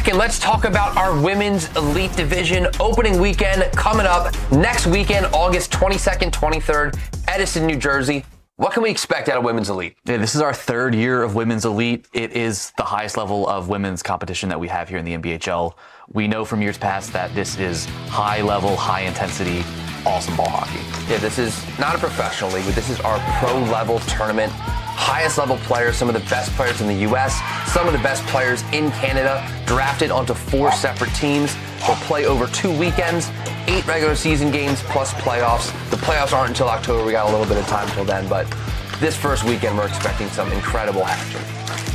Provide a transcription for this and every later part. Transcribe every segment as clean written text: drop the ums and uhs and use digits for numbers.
back and let's talk about our women's elite division opening weekend coming up next weekend, August 22nd, 23rd, Edison, New Jersey. What can we expect out of women's elite? Yeah, this is our third year of women's elite. It is the highest level of women's competition that we have here in the NBHL. We know from years past that this is high level, high intensity, awesome ball hockey. Yeah, this is not a professional league, but this is our pro level tournament. Highest level players, some of the best players in the US, some of the best players in Canada, drafted onto 4 separate teams. They'll play over 2 weekends, 8 regular season games plus playoffs. The playoffs aren't until October. We got a little bit of time till then, but this first weekend we're expecting some incredible action.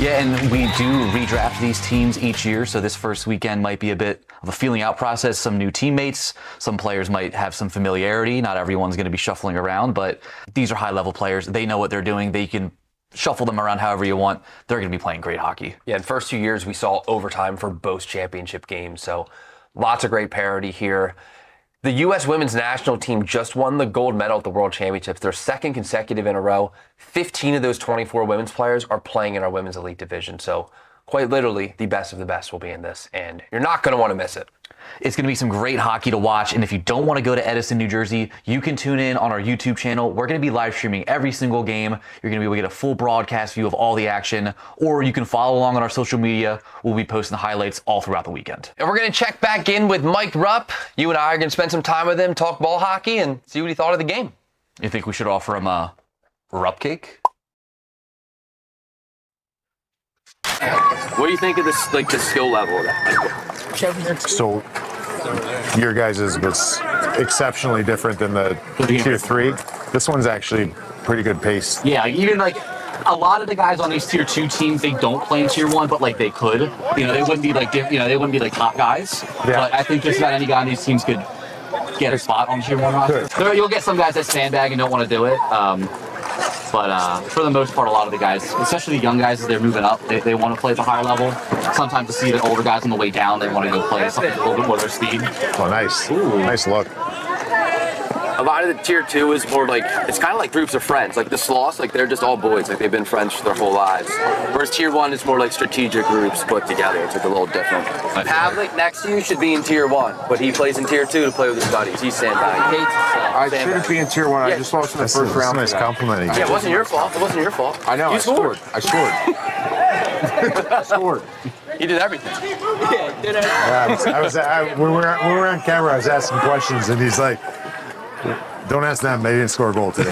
Yeah, and we do redraft these teams each year, so this first weekend might be a bit of a feeling out process. Some new teammates, some players might have some familiarity. Not everyone's going to be shuffling around, but these are high-level players. They know what they're doing. They can shuffle them around however you want. They're going to be playing great hockey. Yeah, in the first 2 years, we saw overtime for both championship games, so lots of great parity here. The U.S. women's national team just won the gold medal at the World Championships, their second consecutive in a row. 15 of those 24 women's players are playing in our women's elite division, so quite literally, the best of the best will be in this, and you're not going to want to miss it. It's going to be some great hockey to watch, and if you don't want to go to Edison, New Jersey, you can tune in on our YouTube channel. We're going to be live streaming every single game. You're going to be able to get a full broadcast view of all the action, or you can follow along on our social media. We'll be posting the highlights all throughout the weekend. And we're going to check back in with Mike Rupp. You and I are going to spend some time with him, talk ball hockey, and see what he thought of the game. You think we should offer him a Rupp cake? What do you think of this, like the skill level of that? So your guys' was exceptionally different than the tier 3. This one's actually pretty good pace. Yeah, even like a lot of the guys on these tier 2 teams, they don't play in tier 1, but like they could. You know, they wouldn't be like they wouldn't be like top guys. Yeah. But I think just about any guy on these teams could get a spot on tier 1 roster. You'll get some guys that sandbag and don't want to do it. But for the most part, a lot of the guys, especially the young guys, as they're moving up, they want to play at the higher level. Sometimes to see the older guys on the way down, they want to go play something a little bit more their speed. Oh, nice. Ooh. Nice look. A lot of the tier 2 is more like, it's kind of like groups of friends. Like the Sloths, like they're just all boys. Like they've been friends their whole lives. Whereas tier 1 is more like strategic groups put together. It's like a little different. Pavlik next to you should be in tier 1, but he plays in tier 2 to play with his buddies. He's sandbag. He hates I shouldn't be in tier 1. I just lost in the first round. That's a nice compliment. Yeah, it wasn't your fault. It wasn't your fault. I know. You I scored. I scored. He did everything. When we were on camera, I was asking questions, and he's like, "Don't ask them. They didn't score a goal today."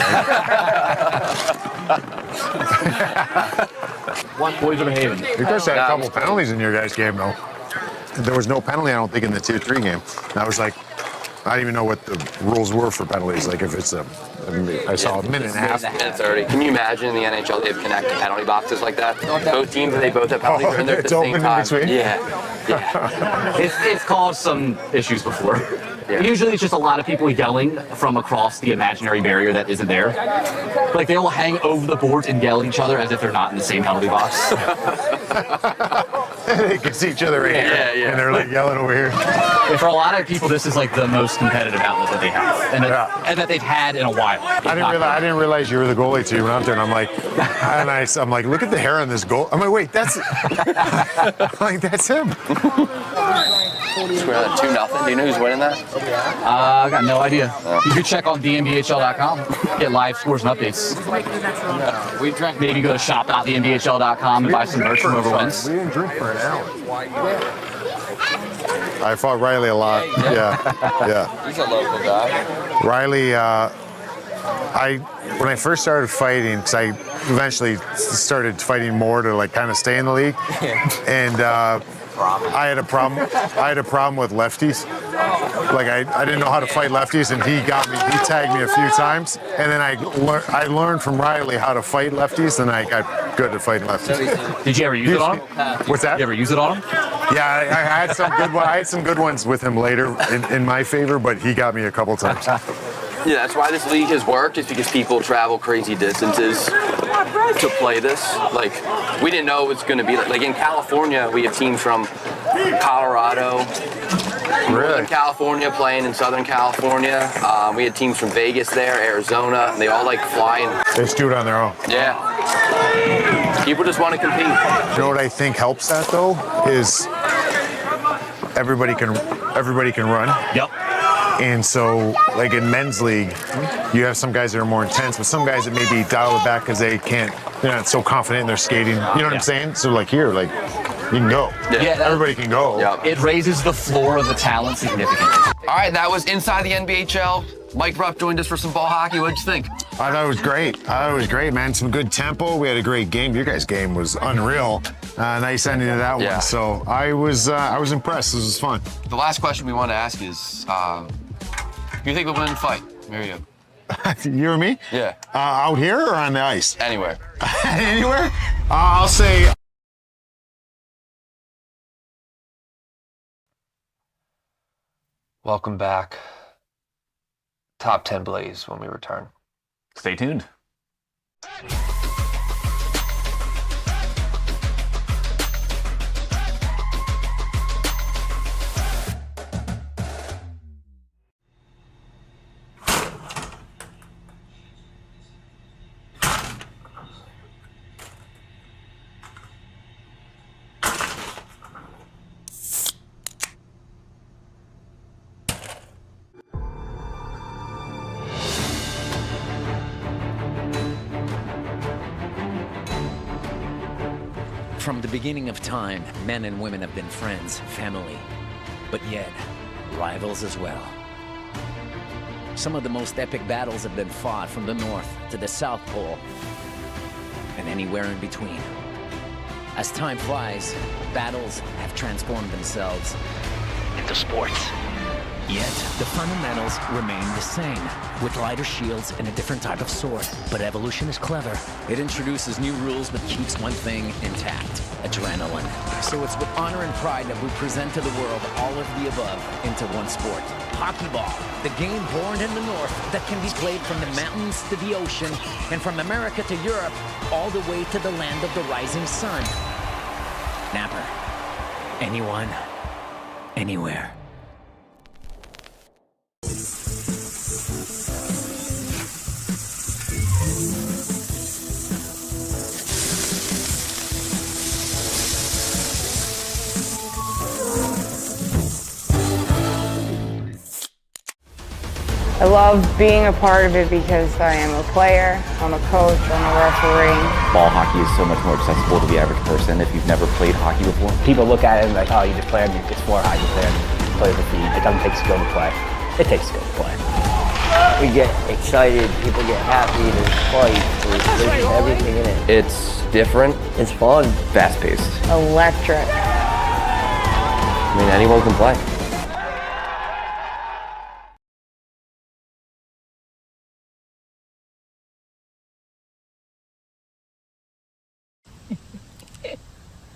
Boys are behaving. You guys had a couple penalties in your guys' game, though. There was no penalty, I don't think, in the tier 3 game. And I was like, I don't even know what the rules were for penalties. Like if it's I saw a minute and a half. Minute 30. Can you imagine in the NHL they've connected penalty boxes like that? Both teams, they both have penalties. They're in there at the same time. It's open in between? Yeah. It's caused some issues before. Yeah. Usually it's just a lot of people yelling from across the imaginary barrier that isn't there. Like they will hang over the boards and yell at each other as if they're not in the same penalty box. They can see each other right here, and they're like yelling over here. And for a lot of people, this is like the most competitive outlet that they have, and that they've had in a while. I didn't realize you were the goalie till you went out there, and I'm like, I'm like, look at the hair on this goal. I'm like, wait, that's, I'm like, that's him. Square that 2-0. Do you know who's winning that? I got no idea. You can check on DNBHL.com, get live scores and updates. Maybe go to shop.thenbhl.com and buy some merch from whoever wins. We didn't drink for an hour. I fought Riley a lot. Yeah. He's a local guy. Riley, when I first started fighting, because I eventually started fighting more to like kind of stay in the league, and I had a problem with lefties. Like I didn't know how to fight lefties, and he tagged me a few times, and then I learned from Riley how to fight lefties, and I got good at fighting lefties. Did you ever use it on him? What's that? Did you ever use it on him? Yeah, I had some good ones. I had some good ones with him later in my favor, but he got me a couple times. Yeah, that's why this league has worked, is because people travel crazy distances to play this. Like, we didn't know it was going to be like in California, we have teams from Colorado, Northern California playing in Southern California. We had teams from Vegas there, Arizona, and they all like fly and they just do it on their own. Yeah. People just want to compete. You know what I think helps that though is everybody can run. Yep. And so, like in men's league, you have some guys that are more intense, but some guys that maybe dial it back because they're not so confident in their skating. You know what I'm saying? So like here, like you can go. Yeah, Everybody can go. Yep. It raises the floor of the talent significantly. All right, that was Inside the NBHL. Mike Rupp joined us for some ball hockey. What'd you think? I thought it was great. Man. Some good tempo. We had a great game. Your guys' game was unreal. Nice ending to that Yeah. one. So I was impressed. This was fun. The last question we want to ask is, who you think will win the fight? Here you go. You or me? Yeah. Out here or on the ice? Anywhere. Anywhere? I'll say. Welcome back. Top 10 Blaze when we return. Stay tuned. From the beginning of time, men and women have been friends, family, but yet rivals as well. Some of the most epic battles have been fought from the North to the South Pole and anywhere in between. As time flies, battles have transformed themselves into sports. Yet, the fundamentals remain the same, with lighter shields and a different type of sword. But evolution is clever. It introduces new rules but keeps one thing intact: adrenaline. So it's with honor and pride that we present to the world all of the above into one sport. Hockey ball, the game born in the North that can be played from the mountains to the ocean, and from America to Europe, all the way to the land of the rising sun. Napper. Anyone, anywhere. I love being a part of it because I am a player, I'm a coach, I'm a referee. Ball hockey is so much more accessible to the average person if you've never played hockey before. People look at it and like, oh, you just play. It's for hockey player. Play with the feet. It doesn't take skill to play. It takes skill to play. We get excited, people get happy, there's fight, there's everything in it. It's different. It's fun. Fast-paced. Electric. I mean, anyone can play.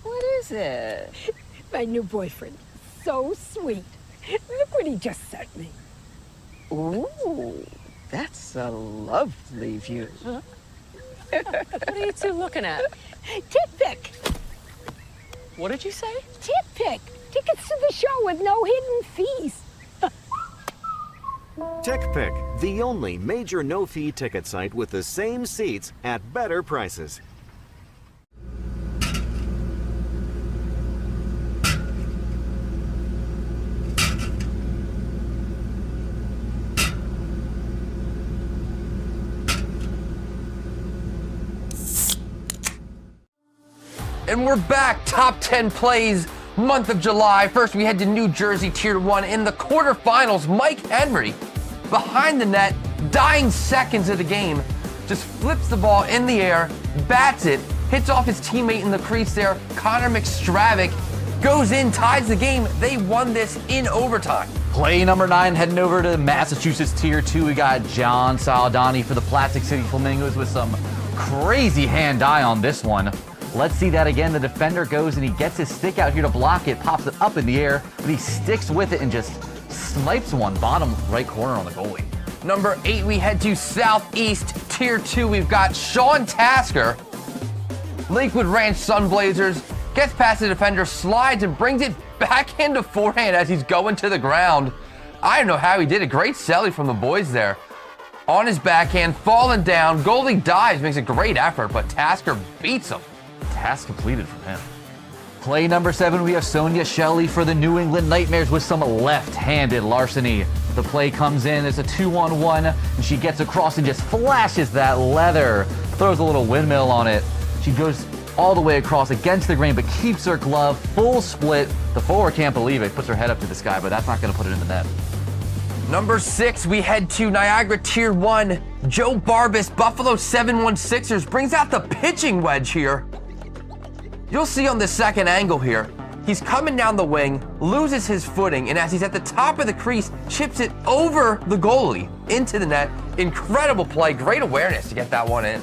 What is it? My new boyfriend. So sweet. Look what he just sent me. Ooh, that's a lovely view. Huh? What are you two looking at? Tip pick. What did you say? Tip pick. Tickets to the show with no hidden fees. TickPick, the only major no-fee ticket site with the same seats at better prices. And we're back, top 10 plays, month of July. First, we head to New Jersey, Tier 1. In the quarterfinals, Mike Henry, behind the net, dying seconds of the game, just flips the ball in the air, bats it, hits off his teammate in the crease there. Connor McStravick goes in, ties the game. They won this in overtime. Play number 9, heading over to Massachusetts Tier 2. We got John Saladani for the Plastic City Flamingos with some crazy hand-eye on this one. Let's see that again. The defender goes and he gets his stick out here to block it, pops it up in the air, but he sticks with it and just snipes one bottom right corner on the goalie. Number 8, we head to Southeast Tier 2. We've got Sean Tasker, Lakewood Ranch Sunblazers, gets past the defender, slides and brings it back into forehand as he's going to the ground. I don't know how he did it. Great celly from the boys there. On his backhand, falling down, goalie dives, makes a great effort, but Tasker beats him. Task completed from him. Play number 7, we have Sonia Shelley for the New England Nightmares with some left-handed larceny. The play comes in, it's a 2-on-1, and she gets across and just flashes that leather. Throws a little windmill on it. She goes all the way across against the grain, but keeps her glove, full split. The forward can't believe it, puts her head up to the sky, but that's not gonna put it in the net. Number 6, we head to Niagara Tier 1. Joe Barbas, Buffalo 7-1-6ers, brings out the pitching wedge here. You'll see on the second angle here, he's coming down the wing, loses his footing, and as he's at the top of the crease, chips it over the goalie into the net. Incredible play, great awareness to get that one in.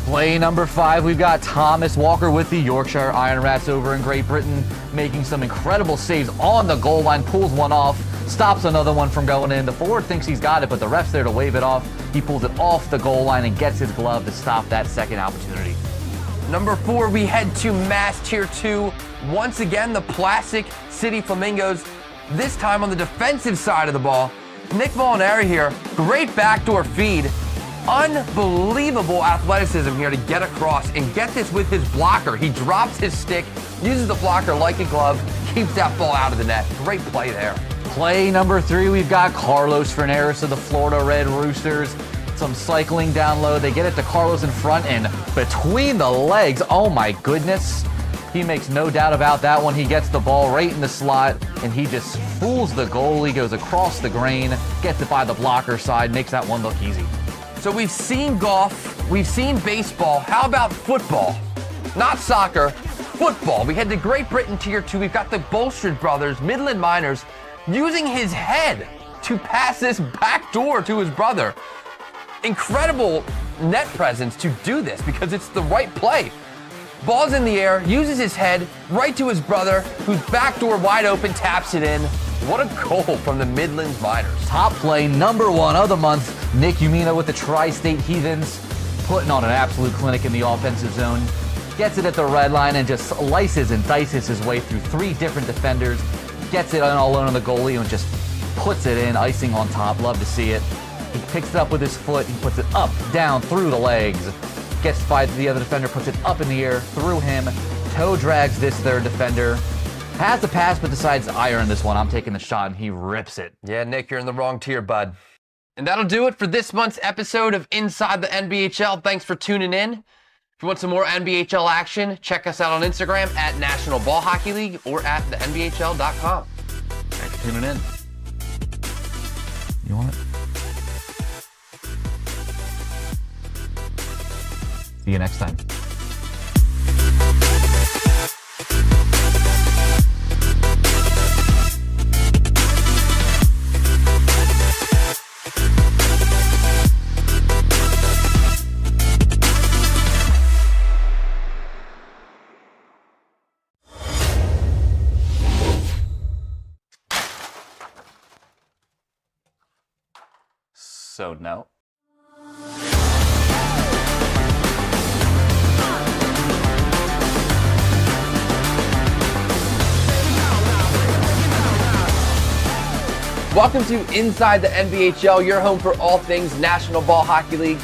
Play number 5, we've got Thomas Walker with the Yorkshire Iron Rats over in Great Britain, making some incredible saves on the goal line, pulls one off, stops another one from going in. The forward thinks he's got it, but the ref's there to wave it off. He pulls it off the goal line and gets his glove to stop that second opportunity. Number 4, we head to Mass Tier 2. Once again, the Plastic City Flamingos, this time on the defensive side of the ball. Nick Molinari here, great backdoor feed. Unbelievable athleticism here to get across and get this with his blocker. He drops his stick, uses the blocker like a glove, keeps that ball out of the net. Great play there. Play number 3, we've got Carlos Ferneris of the Florida Red Roosters. Some cycling down low. They get it to Carlos in front and between the legs. Oh my goodness. He makes no doubt about that one. He gets the ball right in the slot and he just fools the goalie, goes across the grain, gets it by the blocker side, makes that one look easy. So we've seen golf, we've seen baseball. How about football? Not soccer, football. We head to Great Britain Tier 2. We've got the Bolstrid brothers, Midland Miners, using his head to pass this back door to his brother. Incredible net presence to do this because it's the right play. Ball's in the air, uses his head right to his brother, whose back door wide open, taps it in. What a goal from the Midlands Miners. Top play number 1 of the month, Nick Umina with the Tri-State Heathens, putting on an absolute clinic in the offensive zone. Gets it at the red line and just slices and dices his way through 3 different defenders. Gets it all alone on the goalie and just puts it in, icing on top. Love to see it. He picks it up with his foot, he puts it up, down, through the legs. Gets by the other defender, puts it up in the air, through him. Toe drags this third defender. Has the pass, but decides to iron this one. I'm taking the shot, and he rips it. Yeah, Nick, you're in the wrong tier, bud. And that'll do it for this month's episode of Inside the NBHL. Thanks for tuning in. If you want some more NBHL action, check us out on Instagram at National Ball Hockey League or at thenbhl.com. Thanks for tuning in. You want it? See you next time. So no. Welcome to Inside the NBHL, your home for all things National Ball Hockey League.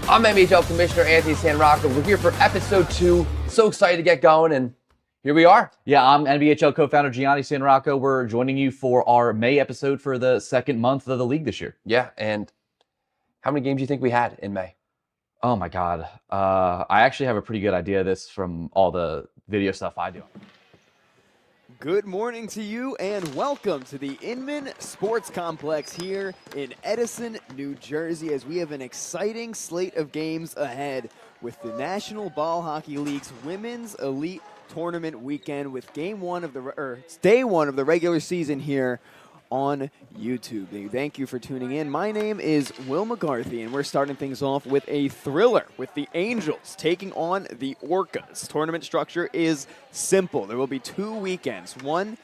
I'm NBHL Commissioner Anthony San Rocco. We're here for episode 2. So excited to get going, and here we are. Yeah, I'm NBHL co-founder Gianni San Rocco. We're joining you for our May episode for the second month of the league this year. Yeah, and how many games do you think we had in May? Oh my God. I actually have a pretty good idea of this from all the video stuff I do. Good morning to you and welcome to the Inman Sports Complex here in Edison, New Jersey, as we have an exciting slate of games ahead with the National Ball Hockey League's Women's Elite Tournament weekend with day one of the regular season here on YouTube. Thank you for tuning in. My name is Will McCarthy, and we're starting things off with a thriller with the Angels taking on the Orcas. Tournament structure is simple. There will be 2 weekends, one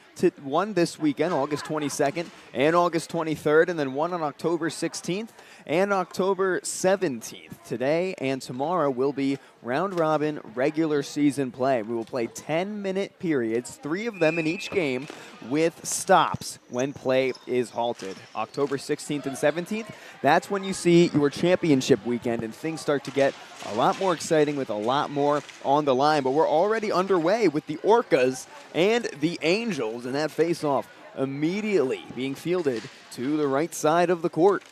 this weekend, August 22nd and August 23rd, and then one on October 16th and October 17th. Today and tomorrow will be round-robin regular season play. We will play 10-minute periods, 3 of them in each game, with stops when play play is halted. October 16th and 17th, that's when you see your championship weekend and things start to get a lot more exciting with a lot more on the line. But we're already underway with the Orcas and the Angels, and that face-off immediately being fielded to the right side of the court.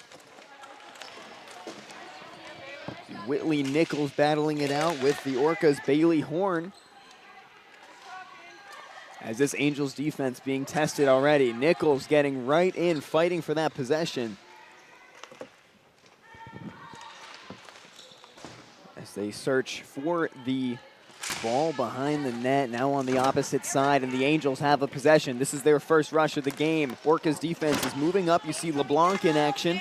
Whitley Nichols battling it out with the Orcas' Bailey Horn. As this Angels defense being tested already. Nichols getting right in, fighting for that possession. As they search for the ball behind the net, now on the opposite side, and the Angels have a possession. This is their first rush of the game. Orca's defense is moving up. You see LeBlanc in action,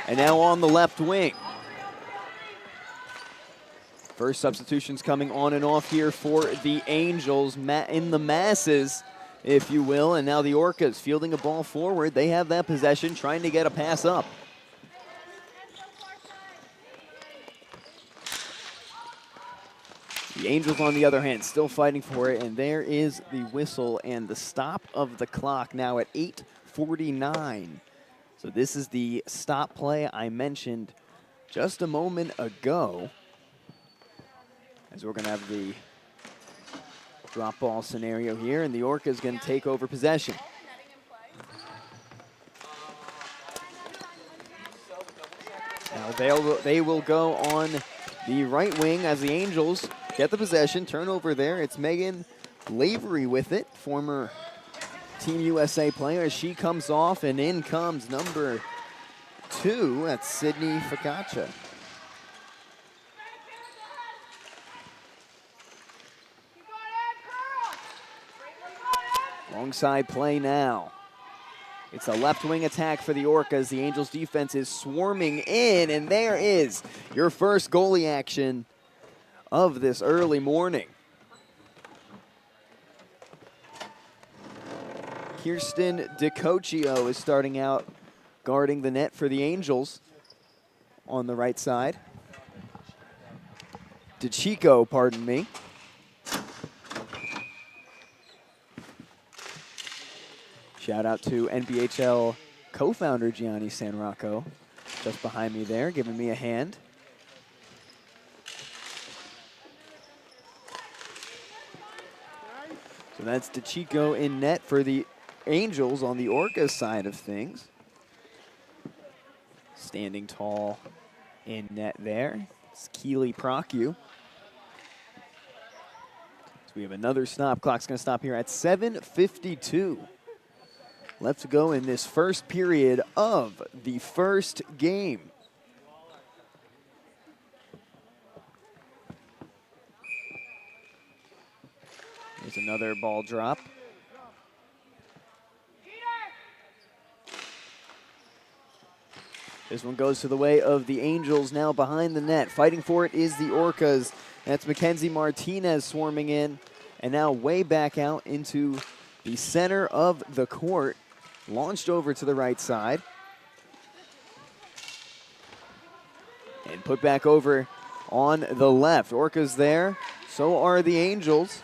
and now on the left wing. First substitutions coming on and off here for the Angels in the masses, if you will. And now the Orcas fielding a ball forward. They have that possession, trying to get a pass up. The Angels, on the other hand, still fighting for it. And there is the whistle and the stop of the clock now at 8:49. So this is the stop play I mentioned just a moment ago. As we're going to have the drop ball scenario here, and the Orcas going to take over possession. Now they will go on the right wing as the Angels get the possession. Turnover there. It's Megan Lavery with it, former Team USA player. As she comes off, and in comes number 2. That's Sydney Focaccia. Alongside play now. It's a left wing attack for the Orcas. The Angels defense is swarming in, and there is your first goalie action of this early morning. Kirsten DiCoccio is starting out guarding the net for the Angels on the right side. DiCicco, pardon me. Shout out to NBHL co-founder Gianni Sanrocco, just behind me there, giving me a hand. So that's DiCicco in net for the Angels on the Orcas side of things. Standing tall in net there. It's Keely Procue. So we have another stop. Clock's going to stop here at 7:52. Left to go in this first period of the first game. There's another ball drop. This one goes to the way of the Angels now behind the net. Fighting for it is the Orcas. That's Mackenzie Martinez swarming in. And now way back out into the center of the court. Launched over to the right side. And put back over on the left. Orcas there. So are the Angels.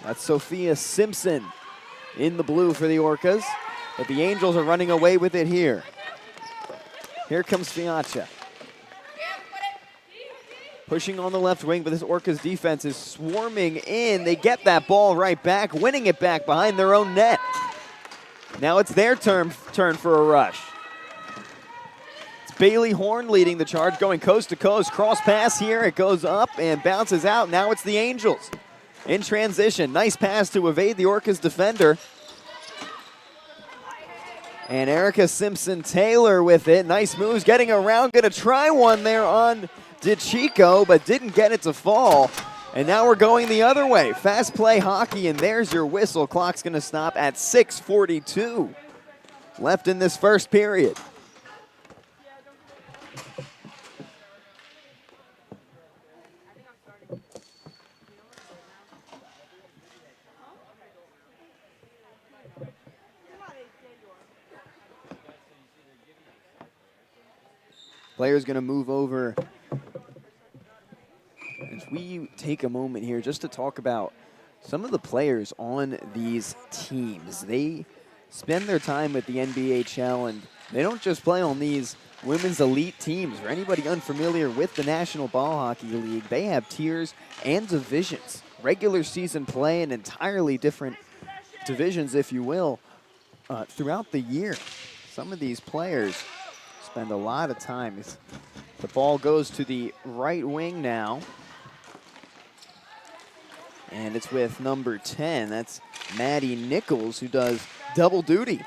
That's Sophia Simpson in the blue for the Orcas. But the Angels are running away with it here. Here comes Fiaccia. Pushing on the left wing, but this Orcas defense is swarming in. They get that ball right back, winning it back behind their own net. Now it's their turn for a rush. It's Bailey Horn leading the charge, going coast to coast. Cross pass here. It goes up and bounces out. Now it's the Angels in transition. Nice pass to evade the Orcas defender. And Erica Simpson-Taylor with it. Nice moves, getting around. Going to try one there on DiCicco, but didn't get it to fall. And now we're going the other way. Fast play hockey, and there's your whistle. Clock's going to stop at 6:42 left in this first period. Player's going to move over. As we take a moment here just to talk about some of the players on these teams. They spend their time with the NBHL, and they don't just play on these women's elite teams. For anybody unfamiliar with the National Ball Hockey League, they have tiers and divisions. Regular season play in entirely different divisions, if you will, throughout the year. Some of these players spend a lot of time. The ball goes to the right wing now. And it's with number 10. That's Maddie Nichols, who does double duty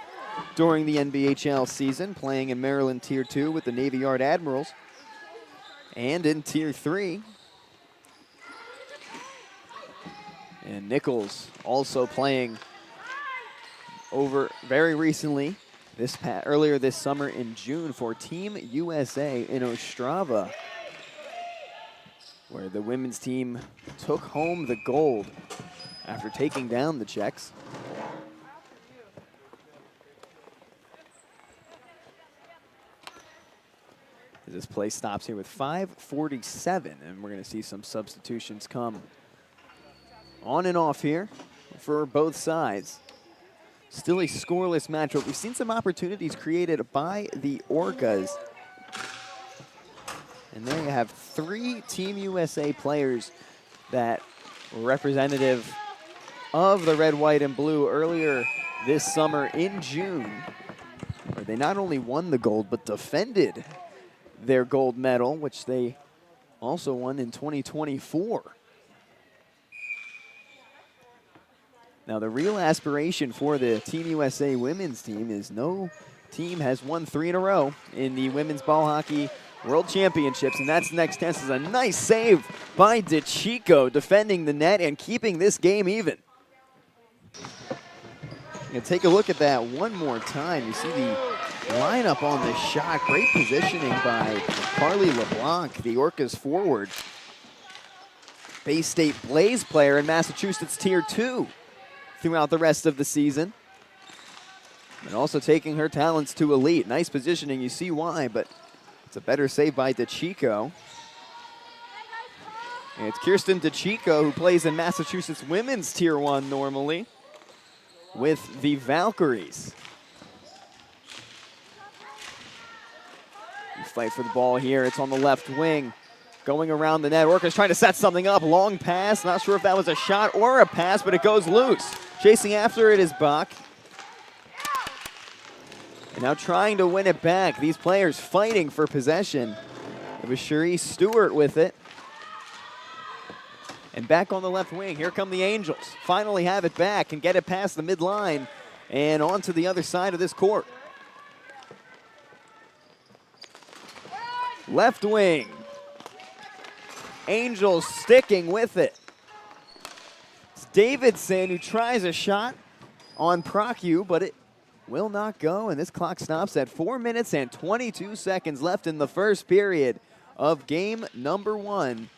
during the NBHL season, playing in Maryland Tier 2 with the Navy Yard Admirals, and in Tier 3. And Nichols also playing over very recently, earlier this summer in June, for Team USA in Ostrava, where the women's team took home the gold after taking down the Czechs. This play stops here with 5:47, and we're going to see some substitutions come on and off here for both sides. Still a scoreless matchup. We've seen some opportunities created by the Orcas. And there you have 3 Team USA players that were representative of the red, white, and blue earlier this summer in June, where they not only won the gold, but defended their gold medal, which they also won in 2024. Now, the real aspiration for the Team USA women's team is no team has won 3 in a row in the Women's Ball Hockey World Championships, and that's next tense. Is a nice save by DeChico, defending the net and keeping this game even. And take a look at that one more time. You see the lineup on the shot. Great positioning by Carly LeBlanc, the Orcas forward. Bay State Blaze player in Massachusetts Tier 2 throughout the rest of the season. And also taking her talents to elite. Nice positioning, you see why, but it's a better save by DeChico. And it's Kirsten DeChico, who plays in Massachusetts Women's Tier 1 normally with the Valkyries. You fight for the ball here. It's on the left wing. Going around the net. Orca's trying to set something up. Long pass. Not sure if that was a shot or a pass, but it goes loose. Chasing after it is Bach. And now trying to win it back. These players fighting for possession. It was Cherie Stewart with it. And back on the left wing, here come the Angels. Finally have it back and get it past the midline and onto the other side of this court. Left wing. Angels sticking with it. It's Davidson who tries a shot on Procue, but it will not go, and this clock stops at 4 minutes and 22 seconds left in the first period of game number 1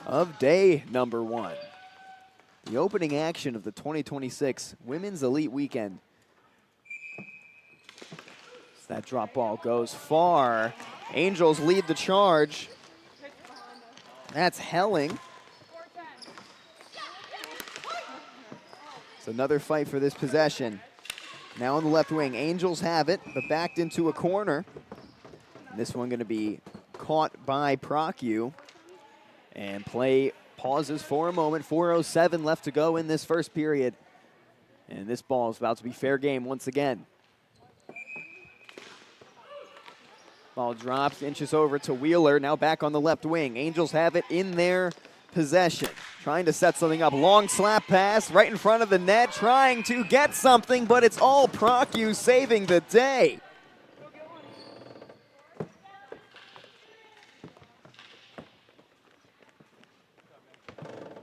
of day number 1. The opening action of the 2026 Women's Elite Weekend. As that drop ball goes far. Angels lead the charge. That's Helling. It's another fight for this possession. Now on the left wing, Angels have it, but backed into a corner. This one going to be caught by Procue. And play pauses for a moment. 4:07 left to go in this first period. And this ball is about to be fair game once again. Ball drops, inches over to Wheeler, now back on the left wing. Angels have it in their possession. Trying to set something up. Long slap pass right in front of the net, trying to get something, but it's all Procue saving the day.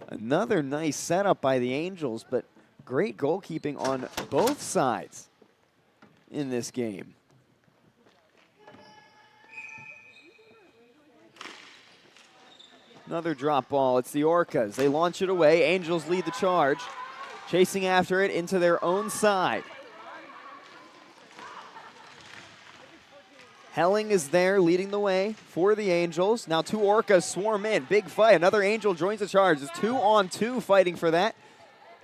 Another nice setup by the Angels, but great goalkeeping on both sides in this game. Another drop ball. It's the Orcas. They launch it away. Angels lead the charge. Chasing after it into their own side. Helling is there leading the way for the Angels. Now 2 Orcas swarm in. Big fight. Another Angel joins the charge. It's 2-on-2 fighting for that.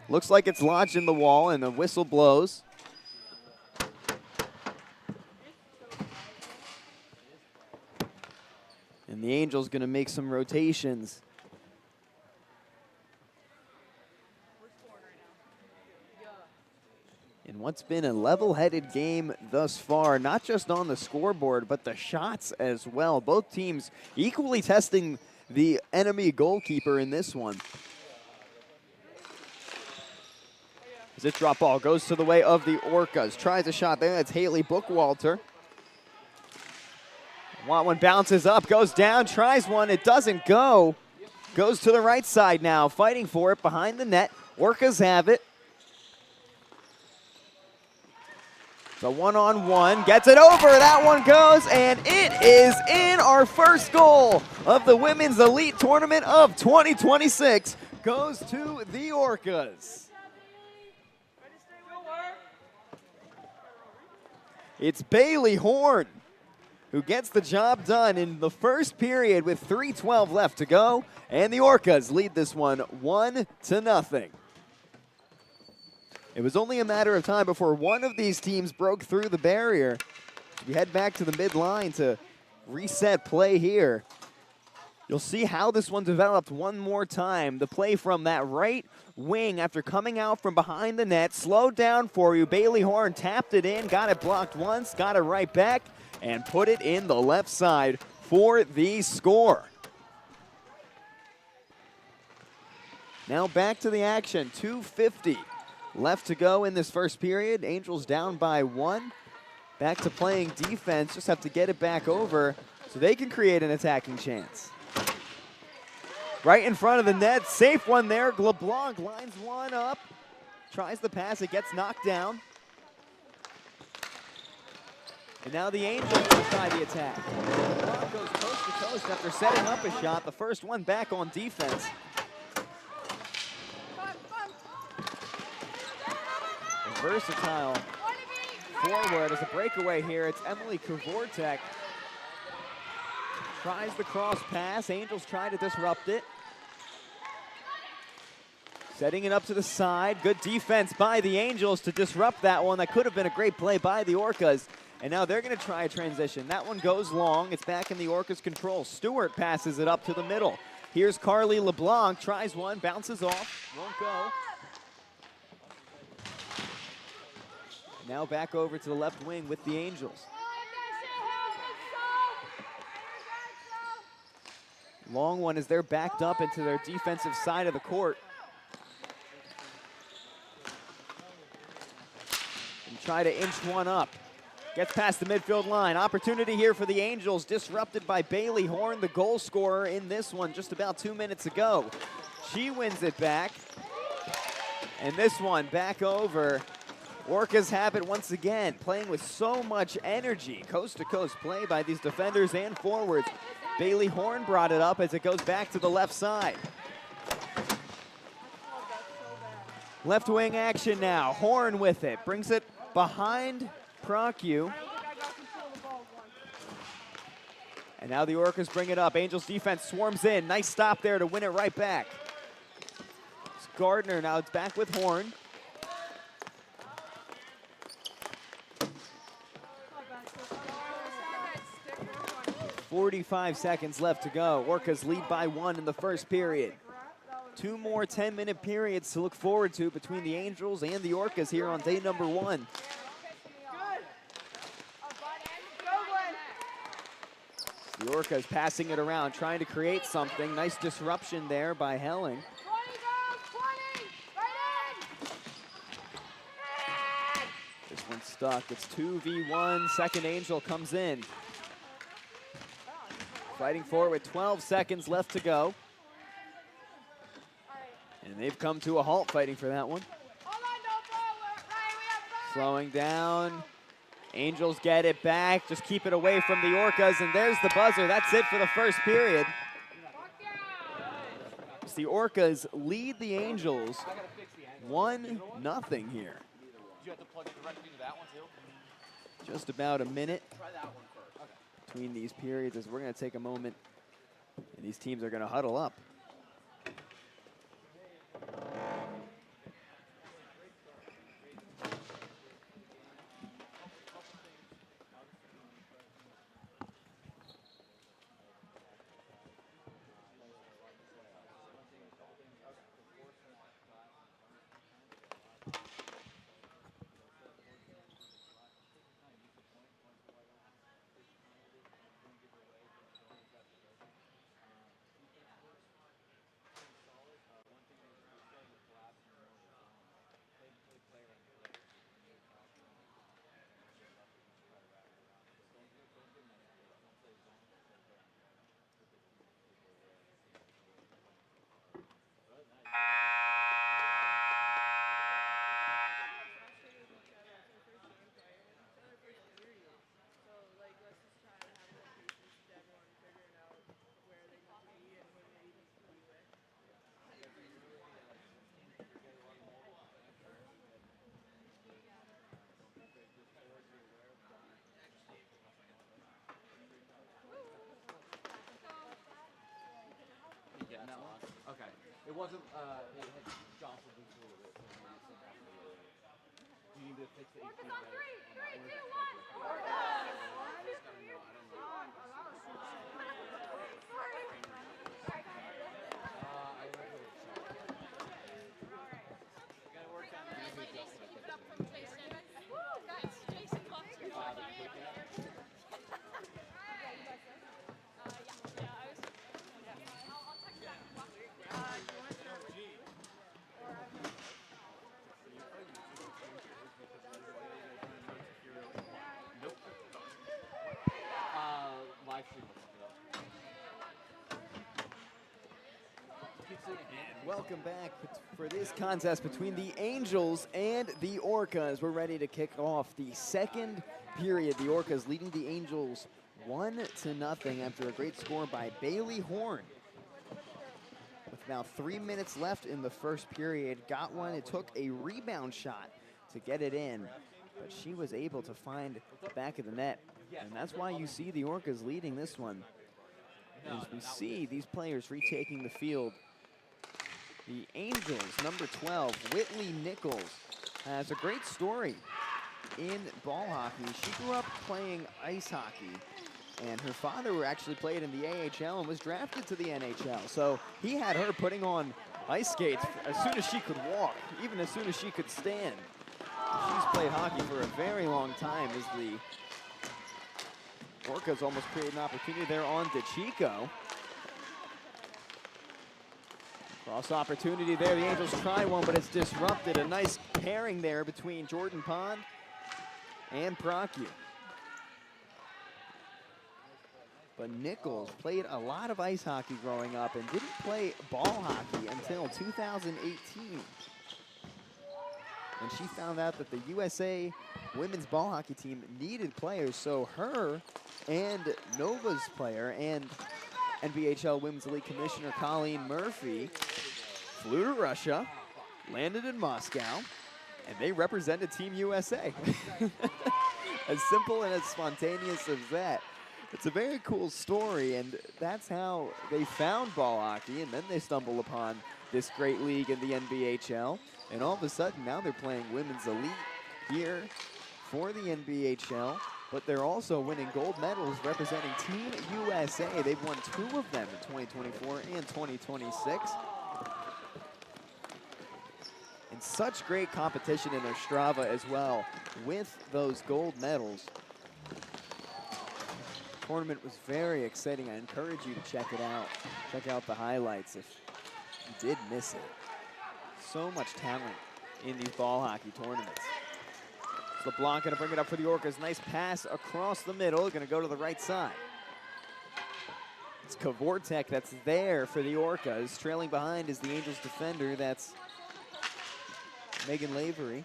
Looks like it's lodged in the wall and the whistle blows. And the Angels going to make some rotations. In what's been a level-headed game thus far, not just on the scoreboard, but the shots as well. Both teams equally testing the enemy goalkeeper in this one. As this drop ball goes to the way of the Orcas. Tries a shot there. That's Haley Bookwalter. One bounces up, goes down, tries one. It doesn't go. Goes to the right side now, fighting for it behind the net. Orcas have it. The one-on-one, gets it over, that one goes, and it is in. Our first goal of the Women's Elite Tournament of 2026 goes to the Orcas. It's Bailey Horn who gets the job done in the first period with 3:12 left to go, and the Orcas lead this one 1-0. It was only a matter of time before one of these teams broke through the barrier. We head back to the midline to reset play here. You'll see how this one developed one more time. The play from that right wing after coming out from behind the net, slowed down for you. Bailey Horn tapped it in, got it blocked once, got it right back, and put it in the left side for the score. Now back to the action, 2:50 left to go in this first period. Angels down by 1. Back to playing defense, just have to get it back over so they can create an attacking chance. Right in front of the net, safe one there. LeBlanc lines one up, tries the pass, it gets knocked down. And now the Angels will try the attack. LeBlanc goes coast to coast after setting up a shot, the first one back on defense. A versatile forward as a breakaway here. It's Emily Kavortek. Tries the cross pass. Angels try to disrupt it. Setting it up to the side. Good defense by the Angels to disrupt that one. That could have been a great play by the Orcas. And now they're going to try a transition. That one goes long. It's back in the Orcas' control. Stewart passes it up to the middle. Here's Carly LeBlanc. Tries one, bounces off, won't go. Now back over to the left wing with the Angels. Long one as they're backed up into their defensive side of the court. And try to inch one up. Gets past the midfield line. Opportunity here for the Angels, disrupted by Bailey Horn, the goal scorer in this one just about 2 minutes ago. She wins it back. And this one back over. Orcas have it once again, playing with so much energy. Coast-to-coast play by these defenders and forwards. Bailey Horn brought it up as it goes back to the left side. Left wing action now. Horn with it. Brings it behind Procu. And now the Orcas bring it up. Angels defense swarms in. Nice stop there to win it right back. It's Gardner now. It's back with Horn. 45 seconds left to go. Orcas lead by 1 in the first period. 2 more 10-minute periods to look forward to between the Angels and the Orcas here on day number 1. The Orcas passing it around, trying to create something. Nice disruption there by Helling. This one's stuck. It's 2v1. Second Angel comes in. Fighting for it with 12 seconds left to go. And they've come to a halt fighting for that one. Slowing down. Angels get it back. Just keep it away from the Orcas. And there's the buzzer. That's it for the first period. As the Orcas lead the Angels 1-0 here. Just about a minute between these periods as we're going to take a moment and these teams are going to huddle up. It wasn't, it had jostled loose a little bit. So maybe some happened. Do you need to fix the 18? Orca's on 3, 2, 1. Live stream. Welcome back for this contest between the Angels and the Orcas. We're ready to kick off the second period. The Orcas leading the Angels 1-0 after a great score by Bailey Horn. With about 3 minutes left in the first period, got one. It took a rebound shot to get it in, but she was able to find the back of the net. And that's why you see the Orcas leading this one. As we see these players retaking the field. The Angels, number 12, Whitley Nichols, has a great story in ball hockey. She grew up playing ice hockey, and her father actually played in the AHL and was drafted to the NHL. So he had her putting on ice skates as soon as she could walk, even as soon as she could stand. She's played hockey for a very long time as the Orcas almost created an opportunity there on DeChico. Cross opportunity there. The Angels try one, but it's disrupted. A nice pairing there between Jordan Pond and Procchio. But Nichols played a lot of ice hockey growing up and didn't play ball hockey until 2018. And she found out that the USA women's ball hockey team needed players, so her and Nova's player and NBHL Women's League Commissioner Colleen Murphy flew to Russia, landed in Moscow, and they represented Team USA. As simple and as spontaneous as that. It's a very cool story, and that's how they found ball hockey, and then they stumble upon this great league in the NBHL, and all of a sudden now they're playing Women's Elite here for the NBHL, but they're also winning gold medals representing Team USA. They've won 2 of them in 2024 and 2026. And such great competition in their Strava as well with those gold medals. The tournament was very exciting. I encourage you to check it out. Check out the highlights if you did miss it. So much talent in these ball hockey tournaments. LeBlanc gonna bring it up for the Orcas. Nice pass across the middle, gonna go to the right side. It's Kavortek that's there for the Orcas. Trailing behind is the Angels defender, that's Megan Lavery.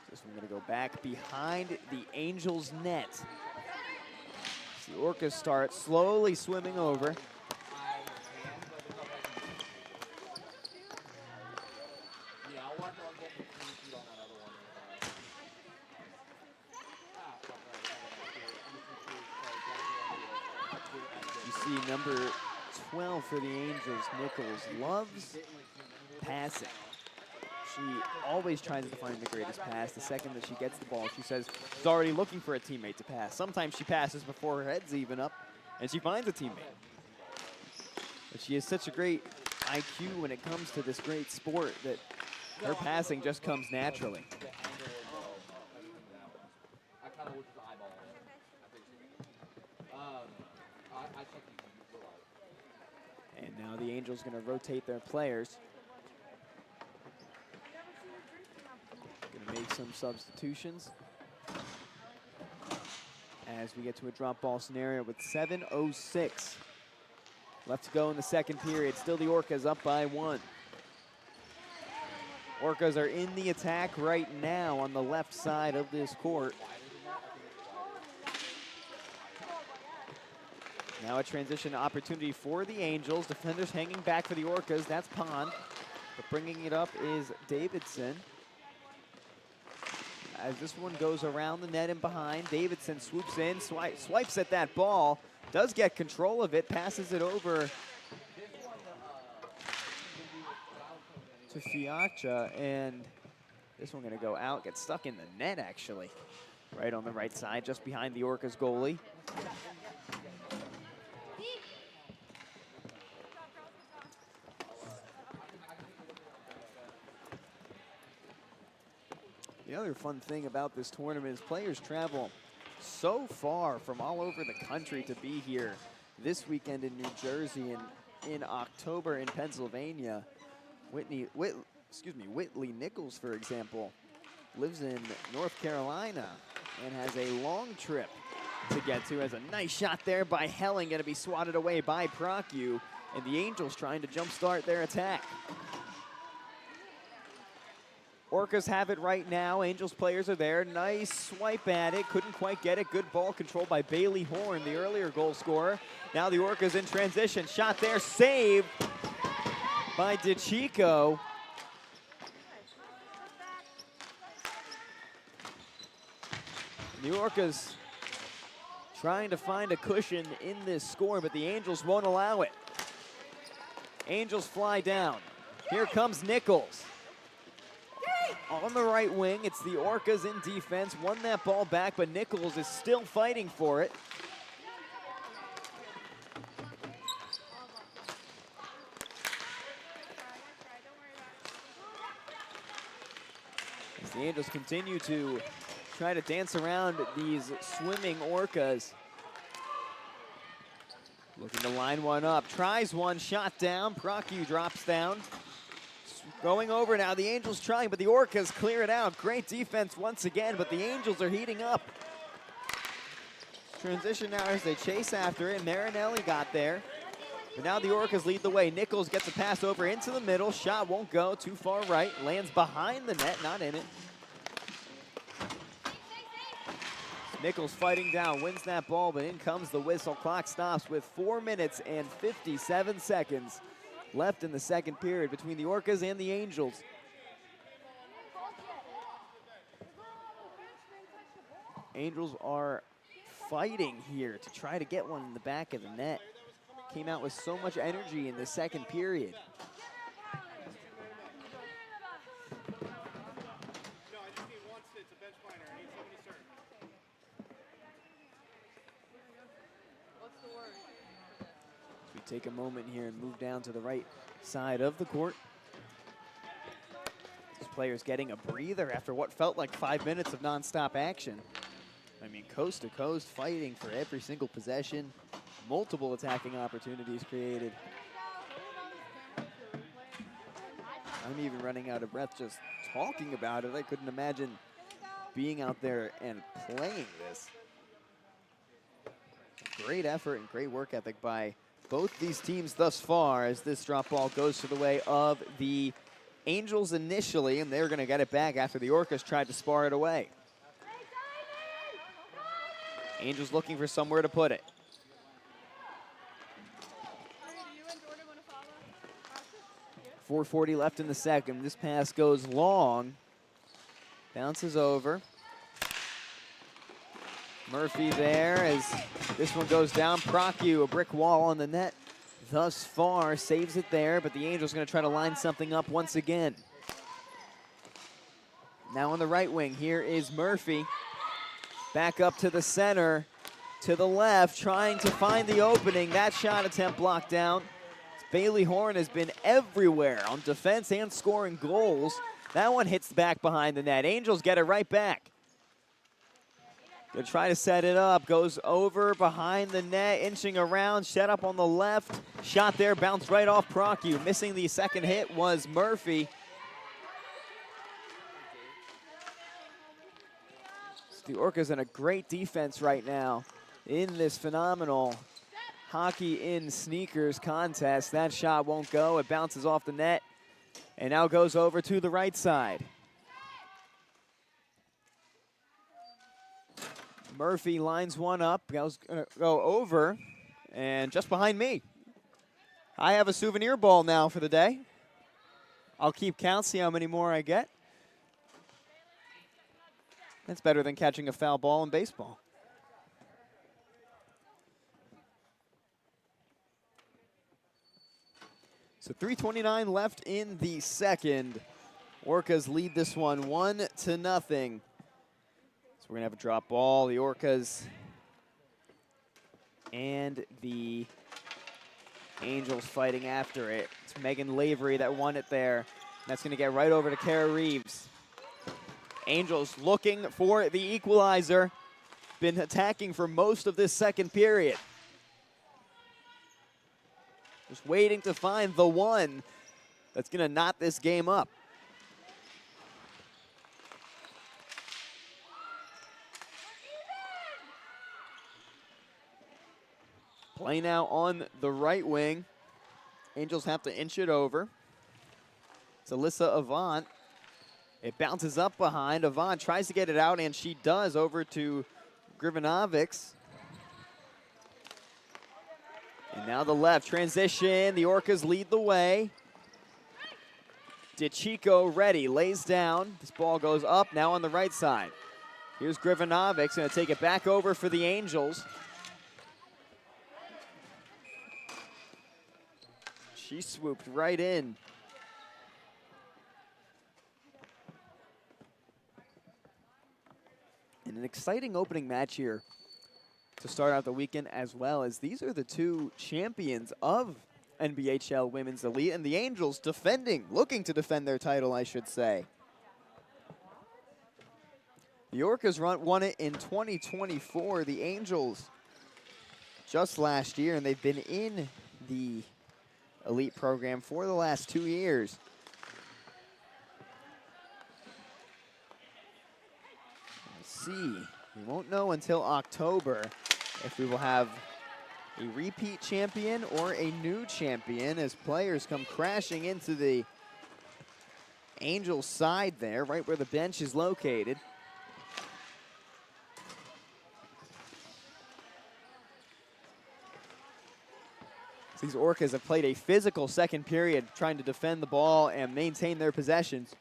This one gonna go back behind the Angels net. So the Orcas start slowly swimming over. You see number 12 for the Angels, Nichols, loves passing. She always tries to find the greatest pass. The second that she gets the ball, she says she's already looking for a teammate to pass. Sometimes she passes before her head's even up, and she finds a teammate. But she has such a great IQ when it comes to this great sport that her passing just comes naturally. I kind of looked at the eyeball. I checked you. And now the Angels going to rotate their players. Going to make some substitutions as we get to a drop ball scenario with 7:06 left to go in the second period. Still the Orcas up by 1. Orcas are in the attack right now on the left side of this court. Now a transition opportunity for the Angels. Defenders hanging back for the Orcas. That's Pond. But bringing it up is Davidson. as this one goes around the net and behind. Davidson swoops in, swipes at that ball, does get control of it, passes it over to Fiaccia, and this one gonna go out, gets stuck in the net actually. Right on the right side, just behind the Orcas goalie. The other fun thing about this tournament is players travel so far from all over the country to be here this weekend in New Jersey and in October in Pennsylvania. Whitley Nichols, for example, lives in North Carolina and has a long trip to get to. Has a nice shot there by Helling, going to be swatted away by Procue, and the Angels trying to jumpstart their attack. Orcas have it right now. Angels players are there. Nice swipe at it. Couldn't quite get it. Good ball control by Bailey Horn, the earlier goal scorer. Now the Orcas in transition. Shot there, saved by DeChico. The Orcas trying to find a cushion in this score, but the Angels won't allow it. Angels fly down. Here comes Nichols. On the right wing, it's the Orcas in defense. Won that ball back, but Nichols is still fighting for it. As the Angels continue to try to dance around these swimming Orcas. Looking to line one up. Tries one, shot down. Procue drops down. Going over now, the Angels trying, but the Orcas clear it out. Great defense once again, but the Angels are heating up. Transition now as they chase after it. Marinelli got there. But now the Orcas lead the way. Nichols gets a pass over into the middle. Shot won't go, too far right. Lands behind the net, not in it. Nichols fighting down, wins that ball, but in comes the whistle. Clock stops with 4 minutes and 57 seconds left in the second period between the Orcas and the Angels. Angels are fighting here to try to get one in the back of the net. Came out with so much energy in the second period. Take a moment here and move down to the right side of the court. These players getting a breather after what felt like 5 minutes of nonstop action. I mean, coast to coast, fighting for every single possession. Multiple attacking opportunities created. I'm even running out of breath just talking about it. I couldn't imagine being out there and playing this. Great effort and great work ethic by both these teams thus far, as this drop ball goes to the way of the Angels initially, and they're going to get it back after the Orcas tried to spar it away. Angels looking for somewhere to put it. .440 left in the second. This pass goes long. Bounces over. Murphy there as this one goes down. Procue, a brick wall on the net thus far, saves it there, but the Angels going to try to line something up once again. Now on the right wing, here is Murphy. Back up to the center, to the left, trying to find the opening. That shot attempt blocked down. Bailey Horn has been everywhere on defense and scoring goals. That one hits the back behind the net. Angels get it right back. Gonna try to set it up, goes over behind the net, inching around, set up on the left. Shot there, bounced right off Procue. Missing the second hit was Murphy. So the Orcas in a great defense right now in this phenomenal hockey in sneakers contest. That shot won't go, it bounces off the net and now goes over to the right side. Murphy lines one up, goes gonna go over, and just behind me. I have a souvenir ball now for the day. I'll keep count, see how many more I get. That's better than catching a foul ball in baseball. So 3:29 left in the second. Orcas lead this one 1-0. So we're gonna have a drop ball. The Orcas and the Angels fighting after it. It's Megan Lavery that won it there. That's gonna get right over to Kara Reeves. Angels looking for the equalizer. Been attacking for most of this second period. Just waiting to find the one that's gonna knot this game up. Play now on the right wing. Angels have to inch it over. It's Alyssa Avant. It bounces up behind. Avant tries to get it out, and she does, over to Grivanovics. And now the left transition. The Orcas lead the way. DeChico ready, lays down. This ball goes up now on the right side. Here's Grivanovics, gonna take it back over for the Angels. She swooped right in. And an exciting opening match here to start out the weekend, as well as these are the two champions of NBHL Women's Elite, and the Angels looking to defend their title, I should say. The Orcas won it in 2024. The Angels just last year, and they've been in the Elite program for the last 2 years. Let's see. We won't know until October if we will have a repeat champion or a new champion, as players come crashing into the Angels side there, right where the bench is located. These Orcas have played a physical second period, trying to defend the ball and maintain their possessions.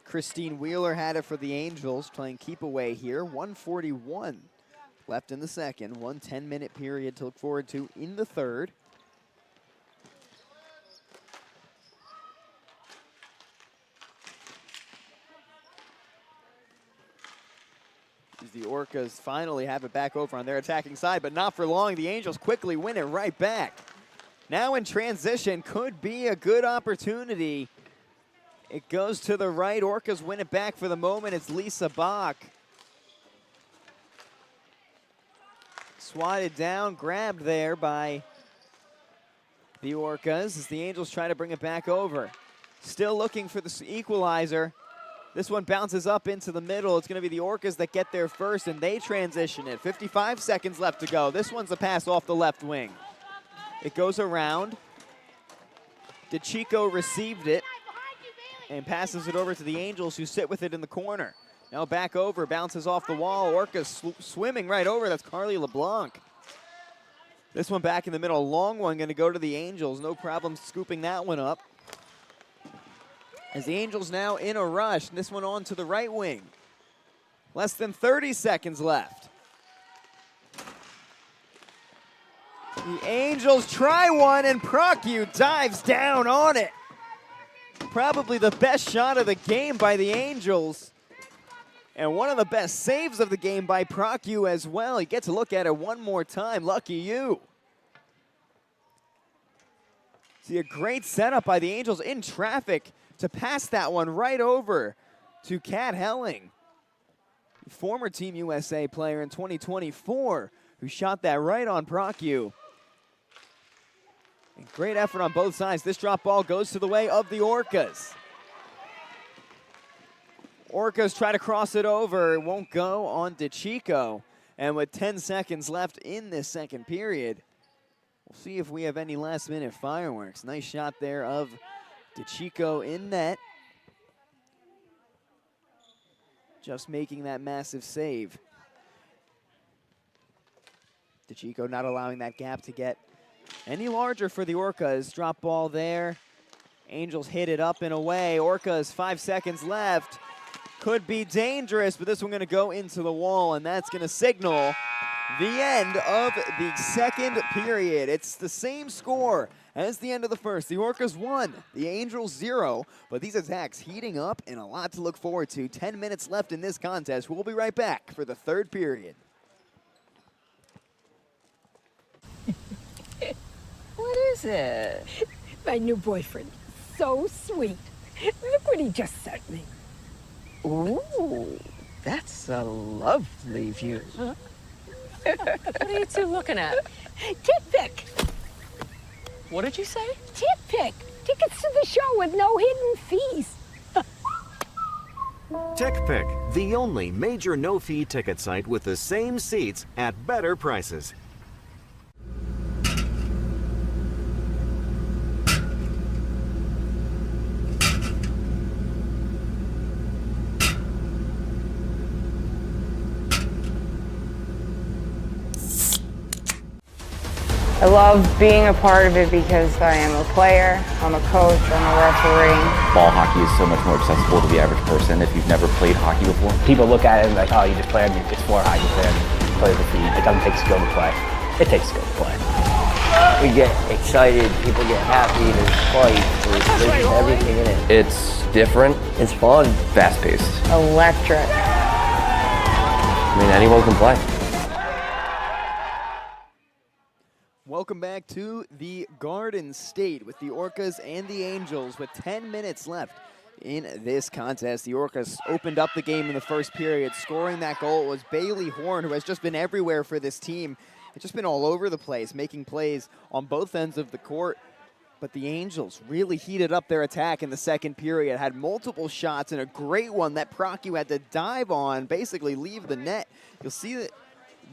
Christine Wheeler had it for the Angels, playing keep away here. 1:41 left in the second. 1 10-minute period to look forward to in the third. As the Orcas finally have it back over on their attacking side, but not for long. The Angels quickly win it right back. Now in transition, could be a good opportunity. It goes to the right. Orcas win it back for the moment. It's Lisa Bach. Swatted down, grabbed there by the Orcas as the Angels try to bring it back over. Still looking for the equalizer. This one bounces up into the middle. It's going to be the Orcas that get there first, and they transition it. 55 seconds left to go. This one's a pass off the left wing. It goes around. DeChico received it and passes it over to the Angels, who sit with it in the corner. Now back over, bounces off the wall. Orcas swimming right over. That's Carly LeBlanc. This one back in the middle. A long one going to go to the Angels. No problem scooping that one up. As the Angels now in a rush, and this one on to the right wing. Less than 30 seconds left. The Angels try one, and Procue dives down on it. Probably the best shot of the game by the Angels. And one of the best saves of the game by Procue as well. You get to look at it one more time. Lucky you. See a great setup by the Angels in traffic to pass that one right over to Kat Helling, former Team USA player in 2024, who shot that right on Procue. And great effort on both sides. This drop ball goes to the way of the Orcas. Orcas try to cross it over. It won't go on DeChico. And with 10 seconds left in this second period, we'll see if we have any last-minute fireworks. Nice shot there of DeChico in net. Just making that massive save. DeChico not allowing that gap to get any larger for the Orcas. Drop ball there. Angels hit it up and away. Orcas 5 seconds left. Could be dangerous, but this one going to go into the wall, and that's going to signal the end of the second period. It's the same score as the end of the first. The Orcas 1, the Angels 0, but these attacks heating up and a lot to look forward to. 10 minutes left in this contest. We'll be right back for the third period. What is it? My new boyfriend. So sweet. Look what he just sent me. Ooh, that's a lovely view. Huh? What are you two looking at? Tip pick. What did you say? Tip pick. Tickets to the show with no hidden fees. TickPick, the only major no-fee ticket site with the same seats at better prices. I love being a part of it because I am a player, I'm a coach, I'm a referee. Ball hockey is so much more accessible to the average person if you've never played hockey before. People look at it like, oh, you just play it's for hockey player, play the feet. It doesn't take skill to play. It takes skill to play. We get excited, people get happy, there's fight, there's everything in it. It's different. It's fun. Fast-paced. Electric. I mean, anyone can play. Welcome back to the Garden State with the Orcas and the Angels with 10 minutes left in this contest. The Orcas opened up the game in the first period. Scoring that goal was Bailey Horn, who has just been everywhere for this team. It's just been all over the place, making plays on both ends of the court. But the Angels really heated up their attack in the second period, had multiple shots and a great one that Proccu had to dive on, basically leave the net. You'll see that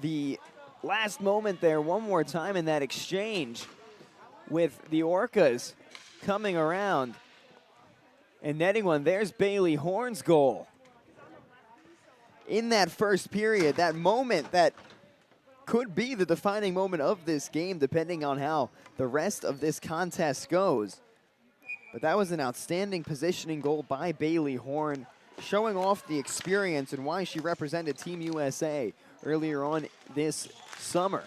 the last moment there one more time in that exchange with the Orcas coming around and netting one. There's Bailey Horn's goal. In that first period, that moment that could be the defining moment of this game depending on how the rest of this contest goes. But that was an outstanding positioning goal by Bailey Horn, showing off the experience and why she represented Team USA earlier on this summer.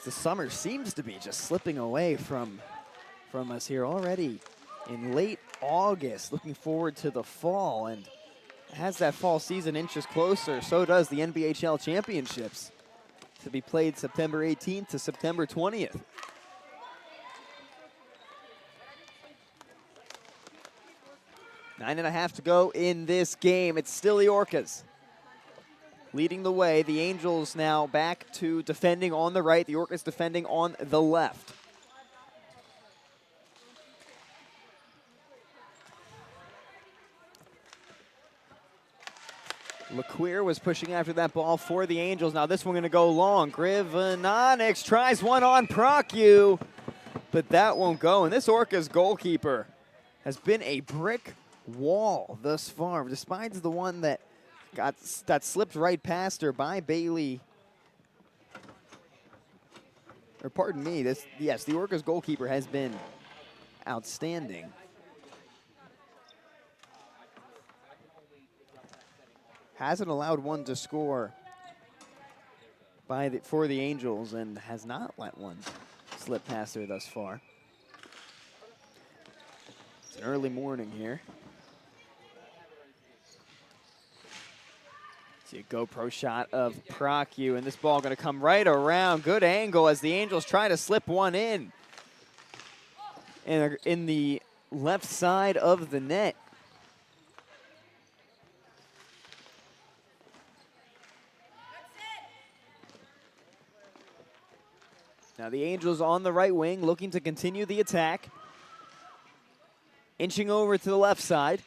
The summer seems to be just slipping away from us here already in late August. Looking forward to the fall, and as that fall season inches closer, so does the NBHL championships to be played September 18th to September 20th. Nine and a half to go in this game. It's still the Orcas leading the way. The Angels now back to defending on the right. The Orcas defending on the left. LeQueer was pushing after that ball for the Angels. Now this one going to go long. Grivanonix tries one on Proccu, but that won't go. And this Orcas goalkeeper has been a brick wall thus far, despite the one that slipped right past her by Bailey. Or pardon me, the Orcas goalkeeper has been outstanding. Hasn't allowed one to score for the Angels and has not let one slip past her thus far. It's an early morning here. See a GoPro shot of Proccu, and this ball going to come right around. Good angle as the Angels try to slip one in the left side of the net. Now the Angels on the right wing looking to continue the attack. Inching over to the left side.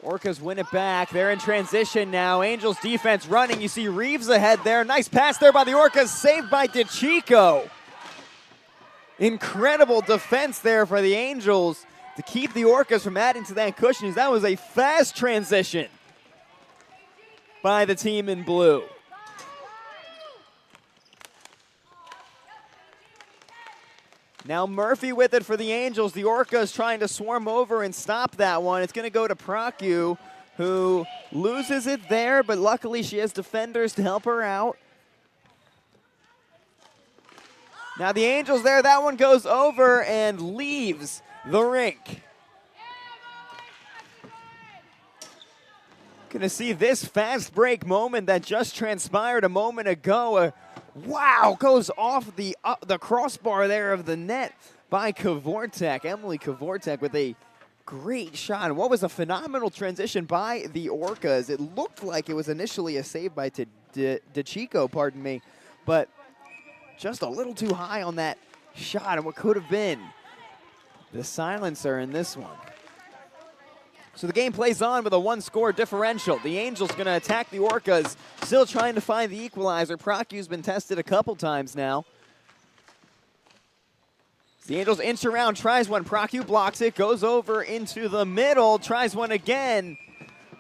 Orcas win it back. They're in transition now. Angels defense running. You see Reeves ahead there. Nice pass there by the Orcas. Saved by DeChico. Incredible defense there for the Angels to keep the Orcas from adding to that cushion. That was a fast transition by the team in blue. Now Murphy with it for the Angels. The Orcas trying to swarm over and stop that one. It's going to go to Prokyu, who loses it there, but luckily she has defenders to help her out. Now the Angels there, that one goes over and leaves the rink. Gonna see this fast break moment that just transpired a moment ago. Wow, goes off the crossbar there of the net by Kavortek. Emily Kavortek with a great shot. And what was a phenomenal transition by the Orcas. It looked like it was initially a save by DeChico, pardon me, but just a little too high on that shot and what could have been the silencer in this one. So the game plays on with a one-score differential. The Angels going to attack the Orcas, still trying to find the equalizer. Prokyu's been tested a couple times now. The Angels inch around, tries one. Prokyu blocks it, goes over into the middle, tries one again,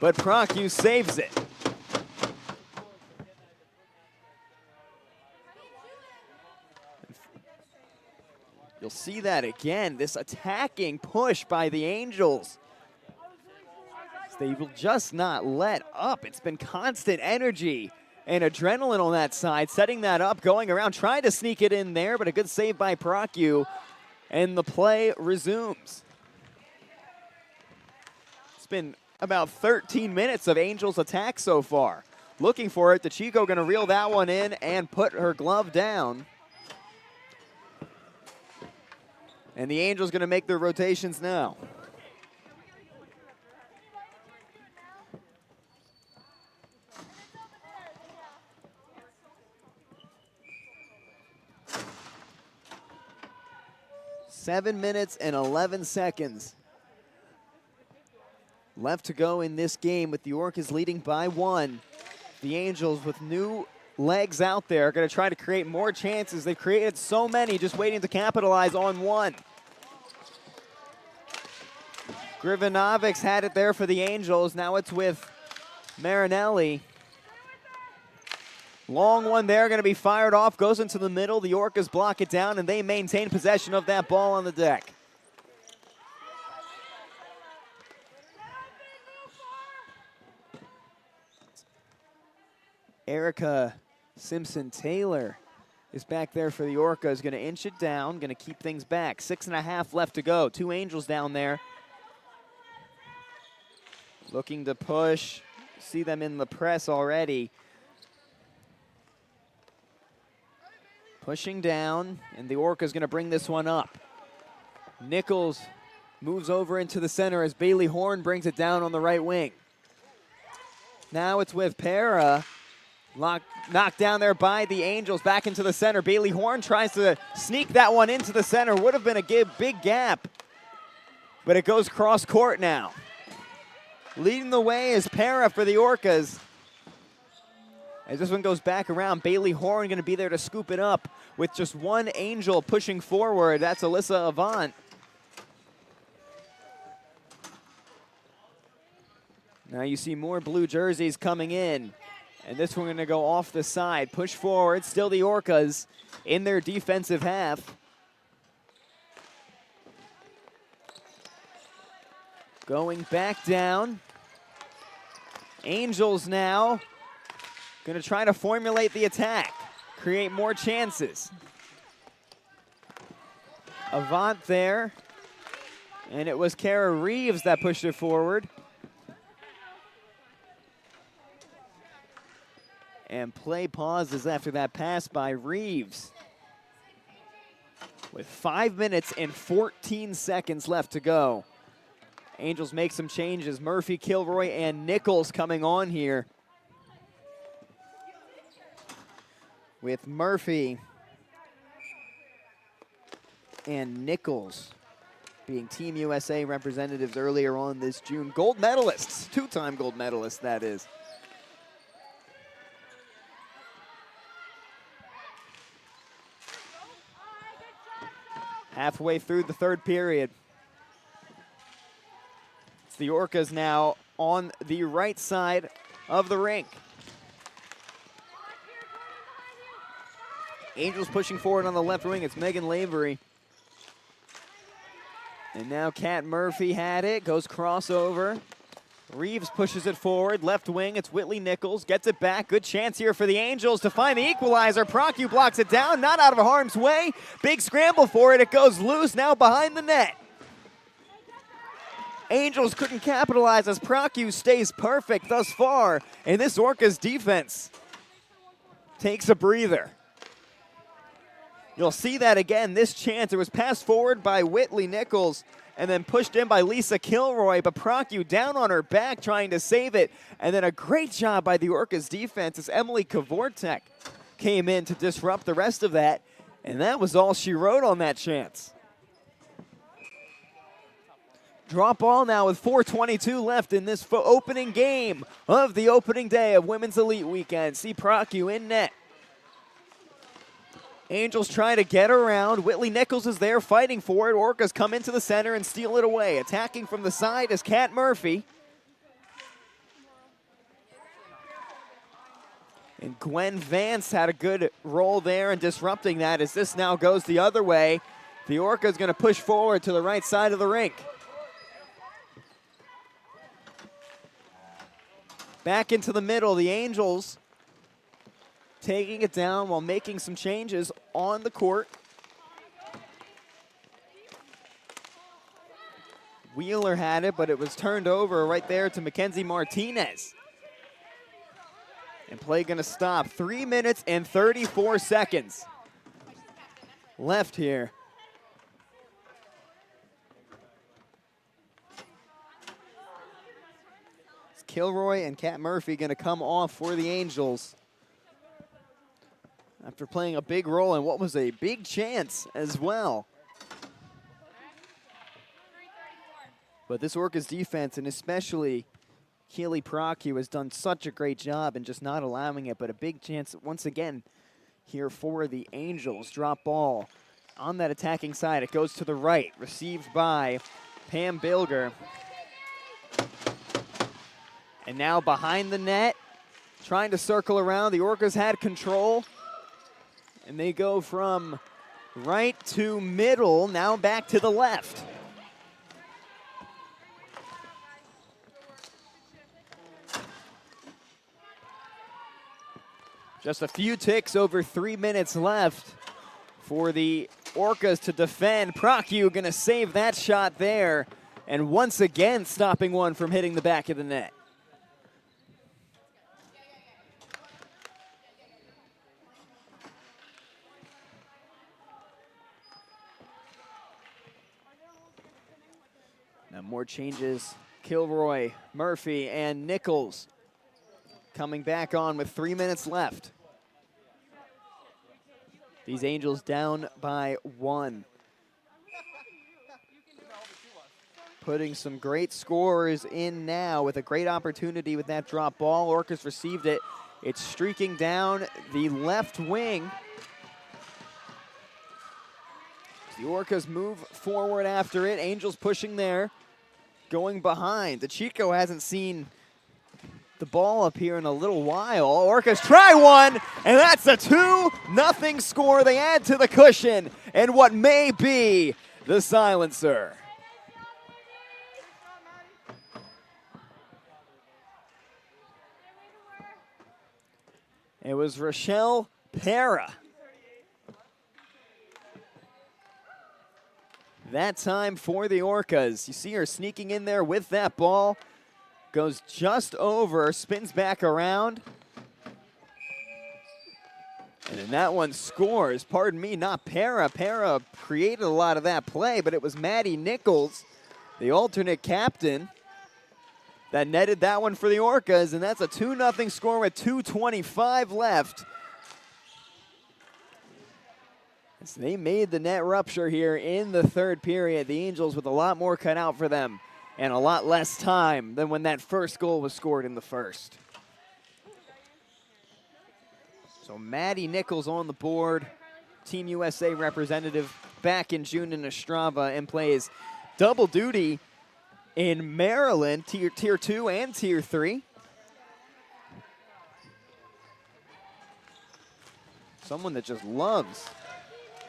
but Prokyu saves it. You'll see that again, this attacking push by the Angels. They will just not let up. It's been constant energy and adrenaline on that side, setting that up, going around, trying to sneak it in there, but a good save by Prokyu, and the play resumes. It's been about 13 minutes of Angels attack so far. Looking for it, DeChico gonna reel that one in and put her glove down. And the Angels gonna make their rotations now. Seven minutes and 11 seconds left to go in this game with the Orcas leading by 1. The Angels with new legs out there are going to try to create more chances. They've created so many, just waiting to capitalize on one. Grivanovics had it there for the Angels. Now it's with Marinelli. Long one there, going to be fired off, goes into the middle. The Orcas block it down, and they maintain possession of that ball on the deck. Erica Simpson-Taylor is back there for the Orcas, going to inch it down, going to keep things back. 6.5 left to go. 2 Angels down there. Looking to push. See them in the press already. Pushing down, and the Orca's going to bring this one up. Nichols moves over into the center as Bailey Horn brings it down on the right wing. Now it's with Para. Knocked down there by the Angels, back into the center. Bailey Horn tries to sneak that one into the center. Would have been a big gap, but it goes cross court now. Leading the way is Para for the Orcas. As this one goes back around, Bailey Horn going to be there to scoop it up with just one Angel pushing forward. That's Alyssa Avant. Now you see more blue jerseys coming in. And this one going to go off the side. Push forward, still the Orcas in their defensive half. Going back down. Angels now going to try to formulate the attack, create more chances. Avant there, and it was Kara Reeves that pushed it forward. And play pauses after that pass by Reeves. With 5 minutes and 14 seconds left to go. Angels make some changes. Murphy, Kilroy, and Nichols coming on here. With Murphy and Nichols being Team USA representatives earlier on this June. Gold medalists, 2-time gold medalists, that is. Halfway through the third period. It's the Orcas now on the right side of the rink. Angels pushing forward on the left wing. It's Megan Lavery. And now Kat Murphy had it, goes crossover. Reeves pushes it forward, left wing, it's Whitley Nichols, gets it back. Good chance here for the Angels to find the equalizer. Procu blocks it down, not out of harm's way. Big scramble for it, it goes loose, now behind the net. Angels couldn't capitalize as Procu stays perfect thus far, and this Orcas defense takes a breather. You'll see that again, this chance. It was passed forward by Whitley Nichols and then pushed in by Lisa Kilroy, but Procu down on her back trying to save it. And then a great job by the Orcas defense as Emily Kavortek came in to disrupt the rest of that. And that was all she wrote on that chance. Drop ball now with 4:22 left in this opening game of the opening day of Women's Elite Weekend. See Procu in net. Angels try to get around. Whitley Nichols is there fighting for it. Orcas come into the center and steal it away. Attacking from the side is Kat Murphy. And Gwen Vance had a good role there in disrupting that as this now goes the other way. The Orcas going to push forward to the right side of the rink. Back into the middle, the Angels taking it down while making some changes on the court. Wheeler had it, but it was turned over right there to Mackenzie Martinez. And play gonna stop. 3 minutes and 34 seconds left here. It's Kilroy and Kat Murphy gonna come off for the Angels after playing a big role in what was a big chance as well. But this Orcas defense, and especially Keely Procu, has done such a great job in just not allowing it, but a big chance once again here for the Angels. Drop ball on that attacking side. It goes to the right, received by Pam Bilger. And now behind the net, trying to circle around. The Orcas had control. And they go from right to middle, now back to the left. Just a few ticks over 3 minutes left for the Orcas to defend. Procu gonna save that shot there, and once again stopping one from hitting the back of the net. Now more changes. Kilroy, Murphy, and Nichols coming back on with 3 minutes left. These Angels down by 1. Putting some great scorers in now with a great opportunity with that drop ball. Orcas received it. It's streaking down the left wing. The Orcas move forward after it. Angels pushing there. Going behind. The Chico hasn't seen the ball up here in a little while. Orcas try one, and that's a 2-0 score. They add to the cushion and what may be the silencer. It was Rochelle Para. That time for the Orcas. You see her sneaking in there with that ball. Goes just over, spins back around. And then that one scores. Pardon me, not Para. Para created a lot of that play, but it was Maddie Nichols, the alternate captain, that netted that one for the Orcas. And that's a 2-0 score with 2:25 left. So they made the net rupture here in the third period. The Angels with a lot more cut out for them and a lot less time than when that first goal was scored in the first. So Maddie Nichols on the board, Team USA representative back in June in Ostrava, and plays double duty in Maryland, tier 2 and tier 3. Someone that just loves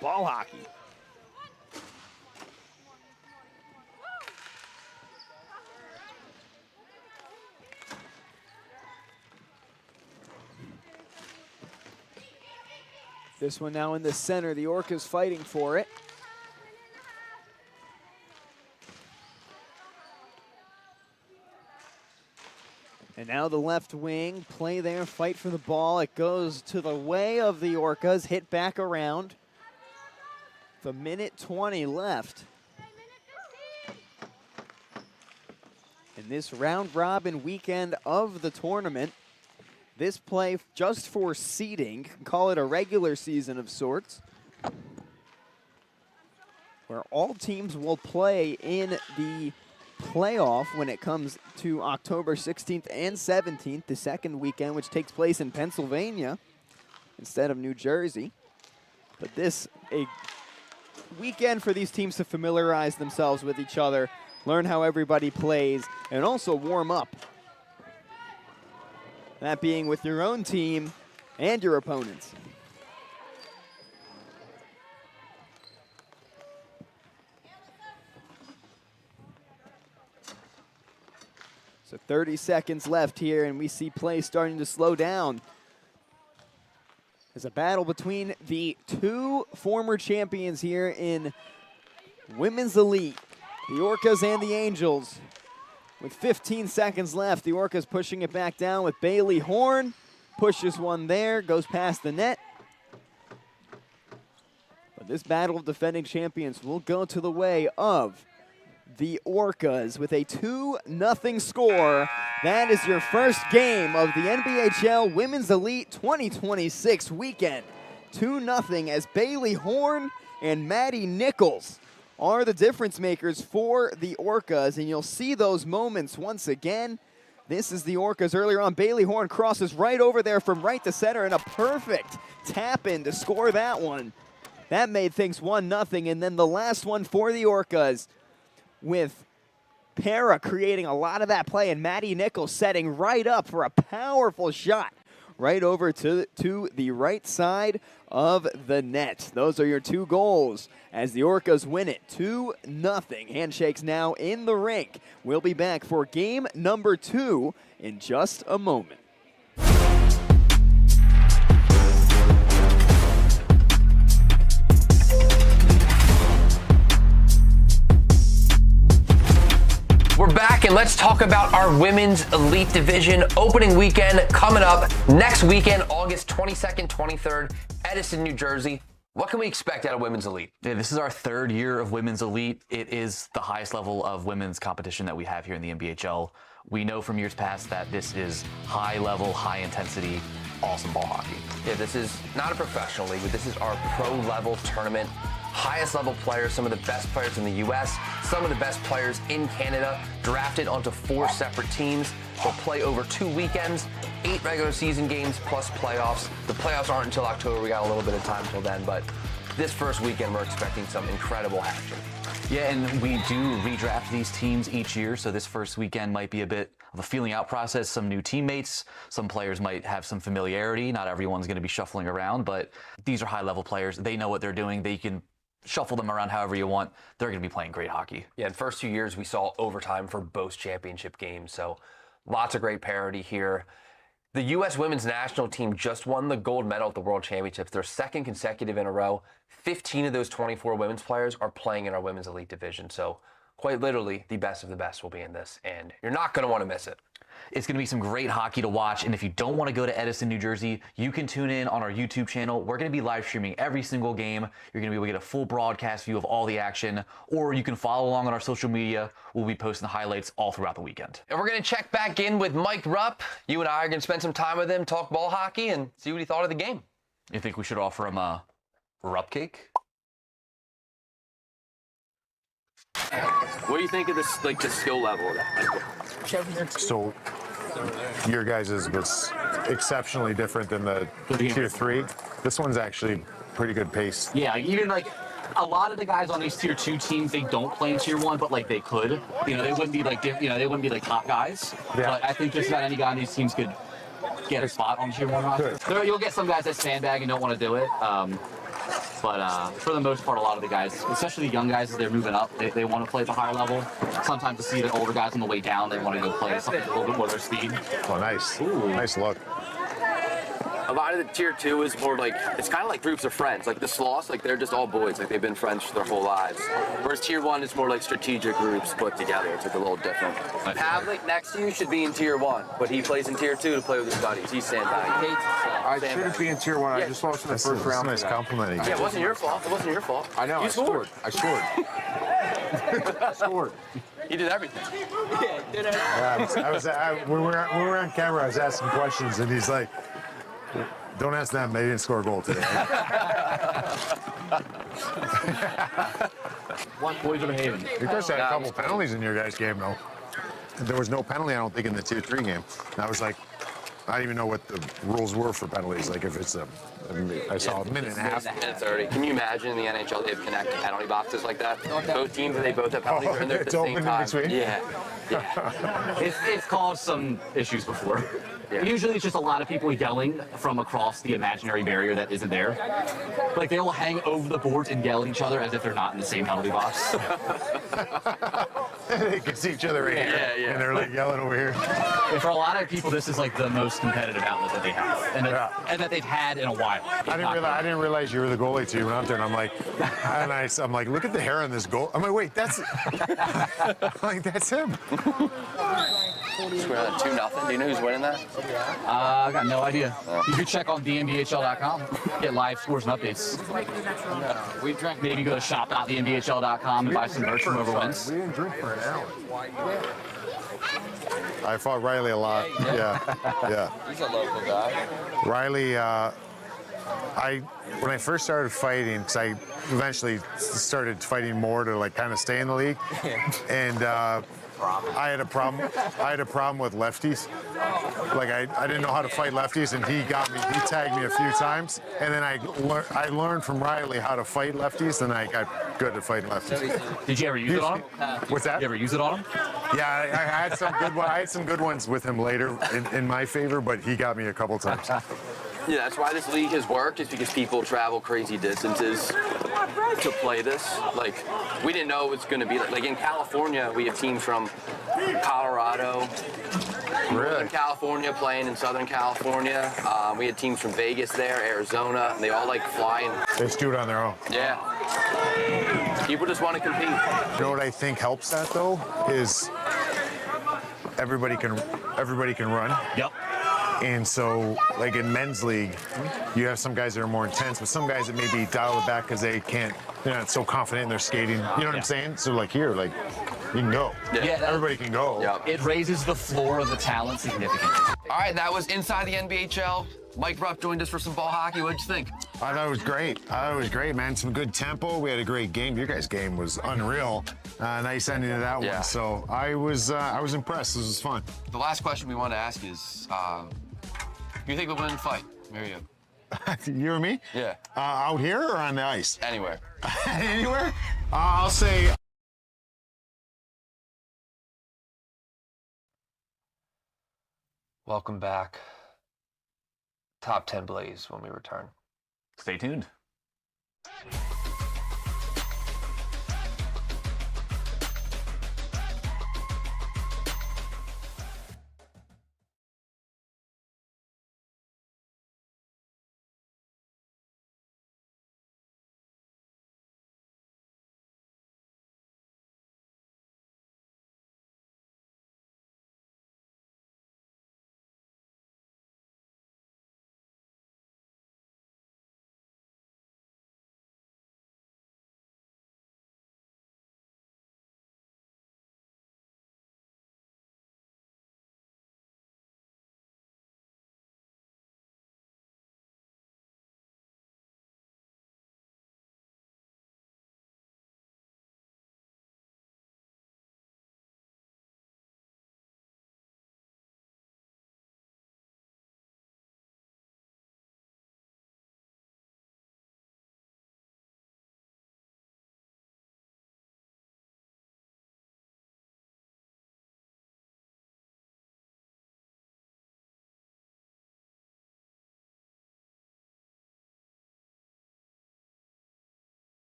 ball hockey. This one now in the center. The Orcas fighting for it. And now the left wing, play there, fight for the ball. It goes to the way of the Orcas, hit back around. The minute 20 left. In this round robin weekend of the tournament, this play just for seeding, call it a regular season of sorts, where all teams will play in the playoff when it comes to October 16th and 17th, the second weekend, which takes place in Pennsylvania instead of New Jersey. But this, a weekend for these teams to familiarize themselves with each other, learn how everybody plays, and also warm up. That being with your own team and your opponents. So 30 seconds left here, and we see play starting to slow down. There's a battle between the two former champions here in Women's Elite, the Orcas and the Angels. With 15 seconds left, the Orcas pushing it back down with Bailey Horn. Pushes one there, goes past the net. But this battle of defending champions will go to the way of the Orcas with a 2-0 score. That is your first game of the NBHL Women's Elite 2026 weekend. 2-0 as Bailey Horn and Maddie Nichols are the difference makers for the Orcas, and you'll see those moments once again. This is the Orcas earlier on. Bailey Horn crosses right over there from right to center, and a perfect tap-in to score that one. That made things 1-0, and then the last one for the Orcas, with Para creating a lot of that play and Maddie Nichols setting right up for a powerful shot right over to the right side of the net. Those are your two goals as the Orcas win it 2-0. Handshakes now in the rink. We'll be back for game number 2 in just a moment. We're back, and let's talk about our Women's Elite Division opening weekend coming up next weekend, August 22nd, 23rd, Edison, New Jersey. What can we expect out of Women's Elite? Yeah, this is our third year of Women's Elite. It is the highest level of women's competition that we have here in the NBHL. We know from years past that this is high level, high intensity, awesome ball hockey. Yeah, this is not a professional league, but this is our pro level tournament. Highest level players, some of the best players in the US, some of the best players in Canada, drafted onto 4 separate teams. They'll play over 2 weekends, 8 regular season games plus playoffs. The playoffs aren't until October. We got a little bit of time till then, but this first weekend we're expecting some incredible action. Yeah, and we do redraft these teams each year, so this first weekend might be a bit of a feeling out process. Some new teammates, some players might have some familiarity. Not everyone's going to be shuffling around, but these are high-level players. They know what they're doing. They can shuffle them around however you want. They're going to be playing great hockey. Yeah, in the first 2 years, we saw overtime for both championship games, so lots of great parity here. The U.S. women's national team just won the gold medal at the World Championships, their second consecutive in a row. 15 of those 24 women's players are playing in our Women's Elite Division, so quite literally, the best of the best will be in this, and you're not going to want to miss it. It's going to be some great hockey to watch, and if you don't want to go to Edison, New Jersey, you can tune in on our YouTube channel. We're going to be live streaming every single game. You're going to be able to get a full broadcast view of all the action, or you can follow along on our social media. We'll be posting the highlights all throughout the weekend. And we're going to check back in with Mike Rupp. You and I are going to spend some time with him, talk ball hockey, and see what he thought of the game. You think we should offer him a Rupp cake? What do you think of this, like the skill level of that? So your guys' was exceptionally different than the tier 3. This one's actually pretty good pace. Yeah, even like a lot of the guys on these tier 2 teams, they don't play in tier 1, but like they could. You know, they wouldn't be like they wouldn't be like top guys. Yeah. But I think just about any guy on these teams could get a spot on tier 1 roster. You'll get some guys that sandbag and don't want to do it. But for the most part, a lot of the guys, especially the young guys, as they're moving up, they want to play at the higher level. Sometimes to see the older guys on the way down, they want to go play something a little bit more their speed. Oh, nice. Ooh. Nice look. A lot of the tier 2 is more like, it's kind of like groups of friends. Like the Sloths, like they're just all boys. Like they've been friends their whole lives. Whereas tier 1 is more like strategic groups put together. It's like a little different. Pavlik next to you should be in tier 1, but he plays in tier 2 to play with his buddies. He's sandbagging. I shouldn't be in tier 1. I just lost in the first round. That's a nice compliment. Yeah, it wasn't your fault. It wasn't your fault. I know. You scored. I scored. I scored. He did everything. When we were on camera, I was asking questions, and he's like, "Don't ask them. They didn't score a goal today." Boys are behaving. You guys had a couple penalties in your guys' game, though. There was no penalty, I don't think, in the tier 3 game. And I was like, I don't even know what the rules were for penalties. Like if it's I saw a minute and a half. Minute 30. Can you imagine in the NHL they've connected penalty boxes like that? Both teams, they both have penalties. They're in there at the same time. Yeah. It's caused some issues before. Yeah. Usually it's just a lot of people yelling from across the imaginary barrier that isn't there. Like they will hang over the boards and yell at each other as if they're not in the same penalty box. They can see each other right here, and they're like yelling over here. And for a lot of people, this is like the most competitive outlet that they have, and that they've had in a while. I didn't realize you were the goalie too. When I'm there, and I'm like, I'm like, look at the hair on this goal. I'm like, wait, that's, I'm like, that's him. Square that 2-0. Do you know who's winning that? I got no idea. You could check on NBHL.com, get live scores and updates. Maybe go to shop.thenbhl.com and buy some merch from Over Wins. We didn't drink for an hour. I fought Riley a lot. Yeah. He's a local guy. Riley, when I first started fighting, because I eventually started fighting more to like kind of stay in the league, and I had a problem with lefties. Like I didn't know how to fight lefties, and he tagged me a few times, and then I learned from Riley how to fight lefties, and I got good at fighting lefties. Did you ever use it on him? What's that? You ever use it on him? Yeah, I had some good ones. I had some good ones with him later in my favor, but he got me a couple times. Yeah, that's why this league has worked, is because people travel crazy distances to play this. Like, we didn't know it was going to be like in California, we have teams from Colorado, Northern California playing in Southern California. We had teams from Vegas there, Arizona, and they all like fly and they just do it on their own. Yeah. People just want to compete. You know what I think helps that though is everybody can run. Yep. And so, like in men's league, you have some guys that are more intense, but some guys that maybe dial it back because they're not so confident in their skating. You know what I'm saying? So like here, like you can go. Yeah, everybody can go. Yep. It raises the floor of the talent significantly. All right, that was Inside the NBHL. Mike Rupp joined us for some ball hockey. What'd you think? I thought it was great. Man. Some good tempo. We had a great game. Your guys' game was unreal. Nice ending to that one. So I was impressed. This was fun. The last question we want to ask is, who do you think will win the fight? Here you go. You or me? Yeah. Out here or on the ice? Anywhere. Anywhere? I'll say. Welcome back. Top 10 Blaze when we return. Stay tuned.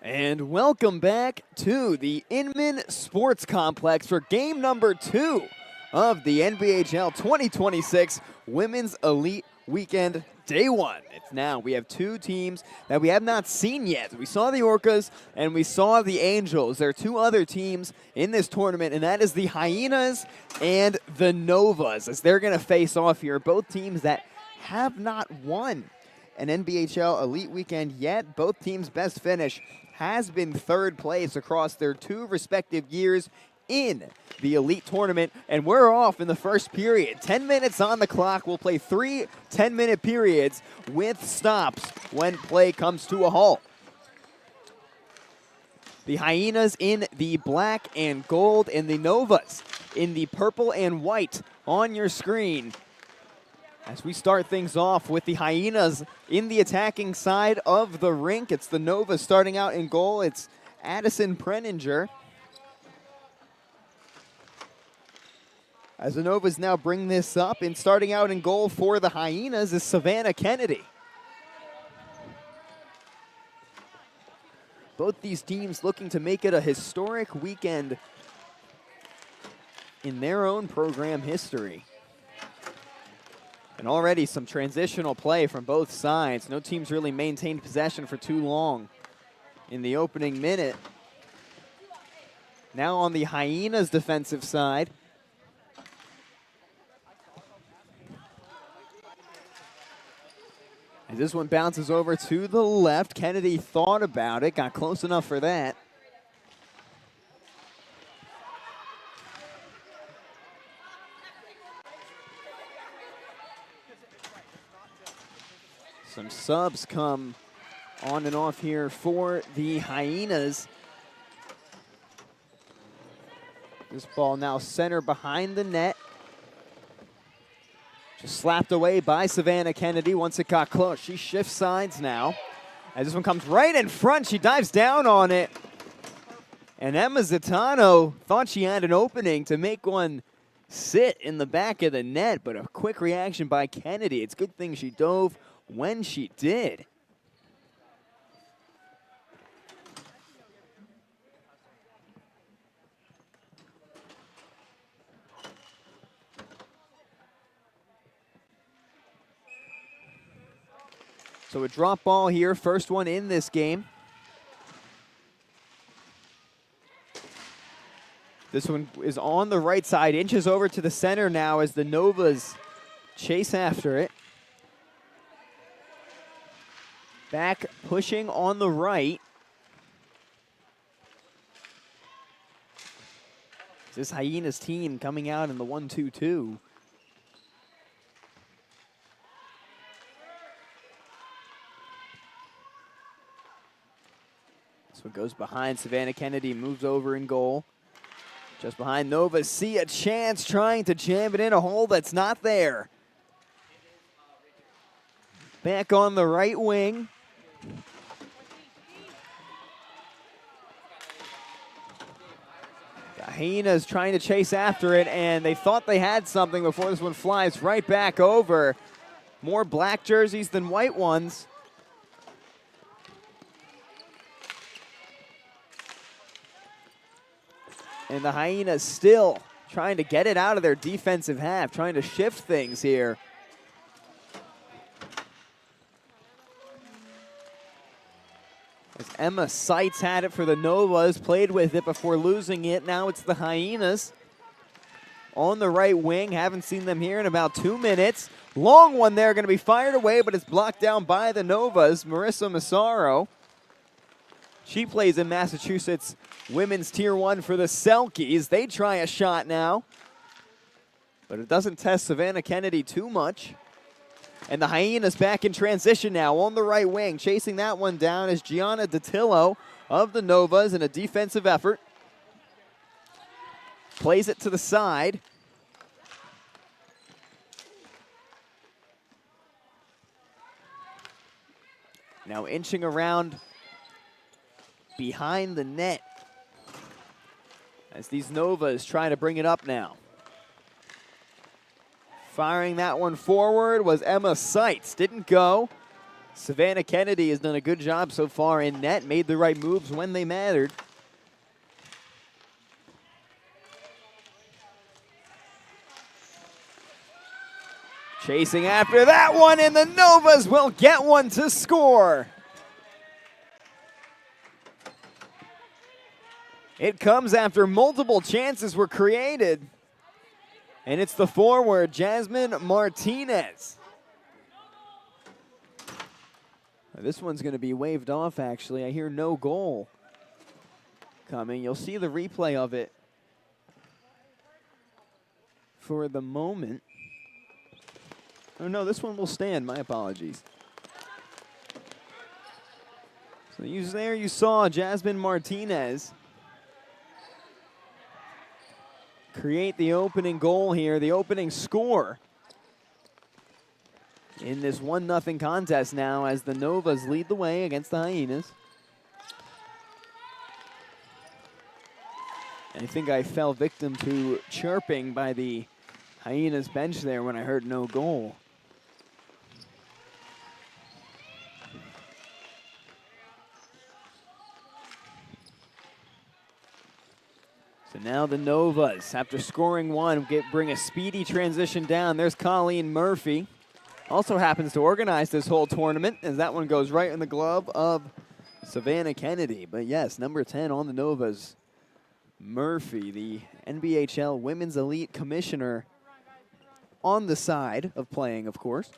And welcome back to the Inman Sports Complex for game number 2 of the NBHL 2026 Women's Elite Weekend Day 1. It's now, we have 2 teams that we have not seen yet. We saw the Orcas and we saw the Angels. There are 2 other teams in this tournament, and that is the Hyenas and the Novas, as they're going to face off here. Both teams that have not won an NBHL Elite Weekend yet. Both teams' best finish has been 3rd place across their 2 respective years in the Elite Tournament, and we're off in the first period. 10 minutes on the clock. We'll play 3 10-minute periods with stops when play comes to a halt. The Hyenas in the black and gold, and the Novas in the purple and white on your screen. As we start things off with the Hyenas in the attacking side of the rink, it's the Novas starting out in goal. It's Addison Preninger. As the Novas now bring this up, and starting out in goal for the Hyenas is Savannah Kennedy. Both these teams looking to make it a historic weekend in their own program history. And already some transitional play from both sides. No teams really maintained possession for too long in the opening minute. Now on the Hyenas defensive side. As this one bounces over to the left. Kennedy thought about it, got close enough for that. Some subs come on and off here for the Hyenas. This ball now center behind the net. Just slapped away by Savannah Kennedy once it got close. She shifts sides now. As this one comes right in front, she dives down on it. And Emma Zitano thought she had an opening to make one sit in the back of the net, but a quick reaction by Kennedy. It's a good thing she dove when she did. So a drop ball here, first one in this game. This one is on the right side, inches over to the center now as the Novas chase after it. Back pushing on the right. This Hyenas team coming out in the 1-2-2. This one goes behind Savannah Kennedy, moves over in goal. Just behind Nova, see a chance trying to jam it in a hole that's not there. Back on the right wing. The Hyenas trying to chase after it, and they thought they had something before this one flies right back over. More black jerseys than white ones. And the Hyenas still trying to get it out of their defensive half, trying to shift things here. As Emma Seitz had it for the Novas, played with it before losing it. Now it's the Hyenas on the right wing. Haven't seen them here in about 2 minutes. Long one there, going to be fired away, but it's blocked down by the Novas. Marissa Massaro. She plays in Massachusetts Women's Tier 1 for the Selkies. They try a shot now, but it doesn't test Savannah Kennedy too much. And the Hyenas back in transition now on the right wing. Chasing that one down is Gianna Datillo of the Novas in a defensive effort. Plays it to the side. Now inching around behind the net as these Novas try to bring it up now. Firing that one forward was Emma Seitz. Didn't go. Savannah Kennedy has done a good job so far in net, made the right moves when they mattered. Chasing after that one, and the Novas will get one to score. It comes after multiple chances were created. And it's the forward, Jasmine Martinez. This one's going to be waved off, actually. I hear no goal coming. You'll see the replay of it for the moment. Oh, no, this one will stand. My apologies. So there you saw Jasmine Martinez create the opening goal here, the opening score in this 1-0 contest now as the Novas lead the way against the Hyenas. And I think I fell victim to chirping by the Hyenas bench there when I heard no goal. So now the Novas, after scoring one, bring a speedy transition down. There's Colleen Murphy. Also happens to organize this whole tournament, as that one goes right in the glove of Savannah Kennedy. But yes, number 10 on the Novas, Murphy, the NBHL Women's Elite Commissioner, on the side of playing, of course.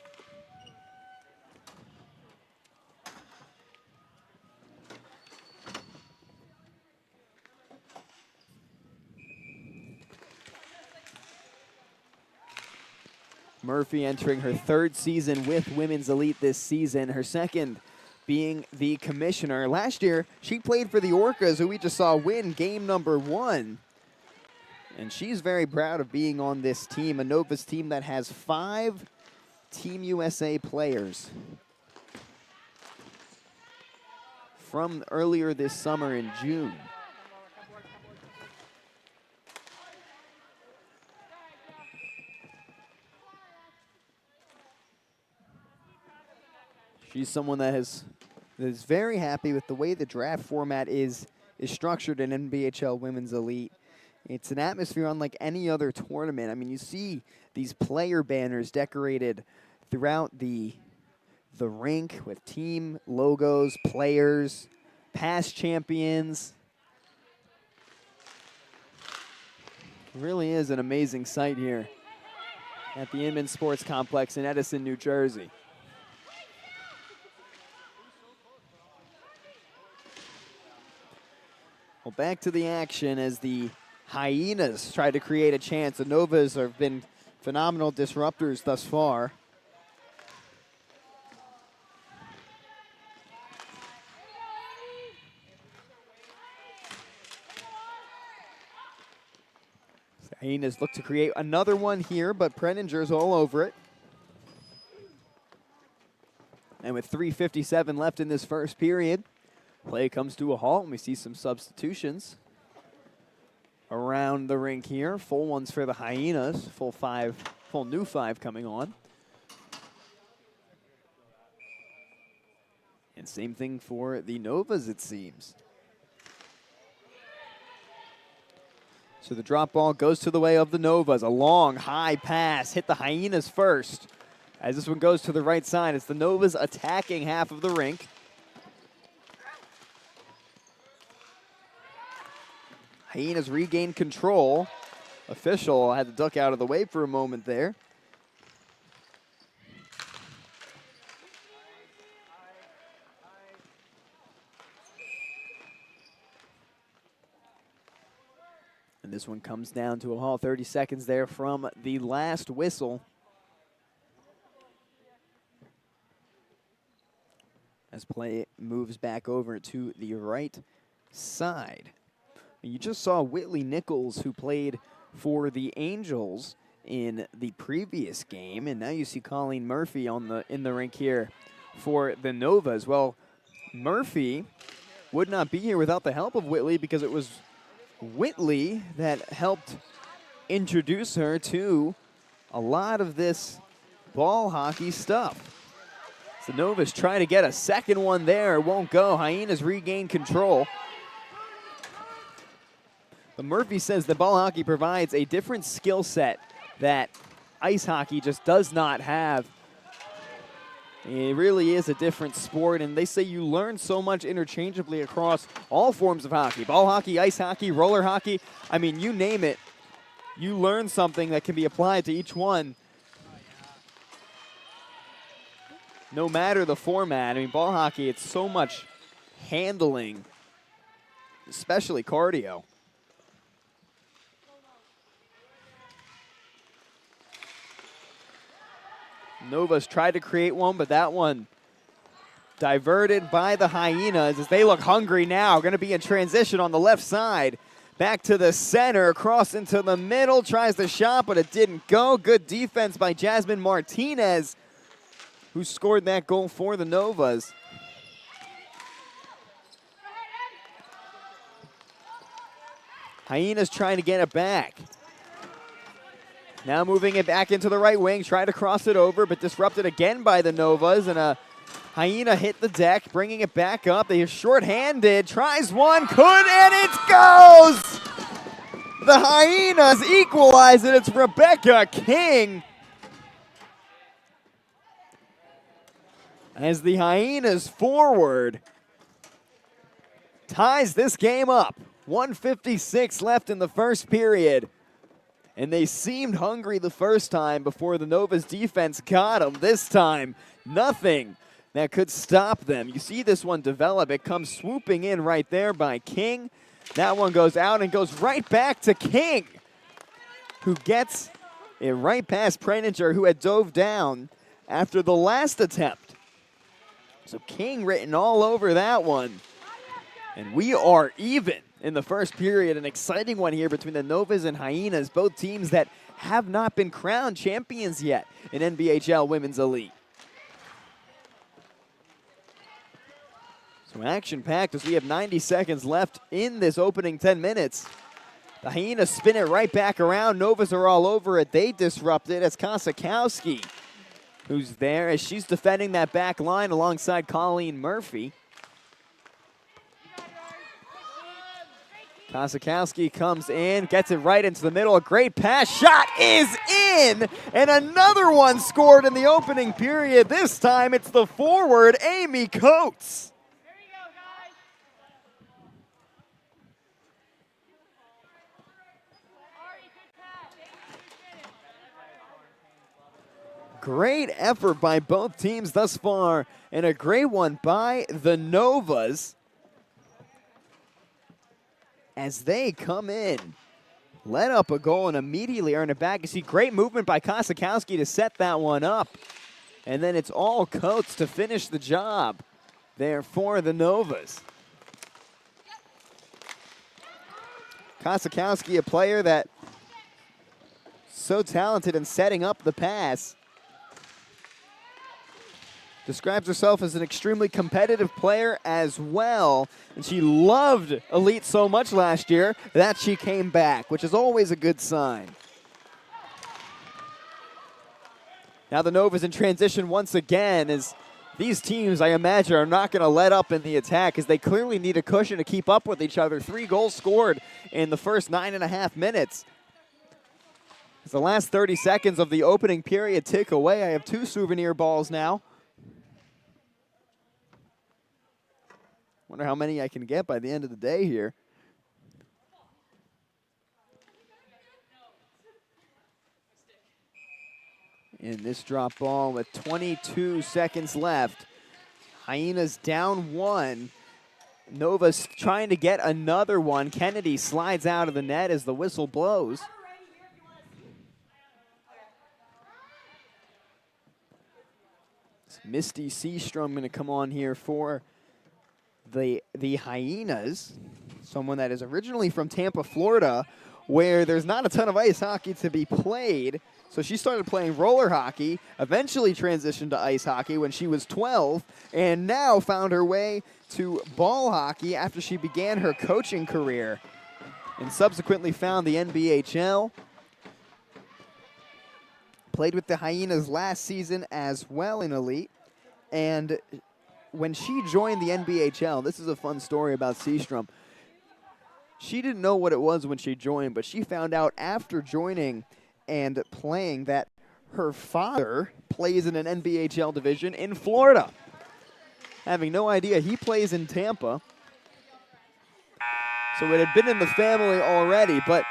Murphy entering her 3rd season with Women's Elite this season, her 2nd being the commissioner. Last year, she played for the Orcas, who we just saw win game number 1. And she's very proud of being on this team, a Novas team that has 5 Team USA players from earlier this summer in June. She's someone that is very happy with the way the draft format is structured in NBHL Women's Elite. It's an atmosphere unlike any other tournament. I mean, you see these player banners decorated throughout the rink with team logos, players, past champions. It really is an amazing sight here at the Inman Sports Complex in Edison, New Jersey. Well, back to the action as the Hyenas try to create a chance. The Novas have been phenomenal disruptors thus far. The Hyenas look to create another one here, but Preninger's all over it. And with 3:57 left in this first period, play comes to a halt, and we see some substitutions around the rink here. Full ones for the Hyenas, full new 5 coming on. And same thing for the Novas, it seems. So the drop ball goes to the way of the Novas. A long, high pass hit the Hyenas first. As this one goes to the right side, it's the Novas attacking half of the rink. Hyenas regained control. Official had to duck out of the way for a moment there. And this one comes down to a halt. 30 seconds there from the last whistle. As play moves back over to the right side. You just saw Whitley Nichols, who played for the Angels in the previous game, and now you see Colleen Murphy in the rink here for the Novas. Well, Murphy would not be here without the help of Whitley, because it was Whitley that helped introduce her to a lot of this ball hockey stuff. So Nova's trying to get a second one there. It won't go. Hyenas regain control. But Murphy says that ball hockey provides a different skill set that ice hockey just does not have. It really is a different sport, and they say you learn so much interchangeably across all forms of hockey. Ball hockey, ice hockey, roller hockey. I mean, you name it. You learn something that can be applied to each one, no matter the format. I mean, ball hockey, it's so much handling, especially cardio. Nova's tried to create one, but that one diverted by the Hyenas as they look hungry now. Going to be in transition on the left side. Back to the center, across into the middle. Tries the shot, but it didn't go. Good defense by Jasmine Martinez, who scored that goal for the Novas. Hyenas trying to get it back. Now moving it back into the right wing, trying to cross it over, but disrupted again by the Novas, and a Hyena hit the deck, bringing it back up. They are short-handed, tries one, could, and it goes! The Hyenas equalize it. It's Rebecca King. As the Hyenas forward ties this game up. 1:56 left in the first period. And they seemed hungry the first time before the Novas defense got them. This time, nothing that could stop them. You see this one develop. It comes swooping in right there by King. That one goes out and goes right back to King, who gets it right past Preninger, who had dove down after the last attempt. So King written all over that one. And we are even in the first period. An exciting one here between the Novas and Hyenas, both teams that have not been crowned champions yet in NBHL Women's Elite. So action-packed as we have 90 seconds left in this opening 10 minutes. The Hyenas spin it right back around. Novas are all over it. They disrupt it as Kosakowski, who's there as she's defending that back line alongside Colleen Murphy. Kosakowski comes in, gets it right into the middle. A great pass. Shot is in! And another one scored in the opening period. This time it's the forward, Amy Coates. Great effort by both teams thus far, and a great one by the Novas as they come in, let up a goal and immediately earn it back. You see great movement by Kosakowski to set that one up, and then it's all Coates to finish the job there for the Novas. Kosakowski, a player that so talented in setting up the pass. Describes herself as an extremely competitive player as well. And she loved Elite so much last year that she came back, which is always a good sign. Now the Novas in transition once again, as these teams, I imagine, are not going to let up in the attack as they clearly need a cushion to keep up with each other. 3 goals scored in the first 9.5 minutes. As the last 30 seconds of the opening period tick away, I have 2 souvenir balls now. Wonder how many I can get by the end of the day here. In this drop ball with 22 seconds left. Hyenas down 1. Nova's trying to get another one. Kennedy slides out of the net as the whistle blows. It's Misty Seastrom going to come on here for the Hyenas, someone that is originally from Tampa, Florida, where there's not a ton of ice hockey to be played. So she started playing roller hockey, eventually transitioned to ice hockey when she was 12, and now found her way to ball hockey after she began her coaching career, and subsequently found the NBHL. Played with the Hyenas last season as well in Elite. And when she joined the NBHL, this is a fun story about Seastrom. She didn't know what it was when she joined, but she found out after joining and playing that her father plays in an NBHL division in Florida. Having no idea, he plays in Tampa. So it had been in the family already, but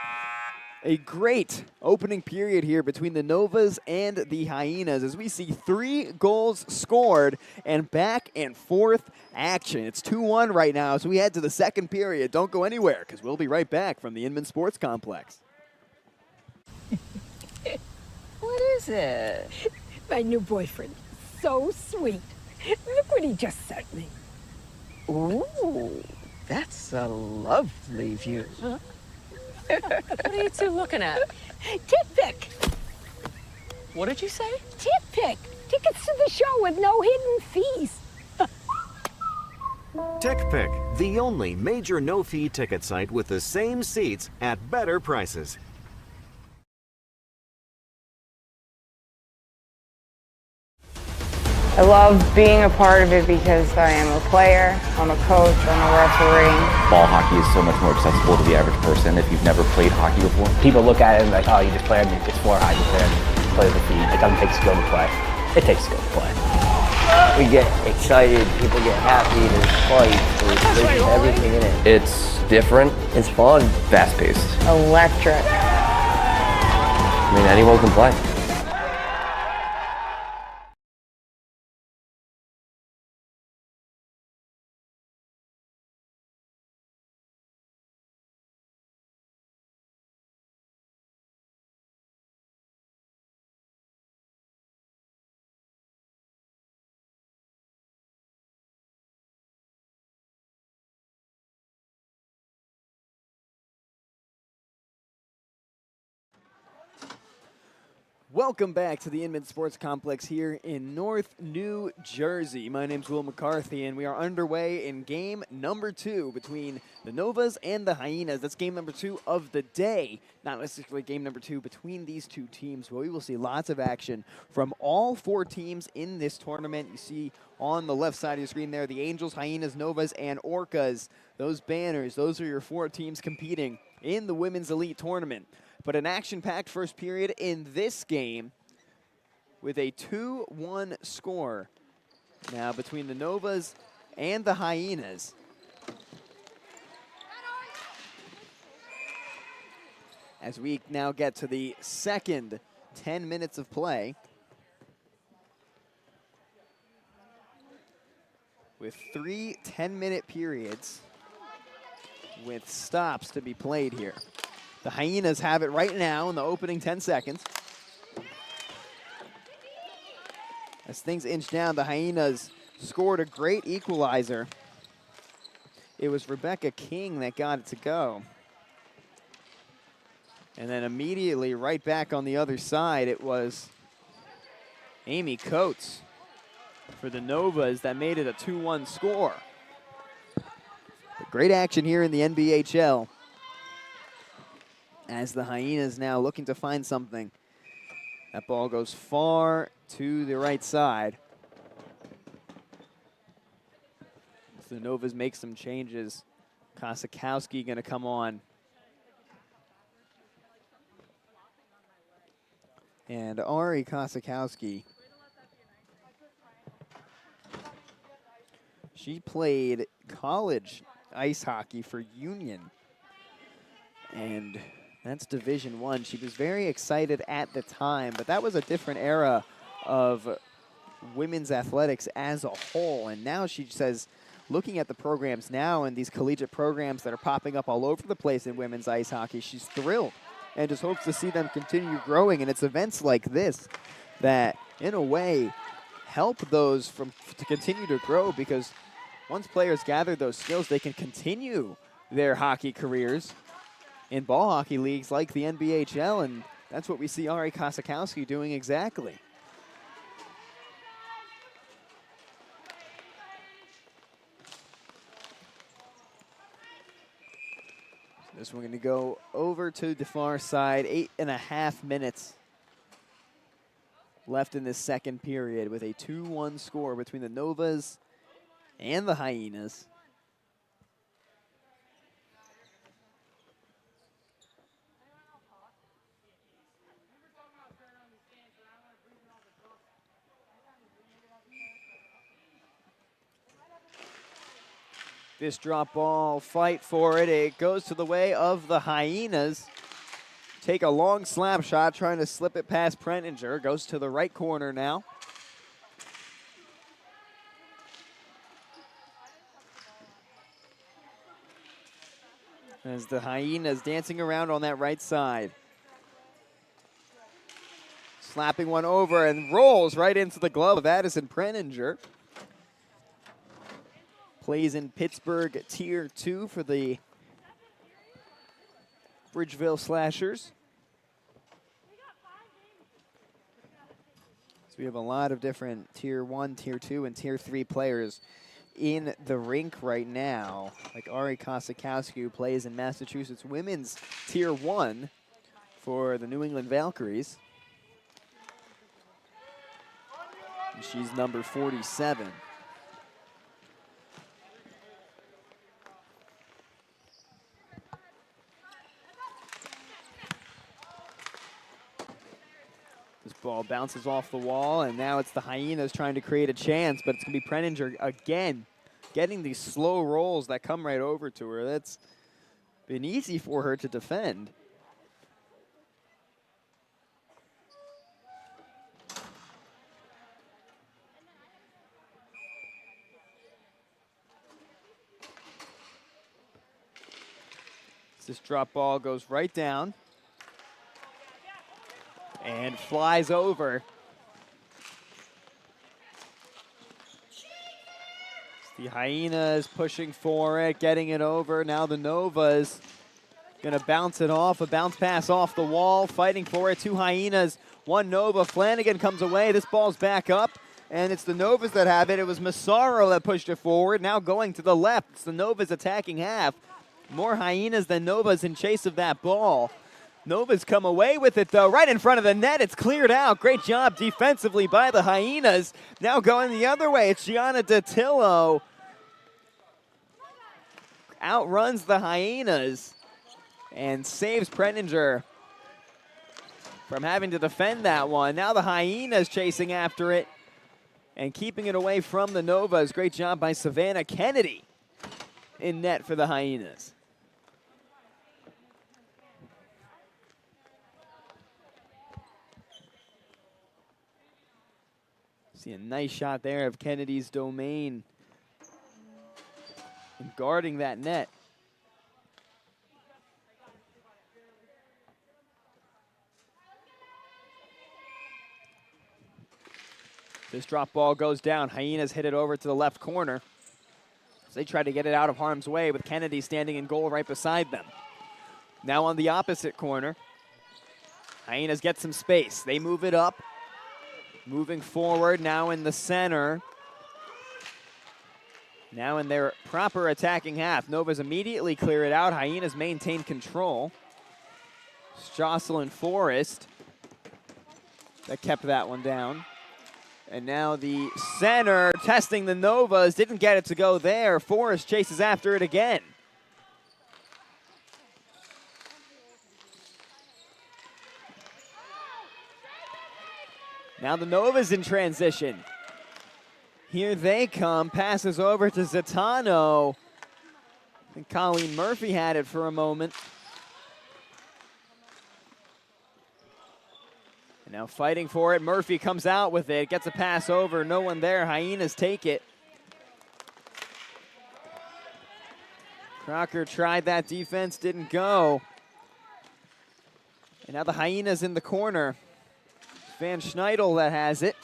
a great opening period here between the Novas and the Hyenas as we see 3 goals scored and back and forth action. It's 2-1 right now as we head to the second period. Don't go anywhere because we'll be right back from the Inman Sports Complex. What is it? My new boyfriend. So sweet. Look what he just sent me. Ooh, that's a lovely view. Huh? What are you two looking at? Tip pick. What did you say? Tip pick. Tickets to the show with no hidden fees. TickPick, the only major no-fee ticket site with the same seats at better prices. I love being a part of it because I am a player, I'm a coach, I'm a referee. Ball hockey is so much more accessible to the average person if you've never played hockey before. People look at it and like, oh, you just play it's floor hockey, play with the feet. It doesn't take skill to play. It takes skill to play. We get excited, people get happy, there's fight, there's everything in it. It's different. It's fun. Fast-paced. Electric. I mean, anyone can play. Welcome back to the Inman Sports Complex here in North New Jersey. My name's Will McCarthy, and we are underway in game number 2 between the Novas and the Hyenas. That's game number 2 of the day, not necessarily game number 2 between these two teams, but we will see lots of action from all 4 teams in this tournament. You see on the left side of your screen there, the Angels, Hyenas, Novas, and Orcas. Those banners, those are your 4 teams competing in the Women's Elite Tournament. But an action-packed first period in this game with a 2-1 score now between the Novas and the Hyenas. As we now get to the second 10 minutes of play with 3 10-minute periods with stops to be played here. The Hyenas have it right now in the opening 10 seconds. As things inch down, the Hyenas scored a great equalizer. It was Rebecca King that got it to go. And then immediately right back on the other side, it was Amy Coates for the Novas that made it a 2-1 score. But great action here in the NBHL. As the Hyenas now looking to find something. That ball goes far to the right side. So the Novas make some changes. Kosakowski going to come on. And Ari Kosakowski, she played college ice hockey for Union. And that's Division I. She was very excited at the time, but that was a different era of women's athletics as a whole. And now she says, looking at the programs now and these collegiate programs that are popping up all over the place in women's ice hockey, she's thrilled and just hopes to see them continue growing. And it's events like this that, in a way, help those to continue to grow, because once players gather those skills, they can continue their hockey careers in ball hockey leagues like the NBHL, and that's what we see Ari Kosakowski doing exactly. So this one going to go over to the far side, 8.5 minutes left in this second period with a 2-1 score between the Novas and the Hyenas. This drop ball, fight for it. It goes to the way of the Hyenas. Take a long slap shot, trying to slip it past Prentinger. Goes to the right corner now. As the Hyenas dancing around on that right side. Slapping one over and rolls right into the glove of Addison Prentinger. Plays in Pittsburgh Tier 2 for the Bridgeville Slashers. So we have a lot of different Tier 1, Tier 2, and Tier 3 players in the rink right now. Like Ari Kosakowski, who plays in Massachusetts Women's Tier 1 for the New England Valkyries. And she's number 47. This ball bounces off the wall, and now it's the Hyenas trying to create a chance, but it's going to be Prentinger again, getting these slow rolls that come right over to her. That's been easy for her to defend. This drop ball goes right down and flies over. The Hyenas pushing for it, getting it over. Now the Novas gonna bounce it off, a bounce pass off the wall, fighting for it. 2 Hyenas, 1 Nova. Flanagan comes away, this ball's back up, and it's the Novas that have it. It was Massaro that pushed it forward, now going to the left. It's the Novas attacking half. More Hyenas than Novas in chase of that ball. Novas come away with it, though, right in front of the net. It's cleared out. Great job defensively by the Hyenas. Now going the other way, it's Gianna Datillo. Outruns the Hyenas and saves Prentinger from having to defend that one. Now the Hyenas chasing after it and keeping it away from the Novas. Great job by Savannah Kennedy in net for the Hyenas. See a nice shot there of Kennedy's domain and guarding that net. This drop ball goes down. Hyenas hit it over to the left corner. So they try to get it out of harm's way with Kennedy standing in goal right beside them. Now on the opposite corner, Hyenas get some space. They move it up. Moving forward, now in the center. Now in their proper attacking half. Novas immediately clear it out. Hyenas maintain control. It's Jocelyn Forrest that kept that one down. And now the center testing the Novas. Didn't get it to go there. Forrest chases after it again. Now the Novas in transition. Here they come. Passes over to Zatano. And Colleen Murphy had it for a moment. And now fighting for it. Murphy comes out with it. Gets a pass over. No one there. Hyenas take it. Crocker tried that defense. Didn't go. And now the Hyenas in the corner. Van Schneidel that has it.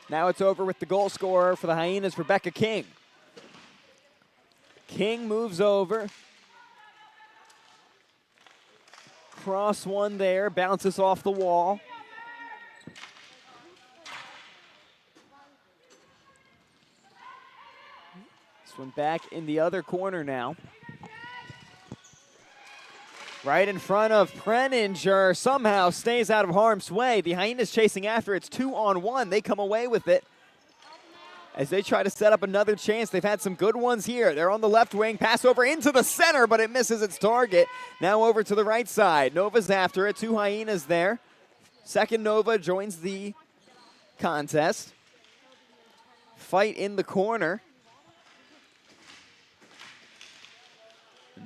Now it's over with the goal scorer for the Hyenas, Rebecca King. King moves over. Cross one there, bounces off the wall. This one back in the other corner now. Right in front of Preninger, somehow stays out of harm's way. The Hyenas chasing after. It's 2-on-1. They come away with it as they try to set up another chance. They've had some good ones here. They're on the left wing, pass over into the center, but it misses its target. Now over to the right side. Nova's after it. 2 Hyenas there. Second Nova joins the contest. Fight in the corner.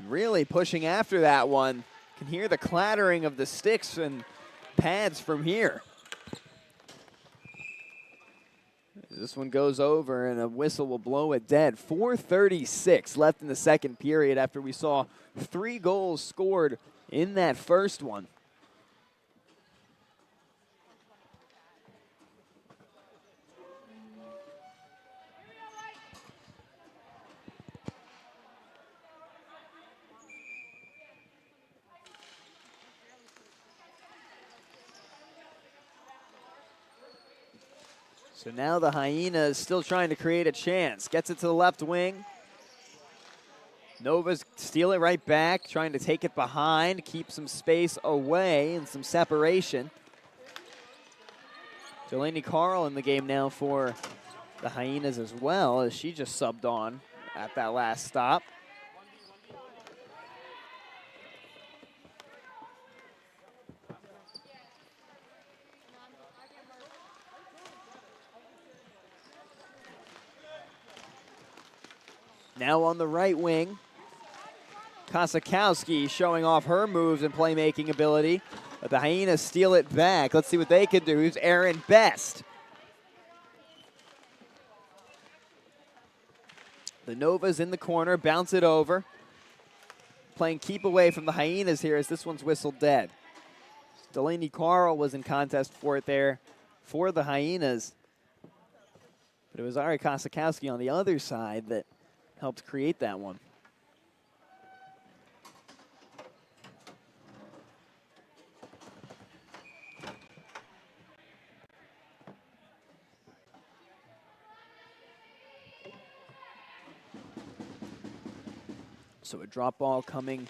Really pushing after that one. Can hear the clattering of the sticks and pads from here. This one goes over and a whistle will blow it dead. 4:36 left in the second period after we saw 3 goals scored in that first one. So now the Hyenas still trying to create a chance. Gets it to the left wing. Nova's steal it right back, trying to take it behind, keep some space away and some separation. Delaney Carl in the game now for the Hyenas as well, as she just subbed on at that last stop. Now on the right wing, Kosakowski showing off her moves and playmaking ability. But the Hyenas steal it back. Let's see what they can do. Here's Aaron Best. The Novas in the corner, bounce it over. Playing keep away from the Hyenas here as this one's whistled dead. Delaney Carl was in contest for it there for the Hyenas. But it was Ari Kosakowski on the other side that helped create that one. So a drop ball coming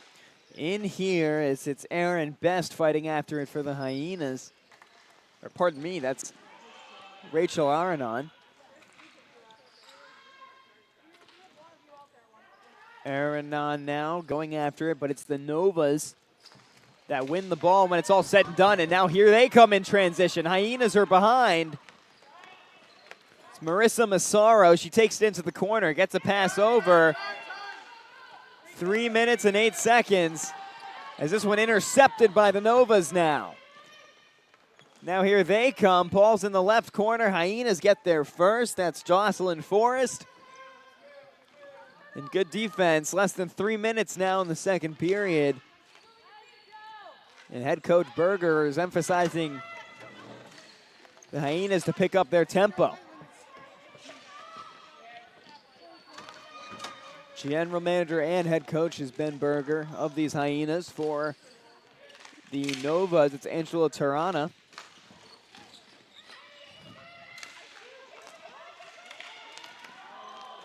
in here as it's Aaron Best fighting after it for the Hyenas. Or pardon me, that's Rachel Aranon. Aranon now going after it, but it's the Novas that win the ball when it's all said and done. And now here they come in transition. Hyenas are behind. It's Marissa Massaro. She takes it into the corner, gets a pass over. 3 minutes and 8 seconds as this one intercepted by the Novas now. Now here they come. Paul's in the left corner. Hyenas get there first. That's Jocelyn Forrest. And good defense. Less than 3 minutes now in the second period. And head coach Berger is emphasizing the Hyenas to pick up their tempo. General manager and head coach is Ben Berger of these Hyenas. For the Novas, it's Angela Tirana.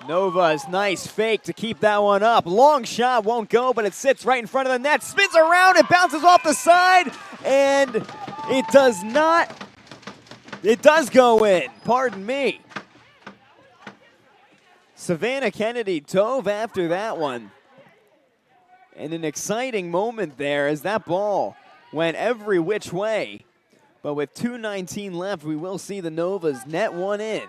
Novas, nice fake to keep that one up. Long shot won't go, but it sits right in front of the net. Spins around, it bounces off the side, and it does not. It does go in, pardon me. Savannah Kennedy dove after that one. And an exciting moment there as that ball went every which way. But with 2:19 left, we will see the Novas net one in.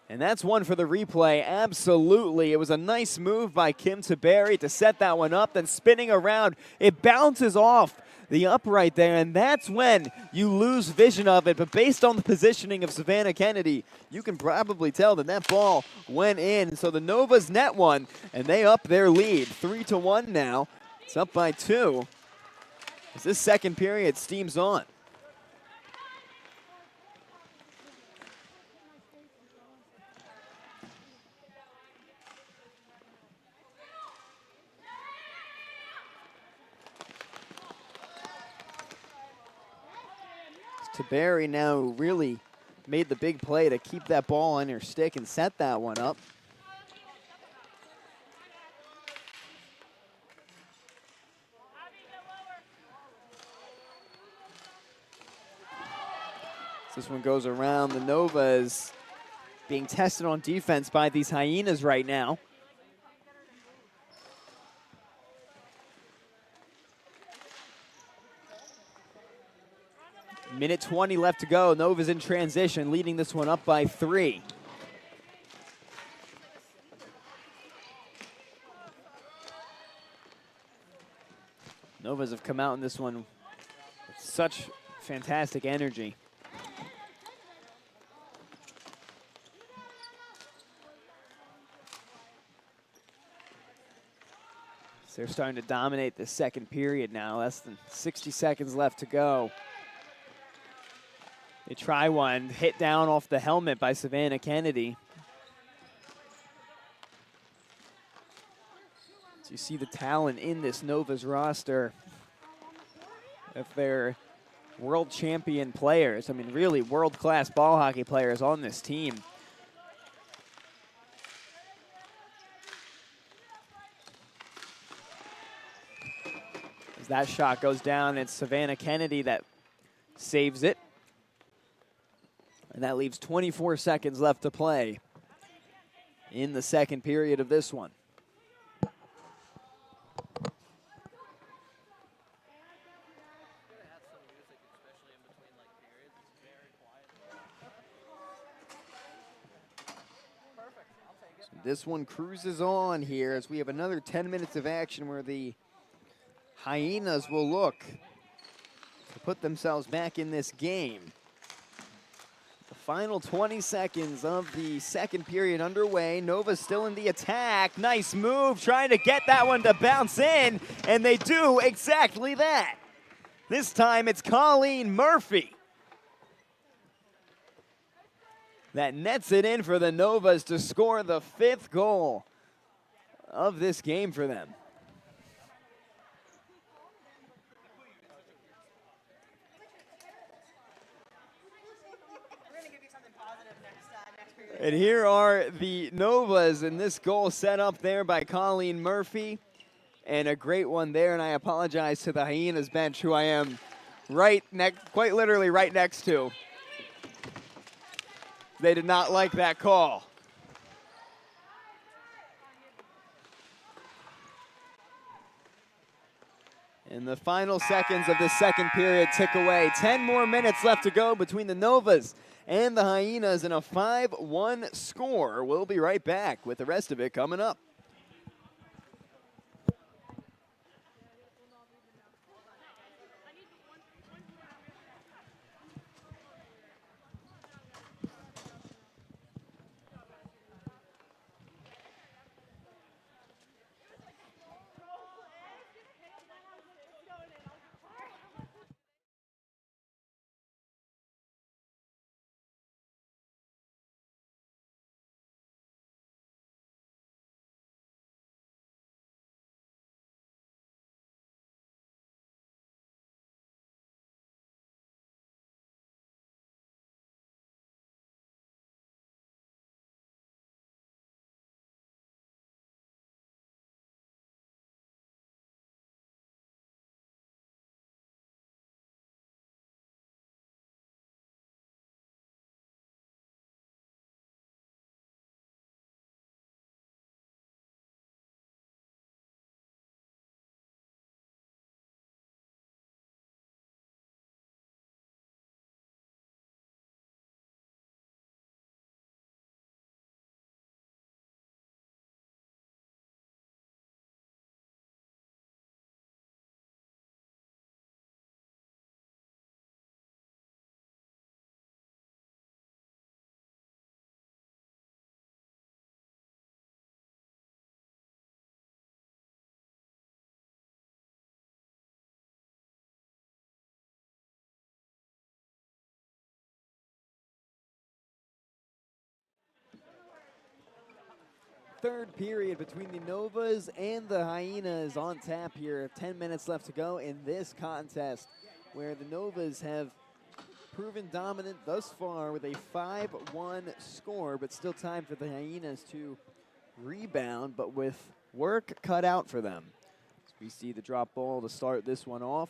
And that's one for the replay, absolutely. It was a nice move by Kim Taberi to set that one up, then spinning around. It bounces off the upright there, and that's when you lose vision of it. But based on the positioning of Savannah Kennedy, you can probably tell that that ball went in. So the Novas net one, and they up their lead. 3-1 now. It's up by 2 as this second period steams on. Taberi now really made the big play to keep that ball on her stick and set that one up. This one goes around. The Novas being tested on defense by these Hyenas right now. Minute 20 left to go. Nova's in transition, leading this one up by 3. Novas have come out in this one with such fantastic energy. So they're starting to dominate the second period now. Less than 60 seconds left to go. They try one, hit down off the helmet by Savannah Kennedy. So you see the talent in this Novas roster. If they're world champion players, I mean really world-class ball hockey players on this team. As that shot goes down, it's Savannah Kennedy that saves it. And that leaves 24 seconds left to play in the second period of this one. So this one cruises on here as we have another 10 minutes of action where the Hyenas will look to put themselves back in this game. The final 20 seconds of the second period underway. Nova's still in the attack. Nice move, trying to get that one to bounce in, and they do exactly that. This time it's Colleen Murphy that nets it in for the Novas to score the 5th goal of this game for them. And here are the Novas, and this goal set up there by Colleen Murphy. And a great one there, and I apologize to the Hyenas bench, who I am quite literally right next to. They did not like that call. And the final seconds of the second period tick away. 10 more minutes left to go between the Novas and the Hyenas in a 5-1 score. We'll be right back with the rest of it coming up. Third period between the Novas and the Hyenas on tap here. 10 minutes left to go in this contest, where the Novas have proven dominant thus far with a 5-1 score, but still time for the Hyenas to rebound, but with work cut out for them. As we see the drop ball to start this one off.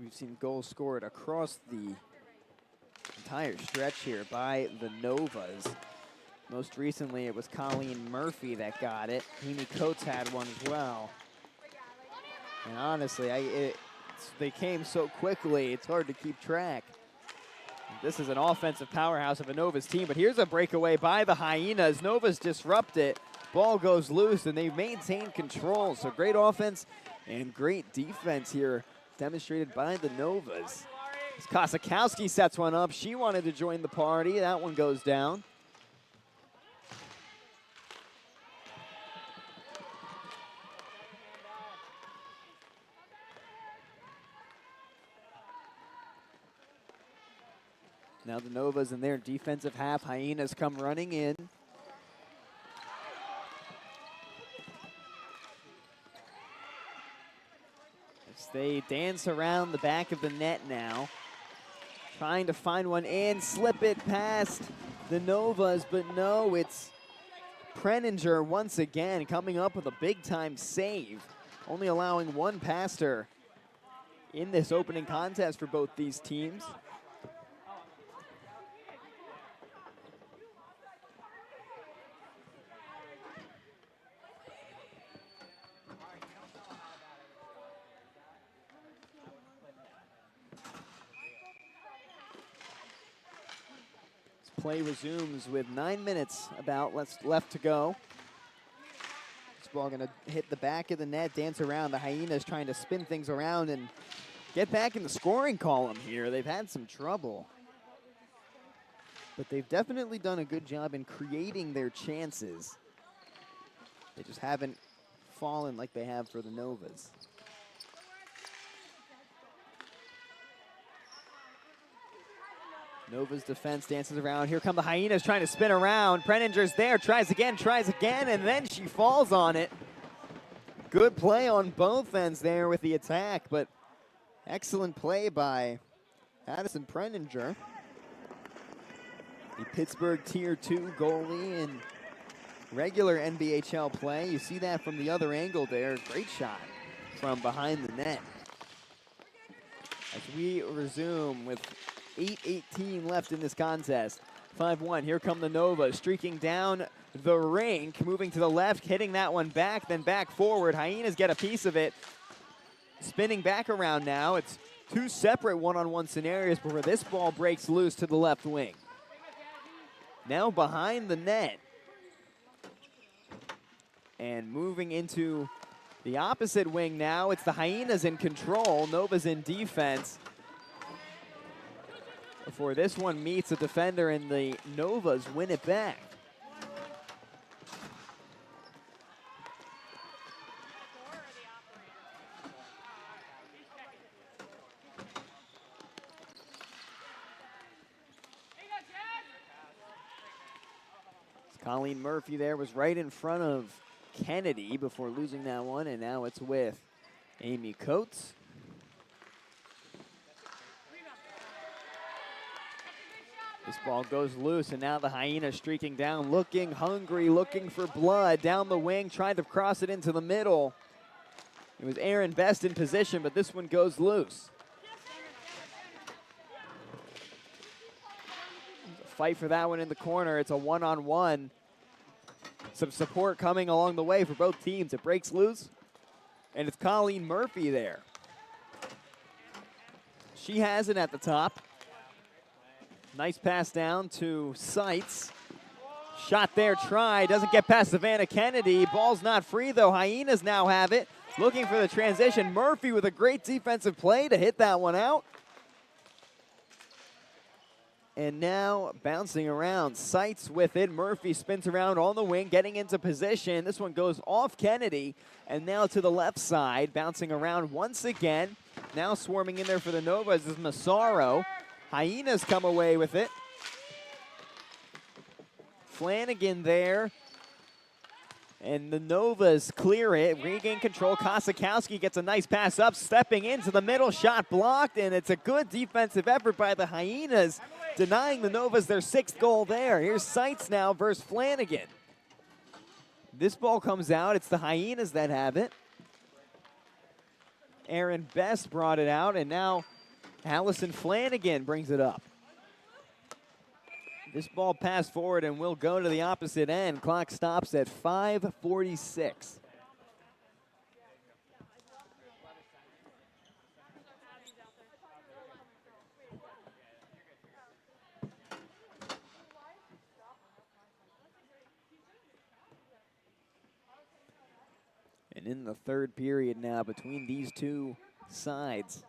we've seen goals scored across the entire stretch here by the Novas. Most recently, it was Colleen Murphy that got it. Amy Coates had one as well. And honestly, they came so quickly, it's hard to keep track. This is an offensive powerhouse of a Novas team, but here's a breakaway by the Hyenas. Novas disrupt it. Ball goes loose, and they maintain control. So great offense and great defense here demonstrated by the Novas. Kosakowski sets one up. She wanted to join the party. That one goes down. Now the Novas in their defensive half. Hyenas come running in. As they dance around the back of the net now. Trying to find one and slip it past the Novas, but no, it's Preninger once again coming up with a big-time save. Only allowing one past her in this opening contest for both these teams. Play resumes with 9 minutes about left to go. This ball gonna hit the back of the net, dance around. The Hyenas trying to spin things around and get back in the scoring column here. They've had some trouble, but they've definitely done a good job in creating their chances. They just haven't fallen like they have for the Novas. Nova's defense dances around. Here come the Hyenas trying to spin around. Preninger's there, tries again, and then she falls on it. Good play on both ends there with the attack, but excellent play by Addison Preninger. The Pittsburgh Tier 2 goalie in regular NBHL play. You see that from the other angle there. Great shot from behind the net. As we resume with 8:18 left in this contest. 5-1, here come the Novas, streaking down the rink, moving to the left, hitting that one back, then back forward. Hyenas get a piece of it. Spinning back around now. It's two separate one-on-one scenarios before this ball breaks loose to the left wing. Now behind the net. And moving into the opposite wing now, it's the Hyenas in control, Novas in defense. Before this one meets a defender and the Novas win it back. Colleen Murphy there was right in front of Kennedy before losing that one, and now it's with Amy Coates. This ball goes loose, and now the Hyenas streaking down, looking hungry, looking for blood. Down the wing, trying to cross it into the middle. It was Aaron Best in position, but this one goes loose. Fight for that one in the corner. It's a one-on-one. Some support coming along the way for both teams. It breaks loose, and it's Colleen Murphy there. She has it at the top. Nice pass down to Seitz. Shot there, try. Doesn't get past Savannah Kennedy. Ball's not free, though. Hyenas now have it. Looking for the transition. Murphy with a great defensive play to hit that one out. And now bouncing around. Seitz with it. Murphy spins around on the wing, getting into position. This one goes off Kennedy. And now to the left side, bouncing around once again. Now swarming in there for the Novas is Massaro. Hyenas come away with it. Flanagan there. And the Novas clear it, regain control. Kosakowski gets a nice pass up, stepping into the middle, shot blocked, and it's a good defensive effort by the Hyenas, denying the Novas their 6th goal there. Here's Seitz now versus Flanagan. This ball comes out, it's the Hyenas that have it. Aaron Best brought it out, and now Allison Flanagan brings it up. This ball passed forward and will go to the opposite end. Clock stops at 5:46. And in the third period now between these two sides.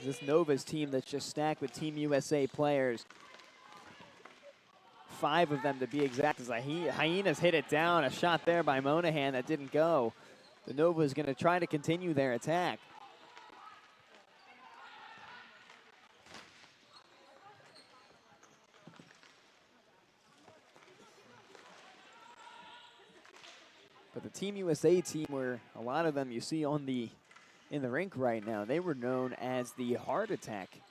This Nova's team that's just stacked with Team USA players. 5 of them to be exact, as Hyenas hit it down. A shot there by Monahan that didn't go. The Nova is going to try to continue their attack. But the Team USA team, where a lot of them you see in the rink right now, they were known as the heart attack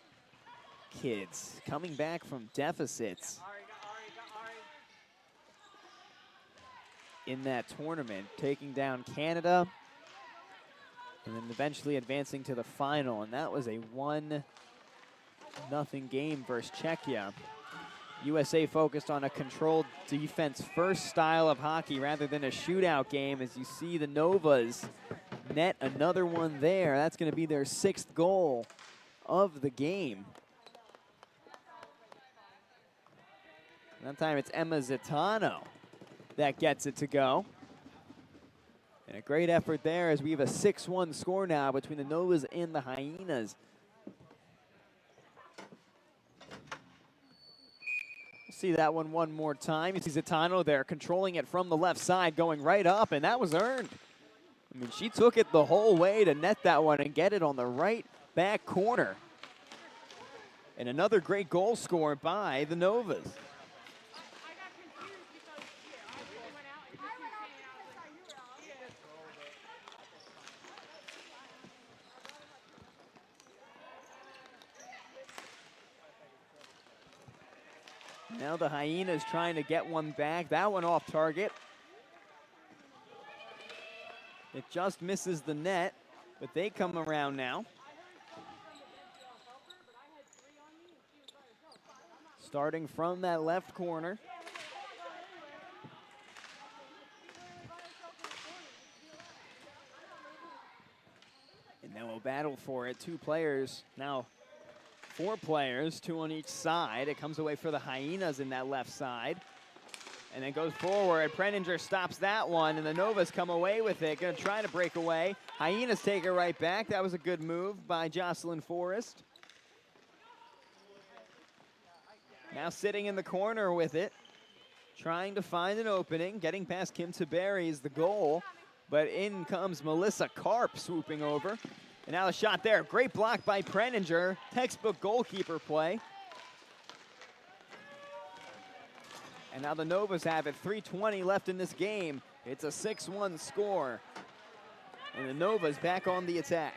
kids, coming back from deficits in that tournament, taking down Canada, and then eventually advancing to the final. And that was a 1-0 game versus Czechia. USA focused on a controlled defense-first style of hockey rather than a shootout game. As you see the Novas net another one there. That's going to be their 6th goal of the game. That time it's Emma Zitano that gets it to go. And a great effort there as we have a 6-1 score now between the Novas and the Hyenas. See that one more time. You see Zitano there controlling it from the left side, going right up, and that was earned. I mean, she took it the whole way to net that one and get it on the right back corner. And another great goal score by the Novas. Now the Hyenas trying to get one back. That one off target. It just misses the net, but they come around now. Starting from that left corner. And then we'll battle for it. 2 players now. 4 players, 2 on each side. It comes away for the Hyenas in that left side. And then goes forward. Preninger stops that one, and the Novas come away with it. Going to try to break away. Hyenas take it right back. That was a good move by Jocelyn Forrest. Now sitting in the corner with it. Trying to find an opening. Getting past Kim Taberi is the goal. But in comes Melissa Karp swooping over. And now the shot there. Great block by Preninger. Textbook goalkeeper play. And now the Novas have it. 3:20 left in this game. It's a 6-1 score. And the Novas back on the attack.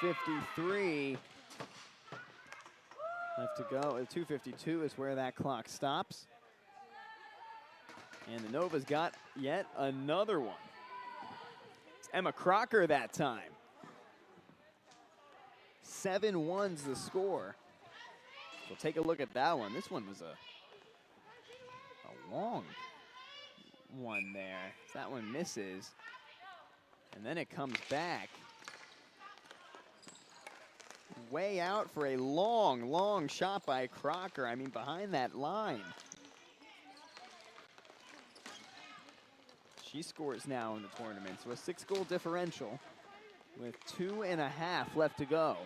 .253 left to go. 2:52 is where that clock stops. And the Novas got yet another one. It's Emma Crocker that time. 7-1's the score. We'll take a look at that one. This one was a long one there. That one misses. And then it comes back. Way out for a long shot by Crocker. I mean, behind that line. She scores now in the tournament. So a 6-goal differential with 2.5 left to go.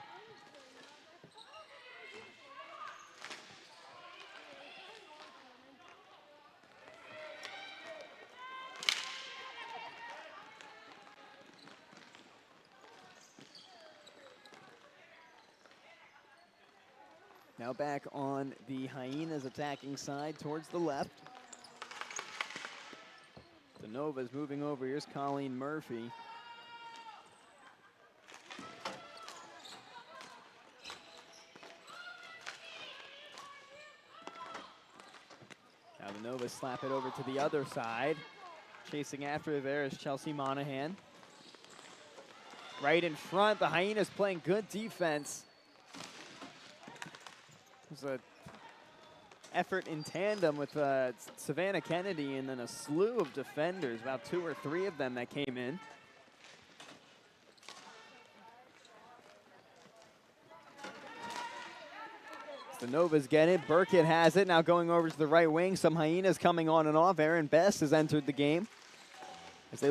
Now back on the Hyenas attacking side towards the left. The Nova's moving over. Here's Colleen Murphy. Now the Novas slap it over to the other side. Chasing after there is Chelsea Monahan. Right in front, the Hyenas playing good defense. There's an effort in tandem with Savannah Kennedy and then a slew of defenders, about 2 or 3 of them that came in. The Novas get it. Burkett has it. Now going over to the right wing. Some Hyenas coming on and off. Aaron Best has entered the game. As they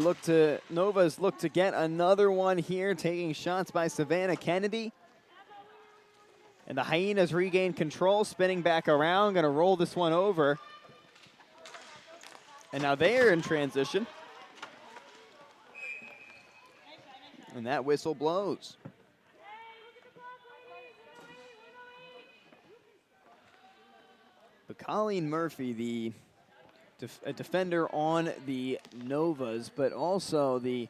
Novas look to get another one here, taking shots by Savannah Kennedy. And the Hyenas regain control, spinning back around, going to roll this one over. And now they are in transition. And that whistle blows. But Colleen Murphy, the a defender on the Novas, but also the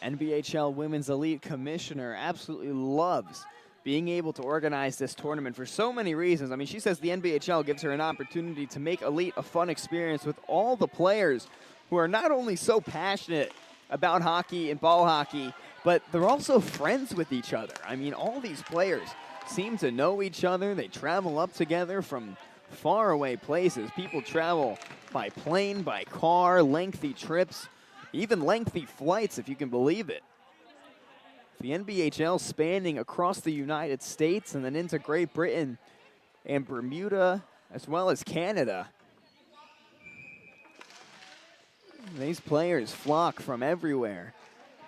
NBHL Women's Elite Commissioner, absolutely loves being able to organize this tournament for so many reasons. I mean, she says the NBHL gives her an opportunity to make Elite a fun experience with all the players who are not only so passionate about hockey and ball hockey, but they're also friends with each other. I mean, all these players seem to know each other. They travel up together from far away places. People travel by plane, by car, lengthy trips, even lengthy flights, if you can believe it. The NBHL spanning across the United States and then into Great Britain and Bermuda, as well as Canada. These players flock from everywhere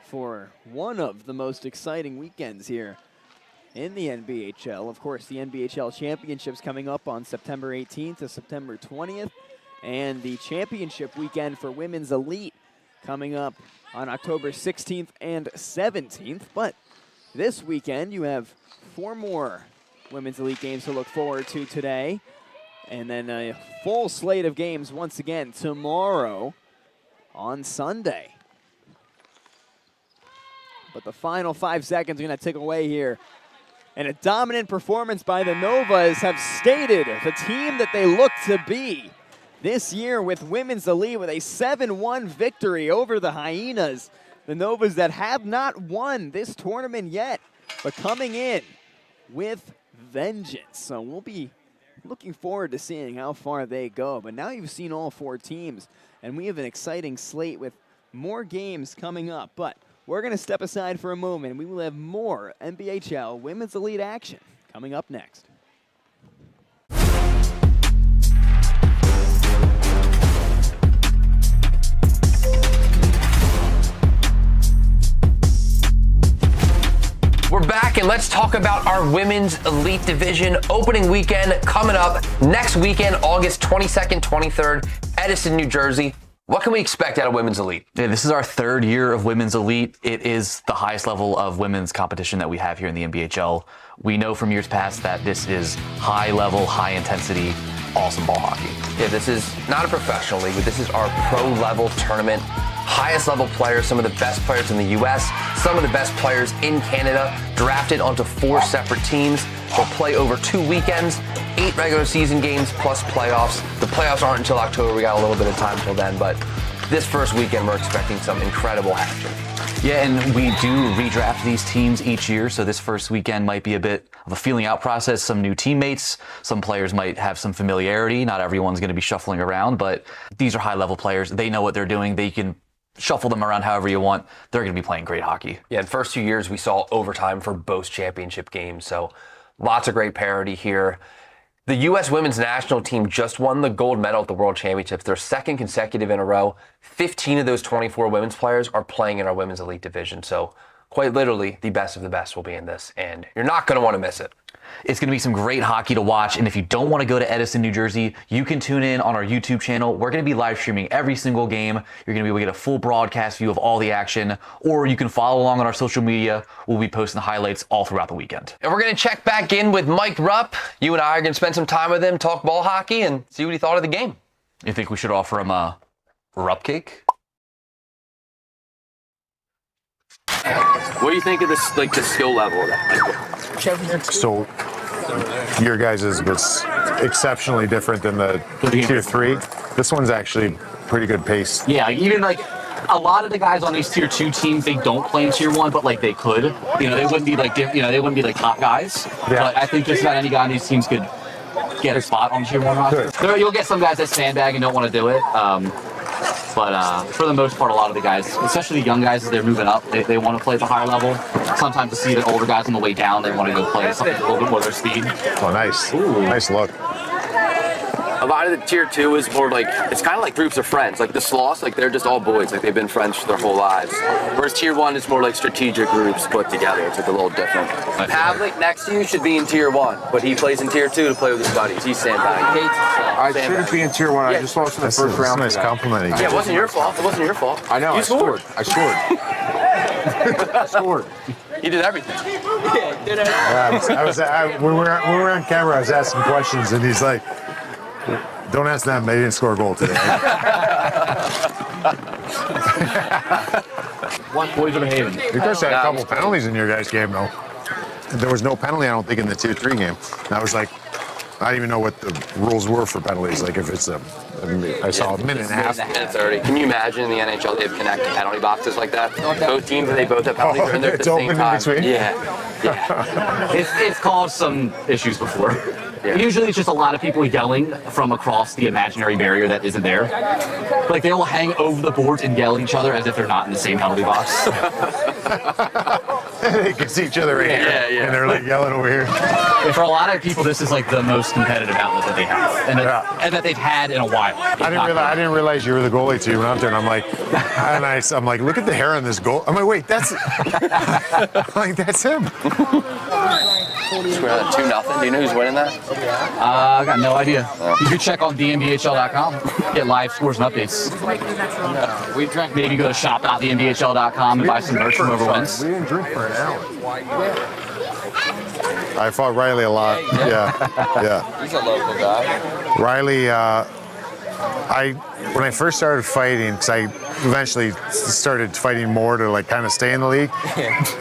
for one of the most exciting weekends here in the NBHL. Of course, the NBHL Championships coming up on September 18th to September 20th, and the championship weekend for Women's Elite coming up on October 16th and 17th. But this weekend, you have 4 more Women's Elite games to look forward to today, and then a full slate of games once again tomorrow on Sunday. But the final 5 seconds are going to tick away here. And a dominant performance by the Novas have stated the team that they look to be this year with Women's Elite with a 7-1 victory over the Hyenas. The Novas that have not won this tournament yet, but coming in with vengeance. So we'll be looking forward to seeing how far they go. But now you've seen all 4 teams, and we have an exciting slate with more games coming up. But we're going to step aside for a moment, and we will have more NBHL Women's Elite action coming up next. We're back, and let's talk about our Women's Elite Division opening weekend coming up next weekend, August 22nd, 23rd, Edison, New Jersey. What can we expect out of Women's Elite? Yeah, this is our 3rd year of Women's Elite. It is the highest level of women's competition that we have here in the NBHL. We know from years past that this is high level, high intensity, awesome ball hockey. Yeah, this is not a professional league, but this is our pro level tournament. Highest level players, some of the best players in the US, some of the best players in Canada, drafted onto 4 separate teams. They'll play over 2 weekends, 8 regular season games plus playoffs. The playoffs aren't until October. We got a little bit of time till then, but this first weekend we're expecting some incredible action. Yeah, and we do redraft these teams each year, so this first weekend might be a bit of a feeling out process. Some new teammates, some players might have some familiarity. Not everyone's going to be shuffling around, but these are high-level players. They know what they're doing. They can shuffle them around however you want. They're going to be playing great hockey. Yeah, in the first 2 years, we saw overtime for both championship games, so lots of great parity here. The U.S. women's national team just won the gold medal at the World Championships, their 2nd consecutive in a row. 15 of those 24 women's players are playing in our Women's Elite Division, so quite literally, the best of the best will be in this, and you're not going to want to miss it. It's going to be some great hockey to watch. And if you don't want to go to Edison, New Jersey, you can tune in on our YouTube channel. We're going to be live streaming every single game. You're going to be able to get a full broadcast view of all the action, or you can follow along on our social media. We'll be posting the highlights all throughout the weekend. And we're going to check back in with Mike Rupp. You and I are going to spend some time with him, talk ball hockey, and see what he thought of the game. You think we should offer him a Rupp cake? What do you think of this, like the skill level of that? So your guys' was exceptionally different than the tier 3. This one's actually pretty good pace. Yeah, even like a lot of the guys on these tier 2 teams, they don't play in tier 1, but like they could. You know, they wouldn't be like they wouldn't be like top guys. Yeah. But I think just about any guy on these teams could get a spot on the tier 1 roster. You'll get some guys that sandbag and don't want to do it. But for the most part, a lot of the guys, especially the young guys, as they're moving up, they want to play at the higher level. Sometimes to see the older guys on the way down, they want to go play something a little bit more their speed. Oh, nice. Ooh. Nice look. A lot of the tier 2 is more like, it's kind of like groups of friends. Like the Sloths, like they're just all boys. Like they've been friends their whole lives. Whereas tier 1 is more like strategic groups put together. It's like a little different. Pavlik next to you should be in tier 1, but he plays in tier 2 to play with his buddies. He's sandbagging. He hates I shouldn't be in tier 1. I just lost in the first round. That's a nice compliment. Yeah, it wasn't your fault. It wasn't your fault. I know. You I scored. I scored. He did everything. We were on camera. I was asking questions, and he's like, "Don't ask them. They didn't score a goal today." Boys are behaving. You guys had a couple penalties in your guys' game, though. There was no penalty, I don't think, in the tier 3 game. And I was like, I don't even know what the rules were for penalties. Like if it's I saw a minute and a half. Minute 30. Can you imagine in the NHL they've connected penalty boxes like that? Both teams, they both have penalties. They're in there at the same time. Yeah. It's caused some issues before. Yeah. Usually it's just a lot of people yelling from across the imaginary barrier that isn't there. Like they will hang over the boards and yell at each other as if they're not in the same penalty box. They can see each other right here, and they're like yelling over here. And for a lot of people, this is like the most competitive outlet that they have, and that they've had in a while. I didn't realize you were the goalie too. When I'm there, and I'm like, look at the hair on this goal. I'm like, wait, that's, that's him. We're at 2-0. Do you know who's winning that? I got no idea. You can check on NBHL.com, get live scores and updates. Maybe go to shop.thenbhl.com and buy some merch from Over Wins. We didn't drink for an hour. I fought Riley a lot. Yeah. He's a local guy. Riley, when I first started fighting, because I eventually started fighting more to like kind of stay in the league,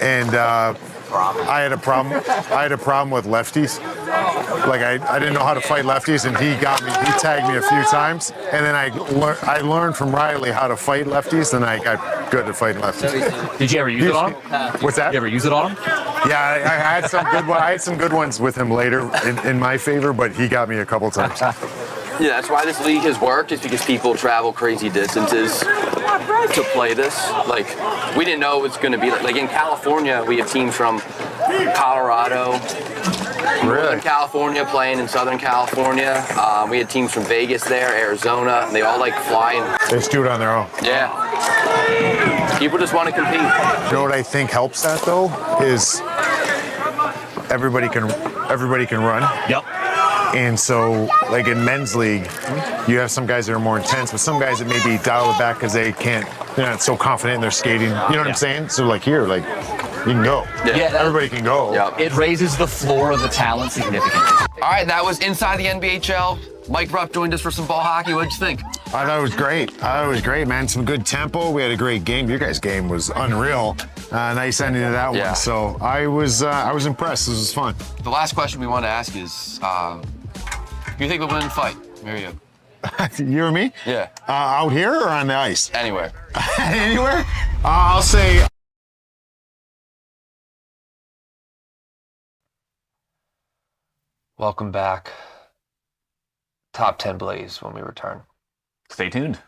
and I had a problem with lefties. Like I didn't know how to fight lefties, and he tagged me a few times, and then I learned from Riley how to fight lefties, and I got good at fighting lefties. Did you ever use it on him? What's that? You ever use it on him? Yeah, I had some good ones. I had some good ones with him later in my favor, but he got me a couple times. Yeah, that's why this league has worked, is because people travel crazy distances to play this. Like, we didn't know it was going to be like in California, we have teams from Colorado, Northern California playing in Southern California. We had teams from Vegas there, Arizona, and they all like fly and they just do it on their own. Yeah. People just want to compete. You know what I think helps that though is everybody can run. Yep. And so, like in men's league, you have some guys that are more intense, but some guys that maybe dial it back because they're not so confident in their skating. You know what I'm saying? So like here, like you can go. Yeah, everybody can go. Yep. It raises the floor of the talent significantly. All right, that was Inside the NBHL. Mike Rupp joined us for some ball hockey. What'd you think? I thought it was great. Man. Some good tempo. We had a great game. Your guys' game was unreal. Nice ending to that one. So I was impressed. This was fun. The last question we want to ask is, who do you think will win the fight? Here you go. You or me? Yeah. Out here or on the ice? Anywhere. Anywhere? I'll say. Welcome back. Top 10 Blaze when we return. Stay tuned.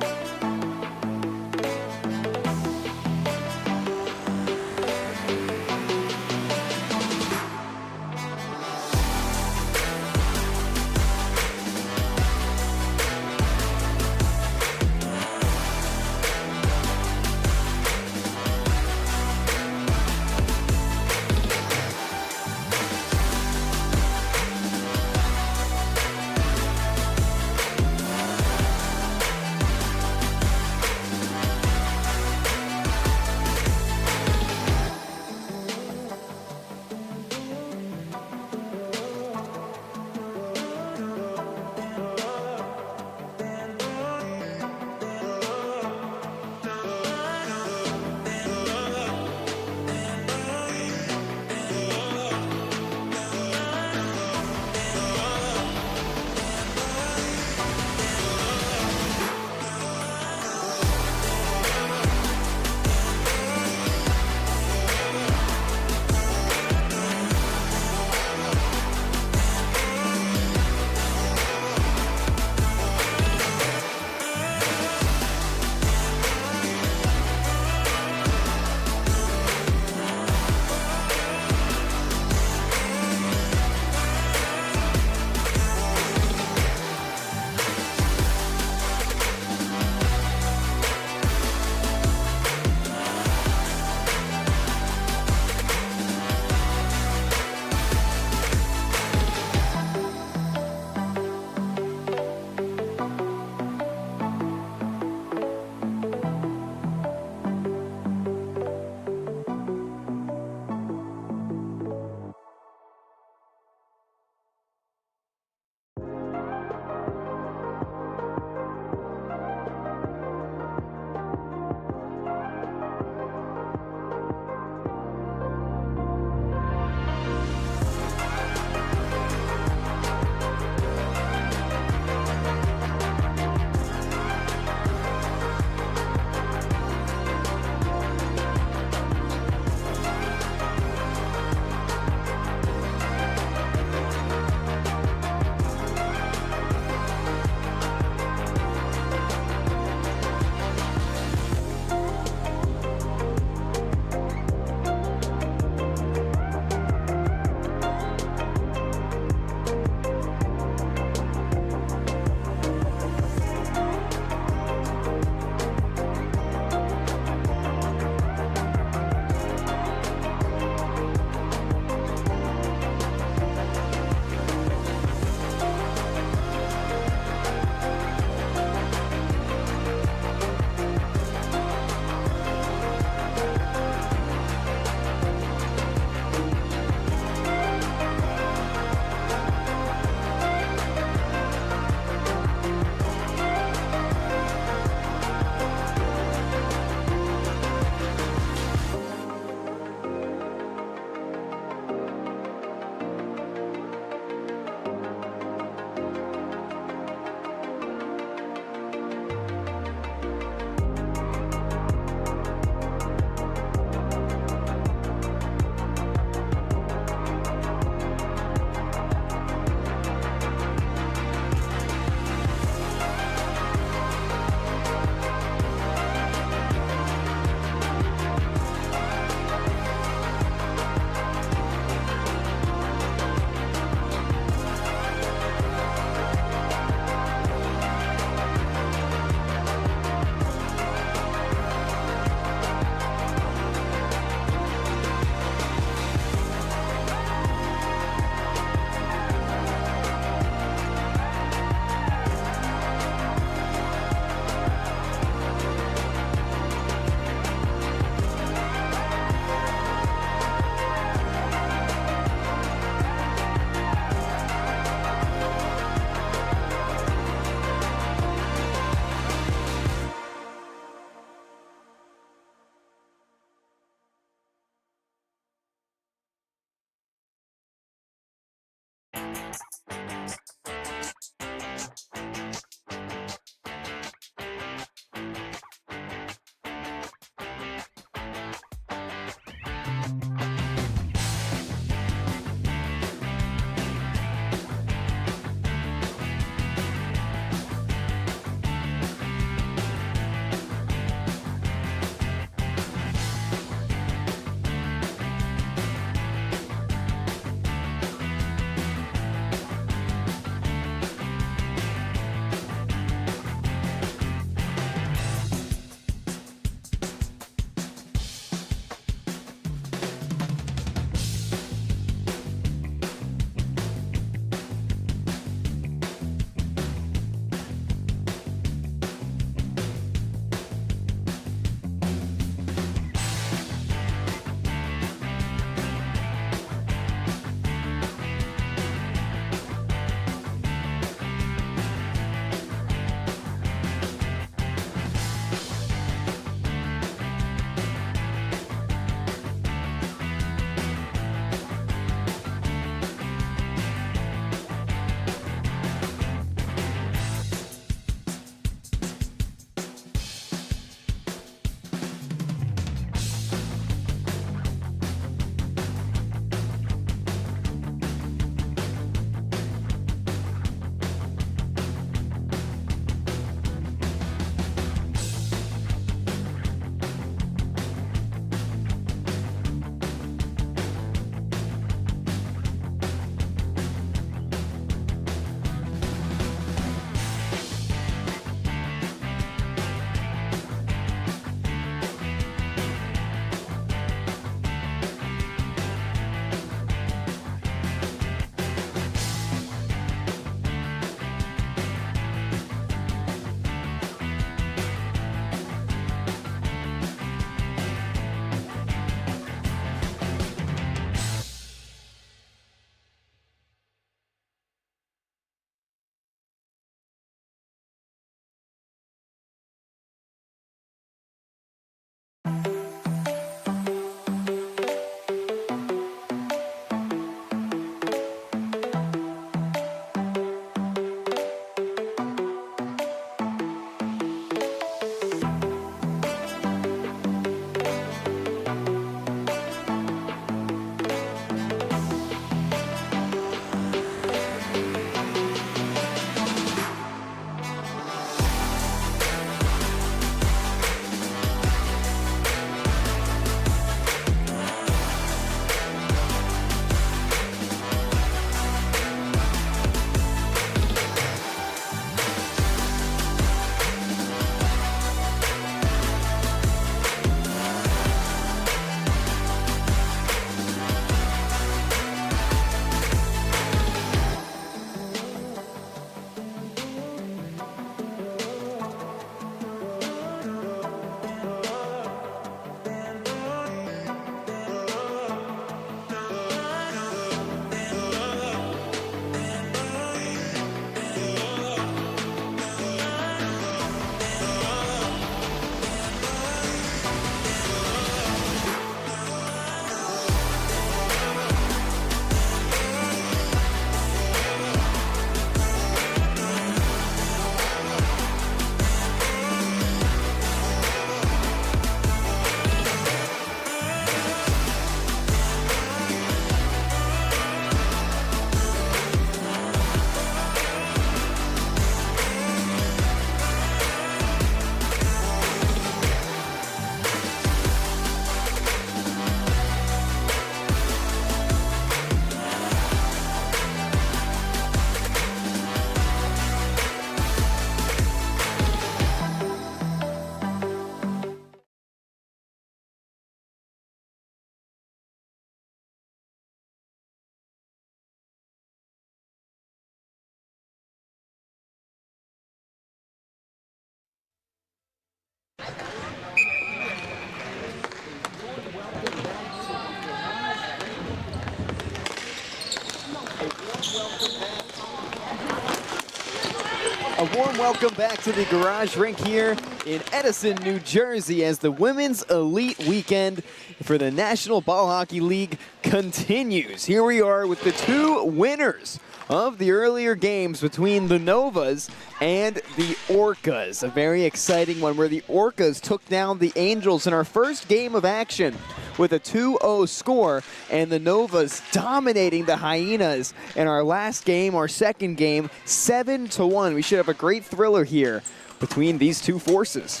A warm welcome back to the Garage Rink here in Edison, New Jersey, as the Women's Elite Weekend for the National Ball Hockey League continues. Here we are with the two winners of the earlier games between the Novas and the Orcas. A very exciting one where the Orcas took down the Angels in our first game of action with a 2-0 score, and the Novas dominating the Hyenas in our last game, our second game, 7-1. We should have a great thriller here between these two forces.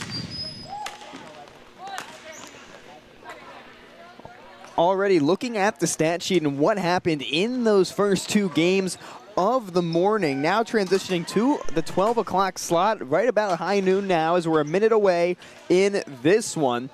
Already looking at the stat sheet and what happened in those first two games of the morning. Now transitioning to the 12 o'clock slot, right about high noon now, as we're a minute away in this one.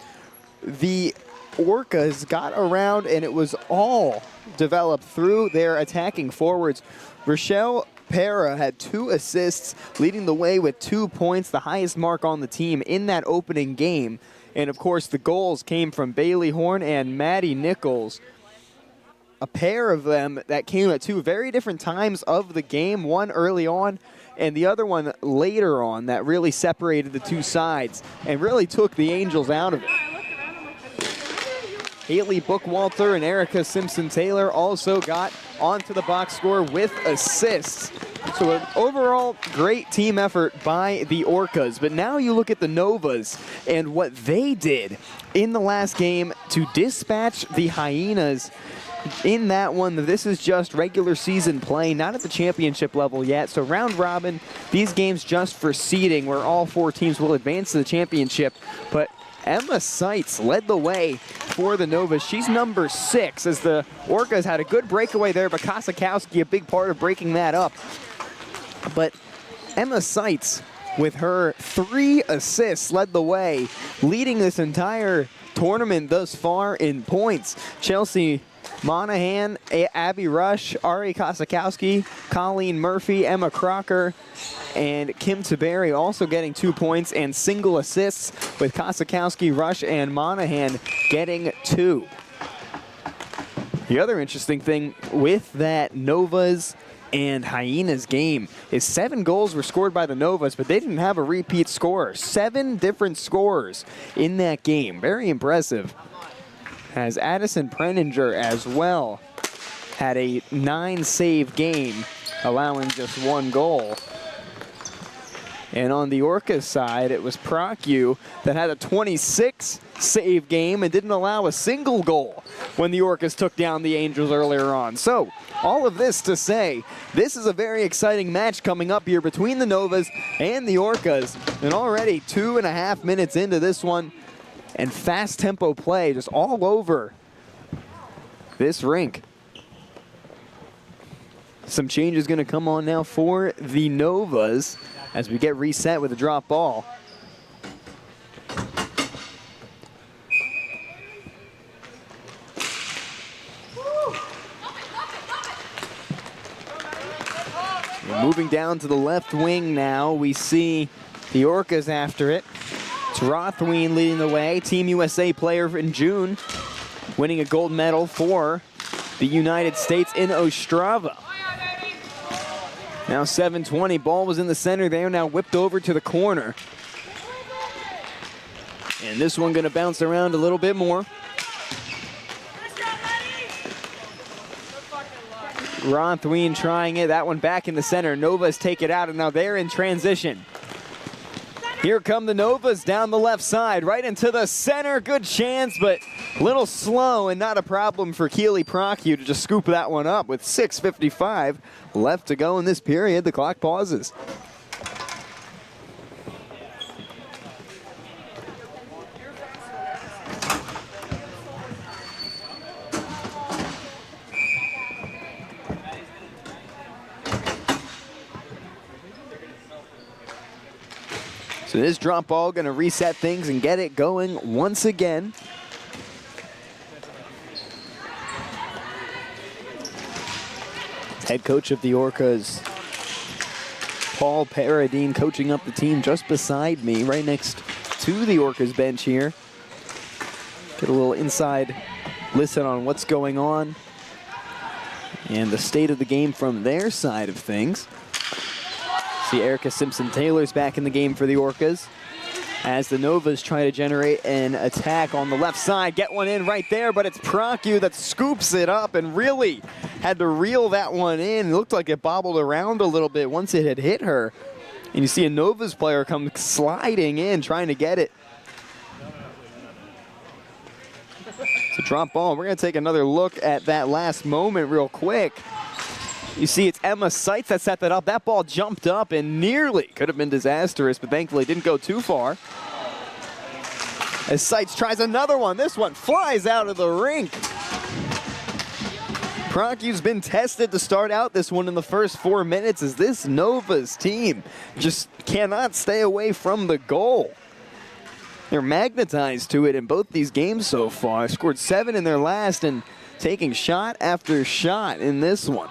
The Orcas got around, and it was all developed through their attacking forwards. Rochelle Para had 2 assists, leading the way with 2 points, the highest mark on the team in that opening game. And of course, the goals came from Bailey Horn and Maddie Nichols. A pair of them that came at 2 very different times of the game, one early on and the other one later on, that really separated the two sides and really took the Angels out of it. Haley Bookwalter and Erica Simpson-Taylor also got onto the box score with assists. So an overall great team effort by the Orcas. But now you look at the Novas and what they did in the last game to dispatch the Hyenas. In that one, this is just regular season play, not at the championship level yet. So round robin, these games just for seeding, where all 4 teams will advance to the championship. But Emma Seitz led the way for the Novas. She's number 6, as the Orcas had a good breakaway there, but Kosakowski a big part of breaking that up. But Emma Seitz, with her 3 assists, led the way, leading this entire tournament thus far in points. Chelsea Monahan, Abby Rush, Ari Kosakowski, Colleen Murphy, Emma Crocker, and Kim Taberry also getting 2 points and single assists, with Kosakowski, Rush, and Monahan getting 2. The other interesting thing with that Novas and Hyenas game is 7 goals were scored by the Novas, but they didn't have a repeat scorer. 7 different scorers in that game. Very impressive. As Addison Preninger as well had a 9-save game, allowing just 1 goal. And on the Orcas side, it was Procu that had a 26-save game and didn't allow a single goal when the Orcas took down the Angels earlier on. So, all of this to say, this is a very exciting match coming up here between the Novas and the Orcas. And already 2.5 minutes into this one, and fast tempo play just all over this rink. Some changes going to come on now for the Novas as we get reset with a drop ball. And moving down to the left wing now, we see the Orcas after it. It's Rothween leading the way, Team USA player in June, winning a gold medal for the United States in Ostrava. Now 7:20, ball was in the center there, now whipped over to the corner. And this one gonna bounce around a little bit more. Rothween trying it, that one back in the center. Novas take it out, and now they're in transition. Here come the Novas down the left side, right into the center. Good chance, but a little slow, and not a problem for Keely Procu to just scoop that one up with 6:55 left to go in this period. The clock pauses. So this drop ball going to reset things and get it going once again. Head coach of the Orcas, Paul Paradine, coaching up the team just beside me, right next to the Orcas bench here. Get a little inside listen on what's going on and the state of the game from their side of things. See Erica Simpson-Taylor's back in the game for the Orcas as the Novas try to generate an attack on the left side. Get one in right there, but it's Procu that scoops it up and really had to reel that one in. It looked like it bobbled around a little bit once it had hit her. And you see a Novas player come sliding in, trying to get it. It's a drop ball. We're going to take another look at that last moment real quick. You see it's Emma Seitz that set that up. That ball jumped up and nearly could have been disastrous, but thankfully didn't go too far. As Seitz tries another one, this one flies out of the rink. Procu's been tested to start out this one in the first 4 minutes as this Novas team just cannot stay away from the goal. They're magnetized to it in both these games so far. Scored 7 in their last and taking shot after shot in this one.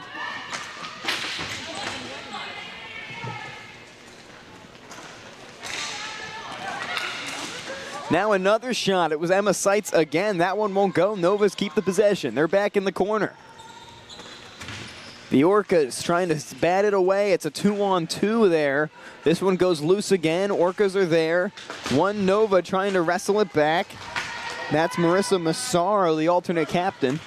Now another shot. It was Emma Seitz again. That one won't go. Novas keep the possession. They're back in the corner. The Orcas trying to bat it away. It's a 2-on-2 there. This one goes loose again. Orcas are there. One Nova trying to wrestle it back. That's Marissa Massaro, the alternate captain.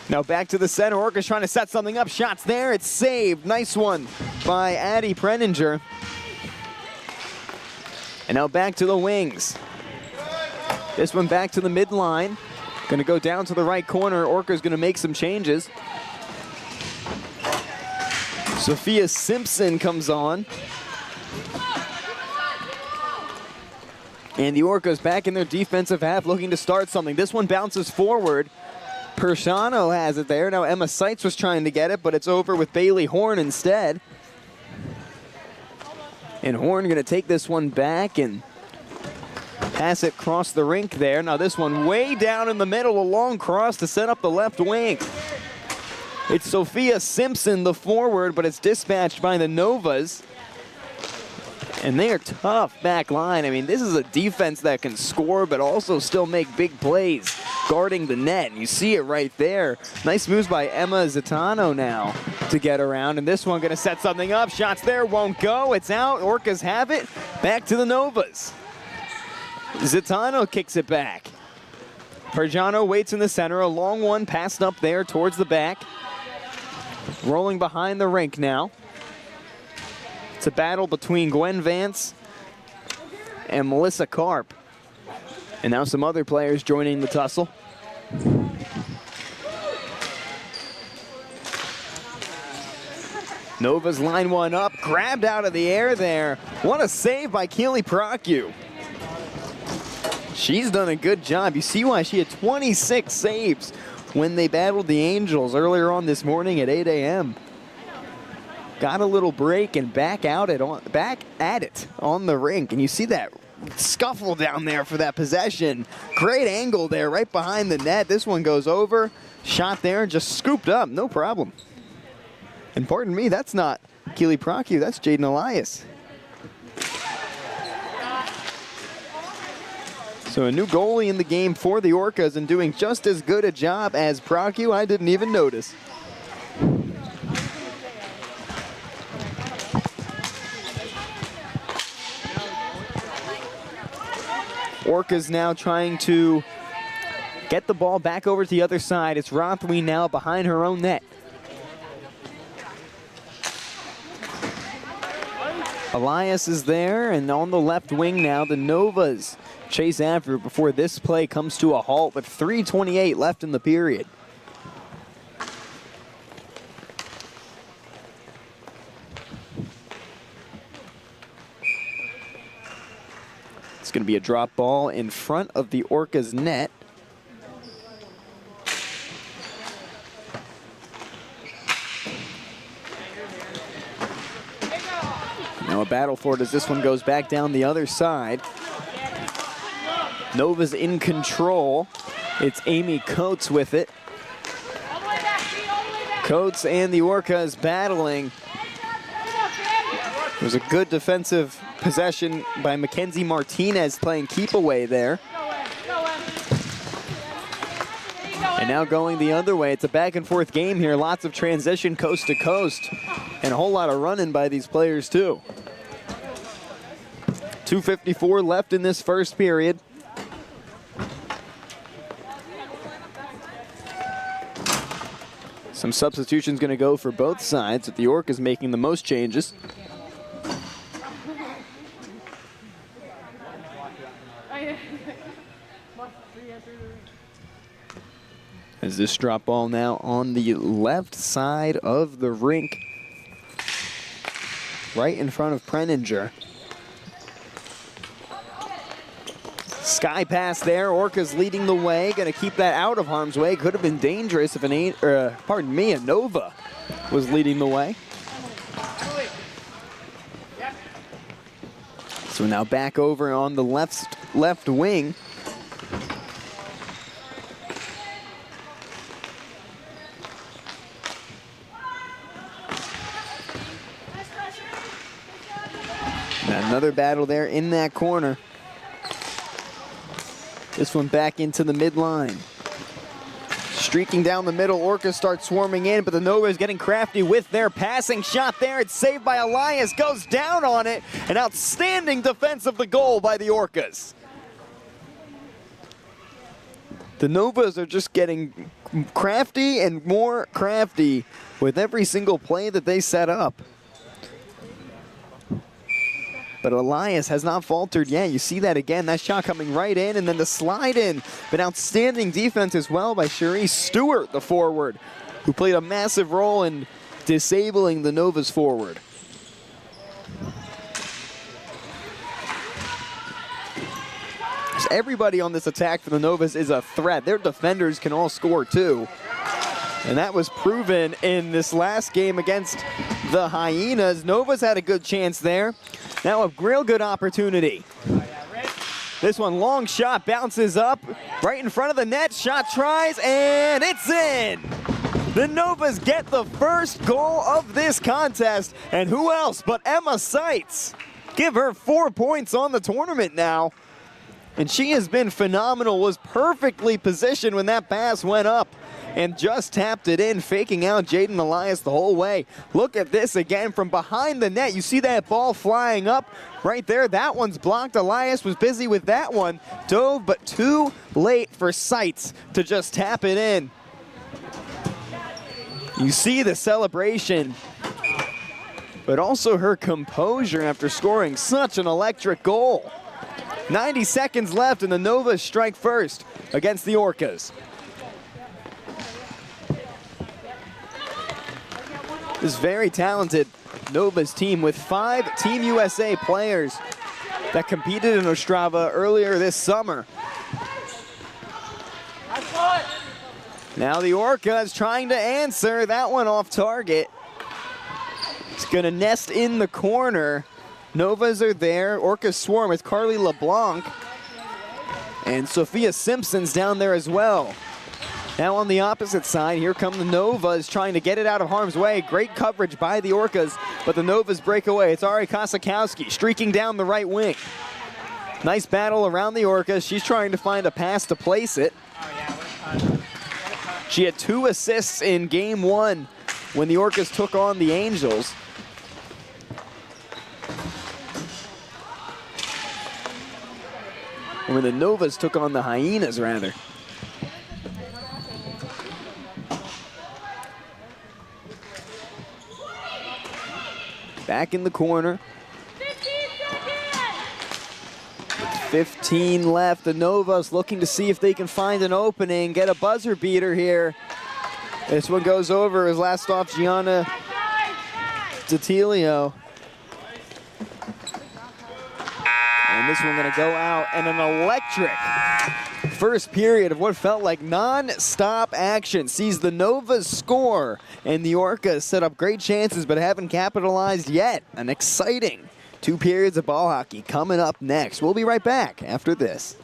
Now back to the center. Orcas trying to set something up. Shots there. It's saved. Nice one by Addie Preninger. And now back to the wings. This one back to the midline. Going to go down to the right corner. Orca's going to make some changes. Sophia Simpson comes on. And the Orcas back in their defensive half looking to start something. This one bounces forward. Pershano has it there. Now Emma Seitz was trying to get it, but it's over with Bailey Horn instead. And Horn going to take this one back and pass it across the rink there. Now this one way down in the middle, a long cross to set up the left wing. It's Sophia Simpson, the forward, but it's dispatched by the Novas. And they are tough back line. I mean, this is a defense that can score, but also still make big plays guarding the net. And you see it right there. Nice moves by Emma Zitano now to get around. And this one going to set something up. Shots there, won't go. It's out. Orcas have it. Back to the Novas. Zitano kicks it back. Perjano waits in the center. A long one passed up there towards the back. Rolling behind the rink now. It's a battle between Gwen Vance and Melissa Karp. And now some other players joining the tussle. Novas line one up, grabbed out of the air there. What a save by Keely Procu. She's done a good job. You see why she had 26 saves when they battled the Angels earlier on this morning at 8 a.m. Got a little break and back at it on the rink. And you see that scuffle down there for that possession. Great angle there right behind the net. This one goes over. Shot there, just scooped up, no problem. And pardon me, that's not Keely Procu, that's Jaden Elias. So a new goalie in the game for the Orcas and doing just as good a job as Procu. I didn't even notice. Orcas now trying to get the ball back over to the other side. It's Rothwey now behind her own net. Elias is there, and on the left wing now, the Novas chase after before this play comes to a halt with 3:28 left in the period. It's going to be a drop ball in front of the Orcas net. Now a battle for it as this one goes back down the other side. Nova's in control. It's Amy Coates with it. Coates and the Orcas battling. It was a good defensive possession by Mackenzie Martinez playing keep away there. And now going the other way. It's a back and forth game here. Lots of transition coast to coast. And a whole lot of running by these players too. 2:54 left in this first period. Some substitutions going to go for both sides, but the Orc is making the most changes. As this drop ball now on the left side of the rink, right in front of Preninger. Sky pass there, Orca's leading the way, gonna keep that out of harm's way. Could have been dangerous if a Nova was leading the way. So now back over on the left wing. And another battle there in that corner. This one back into the midline. Streaking down the middle, Orca starts swarming in, but the Nova is getting crafty with their passing shot there. It's saved by Elias, goes down on it. An outstanding defense of the goal by the Orcas. The Novas are just getting crafty and more crafty with every single play that they set up. But Elias has not faltered yet. You see that again. That shot coming right in, and then the slide in. But outstanding defense as well by Cherie Stewart, the forward, who played a massive role in disabling the Novas forward. So everybody on this attack for the Novas is a threat. Their defenders can all score too. And that was proven in this last game against the Hyenas. Novas had a good chance there. Now a real good opportunity. This one, long shot, bounces up right in front of the net. Shot tries, and it's in. The Novas get the first goal of this contest. And who else but Emma Seitz? Give her 4 points on the tournament now. And she has been phenomenal, was perfectly positioned when that pass went up and just tapped it in, faking out Jaden Elias the whole way. Look at this again from behind the net. You see that ball flying up right there. That one's blocked. Elias was busy with that one. Dove, but too late for Seitz to just tap it in. You see the celebration, but also her composure after scoring such an electric goal. 90 seconds left, and the Novas strike first against the Orcas. This very talented Novas team with 5 Team USA players that competed in Ostrava earlier this summer. Now the Orcas trying to answer that one off target. It's gonna nest in the corner. Novas are there. Orcas swarm with Carly LeBlanc. And Sophia Simpson's down there as well. Now on the opposite side, here come the Novas trying to get it out of harm's way. Great coverage by the Orcas, but the Novas break away. It's Ari Kosakowski streaking down the right wing. Nice battle around the Orcas. She's trying to find a pass to place it. She had 2 assists in game 1 when the Orcas took on the Angels. When the Novas took on the Hyenas, rather. Back in the corner. With 15 left, the Novas looking to see if they can find an opening, get a buzzer beater here. This one goes over as last off Gianna Detilio. And this one gonna go out, and an electric first period of what felt like non-stop action sees the Novas score, and the Orcas set up great chances but haven't capitalized yet. An exciting 2 periods of ball hockey coming up next. We'll be right back after this.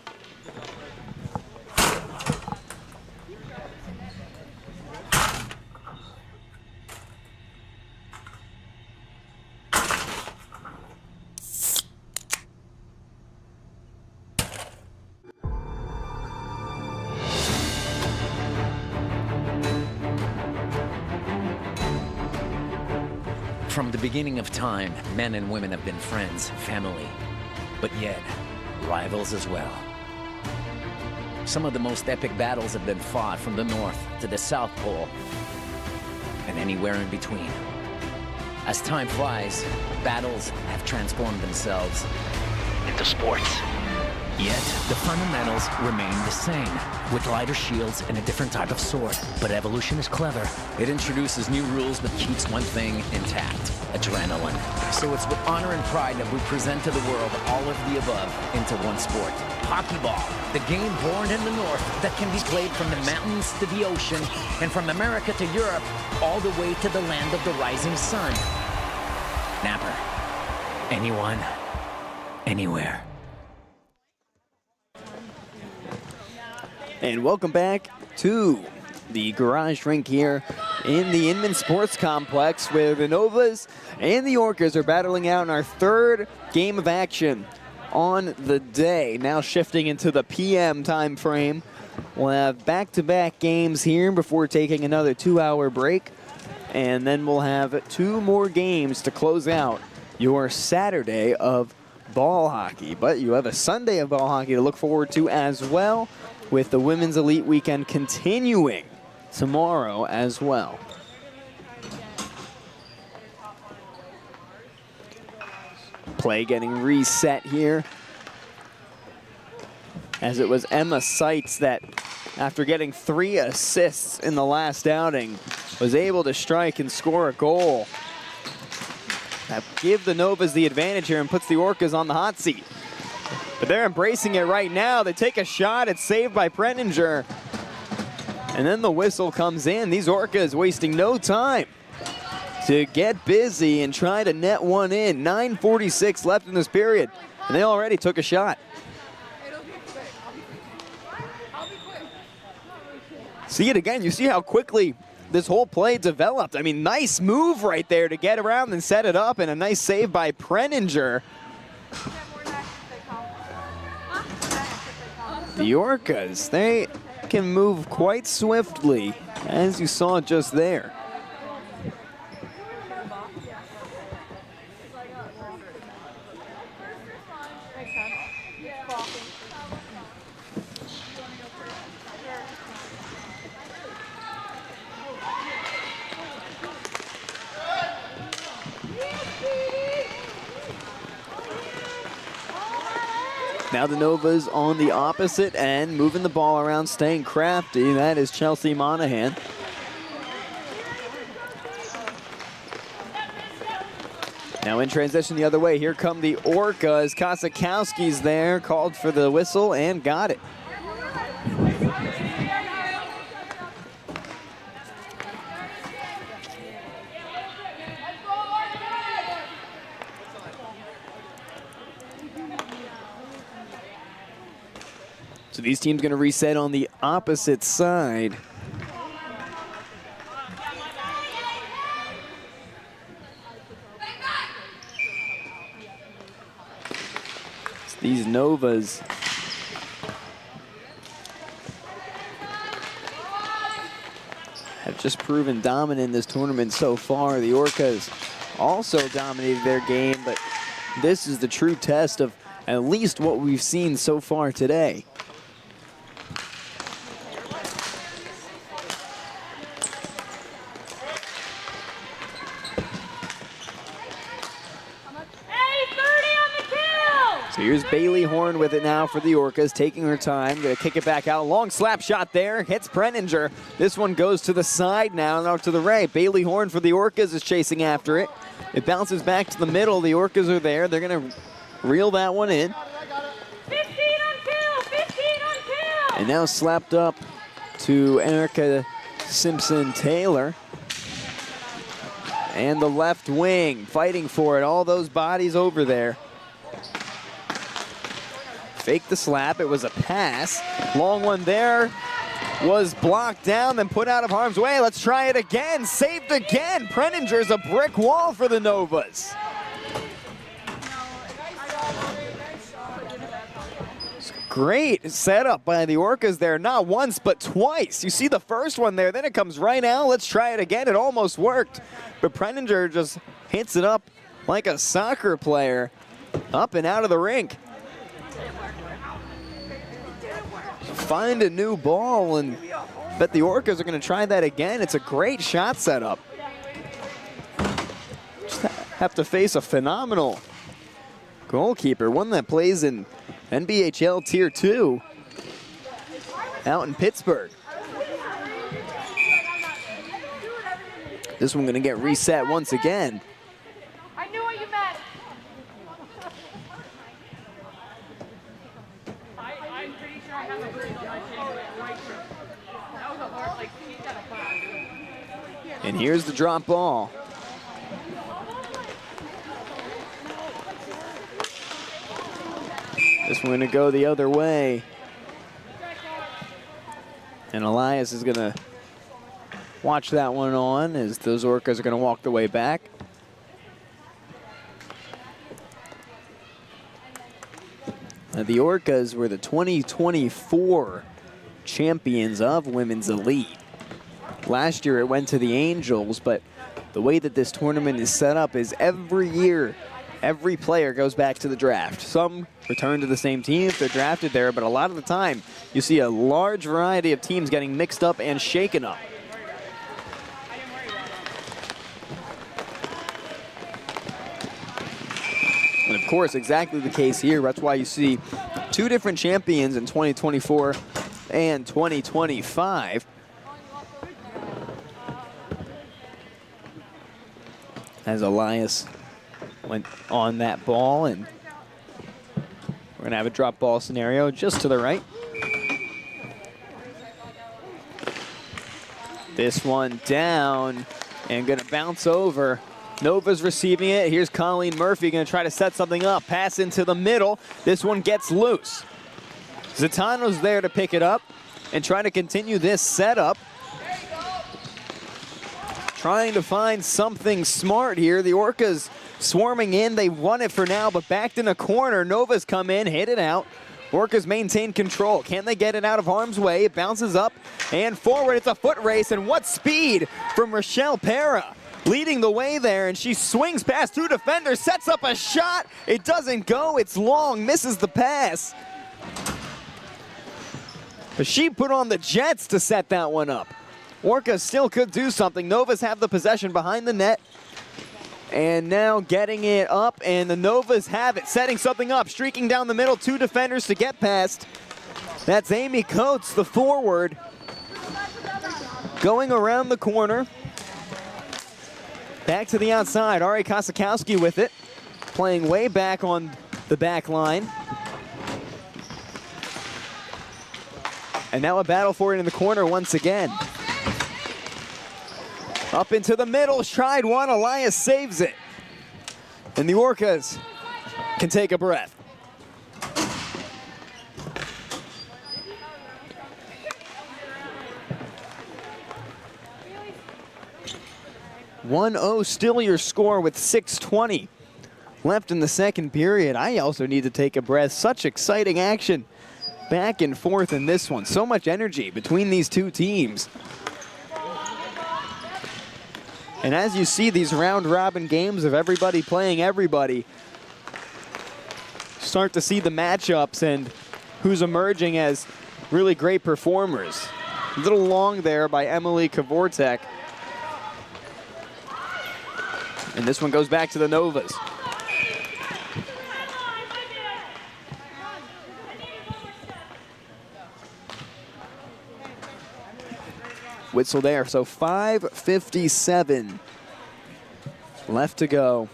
From the beginning of time, men and women have been friends, family, but yet rivals as well. Some of the most epic battles have been fought from the North to the South Pole and anywhere in between. As time flies, battles have transformed themselves into sports. Yet, the fundamentals remain the same, with lighter shields and a different type of sword. But evolution is clever. It introduces new rules but keeps one thing intact: adrenaline. So it's with honor and pride that we present to the world all of the above into one sport. Hockey ball, the game born in the North that can be played from the mountains to the ocean, and from America to Europe, all the way to the land of the rising sun. Napper. Anyone, anywhere. And welcome back to the garage rink here in the Inman Sports Complex, where the Novas and the Orcas are battling out in our third game of action on the day. Now shifting into the PM time frame. We'll have back-to-back games here before taking another 2-hour break. And then we'll have 2 more games to close out your Saturday of ball hockey. But you have a Sunday of ball hockey to look forward to as well, with the Women's Elite Weekend continuing tomorrow as well. Play getting reset here, as it was Emma Seitz that, after getting 3 assists in the last outing, was able to strike and score a goal that give the Novas the advantage here and puts the Orcas on the hot seat. But they're embracing it right now. They take a shot. It's saved by Preninger. And then the whistle comes in. These Orcas wasting no time to get busy and try to net one in. 9:46 left in this period, and they already took a shot. See it again. You see how quickly this whole play developed. I mean, nice move right there to get around and set it up, and a nice save by Preninger. The Orcas, they can move quite swiftly, as you saw just there. Now the Novas on the opposite end, moving the ball around, staying crafty. That is Chelsea Monahan. Now in transition the other way, here come the Orcas. Kosakowski's there, called for the whistle and got it. So these teams going to reset on the opposite side. So these Novas have just proven dominant in this tournament so far. The Orcas also dominated their game, but this is the true test of at least what we've seen so far today. So here's Bailey Horn with it now for the Orcas, taking her time, gonna kick it back out. Long slap shot there, hits Preninger. This one goes to the side now to the right. Bailey Horn for the Orcas is chasing after it. It bounces back to the middle. The Orcas are there. They're gonna reel that one in. 15 on kill, 15 on kill. And now slapped up to Erica Simpson-Taylor. And the left wing fighting for it. All those bodies over there. Fake the slap, it was a pass. Long one there, was blocked down, then put out of harm's way. Let's try it again, saved again. Preninger's a brick wall for the Novas. Great setup by the Orcas there, not once but twice. You see the first one there, then it comes right out. Let's try it again. It almost worked, but Preninger just hits it up like a soccer player, up and out of the rink. Find a new ball, and bet the Orcas are going to try that again. It's a great shot setup. Just have to face a phenomenal goalkeeper, one that plays in NBHL Tier 2 out in Pittsburgh. This one going to get reset once again. I knew what you meant. I'm pretty sure I have a bruise on my shin. That was a hard, like, he's got a flag. And here's the drop ball. This one going to go the other way. And Elias is going to watch that one on as those Orcas are going to walk the way back. Now, the Orcas were the 2024 champions of Women's Elite. Last year it went to the Angels, but the way that this tournament is set up is every year, every player goes back to the draft. Some return to the same team if they're drafted there, but a lot of the time you see a large variety of teams getting mixed up and shaken up. And of course, exactly the case here. That's why you see two different champions in 2024 and 2025. As Elias went on that ball, and we're going to have a drop ball scenario just to the right. This one down and going to bounce over. Nova's receiving it. Here's Colleen Murphy going to try to set something up. Pass into the middle. This one gets loose. Zitano's there to pick it up and try to continue this setup. Trying to find something smart here. The Orcas swarming in. They won it for now, but backed in a corner. Nova's come in, hit it out. Orcas maintain control. Can they get it out of harm's way? It bounces up and forward. It's a foot race, and what speed from Rochelle Pera. Leading the way there, and she swings past two defenders, sets up a shot. It doesn't go, it's long, misses the pass. But she put on the jets to set that one up. Orcas still could do something. Novas have the possession behind the net. And now getting it up, and the Novas have it, setting something up, streaking down the middle, two defenders to get past. That's Amy Coates, the forward, going around the corner. Back to the outside, Ari Kosakowski with it, playing way back on the back line. And now a battle for it in the corner once again. Up into the middle, tried one, Elias saves it. And the Orcas can take a breath. (1-0) still your score with 6:20 left in the second period. I also need to take a breath. Such exciting action back and forth in this one. So much energy between these two teams. And as you see these round-robin games of everybody playing everybody, start to see the matchups and who's emerging as really great performers. A little long there by Emily Kavortek. And this one goes back to the Novas. Whistle there, so 5:57 left to go.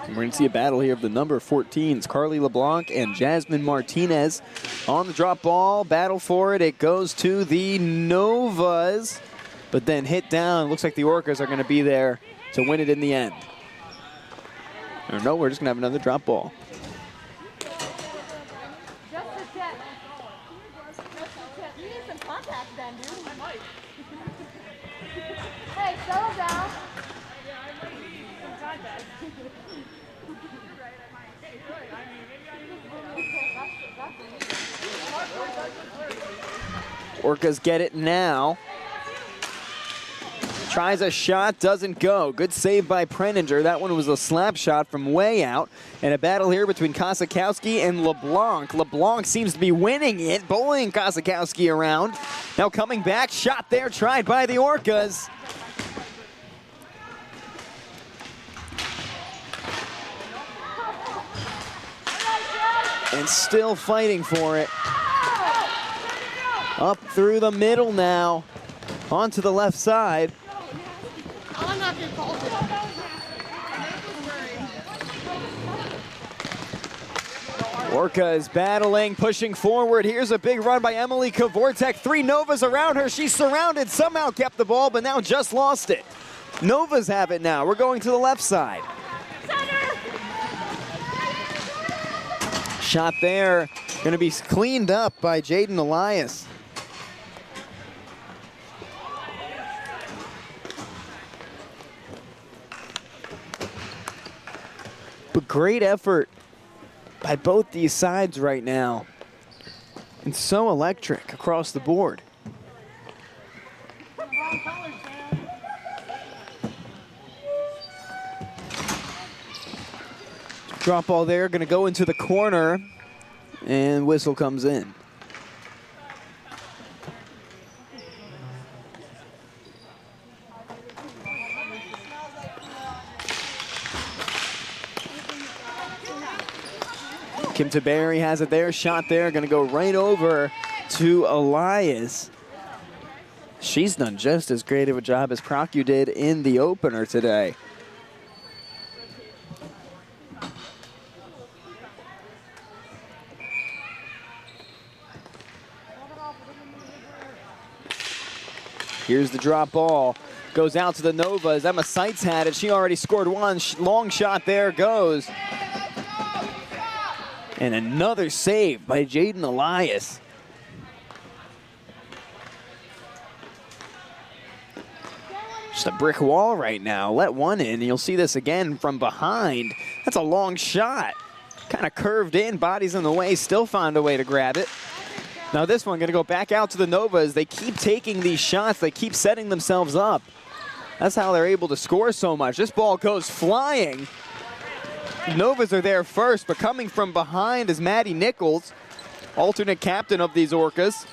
And we're going to see a battle here of the number 14s, Carly LeBlanc and Jasmine Martinez. On the drop ball, battle for it. It goes to the Novas, but then hit down. Looks like the Orcas are going to be there to win it in the end. Or no, we're just going to have another drop ball. Hey, settle down. Orcas get it now. Tries a shot, doesn't go. Good save by Preninger. That one was a slap shot from way out. And a battle here between Kosakowski and LeBlanc. LeBlanc seems to be winning it, bullying Kosakowski around. Now coming back, shot there, tried by the Orcas. And still fighting for it. Up through the middle now, onto the left side. Orca is battling, pushing forward. Here's a big run by Emily Kavortek. 3 Novas around her. She's surrounded, somehow kept the ball, but now just lost it. Novas have it now. We're going to the left side. Shot there, going to be cleaned up by Jaden Elias. But great effort by both these sides right now. And so electric across the board. Drop ball there, gonna go into the corner, and whistle comes in. Kim Taberry has it there, shot there, gonna go right over to Elias. She's done just as great of a job as Procu did in the opener today. Here's the drop ball, goes out to the Novas. Emma Seitz had it, she already scored one. Long shot there goes. And another save by Jaden Elias. Just a brick wall right now. Let one in, and you'll see this again from behind. That's a long shot. Kind of curved in, body's in the way, still found a way to grab it. Now this one gonna go back out to the Novas. They keep taking these shots, they keep setting themselves up. That's how they're able to score so much. This ball goes flying. Novas are there first, but coming from behind is Maddie Nichols, alternate captain of these Orcas.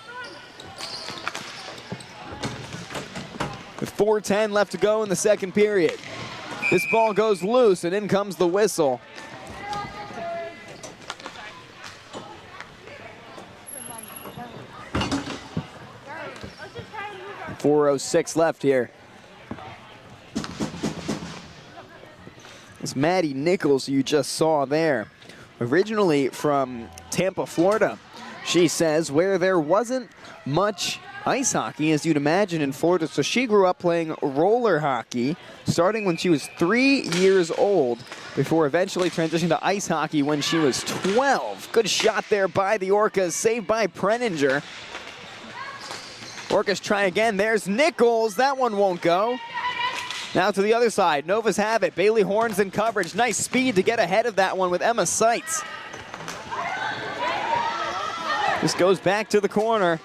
With 4:10 left to go in the second period. This ball goes loose, and in comes the whistle. .406 left here. It's Maddie Nichols you just saw there. Originally from Tampa, Florida. She says where there wasn't much ice hockey, as you'd imagine, in Florida. So she grew up playing roller hockey, starting when she was 3 years old, before eventually transitioning to ice hockey when she was 12. Good shot there by the Orcas, saved by Preninger. Orcas try again. There's Nichols. That one won't go. Now to the other side. Novas have it. Bailey Horns in coverage. Nice speed to get ahead of that one with Emma Seitz. This goes back to the corner.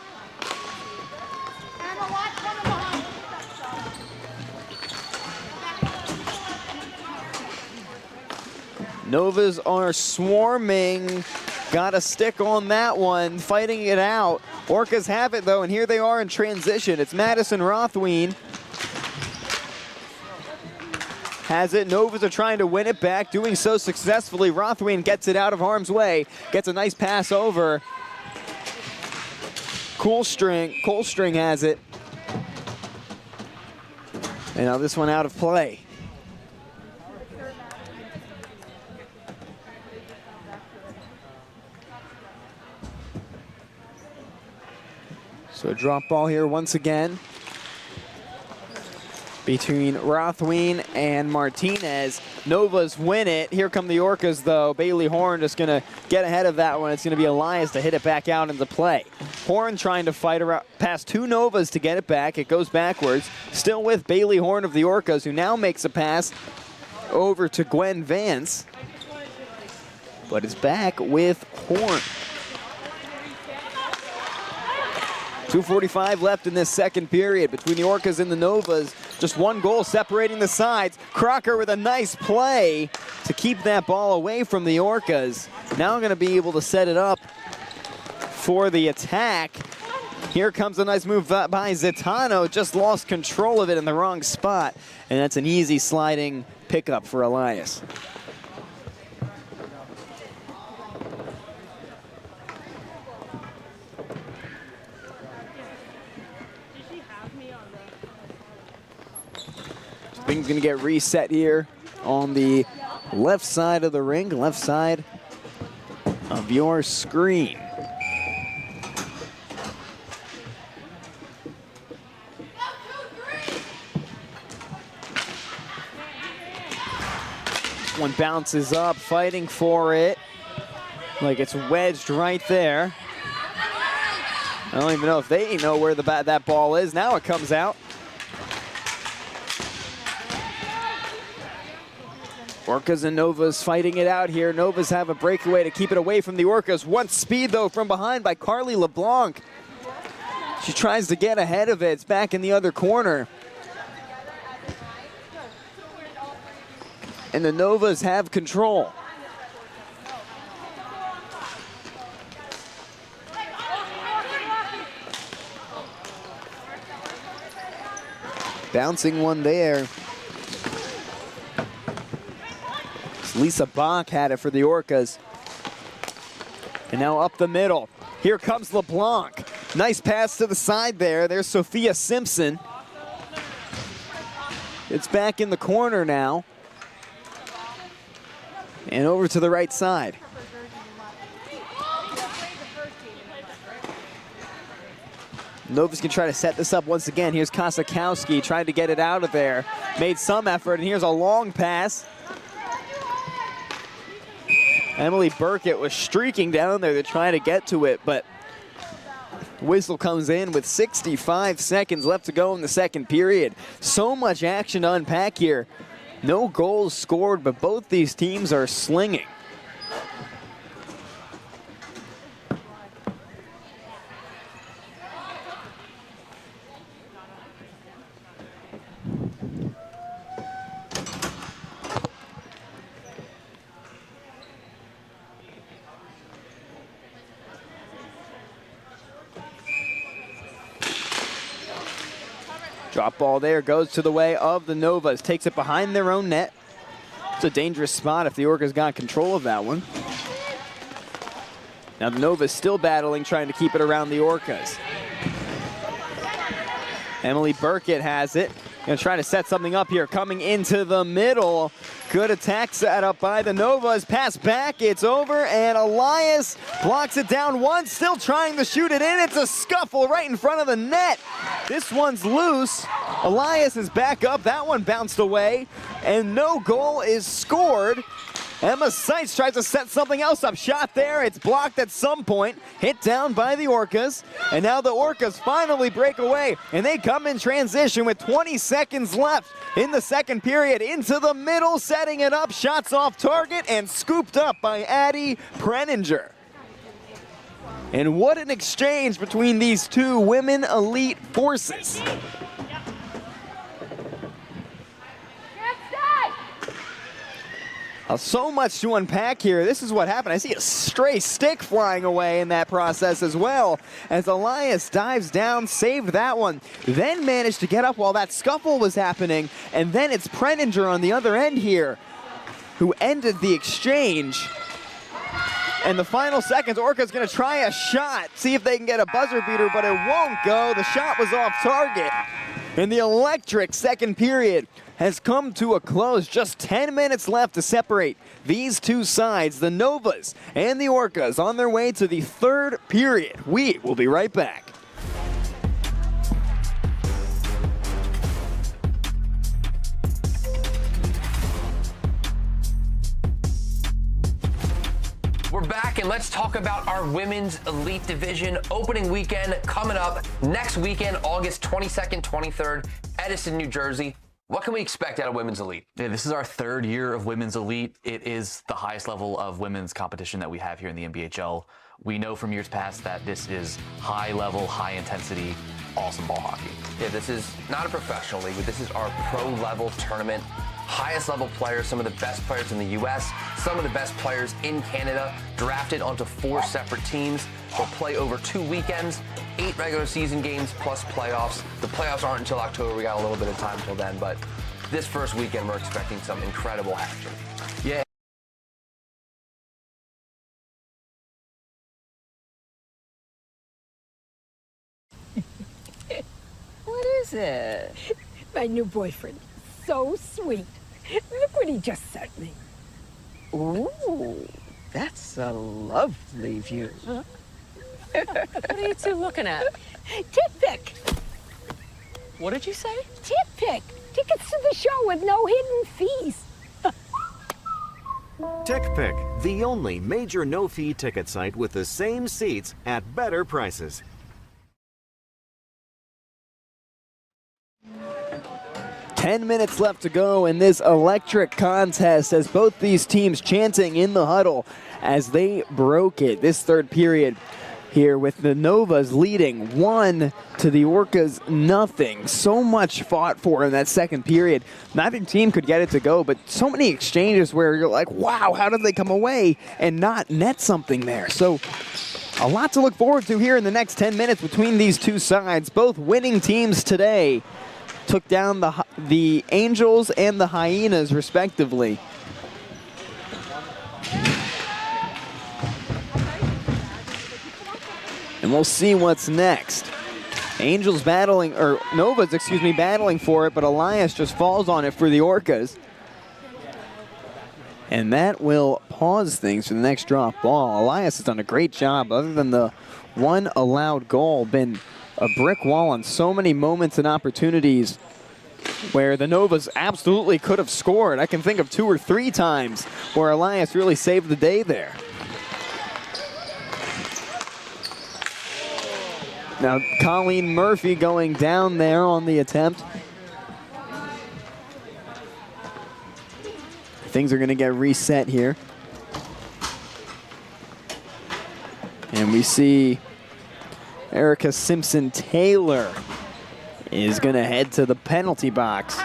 Novas are swarming. Got a stick on that one, fighting it out. Orcas have it though, and here they are in transition. It's Madison Rothween. Has it. Novas are trying to win it back, doing so successfully. Rothween gets it out of harm's way, gets a nice pass over. Coolstring has it. And now this one out of play. So a drop ball here once again. between Rothwein and Martinez. Novas win it. Here come the Orcas, though. Bailey Horn just going to get ahead of that one. It's going to be Elias to hit it back out into play. Horn trying to fight around past two Novas to get it back. It goes backwards. Still with Bailey Horn of the Orcas, who now makes a pass over to Gwen Vance. But it's back with Horn. 2:45 left in this second period between the Orcas and the Novas. Just one goal separating the sides. Crocker with a nice play to keep that ball away from the Orcas. Now going to be able to set it up for the attack. Here comes a nice move by Zitano. Just lost control of it in the wrong spot. And that's an easy sliding pickup for Elias. Things going to get reset here on the left side of the ring, left side of your screen. One bounces up, fighting for it. Like it's wedged right there. I don't even know if they know where that ball is. Now it comes out. Orcas and Novas fighting it out here. Novas have a breakaway to keep it away from the Orcas. One speed, though, from behind by Carly LeBlanc. She tries to get ahead of it. It's back in the other corner. And the Novas have control. Bouncing one there. Lisa Bach had it for the Orcas. And now up the middle. Here comes LeBlanc. Nice pass to the side there. There's Sophia Simpson. It's back in the corner now. And over to the right side. Novas can try to set this up once again. Here's Kosakowski trying to get it out of there. Made some effort, and here's a long pass. Emily Burkett was streaking down there to try to get to it, but whistle comes in with 65 seconds left to go in the second period. So much action to unpack here. No goals scored, but both these teams are slinging. Drop ball there, goes to the way of the Novas. Takes it behind their own net. It's a dangerous spot if the Orcas got control of that one. Now the Novas still battling, trying to keep it around the Orcas. Emily Burkett has it. Gonna try to set something up here, coming into the middle. Good attack set up by the Novas. Pass back, it's over, and Elias blocks it down once, still trying to shoot it in. It's a scuffle right in front of the net. This one's loose. Elias is back up. That one bounced away, and no goal is scored. Emma Seitz tries to set something else up. Shot there. It's blocked at some point. Hit down by the Orcas. And now the Orcas finally break away. And they come in transition with 20 seconds left in the second period. Into the middle, setting it up. Shots off target and scooped up by Addie Preninger. And what an exchange between these two women elite forces. So much to unpack here. This is what happened. I see a stray stick flying away in that process as well, as Elias dives down, saved that one, then managed to get up while that scuffle was happening, and then it's Preninger on the other end here who ended the exchange. And the final seconds, Orca's going to try a shot, see if they can get a buzzer beater, but it won't go. The shot was off target. And the electric second period has come to a close. Just 10 minutes left to separate these two sides, the Novas and the Orcas, on their way to the third period. We will be right back. and let's talk about our women's elite division. Opening weekend coming up next weekend, August 22nd, 23rd, Edison, New Jersey. What can we expect out of women's elite? Yeah, this is our third year of women's elite. It is the highest level of women's competition that we have here in the NBHL. We know from years past that this is high level, high intensity, awesome ball hockey. Yeah, this is not a professional league, but this is our pro level tournament. Highest level players, some of the best players in the US, some of the best players in Canada, drafted onto 4 separate teams. They'll play over 2 weekends, 8 regular season games plus playoffs. The playoffs aren't until October. We got a little bit of time till then, but this first weekend we're expecting some incredible action. Yeah. What is it? My new boyfriend. So sweet. Look what he just sent me. Ooh, that's a lovely view. What are you two looking at? Tip pick. What did you say? Tip pick. Tickets to the show with no hidden fees. TickPick, the only major no-fee ticket site with the same seats at better prices. Ten minutes left to go in this electric contest as both these teams chanting in the huddle as they broke it. This third period here with the Novas leading 1 to the Orcas 0. So much fought for in that second period. Neither team could get it to go, but so many exchanges where you're like, wow, how did they come away and not net something there? So a lot to look forward to here in the next 10 minutes between these two sides. Both winning teams today took down the Angels and the Hyenas, respectively. And we'll see what's next. Angels battling, or Novas, excuse me, battling for it, but Elias just falls on it for the Orcas. And that will pause things for the next drop ball. Elias has done a great job, other than the one allowed goal, been a brick wall on so many moments and opportunities where the Novas absolutely could have scored. I can think of 2 or 3 times where Elias really saved the day there. Now, Colleen Murphy going down there on the attempt. Things are going to get reset here. And we see Erica Simpson-Taylor is going to head to the penalty box.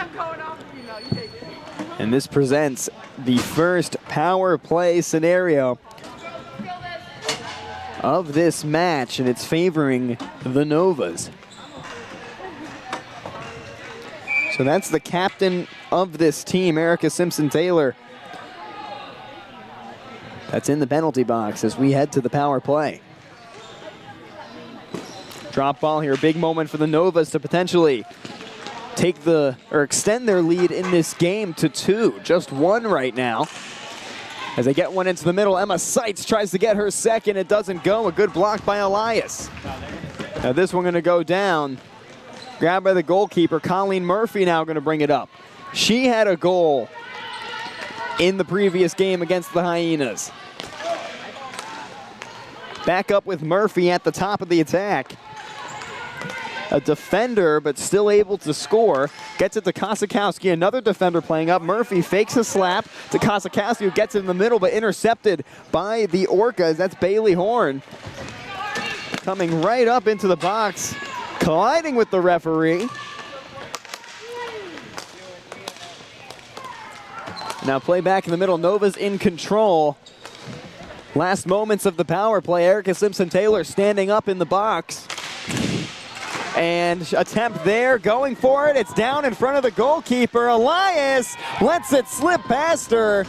And this presents the first power play scenario of this match, and it's favoring the Novas. So that's the captain of this team, Erica Simpson-Taylor. That's in the penalty box as we head to the power play. Drop ball here, big moment for the Novas to potentially take or extend their lead in this game to 2, just 1 right now. As they get one into the middle, Emma Seitz tries to get her second. It doesn't go. A good block by Elias. Now this one going to go down. Grabbed by the goalkeeper. Colleen Murphy now going to bring it up. She had a goal in the previous game against the Hyenas. Back up with Murphy at the top of the attack. A defender, but still able to score. Gets it to Kosakowski, another defender playing up. Murphy fakes a slap to Kosakowski, who gets it in the middle, but intercepted by the Orcas. That's Bailey Horn. Coming right up into the box, colliding with the referee. Now play back in the middle. Nova's in control. Last moments of the power play. Erica Simpson-Taylor standing up in the box. And attempt there, going for it. It's down in front of the goalkeeper. Elias lets it slip past her.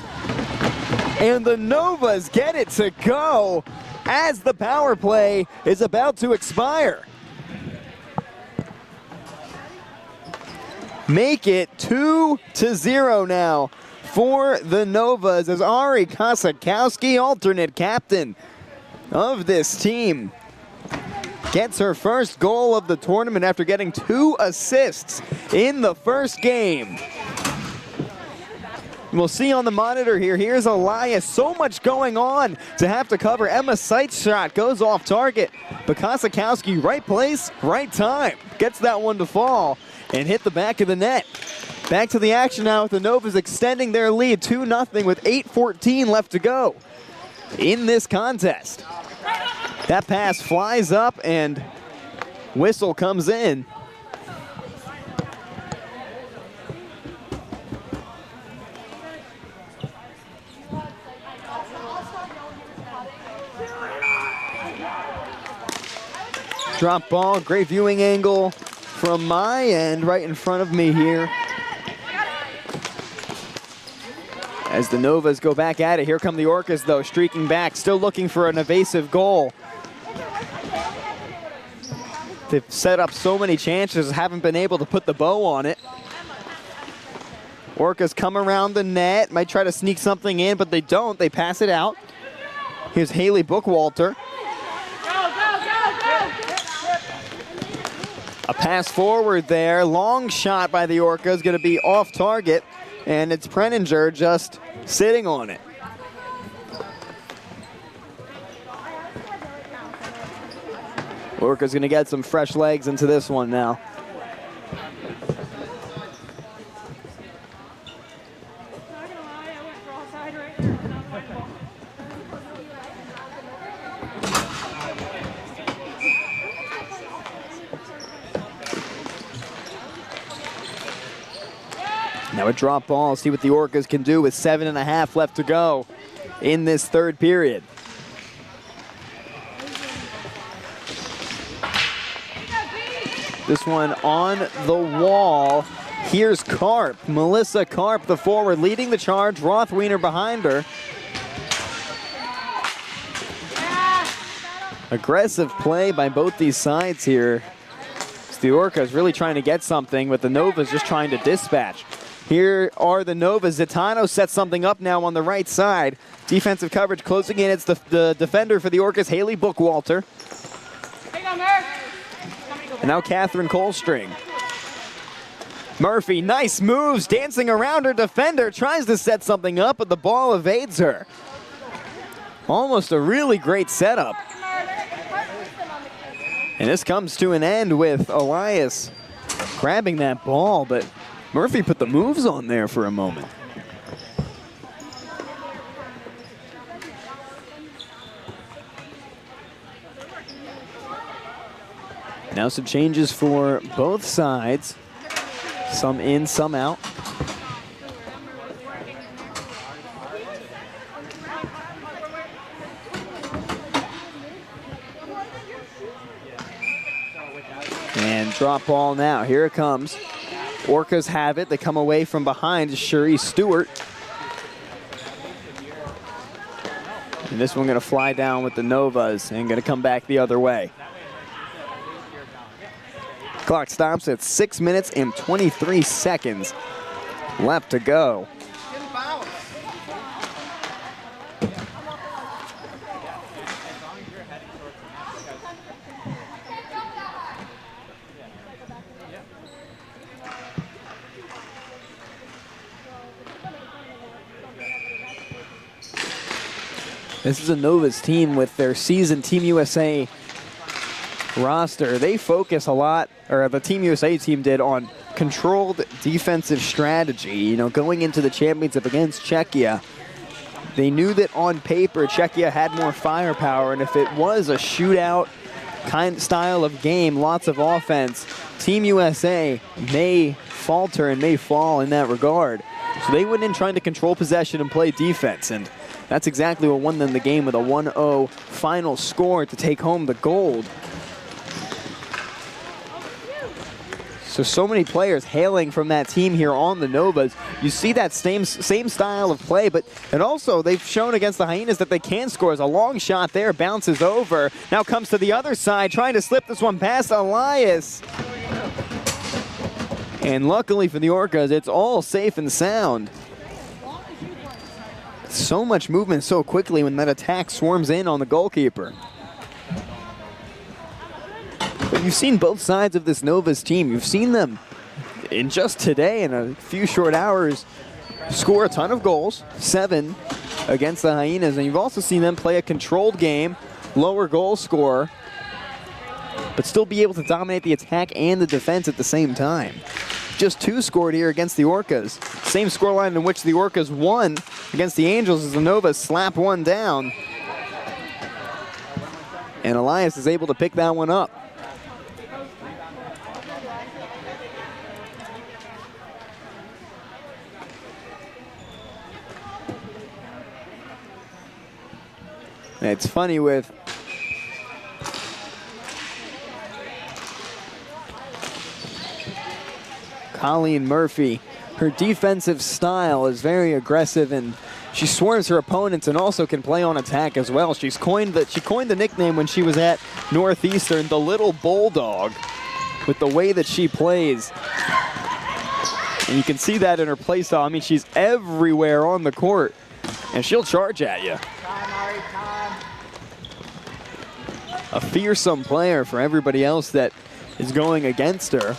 And the Novas get it to go as the power play is about to expire. Make it 2-0 now for the Novas as Ari Kosakowski, alternate captain of this team, gets her first goal of the tournament after getting 2 assists in the first game. We'll see on the monitor here. Here's Elias. So much going on to have to cover. Emma Seitz shot goes off target. But Kosakowski, right place, right time. Gets that one to fall and hit the back of the net. Back to the action now with the Novas extending their lead 2-0 with 8:14 left to go in this contest. That pass flies up and whistle comes in. Drop ball, great viewing angle from my end, right in front of me here. As the Novas go back at it, here come the Orcas though, streaking back, still looking for an evasive goal. They've set up so many chances, haven't been able to put the bow on it. Orcas come around the net, might try to sneak something in, but they don't, they pass it out. Here's Haley Bookwalter. A pass forward there, long shot by the Orcas, going to be off target, and it's Preninger just sitting on it. Orcas going to get some fresh legs into this one now. Now a drop ball, see what the Orcas can do with 7.5 left to go in this third period. This one on the wall. Here's Karp, Melissa Karp, the forward, leading the charge. Rothwiener behind her. Aggressive play by both these sides here. The Orcas really trying to get something, but the Novas just trying to dispatch. Here are the Novas. Zitano sets something up now on the right side. Defensive coverage closing in. It's the defender for the Orcas, Haley Bookwalter. And now Catherine Colstring. Murphy, nice moves, dancing around her defender, tries to set something up, but the ball evades her. Almost a really great setup. And this comes to an end with Elias grabbing that ball, but Murphy put the moves on there for a moment. Now some changes for both sides. Some in, some out. And drop ball now. Here it comes. Orcas have it. They come away from behind. Cherie Stewart. And this one going to fly down with the Novas and going to come back the other way. Clock stops at 6 minutes and 23 seconds left to go. This is a Novas team with their seasoned Team USA roster. They focus a lot, or the Team USA team did, on controlled defensive strategy. You know, going into the championship against Czechia, they knew that on paper Czechia had more firepower, and if it was a shootout kind of style of game, lots of offense, Team USA may falter and may fall in that regard. So they went in trying to control possession and play defense, and that's exactly what won them the game with a 1-0 final score to take home the gold. So many players hailing from that team here on the Novas. You see that same style of play, but and also they've shown against the Hyenas that they can score. As a long shot there, bounces over. Now comes to the other side, trying to slip this one past Elias. And luckily for the Orcas, it's all safe and sound. So much movement so quickly when that attack swarms in on the goalkeeper. But you've seen both sides of this Novas team. You've seen them in just today, in a few short hours, score a ton of goals, 7 against the Hyenas, and you've also seen them play a controlled game, lower goal score, but still be able to dominate the attack and the defense at the same time. Just 2 scored here against the Orcas. Same scoreline in which the Orcas won against the Angels as the Novas slap one down. And Elias is able to pick that one up. And it's funny with Colleen Murphy. Her defensive style is very aggressive, and she swarms her opponents and also can play on attack as well. She coined the nickname when she was at Northeastern, the Little Bulldog, with the way that she plays. And you can see that in her play style. I mean, she's everywhere on the court, and she'll charge at you. A fearsome player for everybody else that is going against her.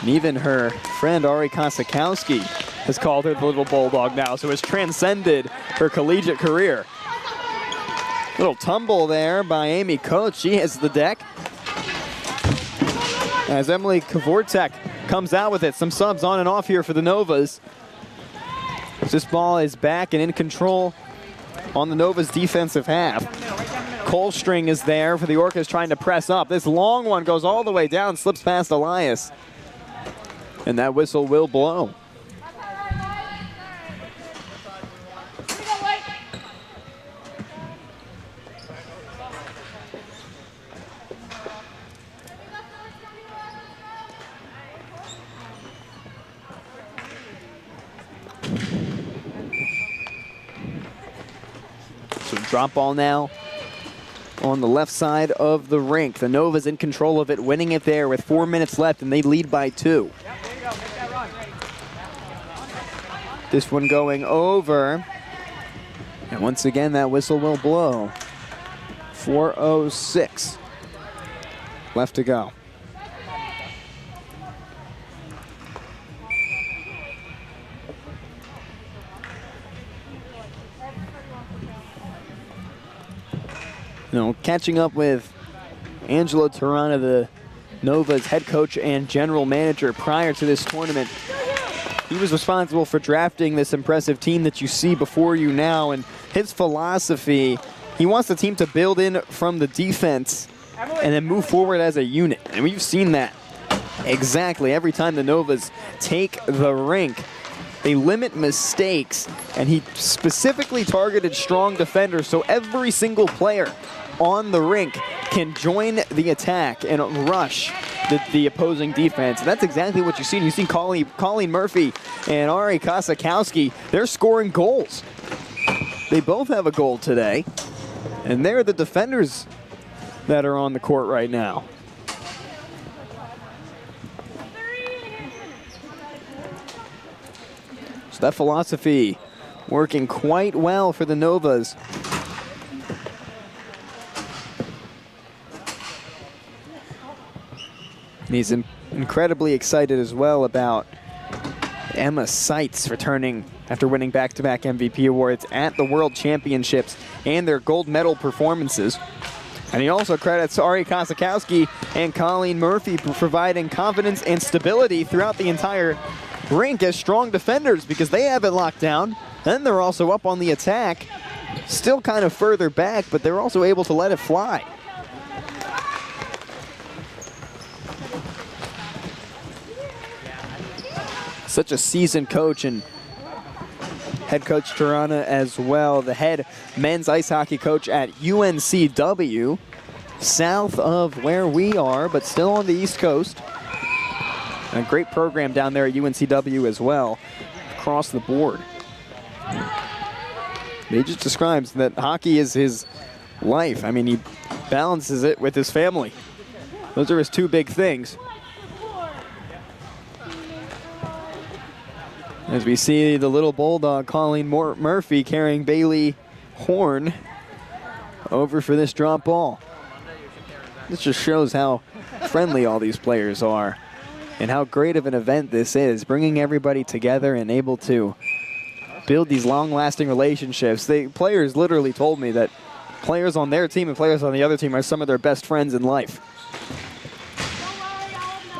And even her friend Ari Kosakowski has called her the Little Bulldog now, so it's transcended her collegiate career. Little tumble there by Amy Coates. She has the deck. As Emily Kvortek comes out with it. Some subs on and off here for the Novas. This ball is back and in control on the Novas' defensive half. Colstring is there for the Orcas trying to press up. This long one goes all the way down, slips past Elias. And that whistle will blow. So drop ball now on the left side of the rink. The Nova's in control of it, winning it there with 4 minutes left, and they lead by 2. This one going over. And once again, that whistle will blow. 4:06 left to go. You know, catching up with Angelo Tirana, the Nova's head coach and general manager prior to this tournament. He was responsible for drafting this impressive team that you see before you now, and his philosophy, he wants the team to build in from the defense and then move forward as a unit. And we've seen that exactly every time the Novas take the rink. They limit mistakes, and he specifically targeted strong defenders, so every single player on the rink can join the attack and rush the opposing defense. And that's exactly what you've seen. You've seen Colleen Murphy and Ari Kosakowski. They're scoring goals. They both have a goal today, and they're the defenders that are on the court right now. So that philosophy working quite well for the Novas. And he's incredibly excited as well about Emma Seitz returning after winning back-to-back MVP awards at the World Championships and their gold medal performances. And he also credits Ari Kosakowski and Colleen Murphy for providing confidence and stability throughout the entire rink as strong defenders because they have it locked down. Then they're also up on the attack, still kind of further back, but they're also able to let it fly. Such a seasoned coach, and head coach Tirana as well, the head men's ice hockey coach at UNCW, south of where we are, but still on the East Coast. A great program down there at UNCW as well, across the board. He just describes that hockey is his life. I mean, he balances it with his family. Those are his two big things. As we see the little bulldog Colleen Murphy carrying Bailey Horn over for this drop ball. This just shows how friendly all these players are. and how great of an event this is, bringing everybody together and able to build these long-lasting relationships. Players literally told me that players on their team and players on the other team are some of their best friends in life.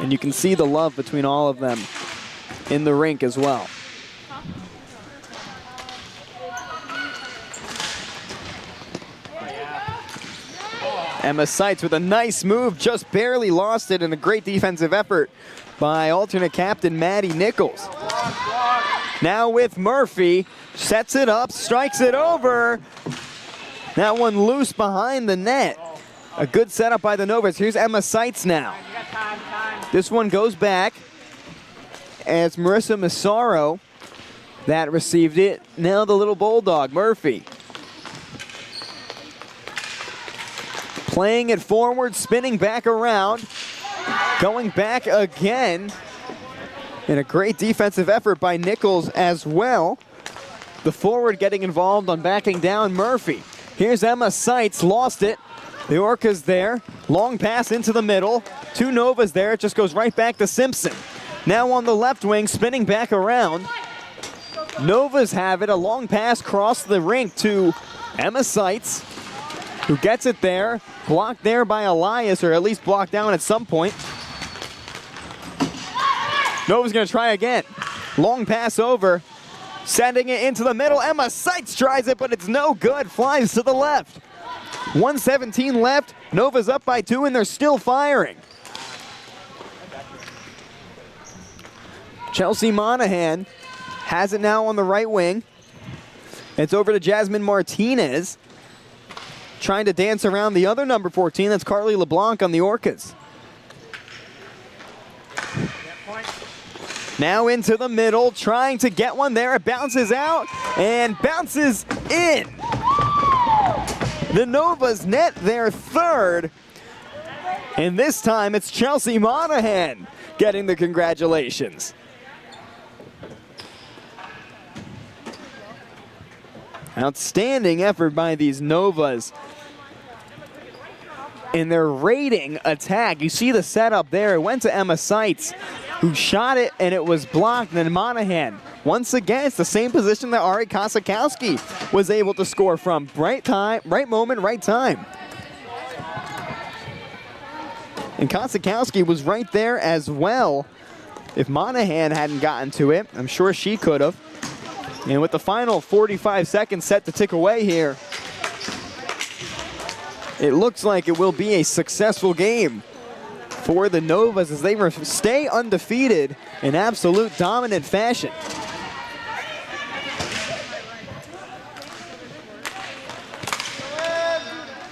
And you can see the love between all of them in the rink as well. Emma Seitz with a nice move, just barely lost it, and a great defensive effort by alternate captain Maddie Nichols. Now with Murphy, sets it up, strikes it over. That one loose behind the net. A good setup by the Novas. Here's Emma Seitz now. This one goes back as Marissa Massaro that received it. Now the little Bulldog, Murphy. Playing it forward, spinning back around, going back again. And a great defensive effort by Nichols as well. The forward getting involved on backing down Murphy. Here's Emma Seitz, lost it. The Orcas there, long pass into the middle. Two Novas there, it just goes right back to Simpson. Now on the left wing, spinning back around. Novas have it, a long pass across the rink to Emma Seitz, who gets it there. Blocked there by Elias, or at least blocked down at some point. Nova's gonna try again. Long pass over, sending it into the middle. Emma Seitz tries it, but it's no good. Flies to the left. 1:17 left. Nova's up by 2, and they're still firing. Chelsea Monahan has it now on the right wing. It's over to Jasmine Martinez, trying to dance around the other number 14. That's Carly LeBlanc on the Orcas. Now into the middle, trying to get one there. It bounces out and bounces in. The Novas net their third. And this time it's Chelsea Monahan getting the congratulations. Outstanding effort by these Novas in their raiding attack. You see the setup there. It went to Emma Seitz, who shot it, and it was blocked. And then Monahan, once again, it's the same position that Ari Kosakowski was able to score from. Right time, right moment, right time. And Kosakowski was right there as well. If Monahan hadn't gotten to it, I'm sure she could have. And with the final 45 seconds set to tick away here, it looks like it will be a successful game for the Novas as they stay undefeated in absolute dominant fashion.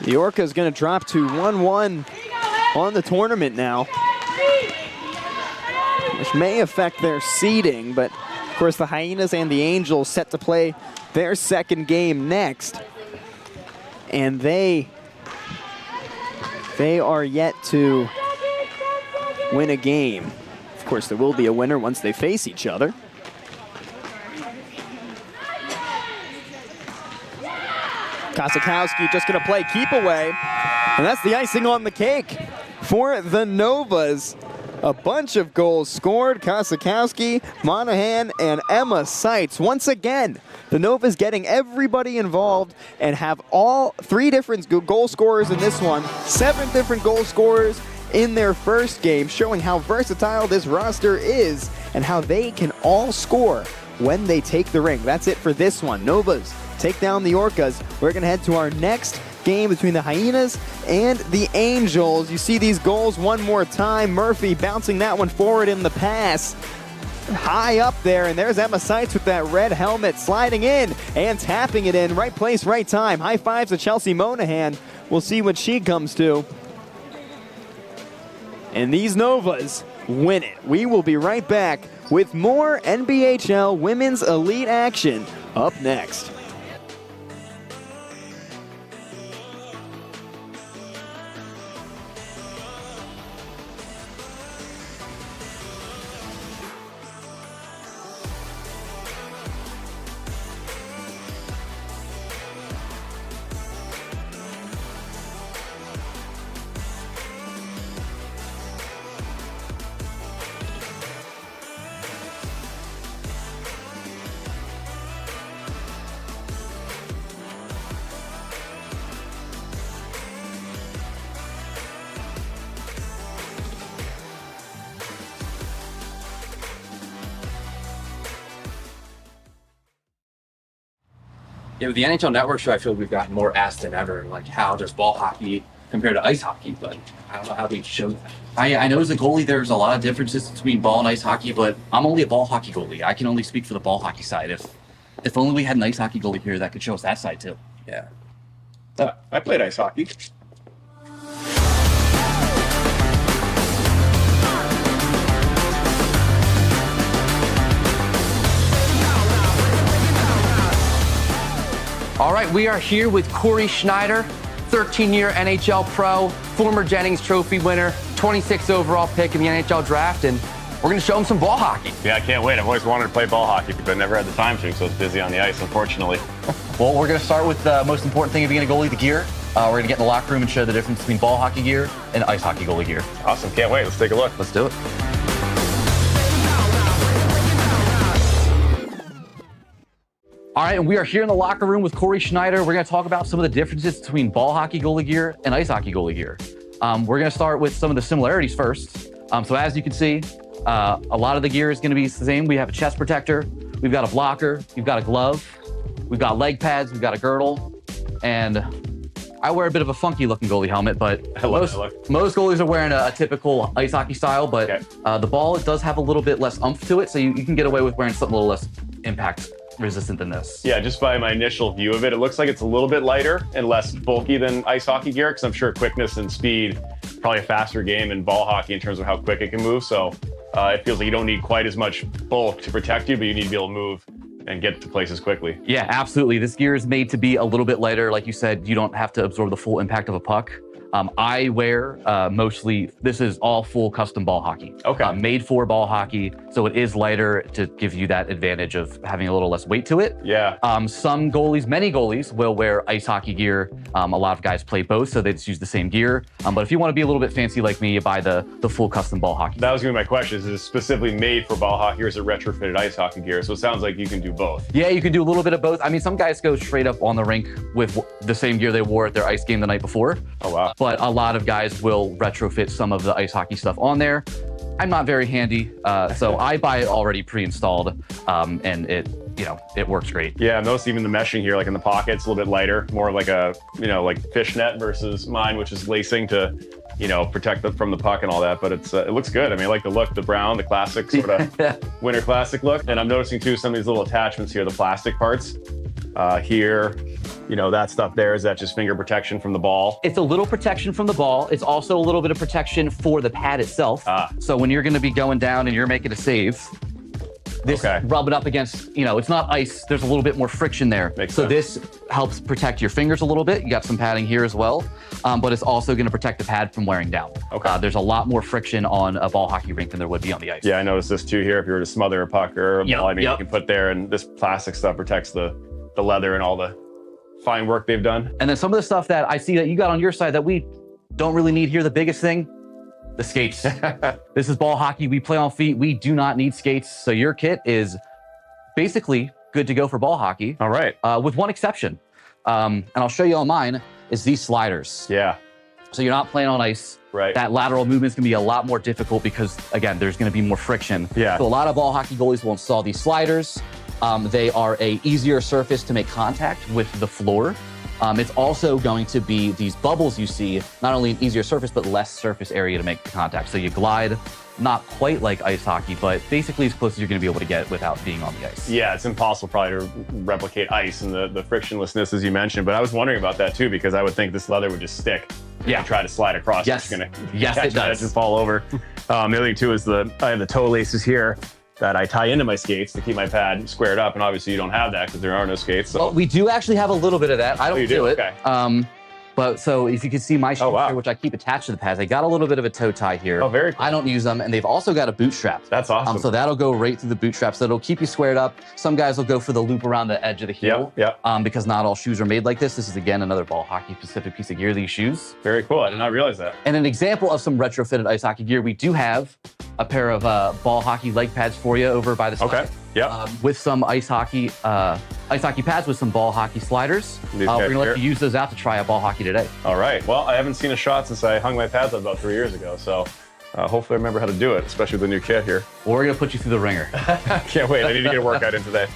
The Orca is going to drop to 1-1 on the tournament now, which may affect their seeding, but of course the Hyenas and the Angels set to play their second game next, and they are yet to win a game. Of course, there will be a winner once they face each other. Kosakowski just going to play keep away, and that's the icing on the cake for the Novas. A bunch of goals scored. Kosakowski, Monahan, and Emma Seitz. Once again, the Novas getting everybody involved and have all 3 different goal scorers in this one, 7 different goal scorers in their first game, showing how versatile this roster is and how they can all score when they take the ring. That's it for this one. Novas take down the Orcas. We're going to head to our next game between the Hyenas and the Angels. You see these goals one more time. Murphy bouncing that one forward in the pass. High up there, and there's Emma Seitz with that red helmet sliding in and tapping it in. Right place, right time. High fives to Chelsea Monahan. We'll see what she comes to. And these Novas win it. We will be right back with more NBHL Women's Elite action up next. Yeah, with the NHL Network show, I feel we've gotten more asked than ever. Like, how does ball hockey compare to ice hockey? But I don't know how we show that. I know as a goalie, there's a lot of differences between ball and ice hockey, but I'm only a ball hockey goalie. I can only speak for the ball hockey side. If only we had an ice hockey goalie here that could show us that side too. Yeah. I played ice hockey. All right, we are here with Corey Schneider, 13-year NHL pro, former Jennings Trophy winner, 26th overall pick in the NHL draft, and we're going to show him some ball hockey. Yeah, I can't wait. I've always wanted to play ball hockey, but I've never had the time to, so I was busy on the ice, unfortunately. Well, we're going to start with the most important thing of being a goalie, the gear. We're going to get in the locker room and show the difference between ball hockey gear and ice hockey goalie gear. Awesome. Can't wait. Let's take a look. Let's do it. All right, and we are here in the locker room with Corey Schneider. We're going to talk about some of the differences between ball hockey goalie gear and ice hockey goalie gear. We're going to start with some of the similarities first. So as you can see, a lot of the gear is going to be the same. We have a chest protector, we've got a blocker, we've got a glove, we've got leg pads, we've got a girdle, and I wear a bit of a funky looking goalie helmet, but most goalies are wearing a typical ice hockey style, but the ball, it does have a little bit less oomph to it, so you can get away with wearing something a little less impact resistant than this. Yeah, just by my initial view of it, it looks like it's a little bit lighter and less bulky than ice hockey gear, because I'm sure quickness and speed, probably a faster game in ball hockey in terms of how quick it can move. So it feels like you don't need quite as much bulk to protect you, but you need to be able to move and get to places quickly. Yeah, absolutely. This gear is made to be a little bit lighter. Like you said, you don't have to absorb the full impact of a puck. I wear mostly, this is all full custom ball hockey. Okay. Made for ball hockey, so it is lighter to give you that advantage of having a little less weight to it. Yeah. Some goalies, many goalies will wear ice hockey gear. A lot of guys play both, so they just use the same gear. But if you want to be a little bit fancy like me, you buy the full custom ball hockey. That was going to be my question. Is it specifically made for ball hockey or is it retrofitted ice hockey gear? So it sounds like you can do both. Yeah, you can do a little bit of both. I mean, some guys go straight up on the rink with the same gear they wore at their ice game the night before. Oh, wow. But a lot of guys will retrofit some of the ice hockey stuff on there. I'm not very handy, so I buy it already pre-installed, and it works great. Yeah, notice even the meshing here, like in the pockets, a little bit lighter, more like a, like fishnet versus mine, which is lacing to, protect them from the puck and all that. But it looks good. I mean, I like the look, the brown, the classic sort of winter classic look. And I'm noticing too, some of these little attachments here, the plastic parts here, that stuff there, is that just finger protection from the ball? It's a little protection from the ball. It's also a little bit of protection for the pad itself. So when you're going to be going down and you're making a save, this rub it up against, it's not ice. There's a little bit more friction there. Makes so sense. This helps protect your fingers a little bit. You got some padding here as well, but it's also going to protect the pad from wearing down. Okay. There's a lot more friction on a ball hockey rink than there would be on the ice. Yeah, I noticed this too here. If you were to smother a puck or a ball, you can put there, and this plastic stuff protects the leather and all the fine work they've done. And then some of the stuff that I see that you got on your side that we don't really need here, the biggest thing, the skates. This is ball hockey. We play on feet. We do not need skates. So your kit is basically good to go for ball hockey. All right. With one exception. And I'll show you on mine, is these sliders. Yeah. So you're not playing on ice. Right. That lateral movement is going to be a lot more difficult because, again, there's going to be more friction. Yeah. So a lot of ball hockey goalies will install these sliders. They are a easier surface to make contact with the floor. It's also going to be these bubbles you see, not only an easier surface, but less surface area to make contact. So you glide, not quite like ice hockey, but basically as close as you're going to be able to get without being on the ice. Yeah, it's impossible probably to replicate ice and the frictionlessness as you mentioned, but I was wondering about that too, because I would think this leather would just stick. Yeah. And try to slide across. Yes. It's going to it does. And fall over. The other thing too is I have the toe laces here that I tie into my skates to keep my pad squared up, and obviously you don't have that because there are no skates. So. Well, we do actually have a little bit of that. I don't do it. Okay. But so if you can see my shoes here, which I keep attached to the pads, they got a little bit of a toe tie here. Oh, very cool. I don't use them, and they've also got a boot strap. That's awesome. So that'll go right through the boot strap, so it'll keep you squared up. Some guys will go for the loop around the edge of the heel. Because not all shoes are made like this. This is, again, another ball hockey specific piece of gear, these shoes. Very cool. I did not realize that. And an example of some retrofitted ice hockey gear, we do have a pair of ball hockey leg pads for you over by the side. Okay. Yeah. With some ice hockey pads with some ball hockey sliders. We're going to let you use those out to try a ball hockey today. All right. Well, I haven't seen a shot since I hung my pads up about 3 years ago, so hopefully I remember how to do it, especially with the new kit here. Well, we're going to put you through the ringer. Can't wait. I need to get a workout in today.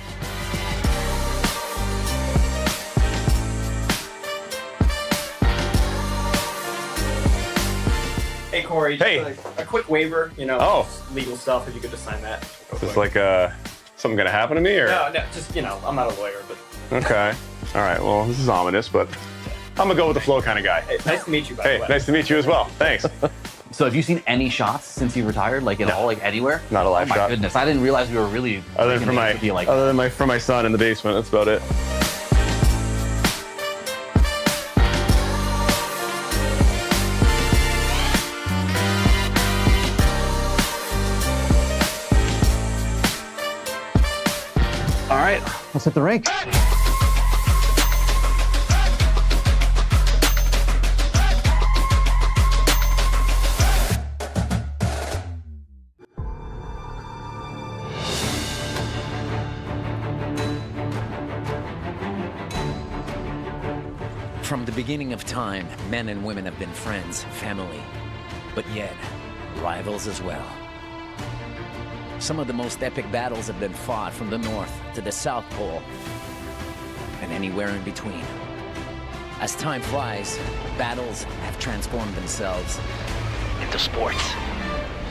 Corey. Hey. Just a quick waiver, you know, Oh. legal stuff, if you could just sign that. Is this like something gonna happen to me or? No, just, you know, I'm not a lawyer, but. Okay. All right. Well, this is ominous, but I'm gonna go with the flow kind of guy. Hey, nice to meet you, by the way. Nice to meet you as well. Thanks. So have you seen any shots since you retired, like at all, like anywhere? Not a live oh my shot. Goodness, I didn't realize we were really Other than from my son in the basement. That's about it. All right, let's hit the rink. From the beginning of time, men and women have been friends, family, but yet rivals as well. Some of the most epic battles have been fought from the North to the South Pole and anywhere in between. As time flies, battles have transformed themselves into sports.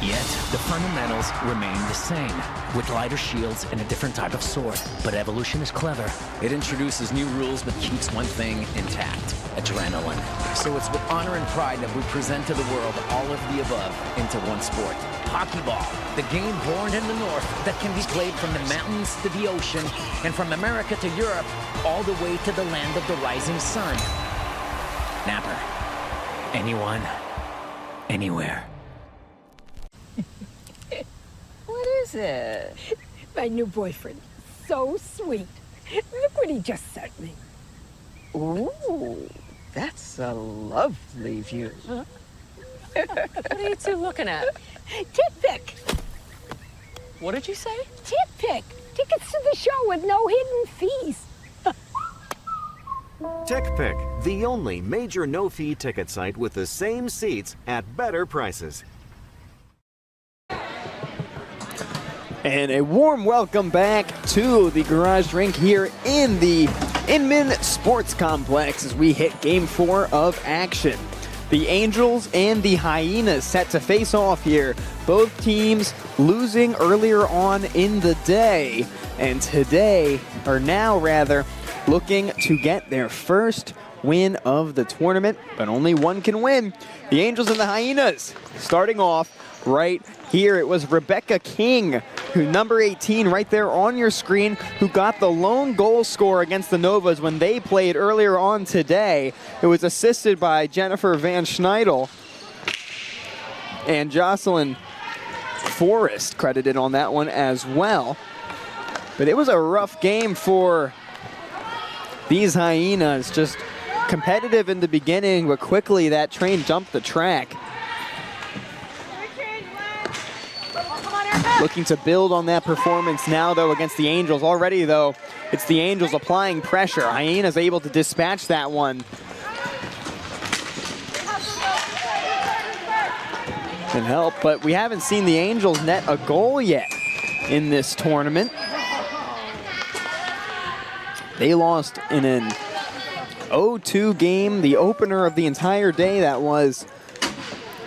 Yet, the fundamentals remain the same, with lighter shields and a different type of sword. But evolution is clever. It introduces new rules but keeps one thing intact: adrenaline. So it's with honor and pride that we present to the world all of the above into one sport. Hockey ball, the game born in the North that can be played from the mountains to the ocean and from America to Europe, all the way to the land of the rising sun. Napper. Anyone, anywhere. What is it? My new boyfriend. So sweet. Look what he just sent me. Ooh, that's a lovely view. Huh? What are you two looking at? Tit pick. What did you say? Tit pick. Tickets to the show with no hidden fees. TickPick, the only major no-fee ticket site with the same seats at better prices. And a warm welcome back to the Garage Rink here in the Inman Sports Complex as we hit Game 4 of action. The Angels and the Hyenas set to face off here. Both teams losing earlier on in the day, and today, or now rather, looking to get their first win of the tournament, but only one can win. The Angels and the Hyenas starting off right here. It was Rebecca King, who number 18 right there on your screen, who got the lone goal score against the Novas when they played earlier on today. It was assisted by Jennifer Van Schneidel and Jocelyn Forrest credited on that one as well. But it was a rough game for these Hyenas, just competitive in the beginning, but quickly that train jumped the track. Looking to build on that performance now, though, against the Angels. Already, though, it's the Angels applying pressure. Hyenas able to dispatch that one. And help, but we haven't seen the Angels net a goal yet in this tournament. They lost in an 0-2 game, the opener of the entire day, that was,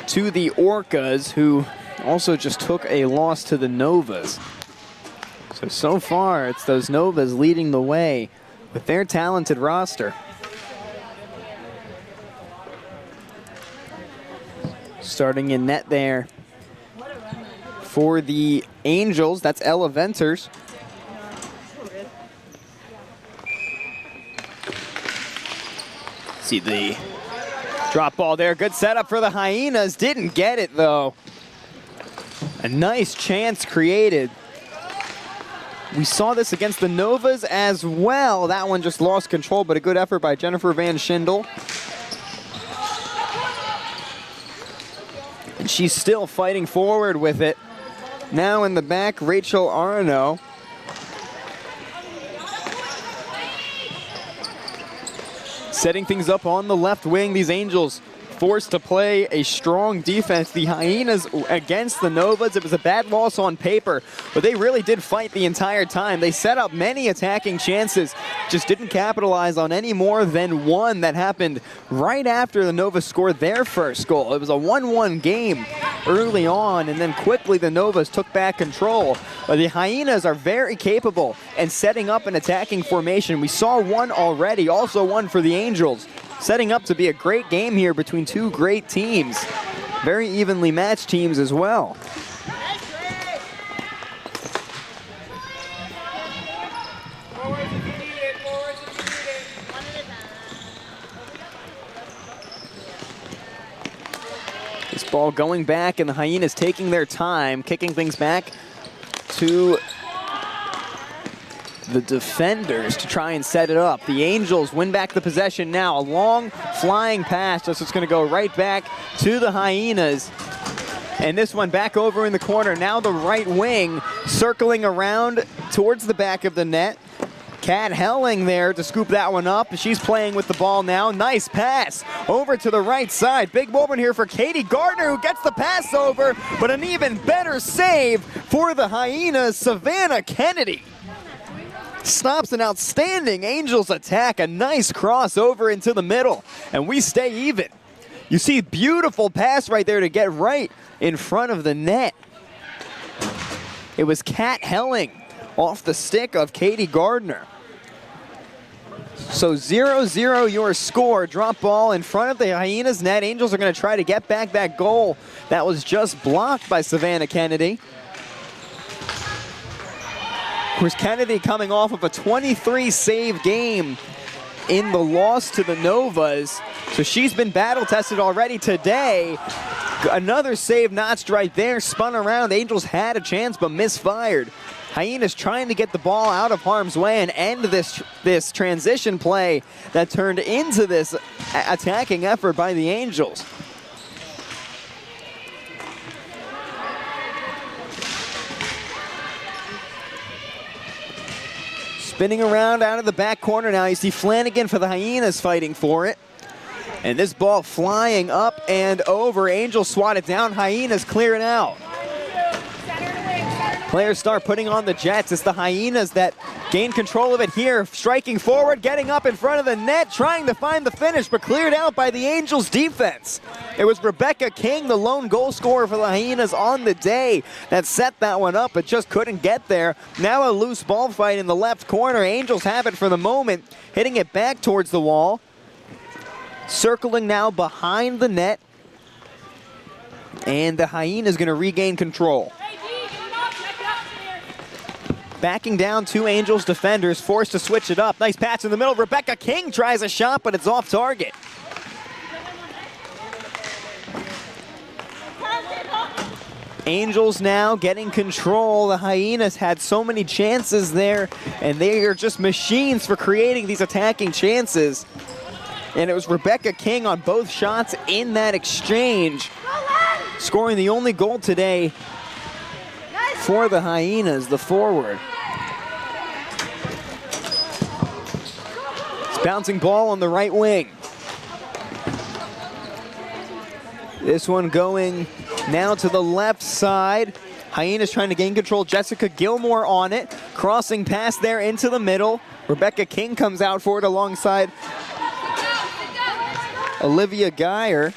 to the Orcas, who also just took a loss to the Novas. So far, it's those Novas leading the way with their talented roster. Starting in net there for the Angels, that's Ella Venters. See the drop ball there. Good setup for the Hyenas. Didn't get it, though. A nice chance created. We saw this against the Novas as well. That one just lost control, but a good effort by Jennifer Van Schindel. And she's still fighting forward with it. Now in the back, Rachel Arno. Setting things up on the left wing, these Angels forced to play a strong defense. The Hyenas against the Novas, it was a bad loss on paper, but they really did fight the entire time. They set up many attacking chances, just didn't capitalize on any more than one that happened right after the Novas scored their first goal. It was a 1-1 game early on, and then quickly the Novas took back control. But the Hyenas are very capable in setting up an attacking formation. We saw one already, also one for the Angels, setting up to be a great game here between two great teams. Very evenly matched teams as well. This ball going back, and the Hyenas taking their time, kicking things back to the defenders to try and set it up. The Angels win back the possession now. A long flying pass, just it's going to go right back to the Hyenas. And this one back over in the corner. Now the right wing circling around towards the back of the net. Kat Helling there to scoop that one up. She's playing with the ball now. Nice pass over to the right side. Big moment here for Katie Gardner, who gets the pass over, but an even better save for the Hyenas, Savannah Kennedy. Stops an outstanding Angels attack. A nice cross over into the middle, and we stay even. You see, beautiful pass right there to get right in front of the net. It was Kat Helling off the stick of Katie Gardner. So 0-0 your score. Drop ball in front of the Hyenas net. Angels are going to try to get back that goal that was just blocked by Savannah Kennedy. Of course, Kennedy coming off of a 23-save game in the loss to the Novas. So she's been battle-tested already today. Another save notched right there, spun around. Angels had a chance but misfired. Hyenas trying to get the ball out of harm's way and end this transition play that turned into this attacking effort by the Angels. Spinning around out of the back corner now. You see Flanagan for the Hyenas fighting for it. And this ball flying up and over. Angels swat it down. Hyenas clear it out. Players start putting on the Jets. It's the Hyenas that gain control of it here. Striking forward, getting up in front of the net, trying to find the finish, but cleared out by the Angels defense. It was Rebecca King, the lone goal scorer for the Hyenas on the day, that set that one up, but just couldn't get there. Now a loose ball fight in the left corner. Angels have it for the moment, hitting it back towards the wall. Circling now behind the net. And the Hyenas going to regain control. Backing down two Angels defenders, forced to switch it up. Nice pass in the middle. Rebecca King tries a shot, but it's off target. Angels now getting control. The Hyenas had so many chances there, and they are just machines for creating these attacking chances. And it was Rebecca King on both shots in that exchange, scoring the only goal today for the Hyenas, the forward. Bouncing ball on the right wing. This one going now to the left side. Hyenas trying to gain control. Jessica Gilmore on it. Crossing pass there into the middle. Rebecca King comes out for it alongside Olivia Geyer.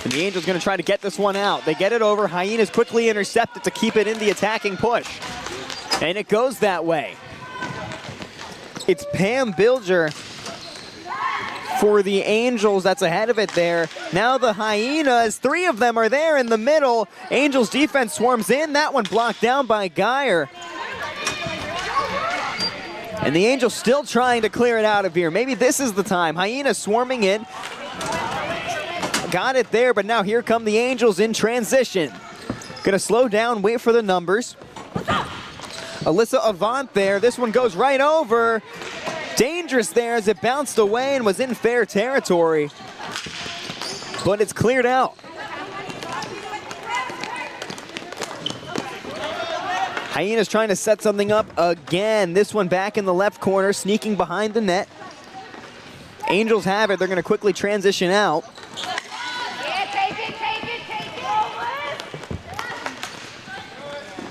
And the Angels going to try to get this one out. They get it over. Hyenas quickly intercept it to keep it in the attacking push. And it goes that way. It's Pam Bilger for the Angels that's ahead of it there. Now the Hyenas, three of them are there in the middle. Angels defense swarms in. That one blocked down by Geyer. And the Angels still trying to clear it out of here. Maybe this is the time. Hyenas swarming in. Got it there, but now here come the Angels in transition. Gonna slow down, wait for the numbers. Alyssa Avant there. This one goes right over. Dangerous there as it bounced away and was in fair territory. But it's cleared out. Hyenas trying to set something up again. This one back in the left corner, sneaking behind the net. Angels have it. They're going to quickly transition out.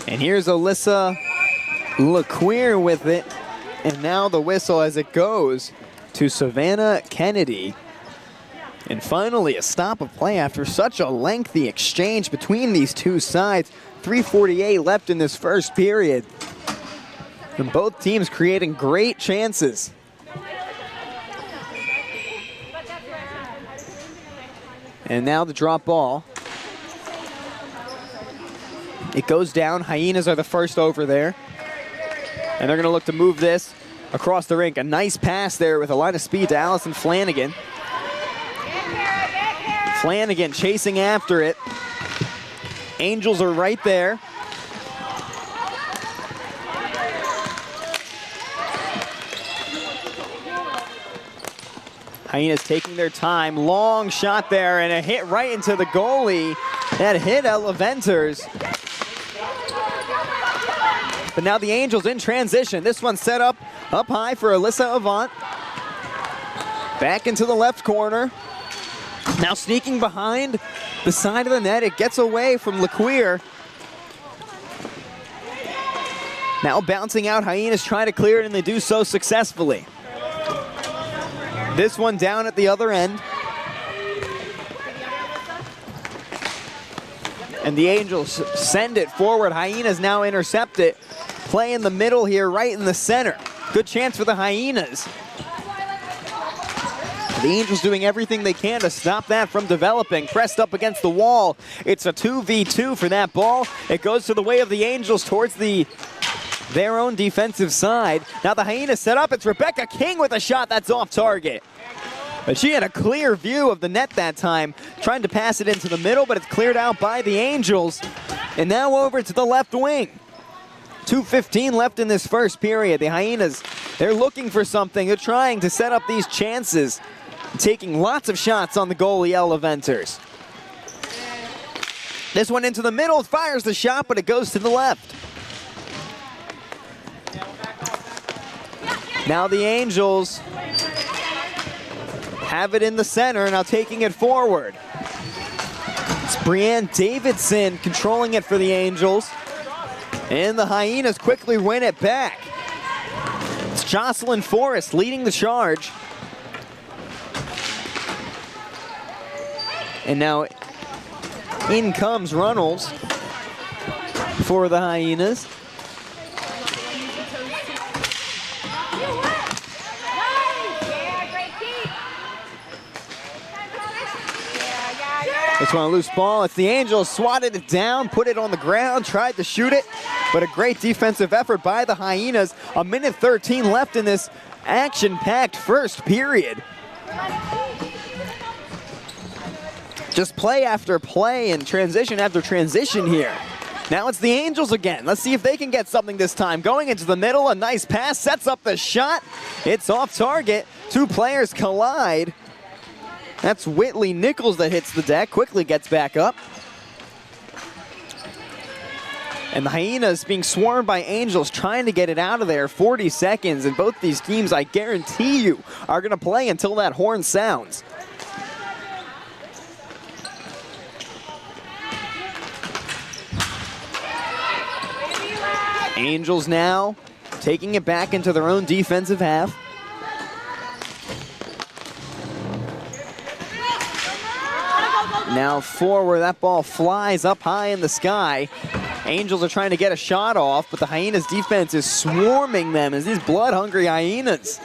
And here's Alyssa LeQueer with it. And now the whistle as it goes to Savannah Kennedy. And finally a stop of play after such a lengthy exchange between these two sides. 3:48 left in this first period. And both teams creating great chances. And now the drop ball. It goes down. Hyenas are the first over there. And they're going to look to move this across the rink. A nice pass there with a line of speed to Allison Flanagan. Flanagan chasing after it. Angels are right there. Hyenas taking their time. Long shot there and a hit right into the goalie. That hit Ella Venters. But now the Angels in transition. This one set up high for Alyssa Avant. Back into the left corner. Now sneaking behind the side of the net. It gets away from LeQueer. Now bouncing out, Hyenas trying to clear it, and they do so successfully. This one down at the other end. And the Angels send it forward. Hyenas now intercept it. Play in the middle here, right in the center. Good chance for the Hyenas. The Angels doing everything they can to stop that from developing. Pressed up against the wall. It's a 2v2 for that ball. It goes to the way of the Angels towards their own defensive side. Now the Hyenas set up. It's Rebecca King with a shot that's off target. But she had a clear view of the net that time, trying to pass it into the middle, but it's cleared out by the Angels. And now over to the left wing. 2:15 left in this first period. The Hyenas, they're looking for something. They're trying to set up these chances, taking lots of shots on the goalie, Ella Venters. This one into the middle, fires the shot, but it goes to the left. Now the Angels have it in the center, now taking it forward. It's Brianne Davidson controlling it for the Angels. And the Hyenas quickly win it back. It's Jocelyn Forrest leading the charge. And now in comes Runnels for the Hyenas. This one a loose ball. It's the Angels, swatted it down, put it on the ground, tried to shoot it, but a great defensive effort by the Hyenas. A minute 13 left in this action-packed first period. Just play after play and transition after transition here. Now it's the Angels again. Let's see if they can get something this time. Going into the middle, a nice pass, sets up the shot. It's off target. Two players collide. That's Whitley Nichols that hits the deck, quickly gets back up. And the Hyenas being swarmed by Angels trying to get it out of there. 40 seconds, and both these teams, I guarantee you, are going to play until that horn sounds. Angels now taking it back into their own defensive half. Now forward, that ball flies up high in the sky. Angels are trying to get a shot off, but the Hyenas defense is swarming them as these blood-hungry Hyenas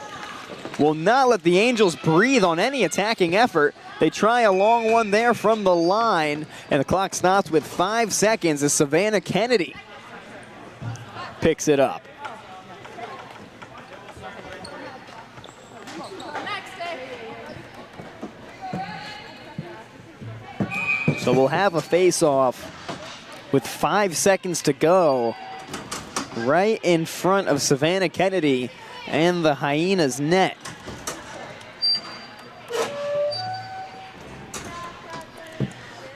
will not let the Angels breathe on any attacking effort. They try a long one there from the line, and the clock stops with 5 seconds as Savannah Kennedy picks it up. So we'll have a face-off with 5 seconds to go right in front of Savannah Kennedy and the Hyenas net.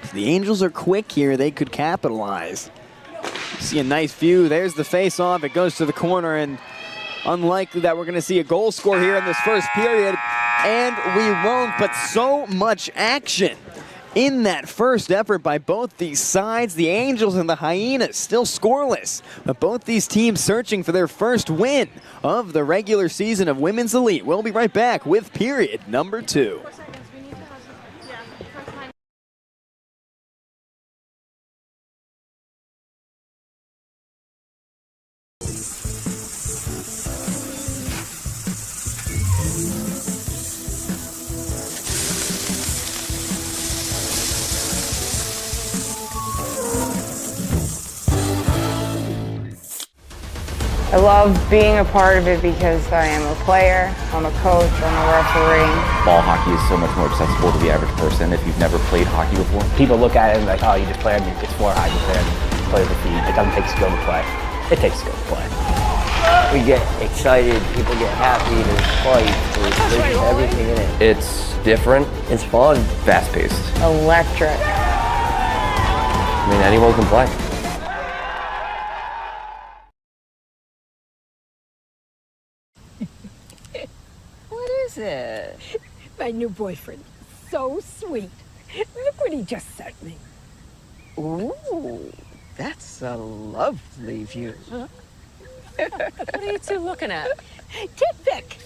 If the Angels are quick here, they could capitalize. See a nice view. There's the face-off. It goes to the corner, and unlikely that we're going to see a goal score here in this first period. and we won't, but so much action in that first effort by both these sides. The Angels and the Hyenas still scoreless, but both these teams searching for their first win of the regular season of Women's Elite. We'll be right back with period number 2. I love being a part of it because I am a player, I'm a coach, I'm a referee. Ball hockey is so much more accessible to the average person if you've never played hockey before. People look at it and like, oh, you just play on your floor hockey player, play with the feet. It doesn't take skill to play. It takes skill to play. We get excited, people get happy, there's fight, there's everything in it. It's different. It's fun. Fast-paced. Electric. I mean, anyone can play. What is it? My new boyfriend. So sweet. Look what he just sent me. Ooh, that's a lovely view. Huh? What are you two looking at? Tip pick.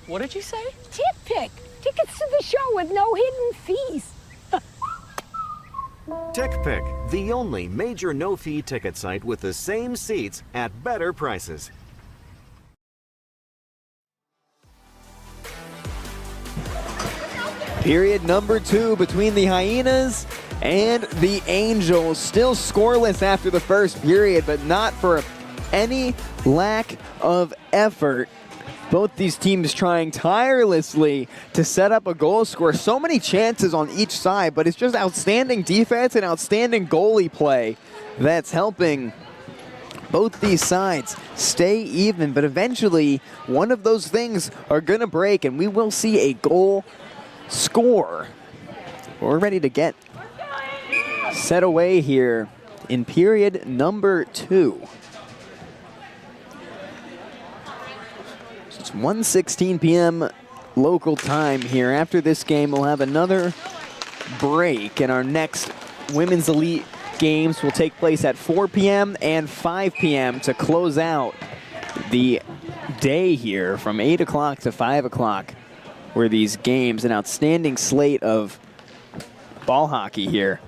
What did you say? Tip pick. Tickets to the show with no hidden fees. TickPick, the only major no-fee ticket site with the same seats at better prices. Period number 2 between the Hyenas and the Angels. Still scoreless after the first period, but not for any lack of effort. Both these teams trying tirelessly to set up a goal score. So many chances on each side, but it's just outstanding defense and outstanding goalie play that's helping both these sides stay even. But eventually, one of those things are going to break, and we will see a goal score. We're ready to get set away here in period number 2. It's 1:16 p.m. local time here. After this game, we'll have another break, and our next Women's Elite games will take place at 4 p.m. and 5 p.m. to close out the day here from 8 o'clock to 5 o'clock were these games. An outstanding slate of ball hockey here.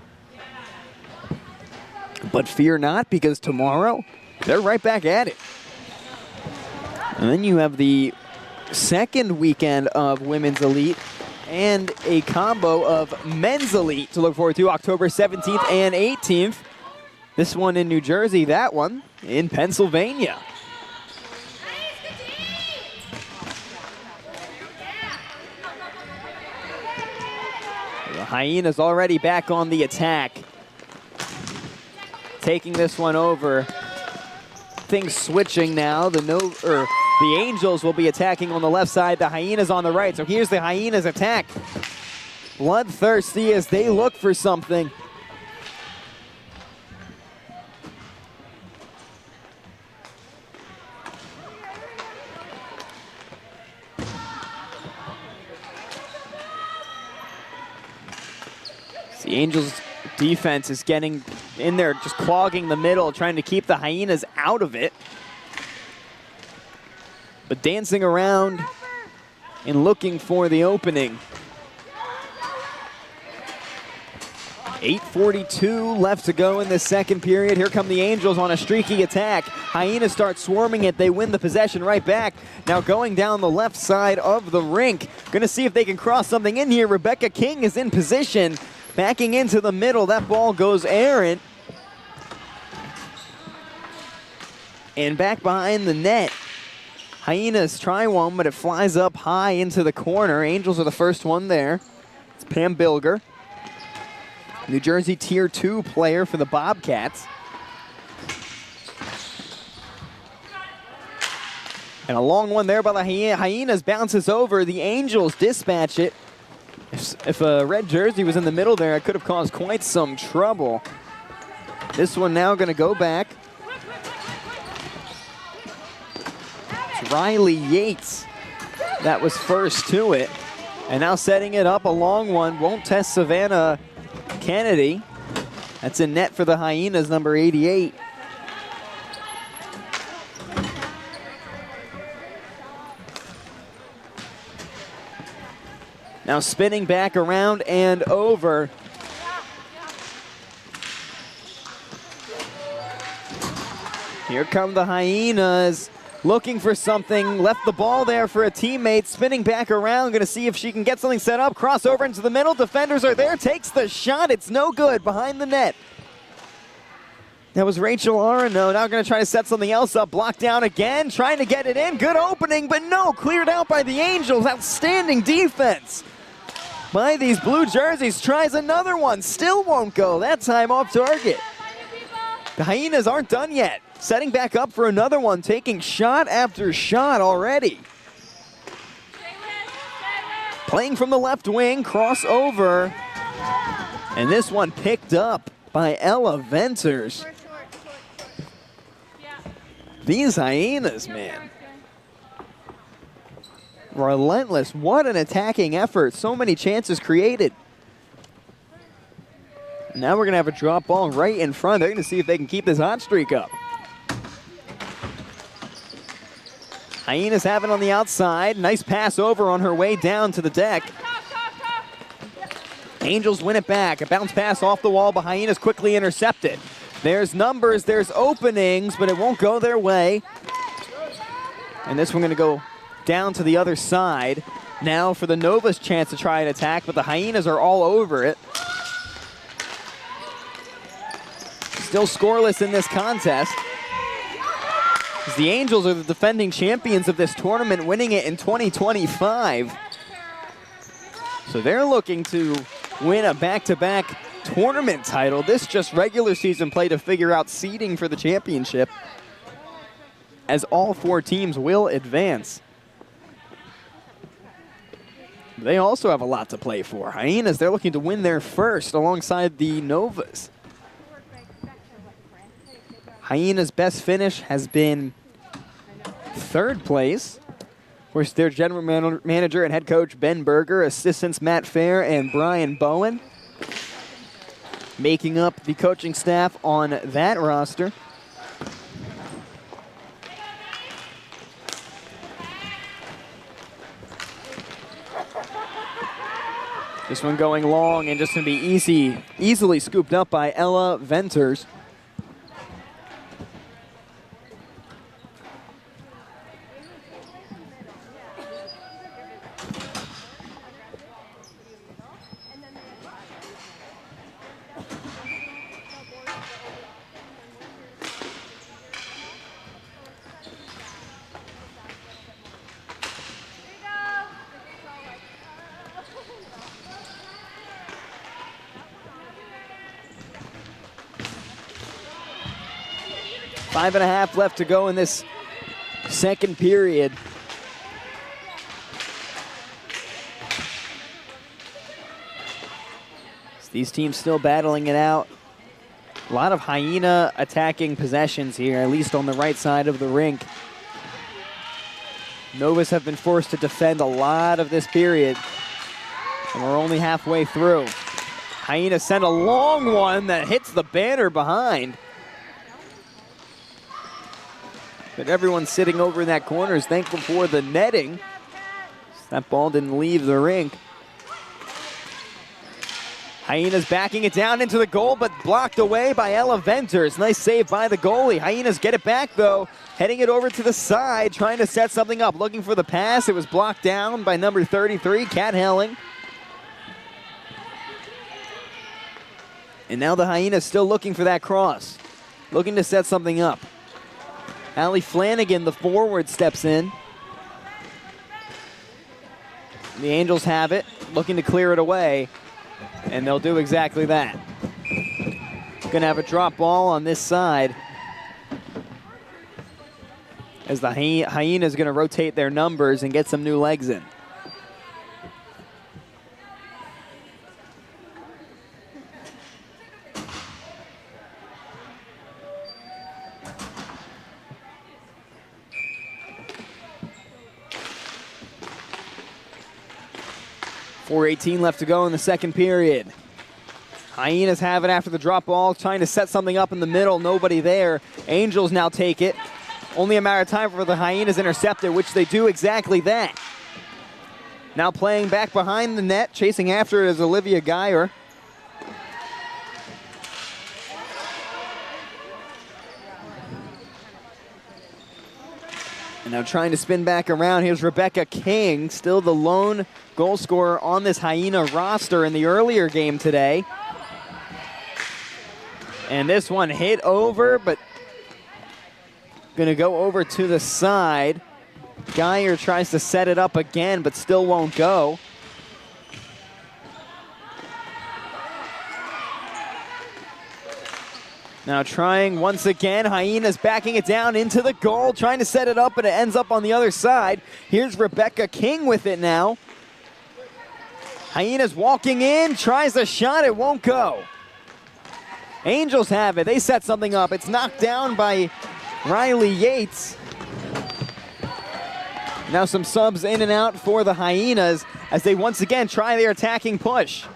But fear not, because tomorrow they're right back at it. And then you have the second weekend of Women's Elite and a combo of Men's Elite to look forward to October 17th and 18th. This one in New Jersey, that one in Pennsylvania. The Hyenas already back on the attack. Taking this one over. Things switching now. The Angels will be attacking on the left side, the Hyenas on the right. So here's the Hyenas attack. Bloodthirsty as they look for something. The Angels defense is getting in there, just clogging the middle, trying to keep the Hyenas out of it. But dancing around and looking for the opening. 8:42 left to go in the second period. Here come the Angels on a streaky attack. Hyenas start swarming it. They win the possession right back. Now going down the left side of the rink. Going to see if they can cross something in here. Rebecca King is in position. Backing into the middle. That ball goes errant. And back behind the net. Hyenas try one, but it flies up high into the corner. Angels are the first one there. It's Pam Bilger, New Jersey Tier 2 player for the Bobcats. And a long one there by the Hyenas bounces over. The Angels dispatch it. If a red jersey was in the middle there, it could have caused quite some trouble. This one now going to go back. Riley Yates That was first to it. And now setting it up, a long one. Won't test Savannah Kennedy. That's in net for the Hyenas, number 88. Now spinning back around and over. Here come the Hyenas, looking for something, left the ball there for a teammate, spinning back around, gonna see if she can get something set up, crossover into the middle, defenders are there, takes the shot, it's no good, behind the net. That was Rachel Arano, now gonna try to set something else up, blocked down again, trying to get it in, good opening, but no, cleared out by the Angels, outstanding defense by these blue jerseys, tries another one, still won't go, that time off target. The Hyenas aren't done yet. Setting back up for another one, taking shot after shot already. Playing from the left wing, crossover. And this one picked up by Ella Venters. These Hyenas, man. Relentless, what an attacking effort. So many chances created. Now we're gonna have a drop ball right in front. They're gonna see if they can keep this hot streak up. Hyenas have it on the outside. Nice pass over on her way down to the deck. Angels win it back. A bounce pass off the wall, but Hyenas quickly intercept it. There's numbers, there's openings, but it won't go their way. And this one gonna go down to the other side. Now for the Nova's chance to try and attack, but the Hyenas are all over it. Still scoreless in this contest. The Angels are the defending champions of this tournament, winning it in 2025. So they're looking to win a back-to-back tournament title. This just regular season play to figure out seeding for the championship, as all 4 teams will advance. They also have a lot to play for. Hyenas, they're looking to win their first alongside the Novas. Hyenas' best finish has been 3rd place. Of course, their general manager and head coach, Ben Berger, assistants Matt Fair and Brian Bowen, making up the coaching staff on that roster. This one going long and just going to be easily scooped up by Ella Venters. Five and a half left to go in this second period. So these teams still battling it out. A lot of Hyena attacking possessions here, at least on the right side of the rink. Novas have been forced to defend a lot of this period, and we're only halfway through. Hyena sent a long one that hits the banner behind. But everyone sitting over in that corner is thankful for the netting. That ball didn't leave the rink. Hyenas backing it down into the goal, but blocked away by Ella Venters. Nice save by the goalie. Hyenas get it back, though. Heading it over to the side, trying to set something up. Looking for the pass. It was blocked down by number 33, Kat Helling. And now the Hyenas still looking for that cross. Looking to set something up. Allie Flanagan, the forward, steps in. The Angels have it, looking to clear it away, and they'll do exactly that. Gonna have a drop ball on this side as the Hyenas gonna rotate their numbers and get some new legs in. 4:18 left to go in the second period. Hyenas have it after the drop ball, trying to set something up in the middle. Nobody there. Angels now take it. Only a matter of time for the Hyenas intercept it, which they do exactly that. Now playing back behind the net, chasing after it is Olivia Geyer. And now trying to spin back around. Here's Rebecca King, still the lone goal scorer on this Hyena roster in the earlier game today. And this one hit over, but gonna go over to the side. Geyer tries to set it up again, but still won't go. Now trying once again, Hyenas backing it down into the goal, trying to set it up, but it ends up on the other side. Here's Rebecca King with it now. Hyenas walking in, tries a shot, it won't go. Angels have it, they set something up. It's knocked down by Riley Yates. Now some subs in and out for the Hyenas as they once again try their attacking push.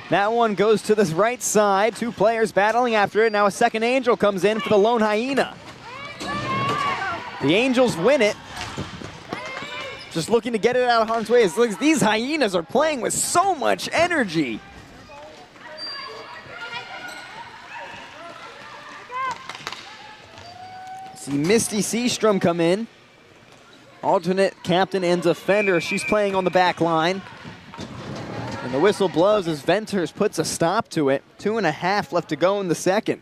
That one goes to the right side. Two players battling after it. Now a second Angel comes in for the lone Hyena. The Angels win it. Just looking to get it out of harm's way. These Hyenas are playing with so much energy. See Misty Seastrom come in. Alternate captain and defender. She's playing on the back line. And the whistle blows as Venters puts a stop to it. 2.5 left to go in the second.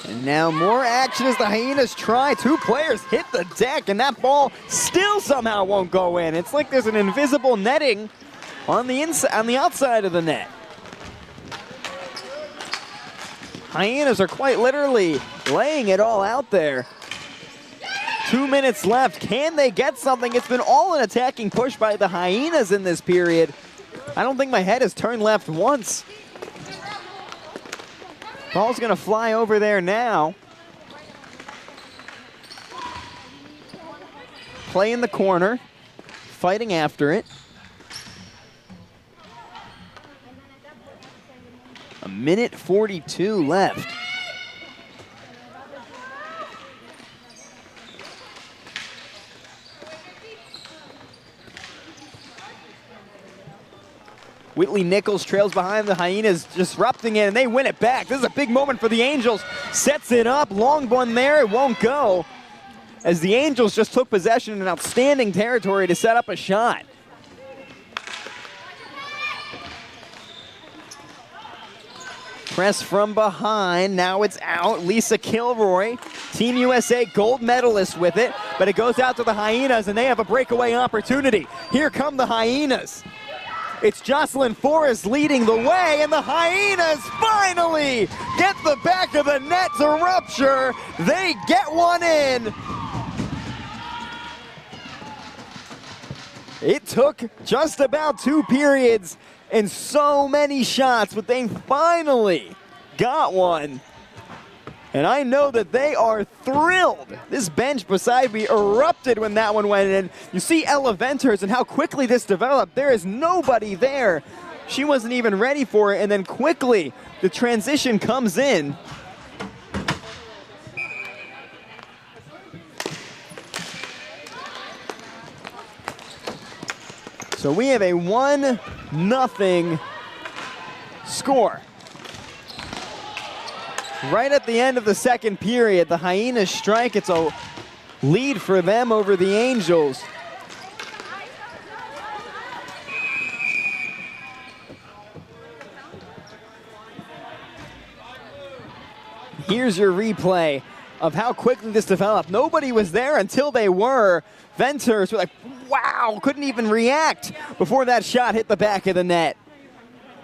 And now more action as the Hyenas try. Two players hit the deck, and that ball still somehow won't go in. It's like there's an invisible netting on the inside, on the outside of the net. Hyenas are quite literally laying it all out there. 2 minutes left. Can they get something? It's been all an attacking push by the Hyenas in this period. I don't think my head has turned left once. Ball's gonna fly over there now. Play in the corner, fighting after it. A minute 42 left. Whitley Nichols trails behind the Hyenas, disrupting it, and they win it back. This is a big moment for the Angels. Sets it up, long one there, it won't go. As the Angels just took possession in an outstanding territory to set up a shot. Press from behind, now it's out. Lisa Kilroy, Team USA gold medalist with it, but it goes out to the Hyenas, and they have a breakaway opportunity. Here come the Hyenas. It's Jocelyn Forrest leading the way, and the Hyenas finally get the back of the net to rupture. They get one in. It took just about 2 periods and so many shots, but they finally got one. And I know that they are thrilled. This bench beside me erupted when that one went in. You see Ella Venters and how quickly this developed. There is nobody there. She wasn't even ready for it, and then quickly the transition comes in. So we have a 1-0 score. Right at the end of the second period, the Hyenas strike. It's a lead for them over the Angels. Here's your replay of how quickly this developed. Nobody was there until they were. Venters were like, wow, couldn't even react before that shot hit the back of the net.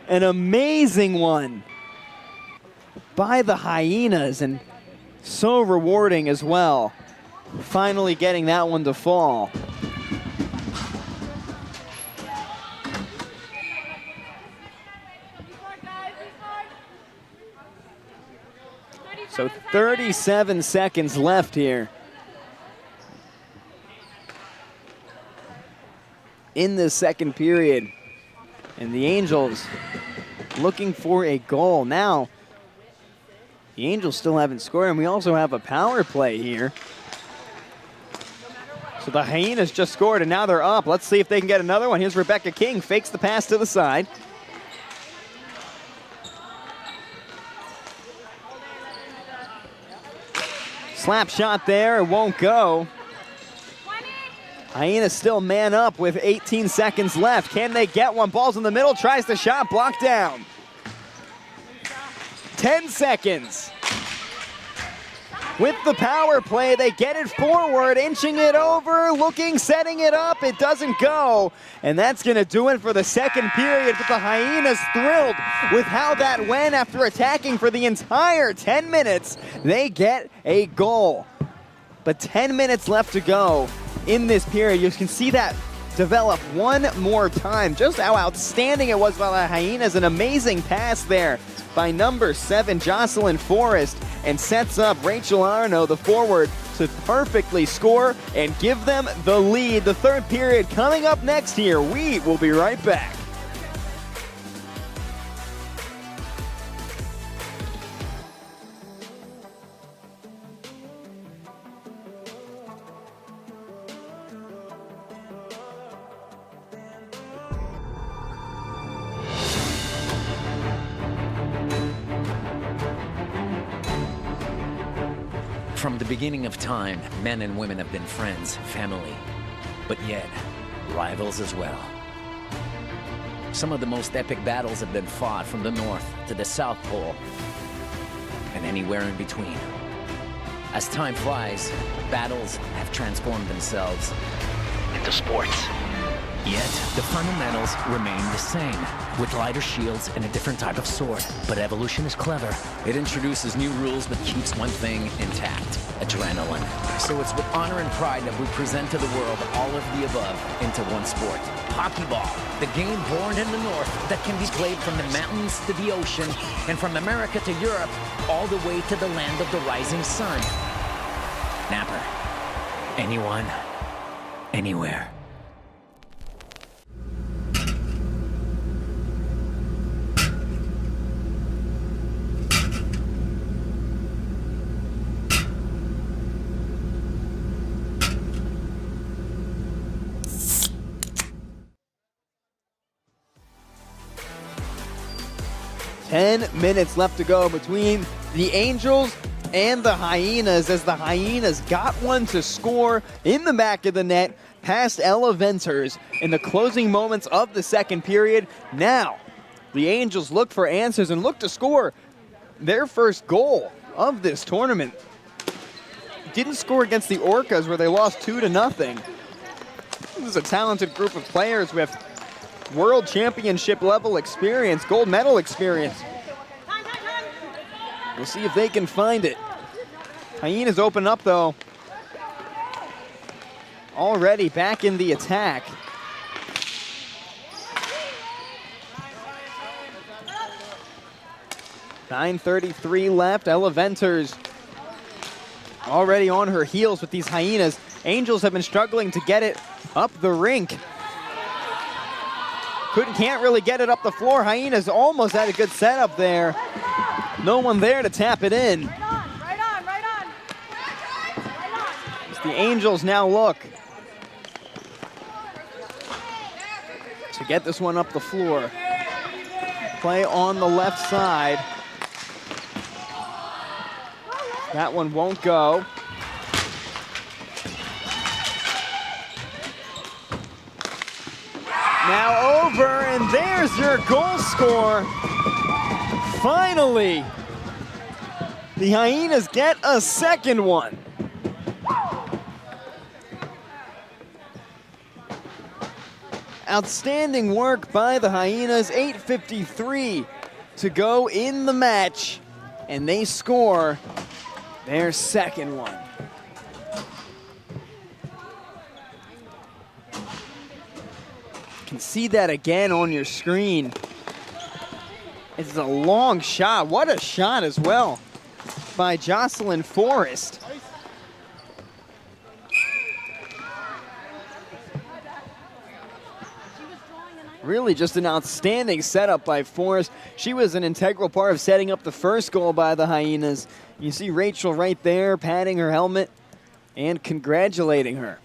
An amazing one by the Hyenas, and so rewarding as well. Finally getting that one to fall. So 37 seconds left here in the second period. And the Angels looking for a goal. Now, the Angels still haven't scored, and we also have a power play here. So the Hyenas just scored, and now they're up. Let's see if they can get another one. Here's Rebecca King, fakes the pass to the side. Slap shot there, it won't go. Hyenas still man up with 18 seconds left. Can they get one? Ball's in the middle, tries the shot, blocked down. 10 seconds. With the power play, they get it forward, inching it over, looking, setting it up. It doesn't go. And that's going to do it for the second period. But the Hyenas thrilled with how that went after attacking for the entire 10 minutes. They get a goal. But 10 minutes left to go in this period. You can see that develop one more time. Just how outstanding it was by the Hyenas. An amazing pass there by number 7, Jocelyn Forrest, and sets up Rachel Arno, the forward, to perfectly score and give them the lead. The third period coming up next here. We will be right back. From the beginning of time, men and women have been friends, family, but yet rivals as well. Some of the most epic battles have been fought from the North to the South Pole and anywhere in between. As time flies, battles have transformed themselves into sports. Yet, the fundamentals remain the same, with lighter shields and a different type of sword. But evolution is clever. It introduces new rules but keeps one thing intact: adrenaline. So it's with honor and pride that we present to the world all of the above into one sport. Hockey ball, the game born in the North that can be played from the mountains to the ocean, and from America to Europe, all the way to the land of the rising sun. Napper. Anyone, anywhere. Ten minutes left to go between the Angels and the Hyenas, as the Hyenas got one to score in the back of the net past Ella Venters in the closing moments of the second period. Now, the Angels look for answers and look to score their first goal of this tournament. Didn't score against the Orcas, where they lost 2-0. This is a talented group of players with World Championship level experience, gold medal experience. We'll see if they can find it. Hyenas open up though. Already back in the attack. .933 left. Ella Venters already on her heels with these Hyenas. Angels have been struggling to get it up the rink. Can't really get it up the floor. Hyenas almost had a good setup there. No one there to tap it in. Right on. As the Angels now look to get this one up the floor. Play on the left side. That one won't go. Now over, and there's your goal score. Finally, the Hyenas get a second one. Outstanding work by the Hyenas. 8:53 to go in the match, and they score their second one. You can see that again on your screen. It's a long shot. What a shot as well by Jocelyn Forrest. Really just an outstanding setup by Forrest. She was an integral part of setting up the first goal by the Hyenas. You see Rachel right there patting her helmet and congratulating her.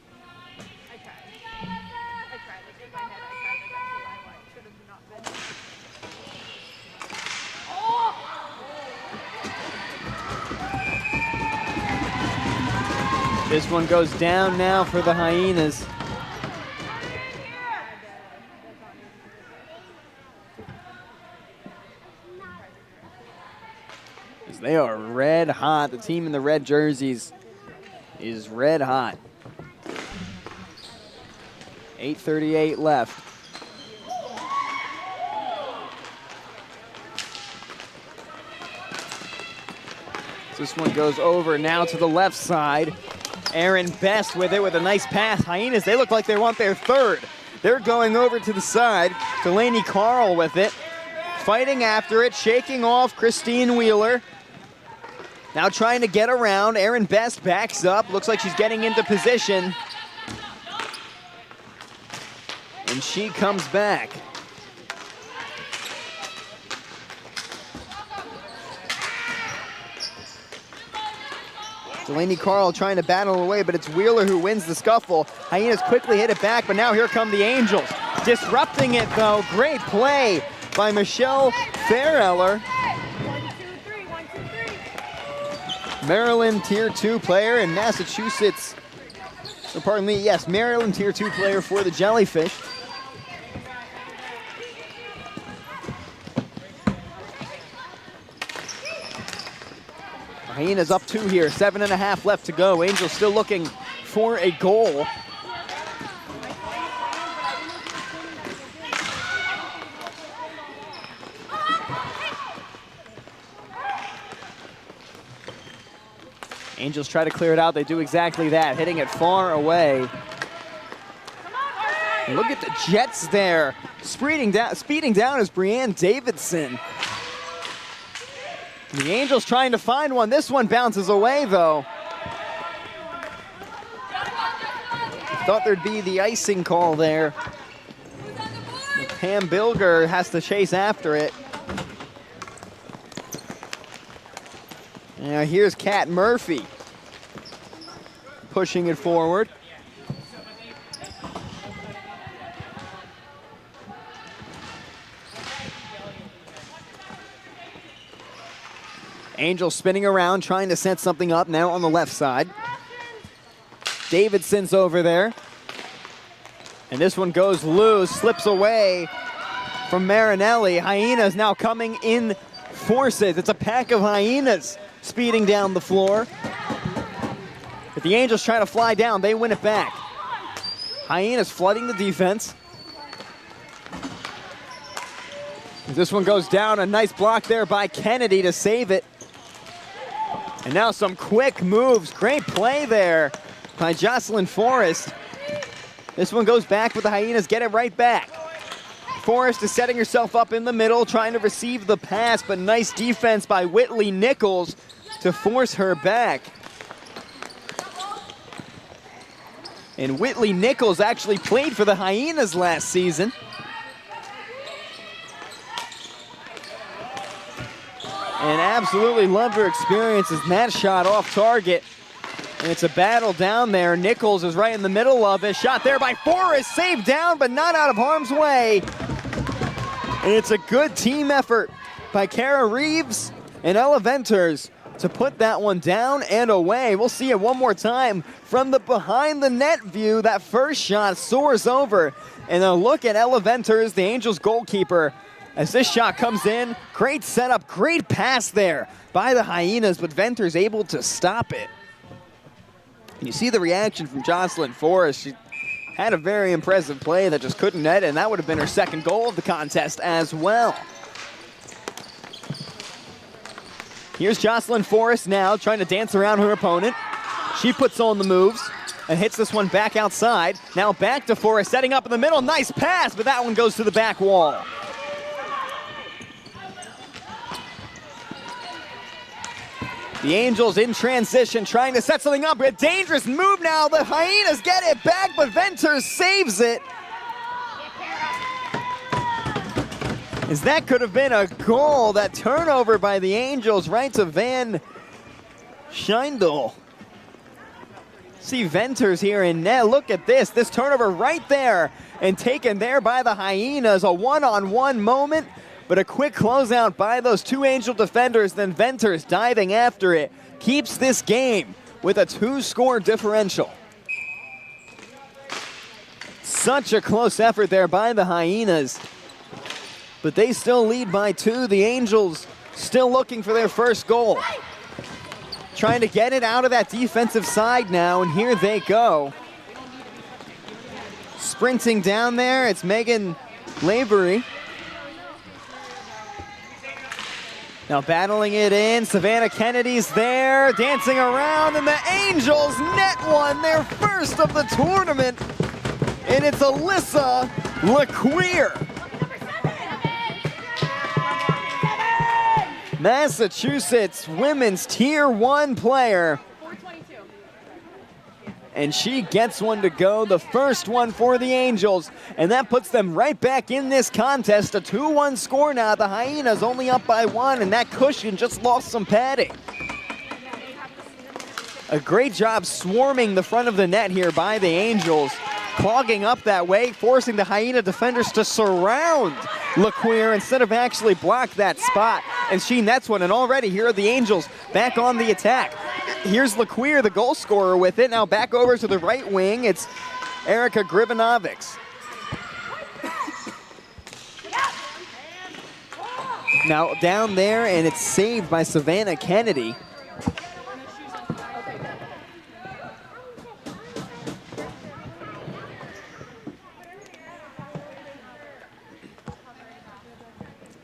This one goes down now for the Hyenas. They are red hot. The team in the red jerseys is red hot. 8:38 left. This one goes over now to the left side. Aaron Best with it with a nice pass. Hyenas, they look like they want their third. They're going over to the side. Delaney Carl with it. Fighting after it, shaking off Christine Wheeler. Now trying to get around. Aaron Best backs up. Looks like she's getting into position. And she comes back. Delaney Carl trying to battle away, but it's Wheeler who wins the scuffle. Hyenas quickly hit it back, but now here come the Angels. Disrupting it though. Great play by Michelle Faireller. Maryland Tier 2 player in Massachusetts. Or pardon me, yes, Maryland Tier 2 player for the Jellyfish. Hyenas up 2 here, 7.5 left to go. Angels still looking for a goal. Angels try to clear it out. They do exactly that, hitting it far away. And look at the Jets there. Speeding down is Brianne Davidson. The Angels trying to find one. This one bounces away, though. Thought there'd be the icing call there. Pam Bilger has to chase after it. Now here's Kat Murphy pushing it forward. Angel spinning around, trying to set something up now on the left side. Davidson's over there. And this one goes loose, slips away from Marinelli. Hyenas now coming in forces. It's a pack of Hyenas speeding down the floor. But the Angels try to fly down. They win it back. Hyenas flooding the defense. This one goes down. A nice block there by Kennedy to save it. And now some quick moves. Great play there by Jocelyn Forrest. This one goes back, but the Hyenas get it right back. Forrest is setting herself up in the middle, trying to receive the pass, but nice defense by Whitley Nichols to force her back. And Whitley Nichols actually played for the Hyenas last season. And absolutely loved her experiences. That shot off target. And it's a battle down there. Nichols is right in the middle of it. Shot there by Forrest. Saved down, but not out of harm's way. And it's a good team effort by Kara Reeves and Ella Venters to put that one down and away. We'll see it one more time from the behind the net view. That first shot soars over. And a look at Ella Venters, the Angels goalkeeper, as this shot comes in. Great setup, great pass there by the Hyenas, but Venters able to stop it. And you see the reaction from Jocelyn Forrest. She had a very impressive play that just couldn't net, and that would have been her second goal of the contest as well. Here's Jocelyn Forrest now trying to dance around her opponent. She puts on the moves and hits this one back outside. Now back to Forrest, setting up in the middle. Nice pass, but that one goes to the back wall. The Angels in transition, trying to set something up. A dangerous move now. The Hyenas get it back, but Venters saves it. As that could have been a goal. That turnover by the Angels right to Van Scheindel. See Venters here in net. Look at this. This turnover right there and taken there by the Hyenas. A one-on-one moment, but a quick closeout by those two Angel defenders. Then Venters diving after it keeps this game with a 2-score differential. Such a close effort there by the Hyenas, but they still lead by 2. The Angels still looking for their first goal. Trying to get it out of that defensive side now, and here they go. Sprinting down there, it's Megan Lavery. Now battling it in, Savannah Kennedy's there, dancing around, and the Angels net one, their first of the tournament. And it's Alyssa LeQueer. Massachusetts women's Tier 1 player. And she gets one to go, the first one for the Angels. And that puts them right back in this contest. A 2-1 score now. The Hyenas only up by 1, and that cushion just lost some padding. A great job swarming the front of the net here by the Angels. Clogging up that way, forcing the Hyena defenders to surround LeQueer instead of actually block that spot. And she nets one, and already here are the Angels back on the attack. Here's LeQueer, the goal scorer, with it. Now back over to the right wing, it's Erica Grivanovics. Now down there, and it's saved by Savannah Kennedy.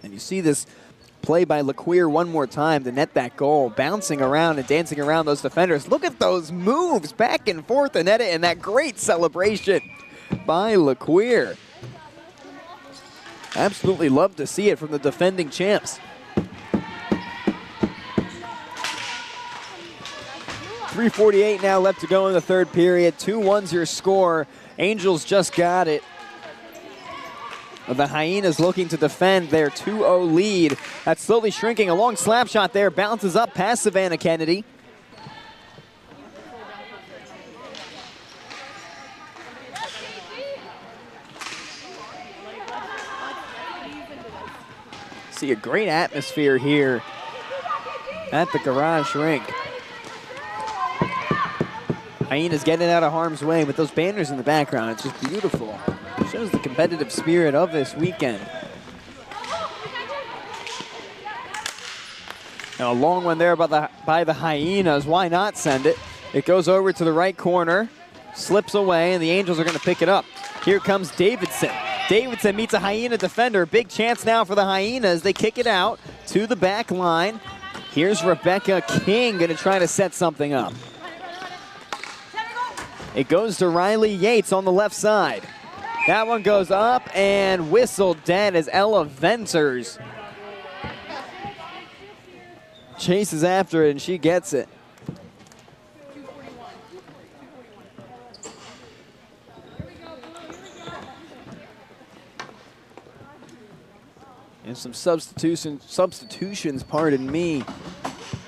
You see this play by LeQueer one more time to net that goal, bouncing around and dancing around those defenders. Look at those moves back and forth to net it, and that great celebration by LeQueer. Absolutely love to see it from the defending champs. 3:48 now left to go in the third period. 2-1's your score. Angels just got it. The Hyenas looking to defend their 2-0 lead. That's slowly shrinking. A long slap shot there. Bounces up past Savannah Kennedy. See a great atmosphere here at the Garage Rink. Hyenas getting out of harm's way with those banners in the background. It's just beautiful. Shows the competitive spirit of this weekend. Now a long one there by the Hyenas. Why not send it? It goes over to the right corner, slips away, and the Angels are going to pick it up. Here comes Davidson. Davidson meets a Hyena defender. Big chance now for the Hyenas. They kick it out to the back line. Here's Rebecca King going to try to set something up. It goes to Riley Yates on the left side. That one goes up and whistled dead as Ella Venters chases after it, and she gets it. And some substitutions, pardon me,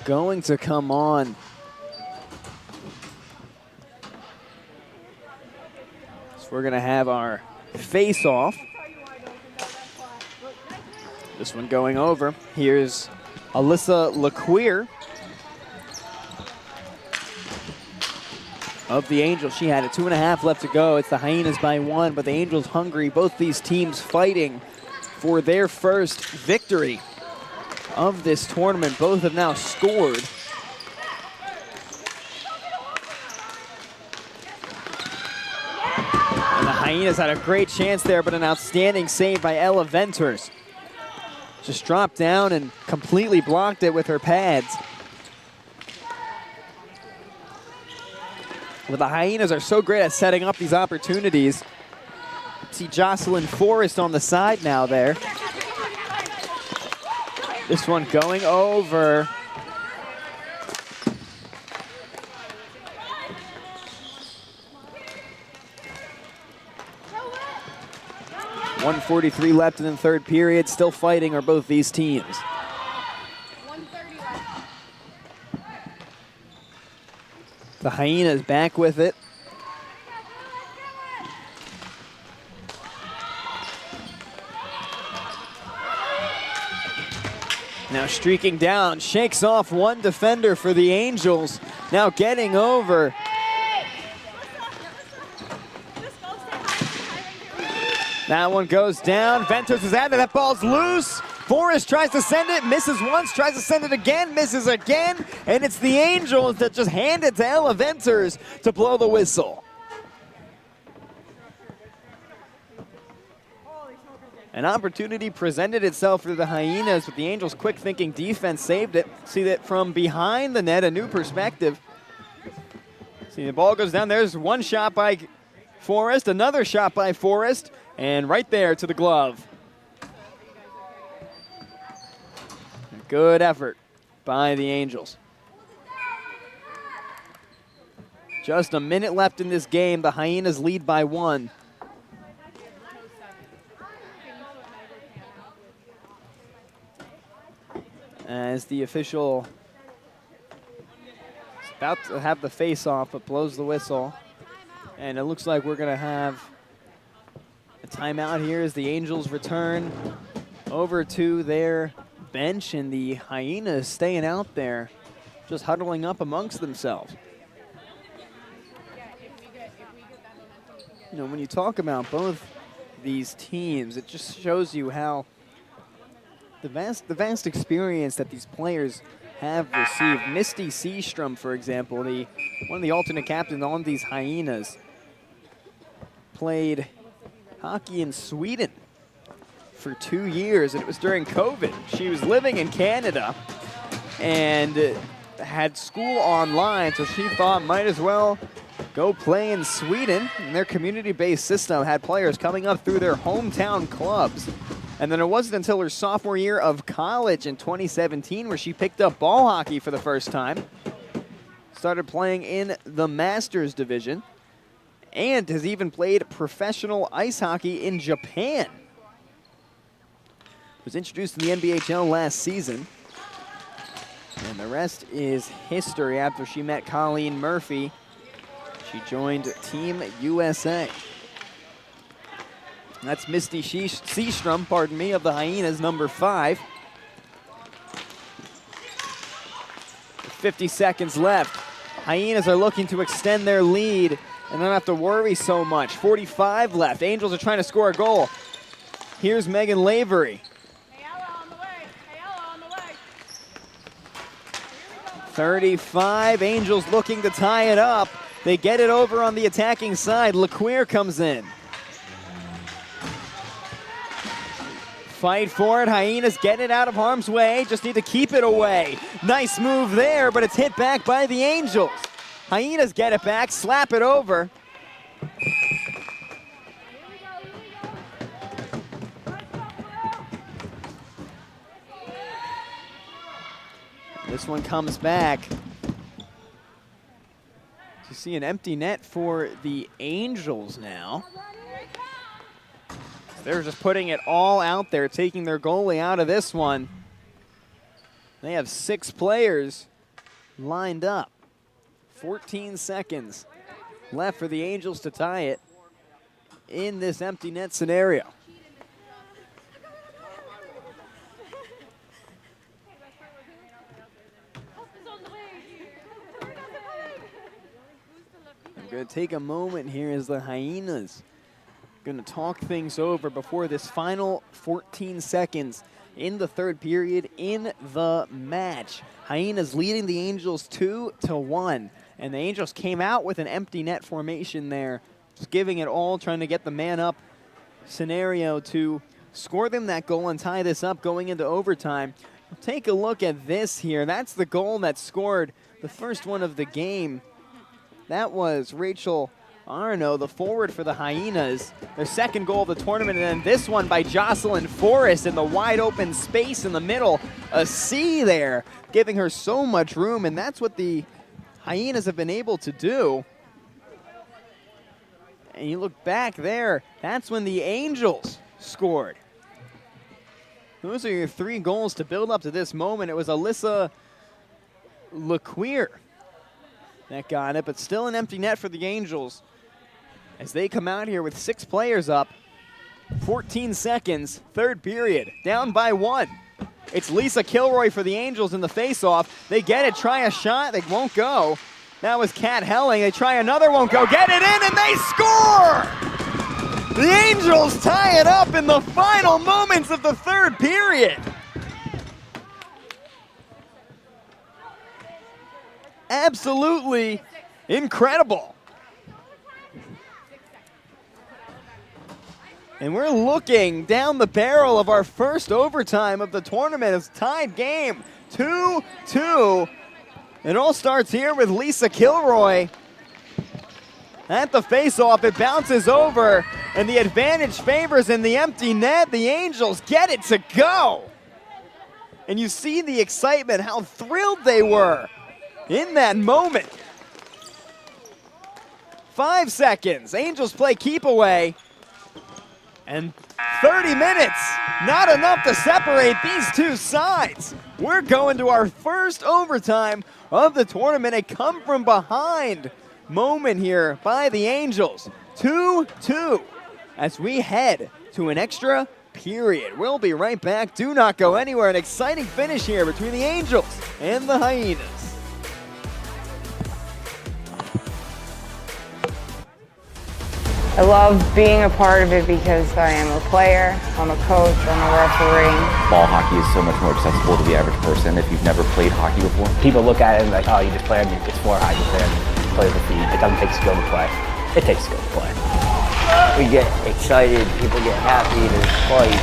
going to come on. We're going to have our face-off. This one going over. Here's Alyssa LeQueer of the Angels. She had a 2.5 left to go. It's the Hyenas by 1, but the Angels hungry. Both these teams fighting for their first victory of this tournament. Both have now scored. Hyenas had a great chance there, but an outstanding save by Ella Venters. Just dropped down and completely blocked it with her pads. Well, the Hyenas are so great at setting up these opportunities. See Jocelyn Forrest on the side now there. This one going over. .143 left in the third period. Still fighting are both these teams. The Hyenas back with it. Now streaking down, shakes off one defender for the Angels. Now getting over. That one goes down. Venters is at it. That ball's loose. Forrest tries to send it, misses once, tries to send it again, misses again. And it's the Angels that just hand it to Ella Venters to blow the whistle. An opportunity presented itself for the Hyenas, but the Angels' quick-thinking defense saved it. See that from behind the net, a new perspective. See, the ball goes down. There's one shot by Forrest, another shot by Forrest, and right there to the glove. A good effort by the Angels. Just a minute left in this game. The Hyenas lead by 1. As the official is about to have the face-off, but blows the whistle. And it looks like we're going to have a timeout here as the Angels return over to their bench, and the Hyenas staying out there, just huddling up amongst themselves. You know, when you talk about both these teams, it just shows you how the vast experience that these players have received. Misty Seastrom, for example, one of the alternate captains on these Hyenas, played hockey in Sweden for 2 years, and it was during COVID. She was living in Canada and had school online, so she thought might as well go play in Sweden. And their community-based system had players coming up through their hometown clubs. And then it wasn't until her sophomore year of college in 2017 where she picked up ball hockey for the first time. Started playing in the Masters division and has even played professional ice hockey in Japan. Was introduced in the NBHL last season. And the rest is history. After she met Colleen Murphy, she joined Team USA. That's Misty Seastrom, pardon me, of the Hyenas, number 5. 50 seconds left. Hyenas are looking to extend their lead and don't have to worry so much. 45 left. Angels are trying to score a goal. Here's Megan Lavery. 35. Angels looking to tie it up. They get it over on the attacking side. LeQueer comes in. Fight for it. Hyenas get it out of harm's way. Just need to keep it away. Nice move there, but it's hit back by the Angels. Hyenas get it back, slap it over. This one comes back. You see an empty net for the Angels now. They're just putting it all out there, taking their goalie out of this one. They have 6 players lined up. 14 seconds left for the Angels to tie it in this empty net scenario. I'm going to take a moment here as the Hyenas going to talk things over before this final 14 seconds in the third period in the match. Hyenas leading the Angels 2-1, and the Angels came out with an empty net formation there just giving it all, trying to get the man up scenario to score them that goal and tie this up going into overtime. Take a look at this here. That's the goal that scored the first one of the game. That was Rachel Arno, the forward for the Hyenas. Their second goal of the tournament, and then this one by Jocelyn Forrest in the wide open space in the middle. A C there, giving her so much room, and that's what the Hyenas have been able to do. And you look back there, that's when the Angels scored. Those are your 3 goals to build up to this moment. It was Alyssa LeQueer that got it, but still an empty net for the Angels as they come out here with 6 players up. 14 seconds, third period, down by 1. It's Lisa Kilroy for the Angels in the face-off. They get it, try a shot, they won't go. That was Kat Helling. They try another, won't go. Get it in, and they score! The Angels tie it up in the final moments of the third period. Absolutely incredible. And we're looking down the barrel of our first overtime of the tournament. It's a tied game, 2-2. It all starts here with Lisa Kilroy. At the face-off, it bounces over, and the advantage favors in the empty net. The Angels get it to go. And you see the excitement, how thrilled they were in that moment. 5 seconds, Angels play keep away. And 30 minutes, not enough to separate these two sides. We're going to our first overtime of the tournament. A come from behind moment here by the Angels. 2-2 as we head to an extra period. We'll be right back. Do not go anywhere. An exciting finish here between the Angels and the Hyenas. I love being a part of it because I am a player, I'm a coach, I'm a referee. Ball hockey is so much more accessible to the average person if you've never played hockey before. People look at it and like, oh, you just play on it's for hockey player, play the feet. It doesn't take skill to play. It takes skill to play. We get excited, people get happy, there's fight,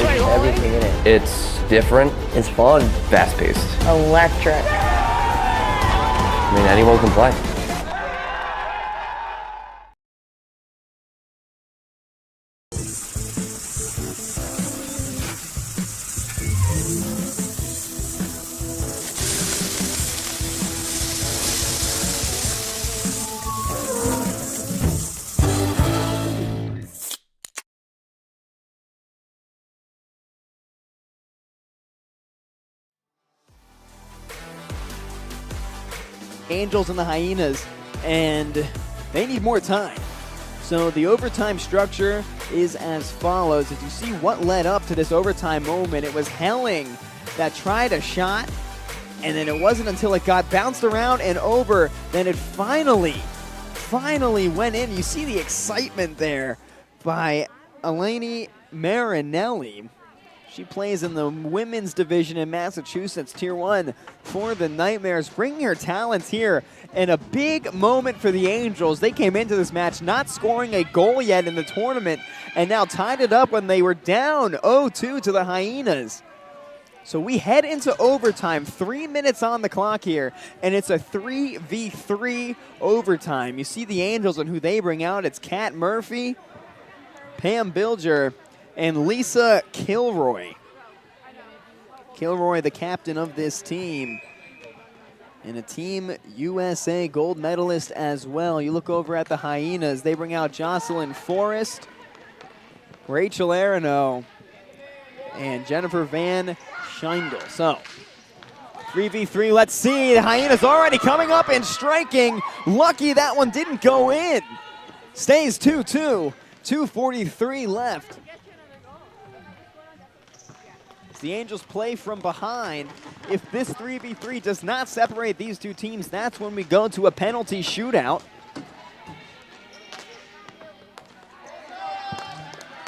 there's everything in it. It's different. It's fun. Fast-paced. Electric. I mean, anyone can play. Angels and the Hyenas, and they need more time. So the overtime structure is as follows. As you see what led up to this overtime moment, it was Helling that tried a shot, and then it wasn't until it got bounced around and over, then it finally went in. You see the excitement there by Eleni Marinelli. She plays in the women's division in Massachusetts, Tier 1 for the Nightmares, bringing her talents here. And a big moment for the Angels. They came into this match not scoring a goal yet in the tournament and now tied it up when they were down 0-2 to the Hyenas. So we head into overtime, 3 minutes on the clock here, and it's a 3v3 overtime. You see the Angels and who they bring out. It's Kat Murphy, Pam Bilger, and Lisa Kilroy. Kilroy, the captain of this team, and a Team USA gold medalist as well. You look over at the Hyenas. They bring out Jocelyn Forrest, Rachel Arano, and Jennifer Van Scheindel. So, 3v3, let's see. The Hyenas already coming up and striking. Lucky that one didn't go in. Stays 2-2, 2:43 left. The Angels play from behind. If this 3v3 does not separate these two teams, that's when we go to a penalty shootout.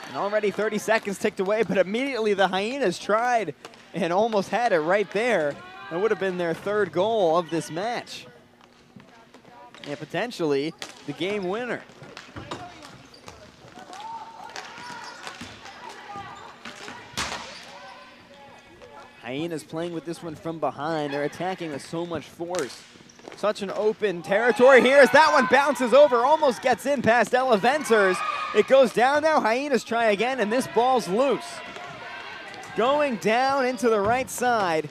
And already 30 seconds ticked away, but immediately the Hyenas tried and almost had it right there. That would have been their third goal of this match. And potentially the game winner. Hyenas playing with this one from behind. They're attacking with so much force. Such an open territory here as that one bounces over, almost gets in past Ella Venters. It goes down now. Hyenas try again, and this ball's loose. Going down into the right side.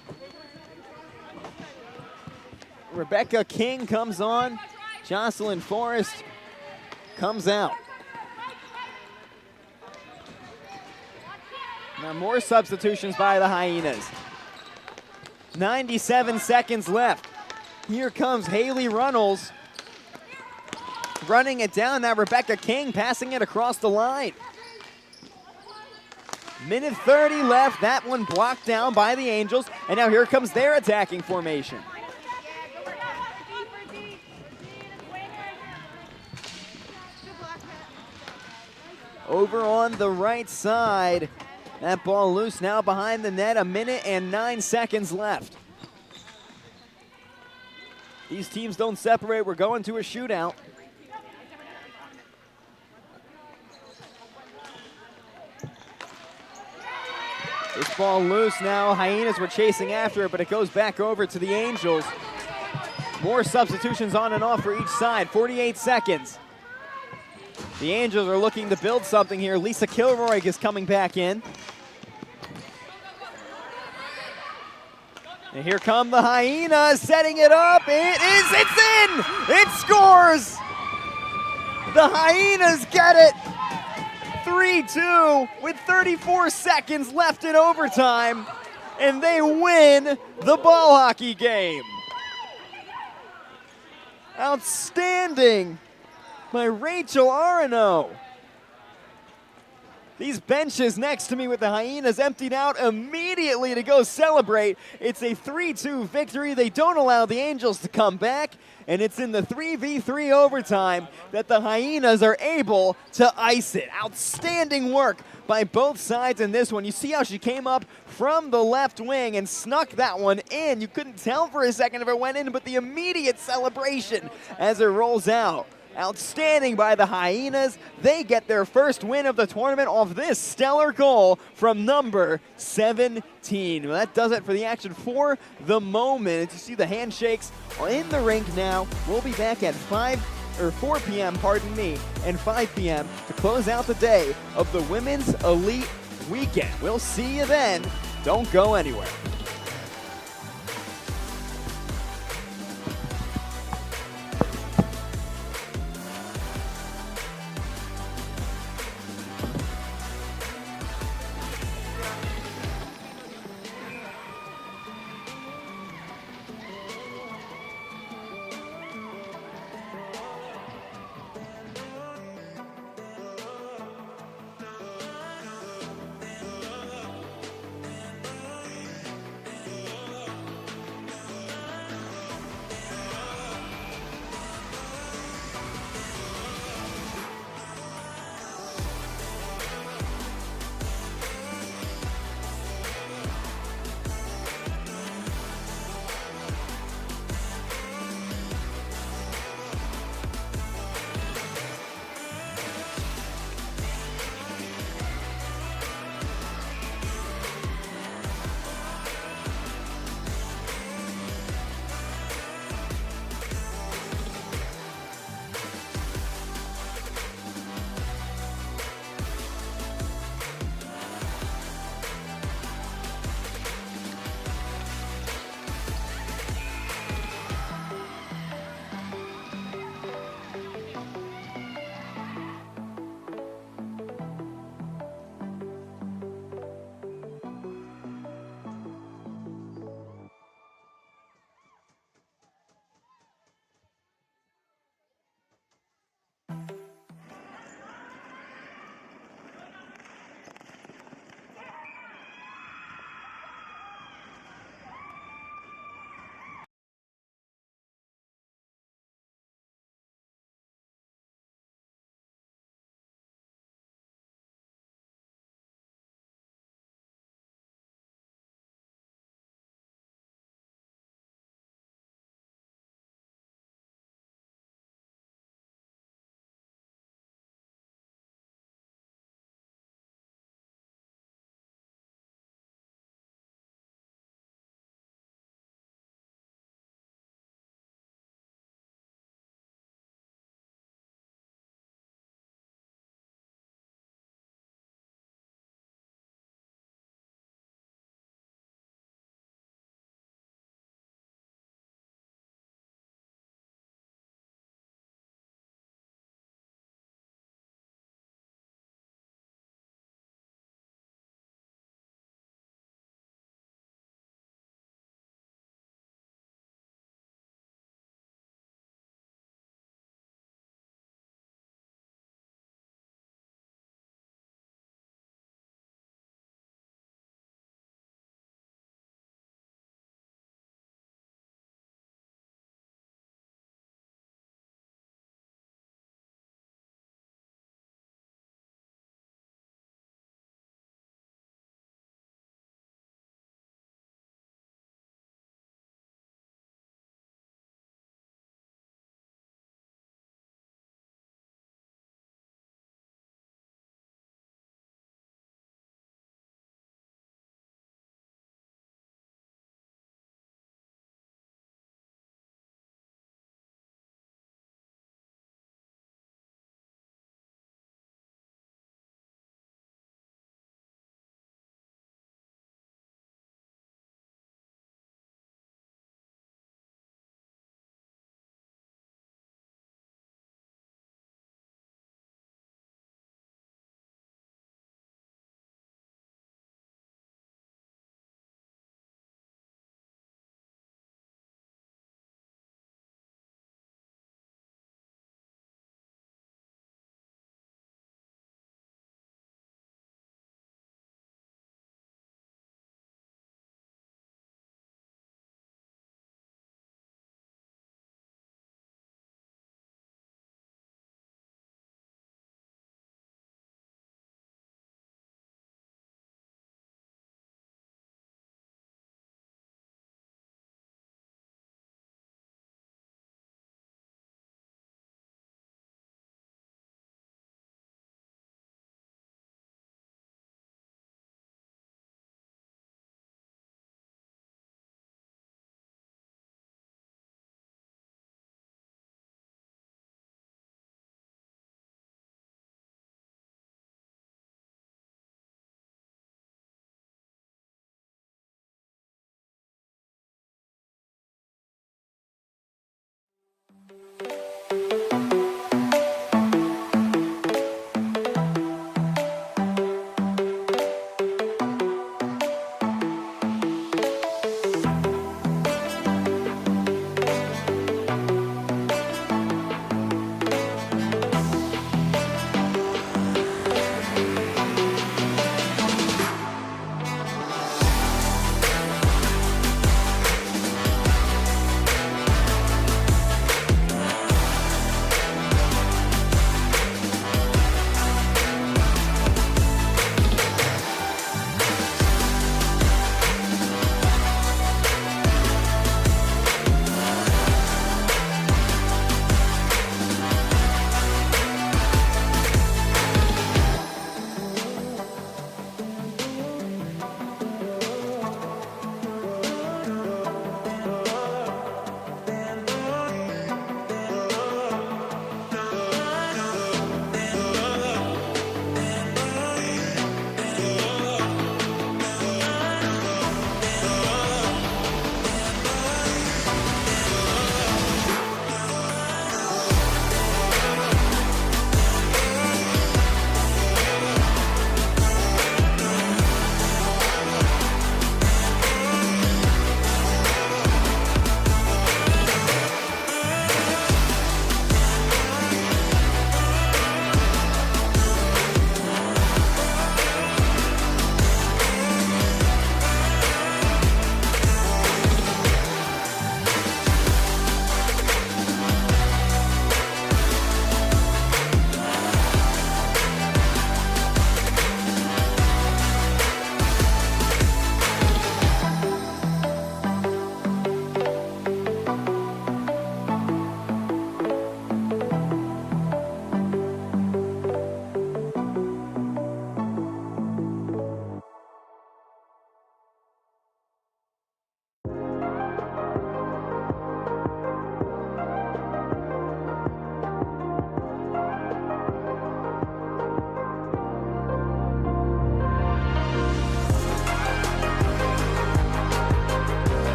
Rebecca King comes on. Jocelyn Forrest comes out. Now more substitutions by the Hyenas. 97 seconds left. Here comes Haley Runnels. Running it down now, Rebecca King passing it across the line. Minute 30 left, that one blocked down by the Angels, and now here comes their attacking formation. Over on the right side, that ball loose now behind the net, 1 minute and 9 seconds left. These teams don't separate, we're going to a shootout. This ball loose now, Hyenas were chasing after it, but it goes back over to the Angels. More substitutions on and off for each side, 48 seconds. The Angels are looking to build something here. Lisa Kilroy is coming back in. And here come the Hyenas setting it up. It's in! It scores! The Hyenas get it! 3-2 with 34 seconds left in overtime, and they win the ball hockey game. Outstanding by Rachel Arano. These benches next to me with the Hyenas emptied out immediately to go celebrate. It's a 3-2 victory. They don't allow the Angels to come back, and it's in the 3v3 overtime that the Hyenas are able to ice it. Outstanding work by both sides in this one. You see how she came up from the left wing and snuck that one in. You couldn't tell for a second if it went in, but the immediate celebration as it rolls out. Outstanding by the Hyenas. They get their first win of the tournament off this stellar goal from number 17. Well, that does it for the action for the moment. You see the handshakes in the rink now. We'll be back at 4 p.m., and 5 p.m. to close out the day of the Women's Elite Weekend. We'll see you then. Don't go anywhere.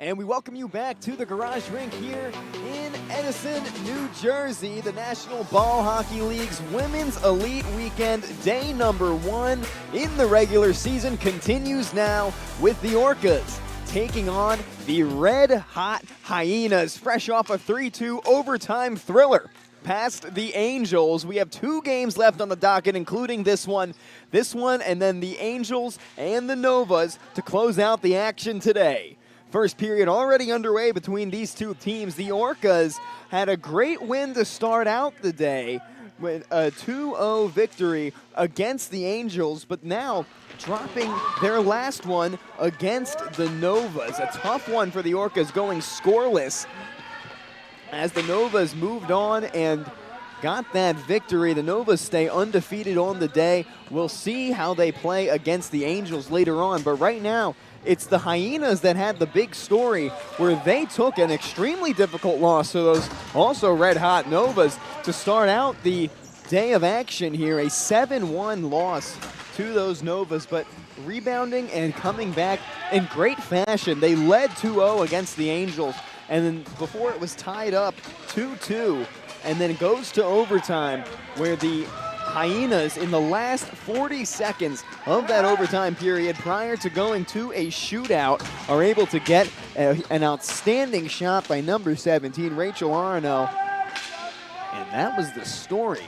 And we welcome you back to the Garage Rink here in Edison, New Jersey. The National Ball Hockey League's Women's Elite Weekend, day number 1 in the regular season, continues now with the Orcas taking on the Red Hot Hyenas, fresh off a 3-2 overtime thriller past the Angels. We have 2 games left on the docket, including this one, and then the Angels and the Novas to close out the action today. First period already underway between these two teams. The Orcas had a great win to start out the day with a 2-0 victory against the Angels, but now dropping their last one against the Novas. A tough one for the Orcas, going scoreless as the Novas moved on and got that victory. The Novas stay undefeated on the day. We'll see how they play against the Angels later on, but right now, it's the Hyenas that had the big story where they took an extremely difficult loss to those also red-hot Novas to start out the day of action here. A 7-1 loss to those Novas, but rebounding and coming back in great fashion. They led 2-0 against the Angels, and then before it was tied up 2-2, and then it goes to overtime where the Hyenas, in the last 40 seconds of that overtime period prior to going to a shootout, are able to get an outstanding shot by number 17, Rachel Arno. And that was the story.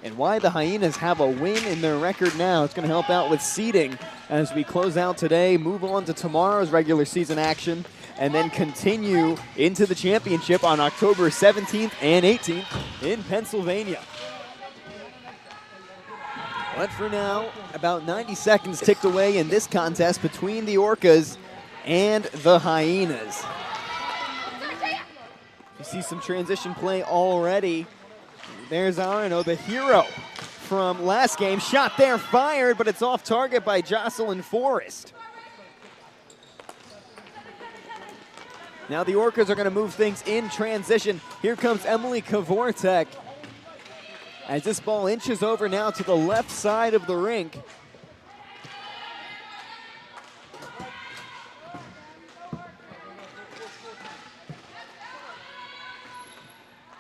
And why the Hyenas have a win in their record now. It's going to help out with seeding as we close out today, move on to tomorrow's regular season action, and then continue into the championship on October 17th and 18th in Pennsylvania. But for now, about 90 seconds ticked away in this contest between the Orcas and the Hyenas. You see some transition play already. There's Arno, the hero from last game. Shot there, fired, but it's off target by Jocelyn Forrest. Now the Orcas are going to move things in transition. Here comes Emily Kavortek, as this ball inches over now to the left side of the rink.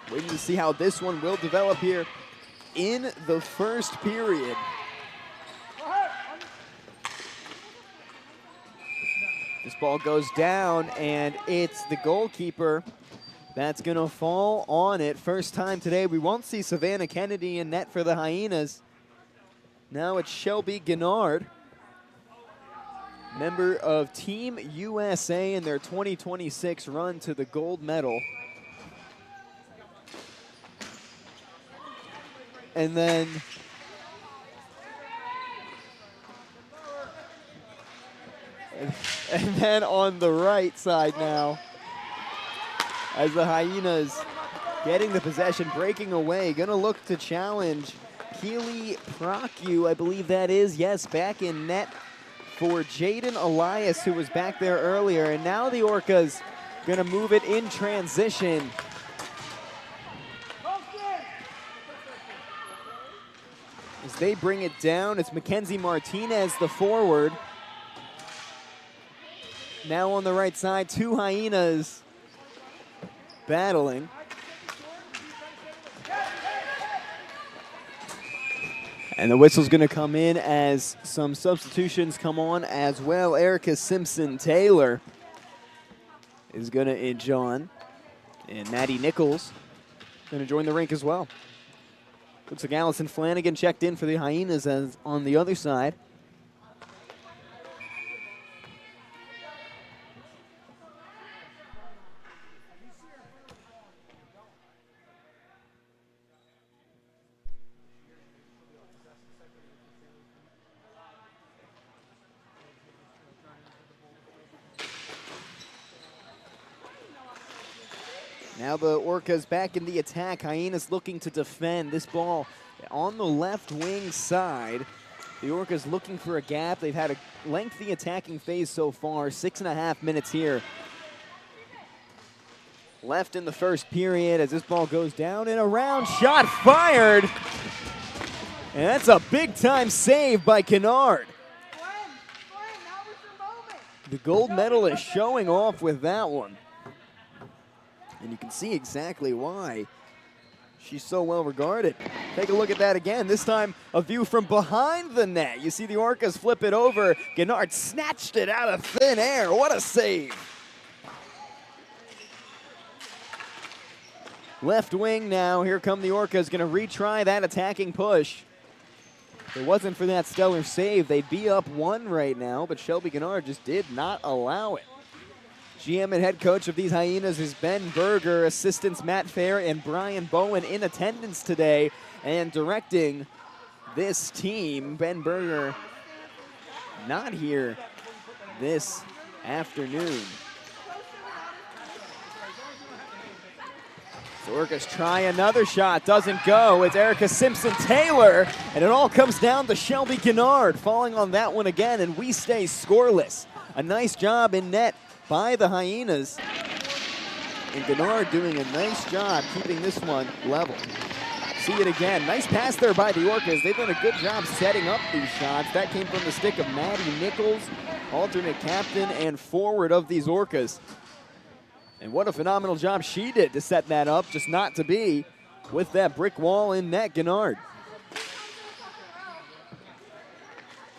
Waiting to see how this one will develop here in the first period. This ball goes down, and it's the goalkeeper that's going to fall on it. First time today, we won't see Savannah Kennedy in net for the Hyenas. Now it's Shelby Gennard, member of Team USA in their 2026 run to the gold medal. And then on the right side now, as the Hyenas getting the possession, breaking away, gonna look to challenge Keely Procue, I believe that is. Yes, back in net for Jaden Elias, who was back there earlier. And now the Orcas gonna move it in transition. As they bring it down, it's Mackenzie Martinez, the forward. Now on the right side, 2 Hyenas battling. And the whistle's going to come in as some substitutions come on as well. Erica Simpson-Taylor is going to edge on. And Maddie Nichols going to join the rink as well. Looks like Allison Flanagan checked in for the Hyenas as on the other side. Now the Orcas back in the attack. Hyenas looking to defend. This ball on the left wing side. The Orcas looking for a gap. They've had a lengthy attacking phase so far. 6.5 minutes here left in the first period as this ball goes down and around. Shot fired. And that's a big time save by Kennard. The gold medalist showing off with that one. And you can see exactly why she's so well regarded. Take a look at that again. This time, a view from behind the net. You see the Orcas flip it over. Gennard snatched it out of thin air. What a save. Left wing now. Here come the Orcas. Going to retry that attacking push. If it wasn't for that stellar save, they'd be up 1 right now, but Shelby Gennard just did not allow it. GM and head coach of these Hyenas is Ben Berger. Assistants Matt Fair and Brian Bowen in attendance today and directing this team. Ben Berger not here this afternoon. So Orcas try another shot, doesn't go. It's Erica Simpson-Taylor, and it all comes down to Shelby Gennard falling on that one again, and we stay scoreless. A nice job in net by the Hyenas. And Gennard doing a nice job keeping this one level. See it again. Nice pass there by the Orcas. They've done a good job setting up these shots. That came from the stick of Maddie Nichols, alternate captain and forward of these Orcas. And what a phenomenal job she did to set that up, just not to be with that brick wall in net, Gennard.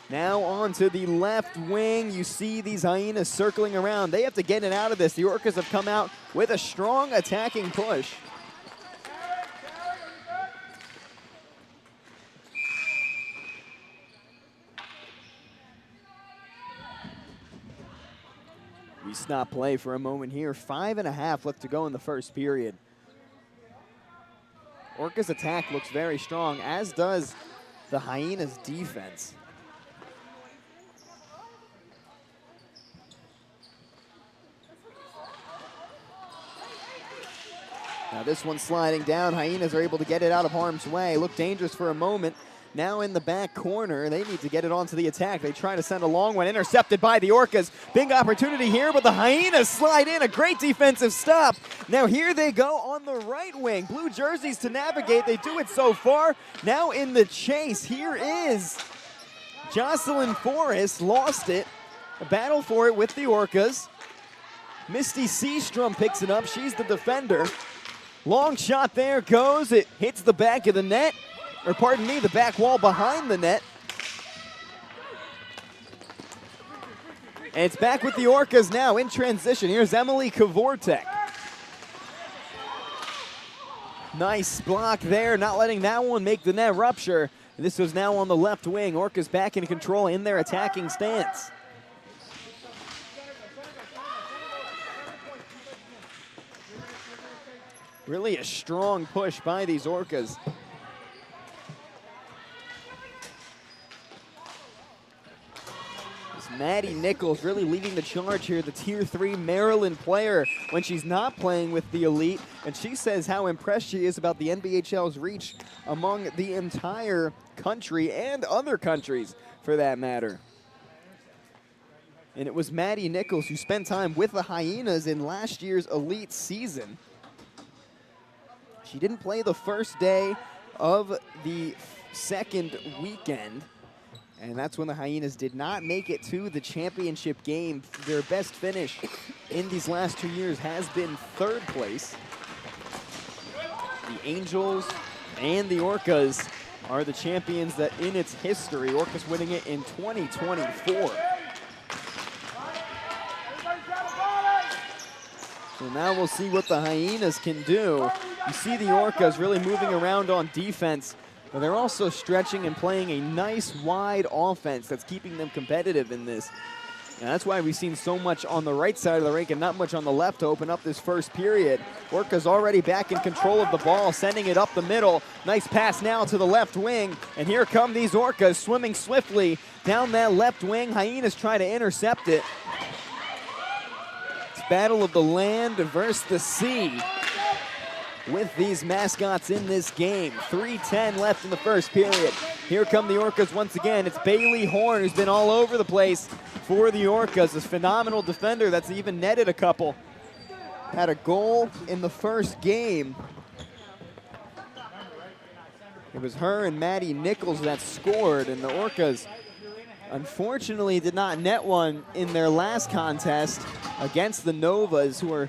Now on to the left wing. You see these Hyenas circling around. They have to get it out of this. The Orcas have come out with a strong attacking push. We stop play for a moment here. 5.5 left to go in the first period. Orcas attack looks very strong, as does the Hyenas defense. Now this one's sliding down. Hyenas are able to get it out of harm's way. Looked dangerous for a moment. Now in the back corner, they need to get it onto the attack. They try to send a long one, intercepted by the Orcas. Big opportunity here, but the Hyenas slide in. A great defensive stop. Now here they go on the right wing. Blue jerseys to navigate. They do it so far. Now in the chase, here is Jocelyn Forrest. Lost it. A battle for it with the Orcas. Misty Seastrom picks it up. She's the defender. Long shot there goes. It hits the back of the net. Or pardon me, the back wall behind the net. And it's back with the Orcas now in transition. Here's Emily Kavortek. Nice block there, not letting that one make the net rupture. This was now on the left wing. Orcas back in control in their attacking stance. Really a strong push by these Orcas. Maddie Nichols really leading the charge here, the Tier 3 Maryland player when she's not playing with the elite. And she says how impressed she is about the NBHL's reach among the entire country and other countries for that matter. And it was Maddie Nichols who spent time with the Hyenas in last year's elite season. She didn't play the first day of the second weekend. And that's when the Hyenas did not make it to the championship game. Their best finish in these last 2 years has been third place. The Angels and the Orcas are the champions that in its history, Orcas winning it in 2024. So now we'll see what the Hyenas can do. You see the Orcas really moving around on defense. But they're also stretching and playing a nice wide offense that's keeping them competitive in this. And that's why we've seen so much on the right side of the rink and not much on the left to open up this first period. Orcas already back in control of the ball, sending it up the middle. Nice pass now to the left wing. And here come these Orcas swimming swiftly down that left wing. Hyenas try to intercept it. It's battle of the land versus the sea with these mascots in this game. 3:10 left in the first period. Here come the Orcas once again. It's Bailey Horn, who's been all over the place for the Orcas. A phenomenal defender that's even netted a couple. Had a goal in the first game. It was her and Maddie Nichols that scored, and the Orcas Unfortunately, did not net one in their last contest against the Novas, who are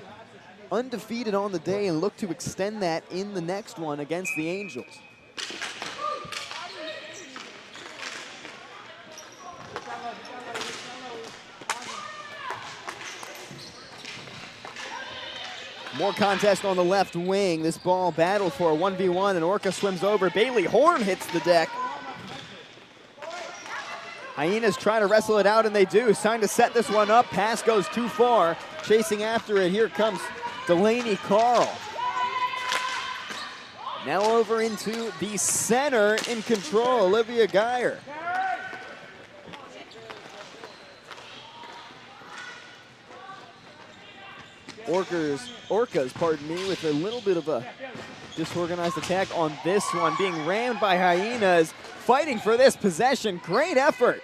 undefeated on the day and look to extend that in the next one against the Angels. More contest on the left wing. This ball battled for a 1v1, and Orca swims over. Bailey Horn hits the deck. Hyenas try to wrestle it out, and they do. It's time to set this one up. Pass goes too far. Chasing after it, here comes Delaney Carl. Now over into the center, in control, Olivia Geyer. Orcas, pardon me, with a little bit of a disorganized attack on this one, being rammed by Hyenas, fighting for this possession. Great effort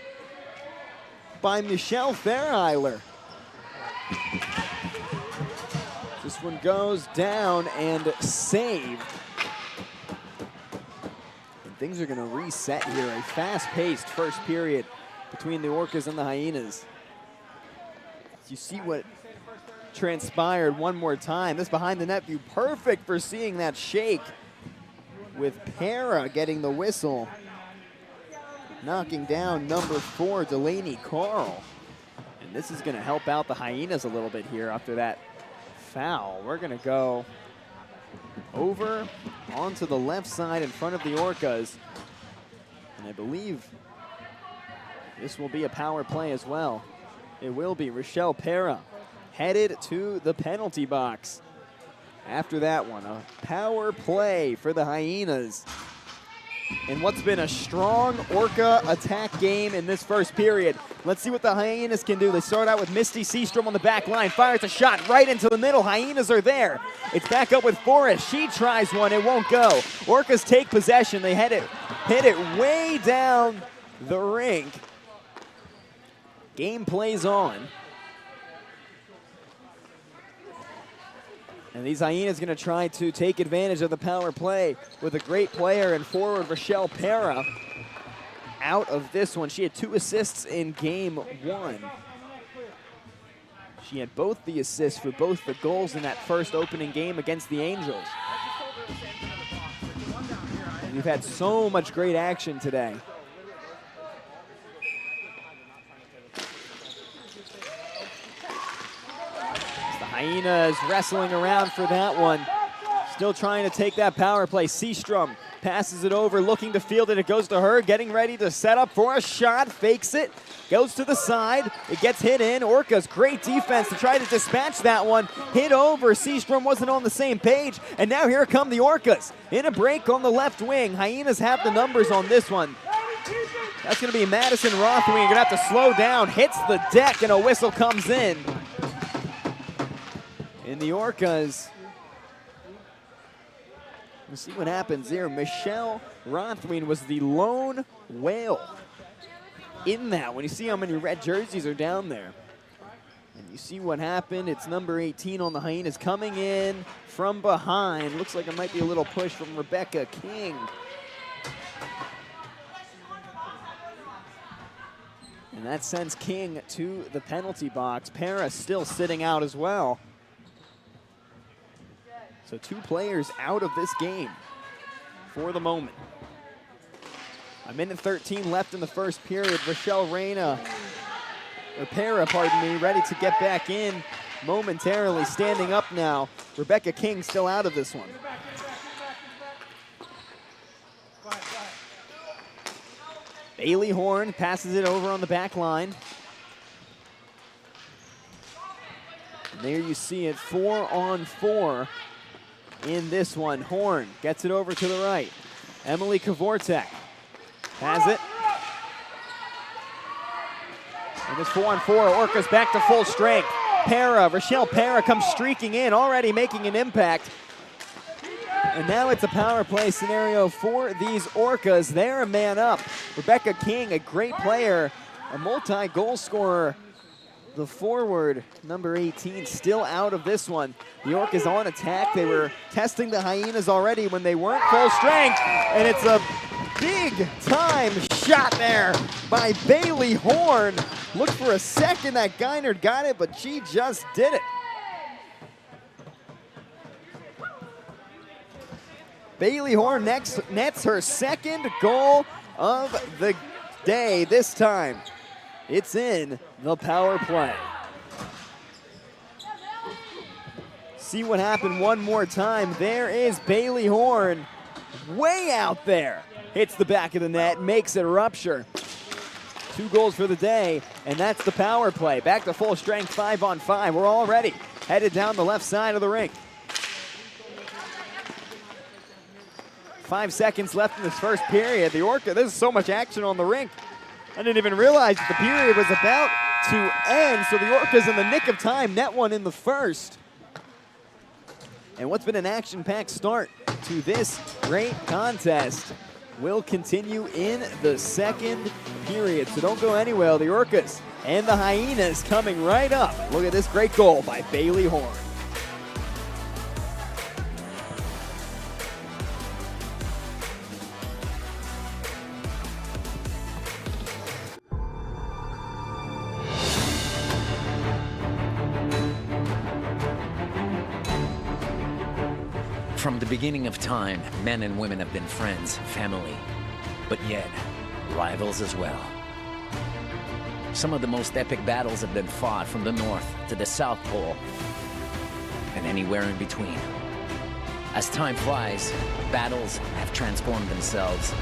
by Michelle Fairheiler. This one goes down and saved. And things are gonna reset here. A fast-paced first period between the Orcas and the Hyenas. You see what transpired one more time. This behind the net view, perfect for seeing that shake, with Para getting the whistle, knocking down number 4, Delaney Carl. And this is going to help out the Hyenas a little bit here after that foul. We're going to go over onto the left side in front of the Orcas. And I believe this will be a power play as well. It will be. Rochelle Para headed to the penalty box. After that one, a power play for the Hyenas. And what's been a strong Orca attack game in this first period. Let's see what the Hyenas can do. They start out with Misty Seastrom on the back line, fires a shot right into the middle. Hyenas are there. It's back up with Forrest. She tries one, it won't go. Orcas take possession. They hit it way down the rink. Game plays on. And these Hyenas going to try to take advantage of the power play with a great player and forward Rochelle Para out of this one. She had 2 assists in game 1. She had both the assists for both the goals in that first opening game against the Angels. And we've had so much great action today. Hyenas wrestling around for that one. Still trying to take that power play. Seastrom passes it over, looking to field it. It goes to her, getting ready to set up for a shot. Fakes it, goes to the side. It gets hit in. Orca's great defense to try to dispatch that one. Hit over. Seastrom wasn't on the same page. And now here come the Orcas in a break on the left wing. Hyenas have the numbers on this one. That's going to be Madison Rothwing. You're going to have to slow down. Hits the deck, and a whistle comes in. In the Orcas, we'll see what happens here. Michelle Rothween was the lone whale in that one. You see how many red jerseys are down there. And you see what happened. It's number 18 on the Hyenas coming in from behind. Looks like it might be a little push from Rebecca King. And that sends King to the penalty box. Para still sitting out as well. So 2 players out of this game for the moment. A minute 13 left in the first period. Rochelle Para, pardon me, ready to get back in momentarily, standing up now. Rebecca King still out of this one. Bailey Horn passes it over on the back line. And there you see it, 4-on-4. In this one, Horn gets it over to the right. Emily Kavortek has it. And it's 4-on-4, Orcas back to full strength. Rochelle Para comes streaking in, already making an impact. And now it's a power play scenario for these Orcas. They're a man up. Rebecca King, a great player, a multi-goal scorer. The forward, number 18, still out of this one. The Orcas on attack. They were testing the Hyenas already when they weren't full strength. And it's a big time shot there by Bailey Horn. Looked for a second that Geinert got it, but she just did it. Bailey Horn nets her second goal of the day. This time, it's in the power play. See what happened one more time. There is Bailey Horn, way out there. Hits the back of the net, makes it rupture. 2 goals for the day, and that's the power play. Back to full strength, 5-on-5. We're already headed down the left side of the rink. 5 seconds left in this first period. The Orca, there's so much action on the rink. I didn't even realize that the period was about to end, so the Orcas in the nick of time net one in the first. And what's been an action-packed start to this great contest will continue in the second period. So don't go anywhere. The Orcas and the Hyenas coming right up. Look at this great goal by Bailey Horn. From the beginning of time, men and women have been friends, family, but yet rivals as well. Some of the most epic battles have been fought from the North to the South Pole and anywhere in between. As time flies, battles have transformed themselves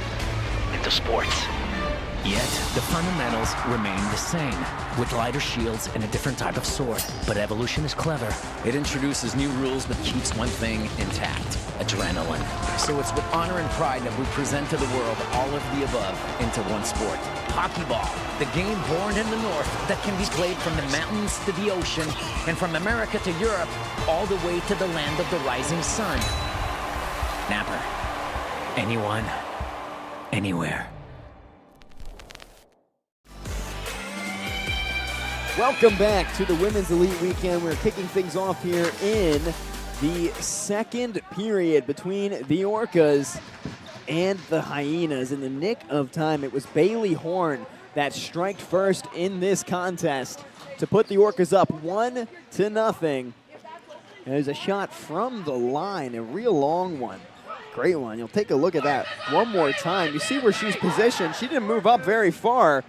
into sports. Yet, the fundamentals remain the same, with lighter shields and a different type of sword. But evolution is clever. It introduces new rules but keeps one thing intact: adrenaline. So it's with honor and pride that we present to the world all of the above into one sport. Hockey ball, the game born in the North that can be played from the mountains to the ocean, and from America to Europe, all the way to the land of the rising sun. Napper. Anyone, anywhere. Welcome back to the Women's Elite Weekend. We're kicking things off here in the second period between the Orcas and the Hyenas. In the nick of time, it was Bailey Horn that striked first in this contest to put the Orcas up 1-0. There's a shot from the line, a real long one. Great one. You'll take a look at that one more time. You see where she's positioned. She didn't move up very far.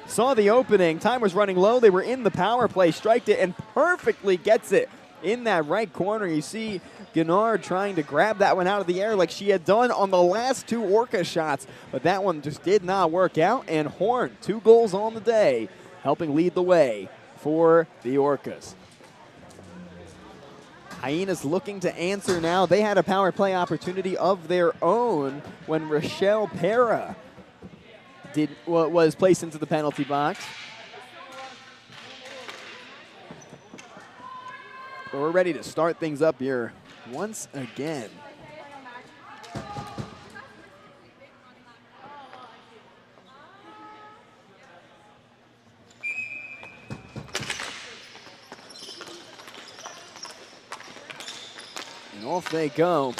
Saw the opening, time was running low, they were in the power play, striked it, and perfectly gets it in that right corner. You see Gennard trying to grab that one out of the air like she had done on the last 2 Orca shots, but that one just did not work out, and Horn, 2 goals on the day, helping lead the way for the Orcas. Hyenas looking to answer now. They had a power play opportunity of their own when Rochelle Pera was placed into the penalty box. But we're ready to start things up here once again. And off they go.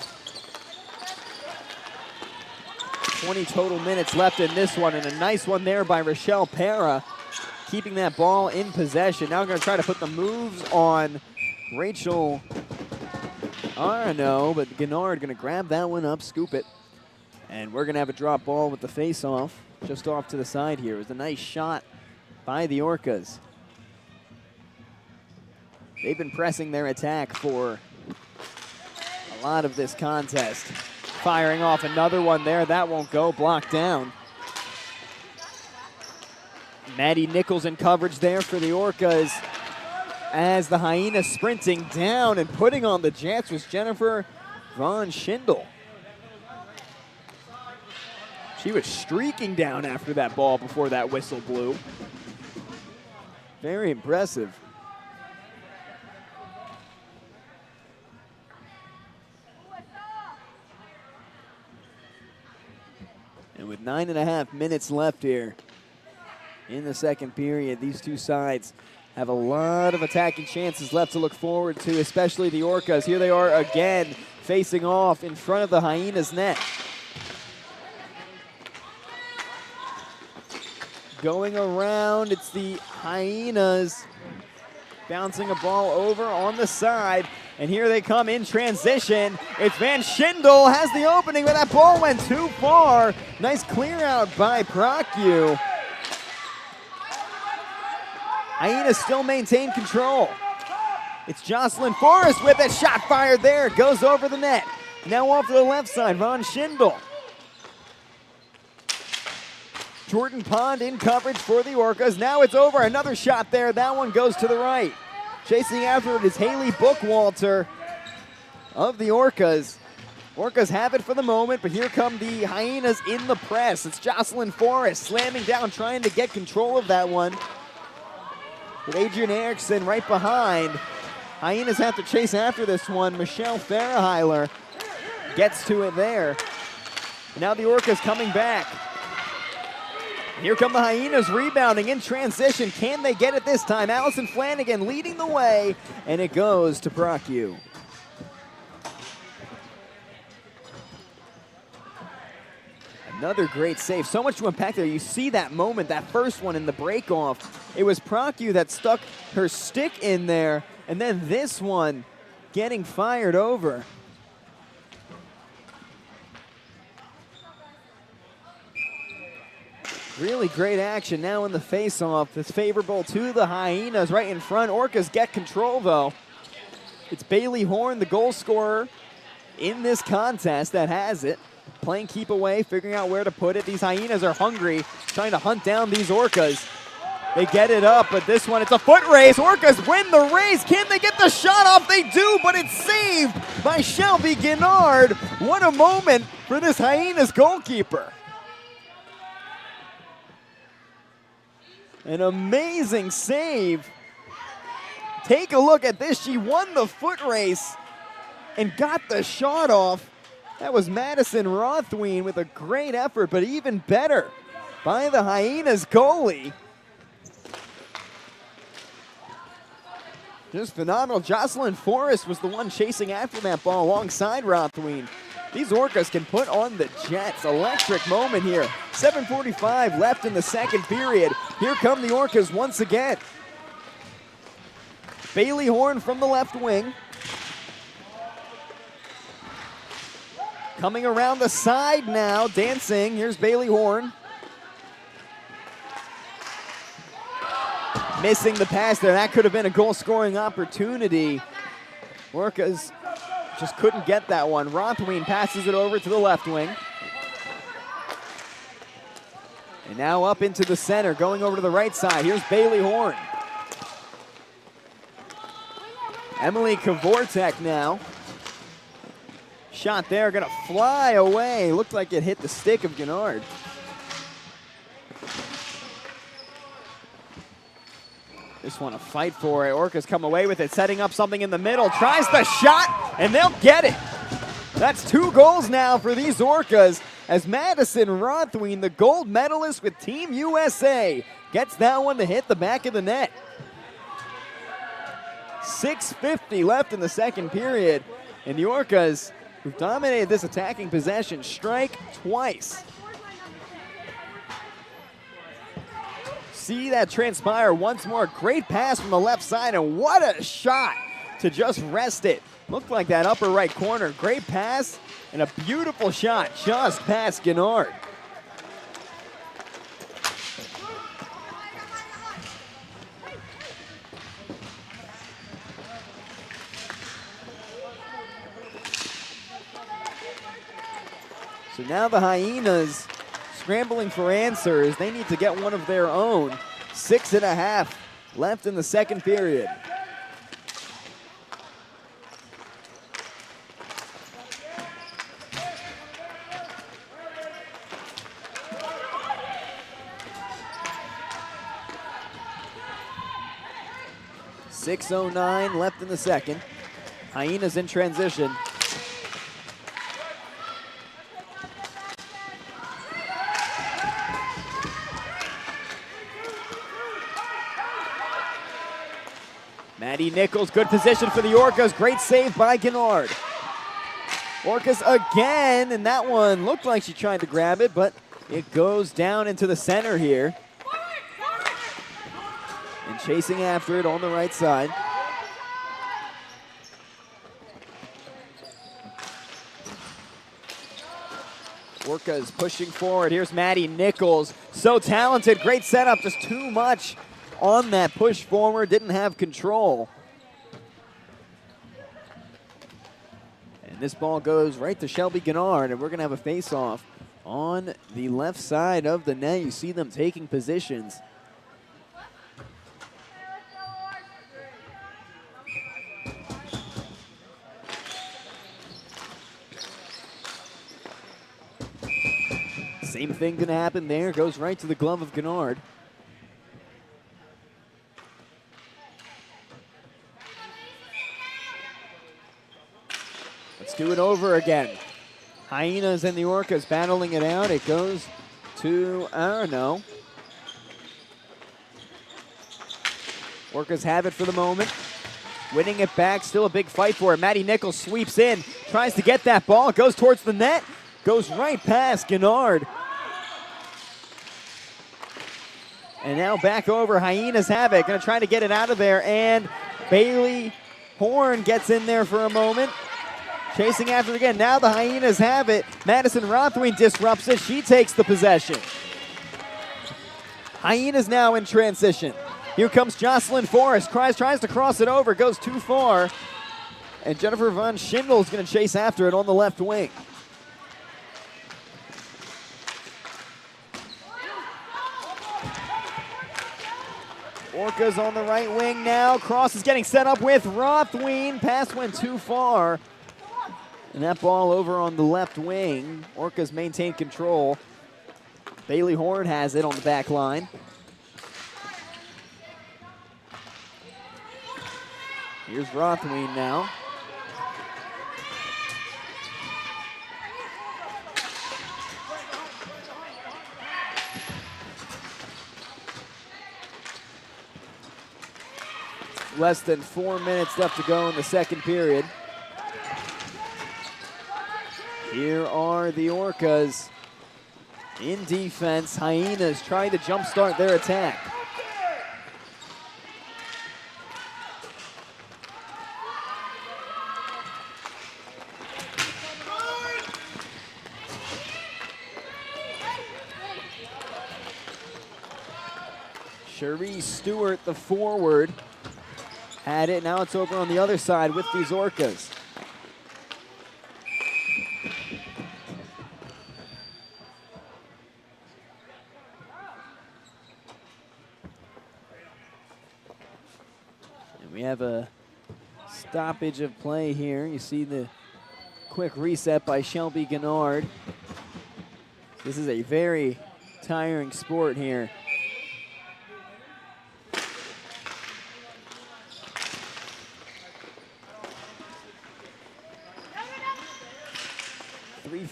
20 total minutes left in this one, and a nice one there by Rochelle Pera, keeping that ball in possession. Now we're going to try to put the moves on Rachel Arno, but Gennard going to grab that one up, scoop it, and we're going to have a drop ball with the face-off just off to the side here. It was a nice shot by the Orcas. They've been pressing their attack for a lot of this contest. Firing off another one there. That won't go. Blocked down. Maddie Nichols in coverage there for the Orcas. As the Hyenas sprinting down and putting on the Jets was Jennifer Von Schindel. She was streaking down after that ball before that whistle blew. Very impressive. And with 9.5 minutes left here in the second period, these two sides have a lot of attacking chances left to look forward to, especially the Orcas. Here they are again, facing off in front of the Hyenas net. going around. It's the Hyenas bouncing a ball over on the side. And here they come in transition. It's Van Schindel has the opening, but that ball went too far. Nice clear out by Procue. Hyenas still maintain control. It's Jocelyn Forrest with a shot fired there. Goes over the net. Now off to the left side, Van Schindel. Jordan Pond in coverage for the Orcas. Now it's over. Another shot there. That one goes to the right. Chasing after it is Haley Bookwalter of the Orcas. Orcas have it for the moment, but here come the Hyenas in the press. It's Jocelyn Forrest slamming down, trying to get control of that one. With Adrian Erickson right behind. Hyenas have to chase after this one. Michelle Faraheiler gets to it there. Now the Orcas coming back. Here come the Hyenas rebounding in transition. Can they get it this time? Allison Flanagan leading the way, and it goes to Procue. Another great save. So much to unpack there. You see that moment, that first one in the break-off. It was Procue that stuck her stick in there, and then this one getting fired over. Really great action now in the face-off. It's favorable to the Hyenas right in front. Orcas get control, though. It's Bailey Horn, the goal scorer in this contest, that has it. Playing keep away, figuring out where to put it. These Hyenas are hungry, trying to hunt down these Orcas. They get it up, but this one, it's a foot race. Orcas win the race. Can they get the shot off? They do, but it's saved by Shelby Guinard. What a moment for this Hyenas goalkeeper. An amazing save. Take a look at this. She won the foot race and got the shot off. That was Madison Rothween with a great effort, but even better by the Hyenas goalie. Just phenomenal. Jocelyn Forrest was the one chasing after that ball alongside Rothween. These Orcas can put on the Jets. Electric moment here. 7:45 left in the second period. Here come the Orcas once again. Bailey Horn from the left wing. Coming around the side now, dancing. Here's Bailey Horn. Missing the pass there. That could have been a goal-scoring opportunity. Orcas just couldn't get that one. Rothween passes it over to the left wing. And now up into the center, going over to the right side. Here's Bailey Horn. Emily Kavortek now. Shot there, gonna fly away. Looked like it hit the stick of Guinard. Just want to fight for it. Orcas come away with it, setting up something in the middle. Tries the shot, and they'll get it. That's 2 goals now for these Orcas as Madison Rothween, the gold medalist with Team USA, gets that one to hit the back of the net. 6:50 left in the second period, and the Orcas, who've dominated this attacking possession, strike twice. See that transpire once more. Great pass from the left side, and what a shot to just rest it. Looked like that upper right corner. Great pass and a beautiful shot just past Guinard. So now the Hyenas scrambling for answers. They need to get one of their own. 6.5 left in the second period. .609 left in the second. Hyenas in transition. Maddie Nichols, good position for the Orcas. Great save by Guinard. Orcas again, and that one looked like she tried to grab it, but it goes down into the center here. And chasing after it on the right side. Orca is pushing forward. Here's Maddie Nichols. So talented, great setup, just too much on that push forward, didn't have control. And this ball goes right to Shelby Gennard, and we're gonna have a face-off on the left side of the net. You see them taking positions. Same thing gonna happen there. Goes right to the glove of Gennard. Let's do it over again. Hyenas and the Orcas battling it out. It goes to Arno. Orcas have it for the moment. Winning it back, still a big fight for it. Maddie Nichols sweeps in, tries to get that ball, goes towards the net, goes right past Gennard. And now back over, Hyenas have it, gonna try to get it out of there, and Bailey Horn gets in there for a moment. Chasing after it again, now the Hyenas have it. Madison Rothween disrupts it, she takes the possession. Hyenas now in transition. Here comes Jocelyn Forrest, tries to cross it over, goes too far. And Jennifer Von Schindel is gonna chase after it on the left wing. Orcas on the right wing now. Cross is getting set up with Rothween. Pass went too far. And that ball over on the left wing. Orcas maintain control. Bailey Horn has it on the back line. Here's Rothween now. Less than 4 minutes left to go in the second period. Here are the Orcas in defense. Hyenas trying to jumpstart their attack. Cherie Stewart, the forward, had it. Now it's over on the other side with these Orcas. And we have a stoppage of play here. You see the quick reset by Shelby Gennard. This is a very tiring sport here.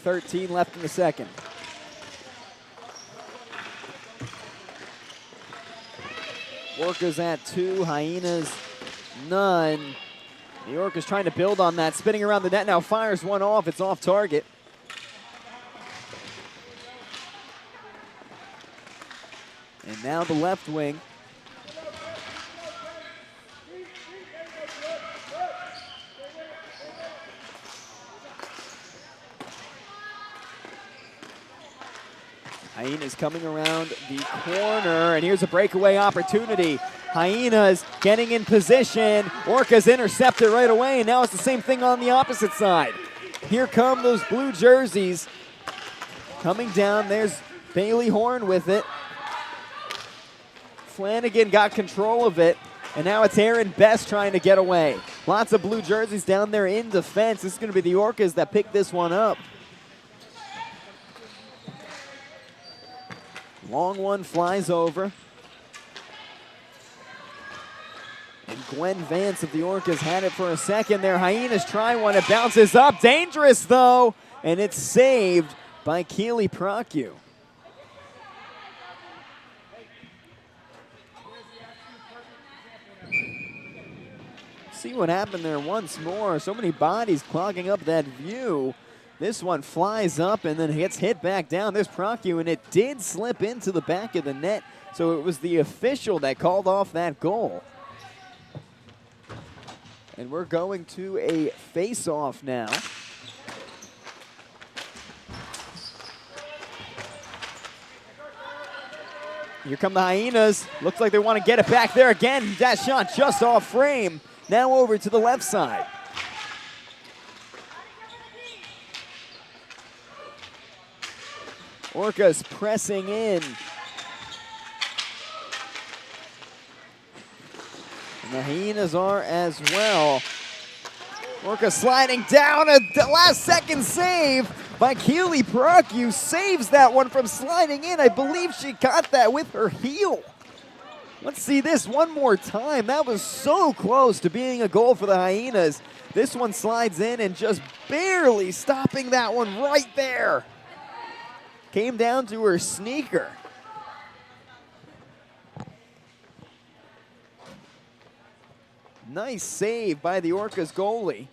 .13 left in the second. Orcas at 2, Hyenas none. The Orcas trying to build on that, spinning around the net now, fires one off, it's off target. And now the left wing. Hyenas coming around the corner, and here's a breakaway opportunity. Hyenas getting in position. Orcas intercept it right away, and now it's the same thing on the opposite side. Here come those blue jerseys coming down. There's Bailey Horn with it. Flanagan got control of it, and now it's Aaron Best trying to get away. Lots of blue jerseys down there in defense. This is going to be the Orcas that pick this one up. Long one flies over. And Gwen Vance of the Orcas had it for a second there. Hyenas try one, it bounces up. Dangerous though, and it's saved by Keely Procue. See what happened there once more. So many bodies clogging up that view. This one flies up and then gets hit back down. There's Proccu, and it did slip into the back of the net, so it was the official that called off that goal. And we're going to a face-off now. Here come the Hyenas. Looks like they want to get it back there again. That shot just off frame. Now over to the left side. Orcas pressing in. And the Hyenas are as well. Orcas sliding down, a last second save by Keely Proccu. Saves that one from sliding in. I believe she got that with her heel. Let's see this one more time. That was so close to being a goal for the Hyenas. This one slides in and just barely stopping that one right there. Came down to her sneaker. Nice save by the Orcas goalie.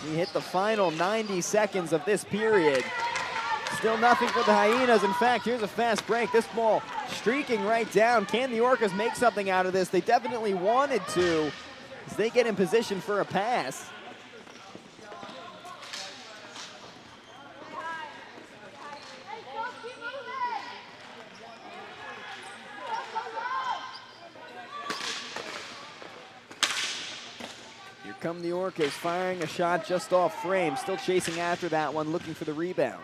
We hit the final 90 seconds of this period. Still nothing for the Hyenas. In fact, here's a fast break. This ball streaking right down. Can the Orcas make something out of this? They definitely wanted to, as they get in position for a pass. Here come the Orcas, firing a shot just off frame. Still chasing after that one, looking for the rebound.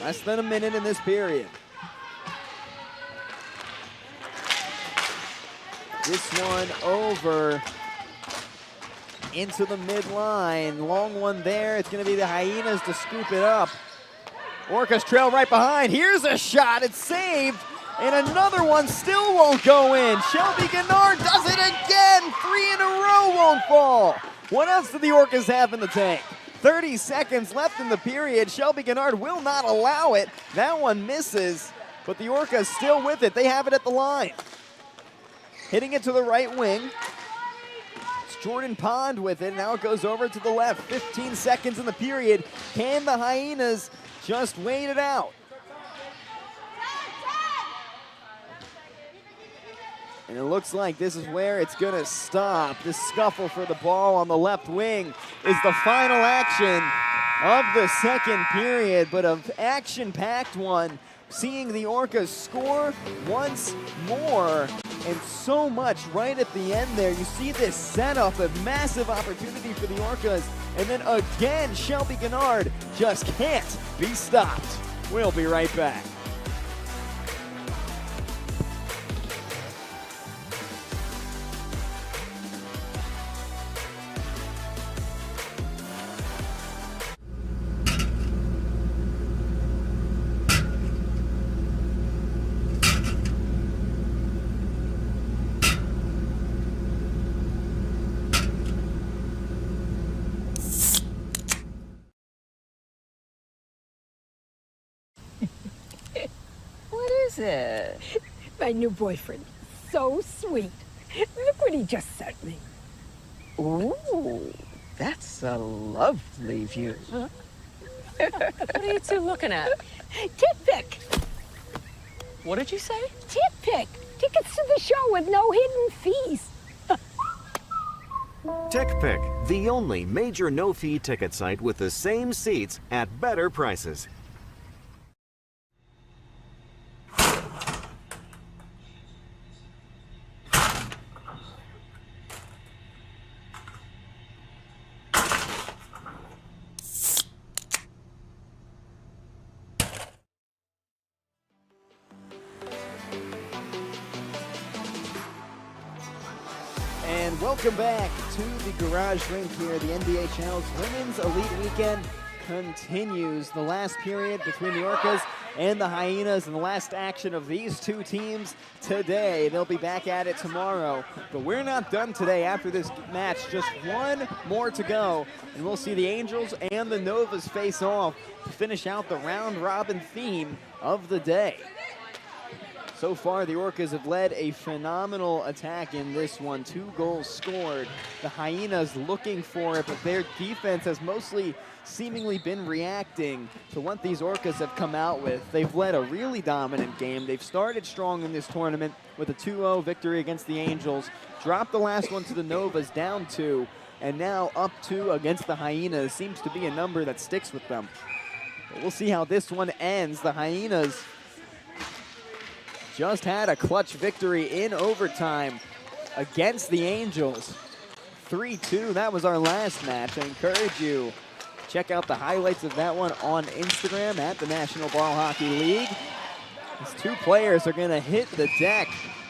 Less than a minute in this period. This one over into the midline. Long one there. It's going to be the Hyenas to scoop it up. Orcas trail right behind. Here's a shot. It's saved. And another one still won't go in. Shelby Gennard does it again. 3 in a row won't fall. What else do the Orcas have in the tank? 30 seconds left in the period. Shelby Gennard will not allow it. That one misses, but the Orcas still with it. They have it at the line. Hitting it to the right wing. It's Jordan Pond with it. Now it goes over to the left. 15 seconds in the period. Can the Hyenas just wait it out? And it looks like this is where it's going to stop. This scuffle for the ball on the left wing is the final action of the second period, but an action-packed one. Seeing the Orcas score once more, and so much right at the end there. You see this setup, a massive opportunity for the Orcas, and then again, Shelby Gennard just can't be stopped. We'll be right back. What is it? My new boyfriend. So sweet. Look what he just sent me. Ooh, that's a lovely view. Huh? What are you two looking at? Tip pick. What did you say? Tip pick. Tickets to the show with no hidden fees. TickPick, the only major no-fee ticket site with the same seats at better prices. And welcome back to the Garage Rink here. The NBHL's Women's Elite Weekend continues. The last period between the Orcas and the Hyenas, and the last action of these two teams today. They'll be back at it tomorrow. But we're not done today after this match. Just one more to go, and we'll see the Angels and the Novas face off to finish out the round-robin theme of the day. So far, the Orcas have led a phenomenal attack in this one. 2 goals scored. The Hyenas looking for it, but their defense has mostly seemingly been reacting to what these Orcas have come out with. They've led a really dominant game. They've started strong in this tournament with a 2-0 victory against the Angels, dropped the last one to the Novas, down 2, and now up 2 against the Hyenas. Seems to be a number that sticks with them. But we'll see how this one ends. The Hyenas just had a clutch victory in overtime against the Angels. 3-2, that was our last match. I encourage you to check out the highlights of that one on Instagram at the National Ball Hockey League. These 2 players are gonna hit the deck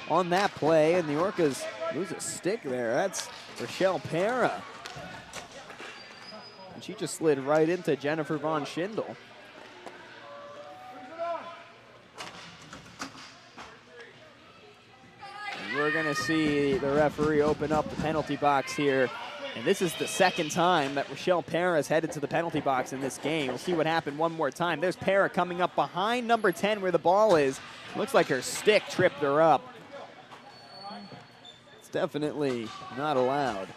on that play, and the Orcas lose a stick there. That's Rochelle Para. And she just slid right into Jennifer Von Schindel. We're gonna see the referee open up the penalty box here. And this is the second time that Rochelle Para has headed to the penalty box in this game. We'll see what happened one more time. There's Para coming up behind number 10 where the ball is. Looks like her stick tripped her up. It's definitely not allowed.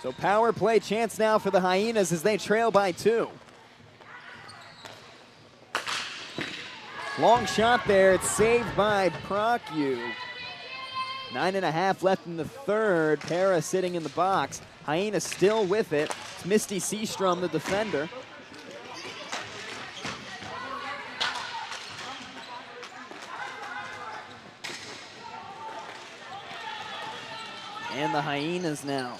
So power play chance now for the Hyenas as they trail by 2. Long shot there, it's saved by Procu. 9.5 left in the third. Para sitting in the box. Hyenas still with it. It's Misty Seastrom, the defender. And the Hyenas now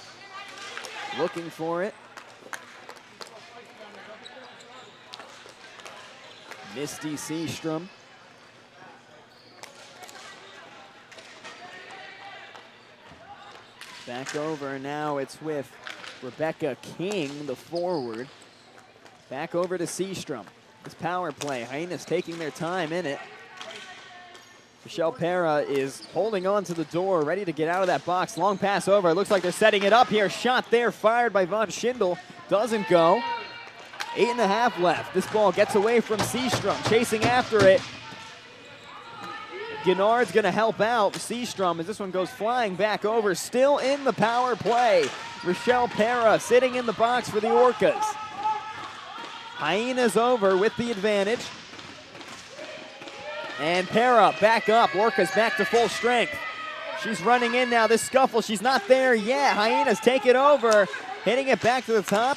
looking for it. Misty Seastrom. Back over, now it's with Rebecca King, the forward. Back over to Seastrom. This power play, Hyenas taking their time in it. Rochelle Para is holding on to the door, ready to get out of that box. Long pass over, it looks like they're setting it up here. Shot there, fired by Von Schindel, doesn't go. 8.5 left. This ball gets away from Seastrom, chasing after it. Guinard's gonna help out Seastrom as this one goes flying back over, still in the power play. Rochelle Para sitting in the box for the Orcas. Hyenas over with the advantage. And Para back up, Orcas back to full strength. She's running in now, this scuffle, she's not there yet. Hyenas take it over, hitting it back to the top.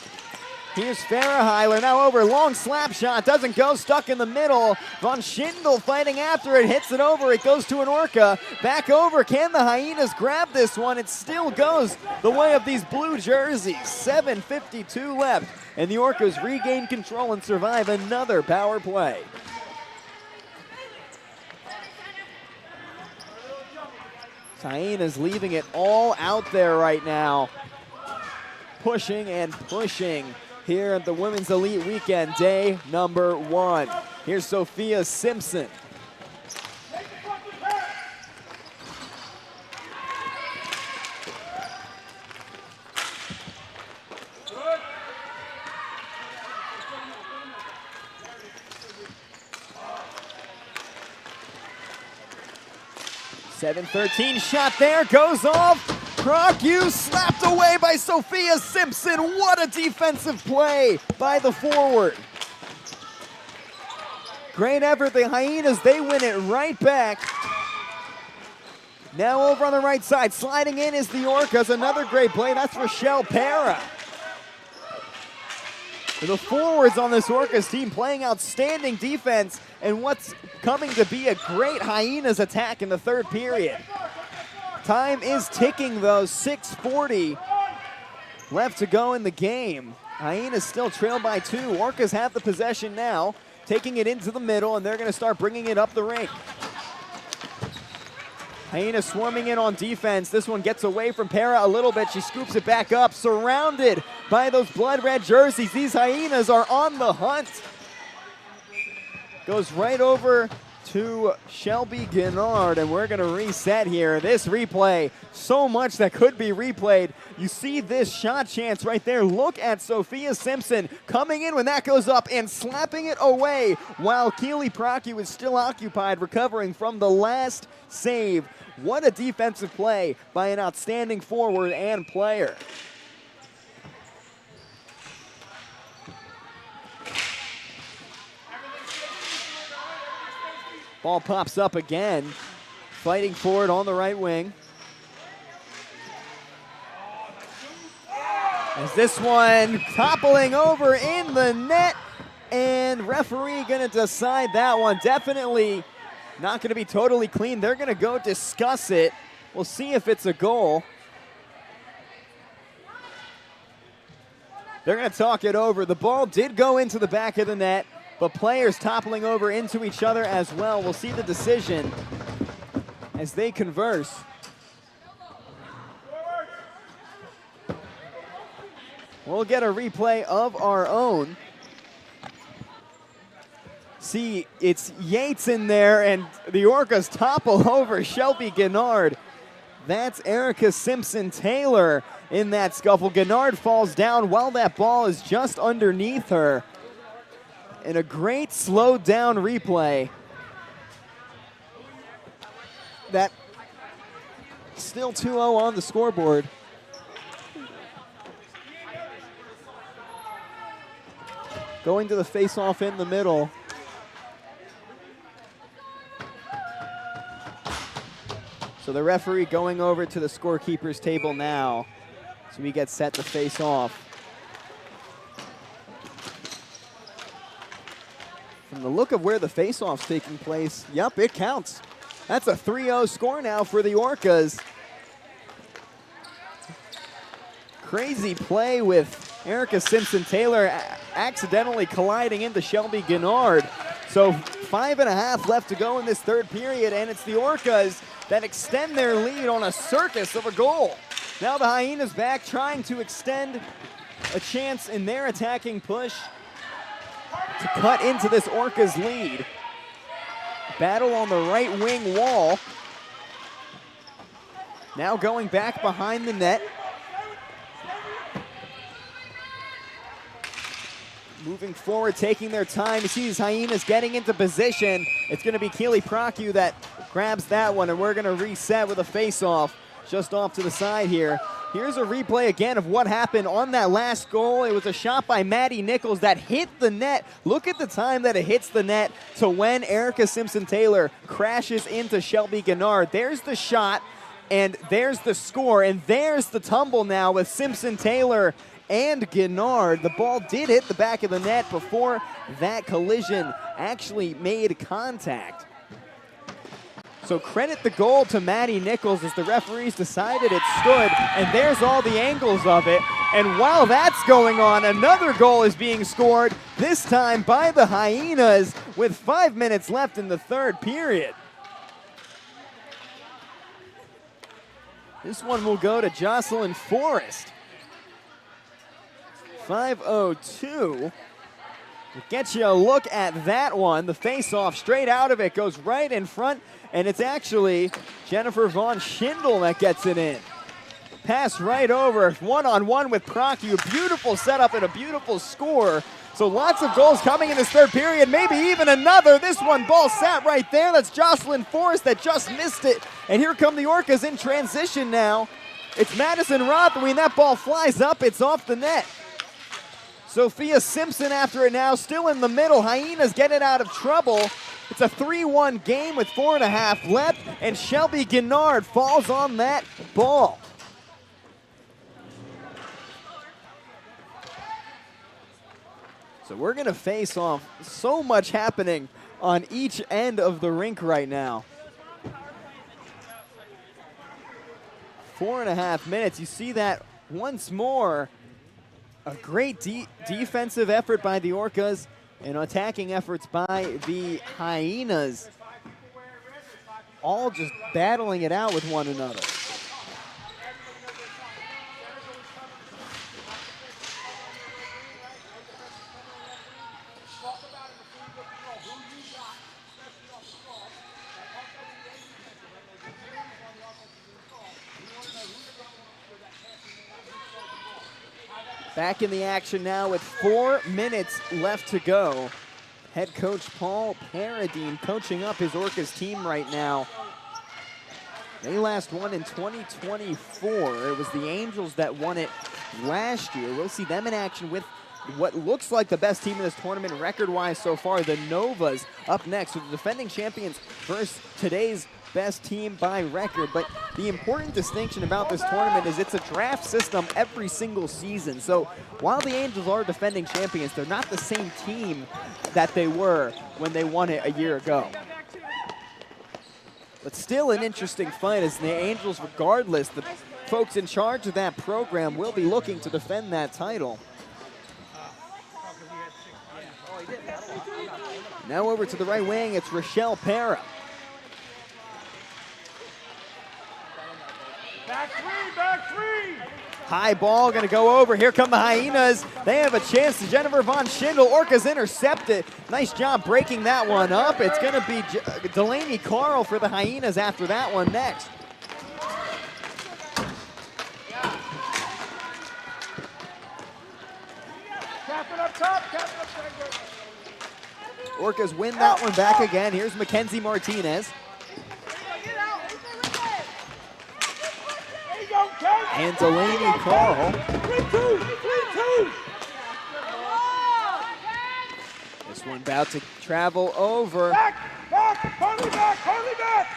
Here's Faraheiler now over, long slap shot, doesn't go, stuck in the middle. Von Schindel fighting after it, hits it over, it goes to an Orca. Back over, can the Hyenas grab this one? It still goes the way of these blue jerseys. 7:52 left, and the Orcas regain control and survive another power play. Hyenas leaving it all out there right now. Pushing and pushing here at the Women's Elite Weekend, day number 1. Here's Sophia Simpson. .713 shot there, goes off. Procu slapped away by Sophia Simpson. What a defensive play by the forward. Great effort, the Hyenas, they win it right back. Now over on the right side, sliding in is the Orcas. Another great play, that's Rochelle Para. The forwards on this Orcas team playing outstanding defense and what's coming to be a great Hyenas attack in the third period. Time is ticking though, 6:40 left to go in the game. Hyenas still trailed by 2. Orcas have the possession now, taking it into the middle, and they're gonna start bringing it up the rink. Hyenas swarming in on defense. This one gets away from Para a little bit. She scoops it back up, surrounded by those blood red jerseys. These Hyenas are on the hunt. Goes right over to Shelby Gennard, and we're going to reset here. This replay, so much that could be replayed. You see this shot chance right there. Look at Sophia Simpson coming in when that goes up and slapping it away while Keely Procu is still occupied, recovering from the last save. What a defensive play by an outstanding forward and player. Ball pops up again, fighting for it on the right wing. As this one toppling over in the net, and referee gonna decide that one. Definitely not gonna be totally clean. They're gonna go discuss it. We'll see if it's a goal. They're gonna talk it over. The ball did go into the back of the net, but players toppling over into each other as well. We'll see the decision as they converse. We'll get a replay of our own. See, it's Yates in there, and the Orcas topple over Shelby Gennard. That's Erica Simpson-Taylor in that scuffle. Gennard falls down while that ball is just underneath her. And a great slowed down replay. That still 2-0 on the scoreboard. Going to the face-off in the middle. So the referee going over to the scorekeeper's table now. So we get set to face off. From the look of where the face-off's taking place, yep, it counts. That's a 3-0 score now for the Orcas. Crazy play with Erica Simpson-Taylor accidentally colliding into Shelby Gennard. So 5.5 left to go in this third period, and it's the Orcas that extend their lead on a circus of a goal. Now the Hyenas back trying to extend a chance in their attacking push to cut into this Orcas lead. Battle on the right wing wall. Now going back behind the net. Moving forward, taking their time. You see these Hyenas getting into position. It's going to be Keely Procu that grabs that one, and we're going to reset with a face-off just off to the side here. Here's a replay again of what happened on that last goal. It was a shot by Maddie Nichols that hit the net. Look at the time that it hits the net to when Erica Simpson-Taylor crashes into Shelby Gennard. There's the shot, and there's the score, and there's the tumble now with Simpson-Taylor and Gennard. The ball did hit the back of the net before that collision actually made contact. So credit the goal to Maddie Nichols as the referees decided it stood, and there's all the angles of it. And while that's going on, another goal is being scored, this time by the Hyenas with 5 minutes left in the third period. This one will go to Jocelyn Forrest. 5:02. Get you a look at that one. The face-off straight out of it goes right in front, and it's actually Jennifer Von Schindel that gets it in. Pass right over, one-on-one with Procu. Beautiful setup and a beautiful score. So lots of goals coming in this third period, maybe even another. This one, ball sat right there. That's Jocelyn Forrest that just missed it. And here come the Orcas in transition now. It's Madison Rothween. That ball flies up. It's off the net. Sophia Simpson after it now, still in the middle. Hyenas get it out of trouble. It's a 3-1 game with 4.5 left, and Shelby Gennard falls on that ball. So we're gonna face off. So much happening on each end of the rink right now. 4.5 minutes, you see that once more. A great defensive effort by the Orcas and attacking efforts by the Hyenas. All just battling it out with one another. Back in the action now with 4 minutes left to go. Head coach Paul Paradine coaching up his Orcas team right now. They last won in 2024. It was the Angels that won it last year. We'll see them in action with what looks like the best team in this tournament record-wise so far, the Novas, up next. So the defending champions versus today's best team by record. But the important distinction about this tournament is it's a draft system every single season. So while the Angels are defending champions, they're not the same team that they were when they won it a year ago. But still an interesting fight as the Angels, regardless, the folks in charge of that program will be looking to defend that title. Now over to the right wing, it's Rochelle Para. Back three, back three. High ball gonna go over. Here come the Hyenas. They have a chance to Jennifer Von Schindel. Orcas intercepted. Nice job breaking that one up. It's gonna be Delaney Carl for the Hyenas after that one next. Captain up top, captain up top. Orcas win that one back again. Here's Mackenzie Martinez. And Delaney Carl. This one about to travel over. Back, Harley back, Harley back.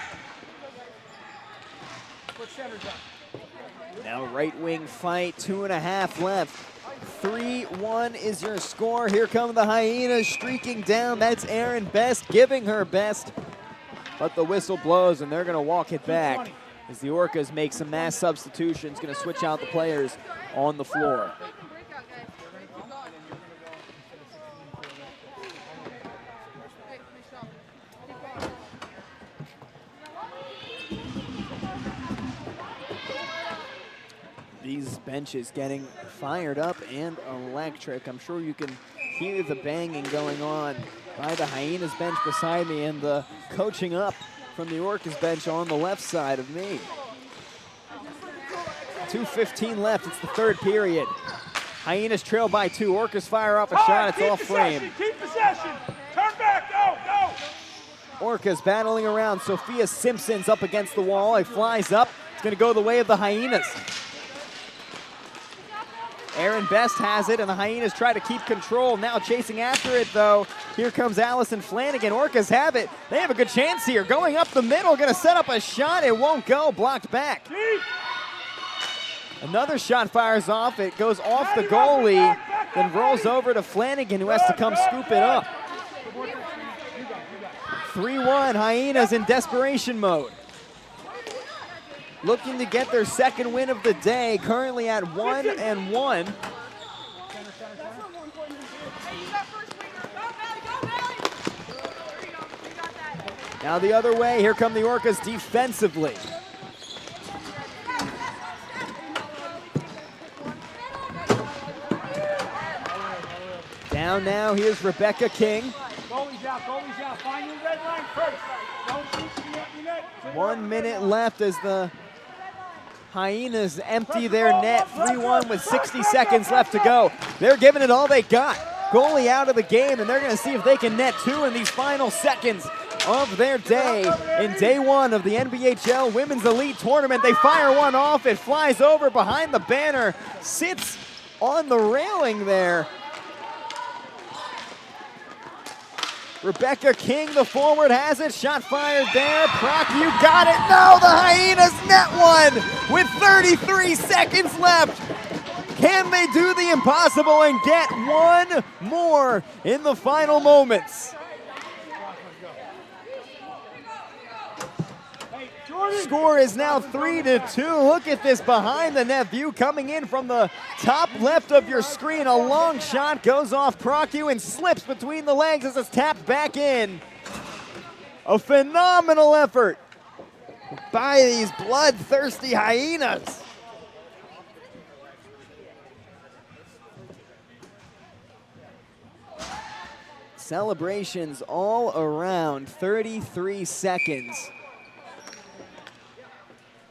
Put center down. Now right wing fight, 2.5 left. 3-1 is your score. Here come the Hyenas streaking down. That's Erin Best giving her best. But the whistle blows and they're gonna walk it back as the Orcas make some mass substitutions, gonna switch out the players on the floor. These benches getting fired up and electric. I'm sure you can hear the banging going on by the Hyenas bench beside me and the coaching up from the Orcas bench on the left side of me. 2:15 left, it's the third period. Hyenas trail by 2, Orcas fire off a shot, it's off frame. Keep possession, turn back, go, go. Orcas battling around, Sophia Simpson's up against the wall, he flies up, it's gonna go the way of the Hyenas. Erin Best has it, and the Hyenas try to keep control. Now chasing after it, though. Here comes Allison Flanagan. Orcas have it. They have a good chance here. Going up the middle, going to set up a shot. It won't go. Blocked back. Another shot fires off. It goes off the goalie, then rolls over to Flanagan, who has to come scoop it up. 3-1, Hyenas in desperation mode. Looking to get their second win of the day, currently at 1-1. Now the other way, here come the Orcas defensively. Down now, here's Rebecca King. Goalies out, find your red line first. Don't shoot the empty net. 1 minute left as the Hyenas empty their net. 3-1 with 60 seconds left to go. They're giving it all they got. Goalie out of the game, and they're going to see if they can net 2 in these final seconds of their day. In day 1 of the NBHL Women's Elite Tournament, they fire one off. It flies over behind the banner, sits on the railing there. Rebecca King, the forward, has it. Shot fired there. Proc, you got it. No, the Hyenas net one with 33 seconds left. Can they do the impossible and get one more in the final moments? Score is now 3-2. Look at this behind the net view coming in from the top left of your screen. A long shot goes off Procu and slips between the legs as it's tapped back in. A phenomenal effort by these bloodthirsty Hyenas. Celebrations all around, 33 seconds.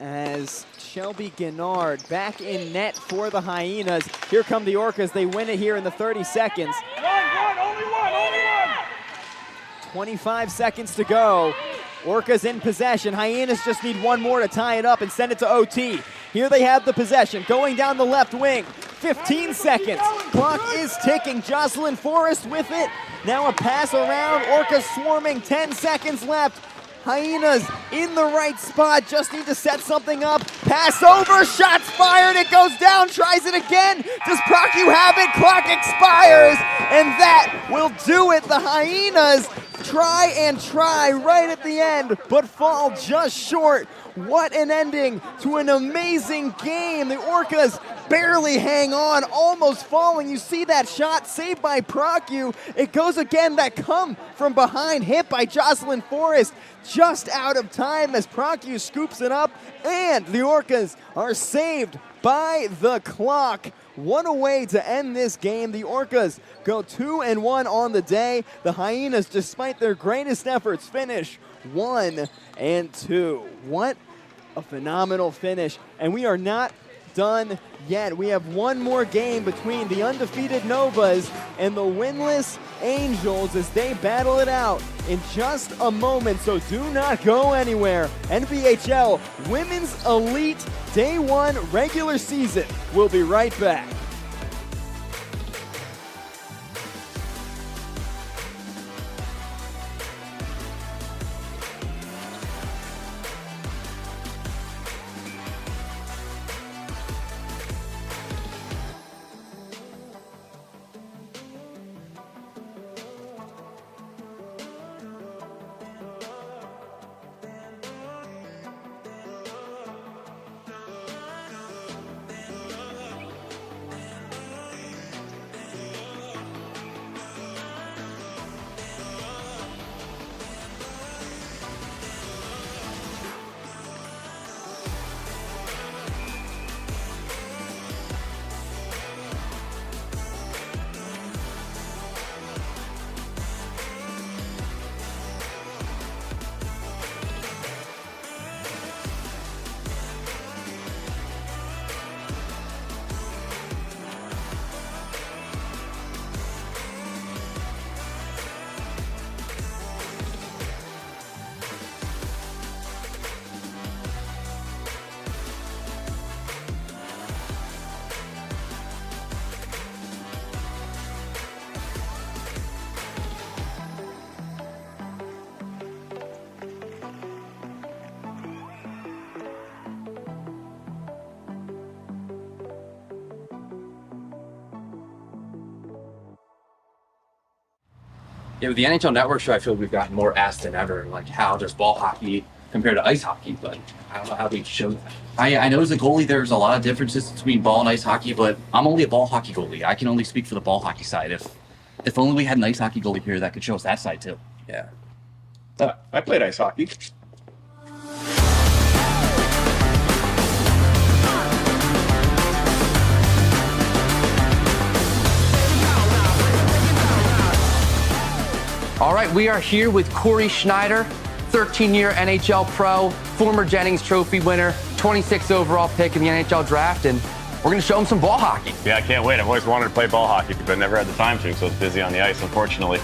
as Shelby Gennard back in net for the Hyenas. Here come the Orcas. They win it here in the 30 seconds. Only one. 25 seconds to go. Orcas in possession. Hyenas just need one more to tie it up and send it to OT. Here they have the possession. Going down the left wing. 15 seconds. Clock is ticking. Jocelyn Forrest with it. Now a pass around. Orcas swarming. 10 seconds left. Hyenas in the right spot. Just need to set something up. Pass over. Shots fired. It goes down. Tries it again. Does Procu have it? Clock expires. And that will do it. The Hyenas try and try right at the end, but fall just short. What an ending to an amazing game. The Orcas barely hang on, almost falling. You see that shot saved by Procu. It goes again, that come from behind, hit by Jocelyn Forrest. Just out of time as Procu scoops it up, and the Orcas are saved by the clock. One away to end this game. The Orcas go 2-1 on the day. The Hyenas, despite their greatest efforts, finish 1-2. What a phenomenal finish. And we are not done yet. We have one more game between the undefeated Novas and the winless Angels as they battle it out in just a moment. So do not go anywhere. NBHL Women's Elite Day 1 regular season. We'll be right back. Yeah, with the NHL Network show, I feel we've gotten more asked than ever. Like, how does ball hockey compare to ice hockey? But I don't know how we show that. I know as a goalie, there's a lot of differences between ball and ice hockey, but I'm only a ball hockey goalie. I can only speak for the ball hockey side. If only we had an ice hockey goalie here that could show us that side too. Yeah. I played ice hockey. All right, we are here with Corey Schneider, 13-year NHL pro, former Jennings Trophy winner, 26th overall pick in the NHL draft, and we're going to show him some ball hockey. Yeah, I can't wait. I've always wanted to play ball hockey, but never had the time to, so I was busy on the ice, unfortunately.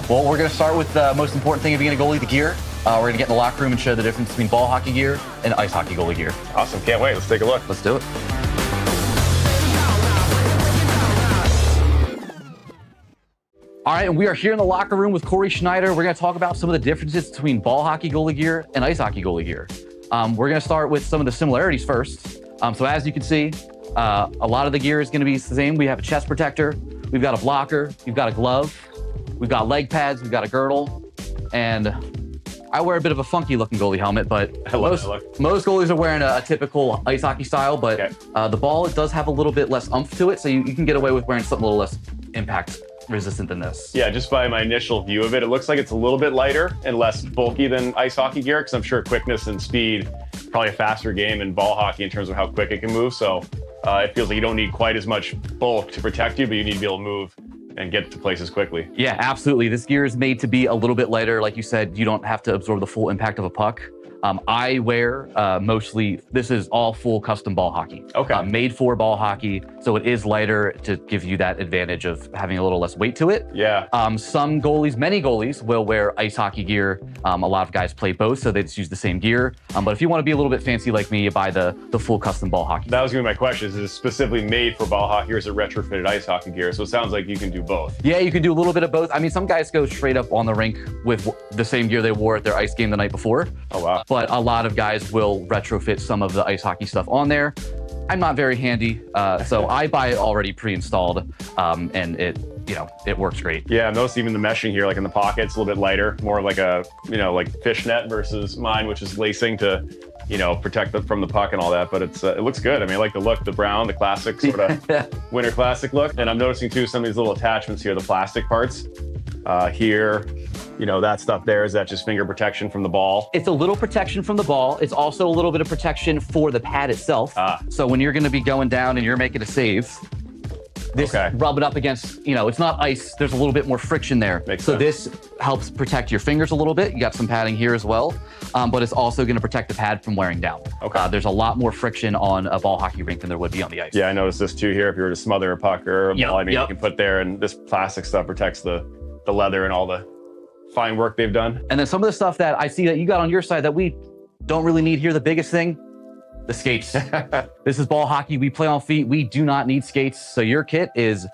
Well, we're going to start with the most important thing of being a goalie, the gear. We're going to get in the locker room and show the difference between ball hockey gear and ice hockey goalie gear. Awesome. Can't wait. Let's take a look. Let's do it. All right, and we are here in the locker room with Corey Schneider. We're going to talk about some of the differences between ball hockey goalie gear and ice hockey goalie gear. We're going to start with some of the similarities first. So as you can see, a lot of the gear is going to be the same. We have a chest protector, we've got a blocker, we've got a glove, we've got leg pads, we've got a girdle, and I wear a bit of a funky looking goalie helmet, but most goalies are wearing a typical ice hockey style, but the ball, it does have a little bit less oomph to it, so you can get away with wearing something a little less impact resistant than this. Yeah, just by my initial view of it, it looks like it's a little bit lighter and less bulky than ice hockey gear, because I'm sure quickness and speed, probably a faster game in ball hockey in terms of how quick it can move. So it feels like you don't need quite as much bulk to protect you, but you need to be able to move and get to places quickly. Yeah, absolutely. This gear is made to be a little bit lighter. Like you said, you don't have to absorb the full impact of a puck. I wear mostly, this is all full custom ball hockey. Okay. Made for ball hockey, so it is lighter to give you that advantage of having a little less weight to it. Yeah. Some goalies, many goalies, will wear ice hockey gear. A lot of guys play both, so they just use the same gear. But if you want to be a little bit fancy like me, you buy the full custom ball hockey. That was going to be my question. Is it specifically made for ball hockey or is it retrofitted ice hockey gear? So it sounds like you can do both. Yeah, you can do a little bit of both. I mean, some guys go straight up on the rink with the same gear they wore at their ice game the night before. Oh, wow. But a lot of guys will retrofit some of the ice hockey stuff on there. I'm not very handy, so I buy it already pre-installed, and it works great. Yeah, I noticed even the meshing here, like in the pockets, a little bit lighter, more like a, like fishnet versus mine, which is lacing to, protect from the puck and all that. But it looks good. I mean, I like the look, the brown, the classic sort of winter classic look. And I'm noticing too, some of these little attachments here, the plastic parts here, that stuff there, is that just finger protection from the ball? It's a little protection from the ball. It's also a little bit of protection for the pad itself. So when you're going to be going down and you're making a save, this rub it up against, it's not ice. There's a little bit more friction there. Makes so sense. this helps protect your fingers a little bit. You got some padding here as well, but it's also going to protect the pad from wearing down. Okay. There's a lot more friction on a ball hockey rink than there would be on the ice. Yeah, I noticed this too here. If you were to smother a puck or a ball, you can put there, and this plastic stuff protects the leather and all the fine work they've done. And then some of the stuff that I see that you got on your side that we don't really need here, the biggest thing, the skates. This is ball hockey. We play on feet. We do not need skates. So your kit is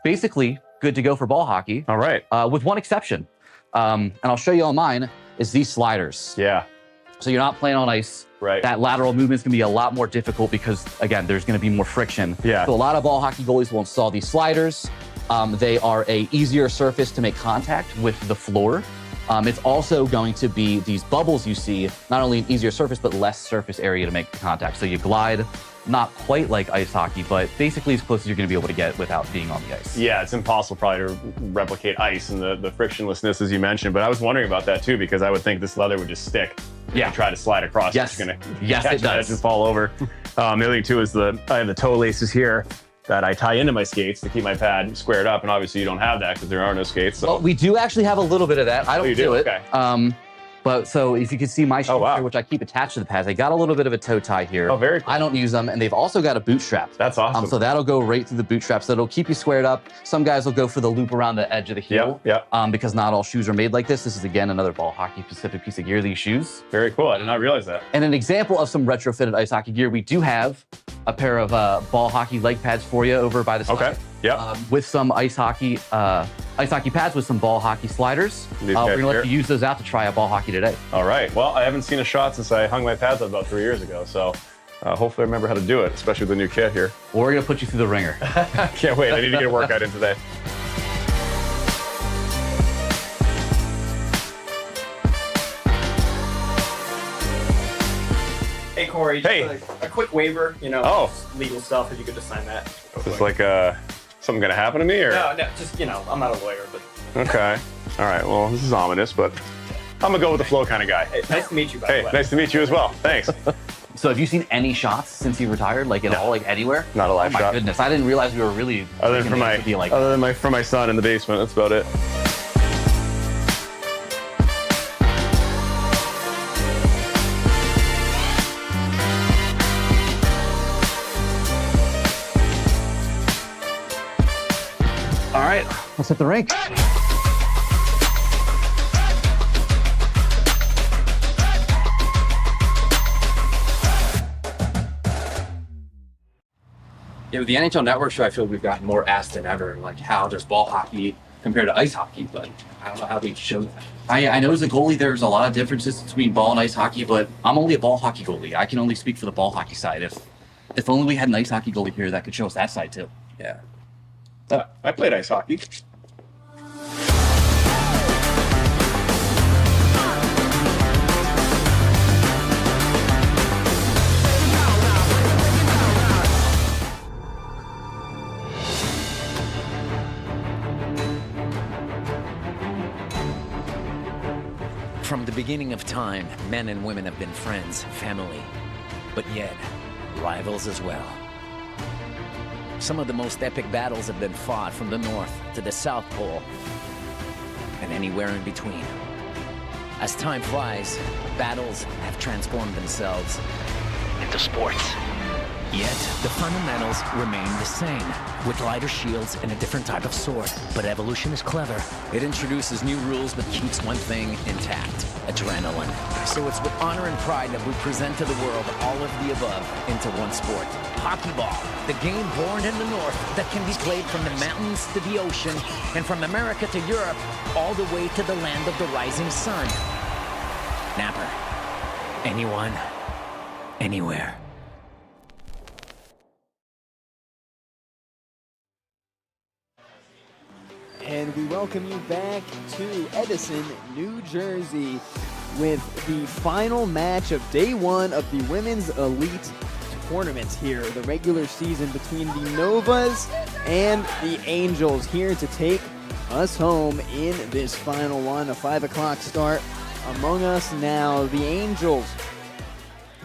basically good to go for ball hockey. All right. With one exception. And I'll show you on mine, is these sliders. Yeah. So you're not playing on ice. Right. That lateral movement's gonna be a lot more difficult because, again, there's gonna be more friction. Yeah. So a lot of ball hockey goalies will install these sliders. They are a easier surface to make contact with the floor. It's also going to be these bubbles you see, not only an easier surface, but less surface area to make contact. So you glide, not quite like ice hockey, but basically as close as you're gonna be able to get without being on the ice. Yeah, it's impossible probably to replicate ice and the frictionlessness as you mentioned, but I was wondering about that too, because I would think this leather would just stick. Yeah. You try to slide across, Yes. it's gonna Yes, catch it the edge does. and fall over. The other thing too is I have the toe laces here that I tie into my skates to keep my pad squared up, and obviously you don't have that because there are no skates. So. Well, we do actually have a little bit of that. I don't you do? do it. Okay. But so if you can see my shoes here, which I keep attached to the pads, they got a little bit of a toe tie here. Oh, very cool. I don't use them, and they've also got a boot strap. That's awesome. So that'll go right through the boot strap, so it'll keep you squared up. Some guys will go for the loop around the edge of the heel. Because not all shoes are made like this. This is, again, another ball hockey specific piece of gear, these shoes. Very cool. I did not realize that. And an example of some retrofitted ice hockey gear, we do have a pair of ball hockey leg pads for you over by the side. Okay. Yeah. With some ice hockey pads with some ball hockey sliders. We're gonna let you use those out to try a ball hockey today. All right. Well, I haven't seen a shot since I hung my pads up about 3 years ago, so hopefully I remember how to do it, especially with the new kit here. Well, we're gonna put you through the ringer. Can't wait. I need to get a workout in today. Hey, Corey, just a quick waiver, just legal stuff, if you could just sign that. Is this like something gonna happen to me, or? No, just, I'm not a lawyer, but. Okay. All right. Well, this is ominous, but I'm gonna go with the flow kind of guy. Hey, nice to meet you, by the way. Nice to meet you as well. Thanks. So have you seen any shots since you retired, like at all, like anywhere? Not a live shot. Oh my shot. goodness, I didn't realize we were really. Other than from my son in the basement. That's about it. All right, let's hit the rink. Yeah, with the NHL Network show, I feel we've gotten more asked than ever. Like, how does ball hockey compare to ice hockey? But I don't know how we show that. I know as a goalie, there's a lot of differences between ball and ice hockey, but I'm only a ball hockey goalie. I can only speak for the ball hockey side. If only we had an ice hockey goalie here that could show us that side too. Yeah. I played ice hockey. From the beginning of time, men and women have been friends, family, but yet rivals as well. Some of the most epic battles have been fought from the North to the South Pole and anywhere in between. As time flies, battles have transformed themselves into sports. Yet, the fundamentals remain the same, with lighter shields and a different type of sword. But evolution is clever. It introduces new rules but keeps one thing intact: adrenaline. So it's with honor and pride that we present to the world all of the above into one sport. Hockey ball, the game born in the North that can be played from the mountains to the ocean, and from America to Europe, all the way to the land of the rising sun. Napper. Anyone, anywhere. And we welcome you back to Edison, New Jersey, with the final match of day one of the Women's Elite Tournament here, the regular season between the Novas and the Angels, here to take us home in this final one, a 5 o'clock start. Among us now, the Angels,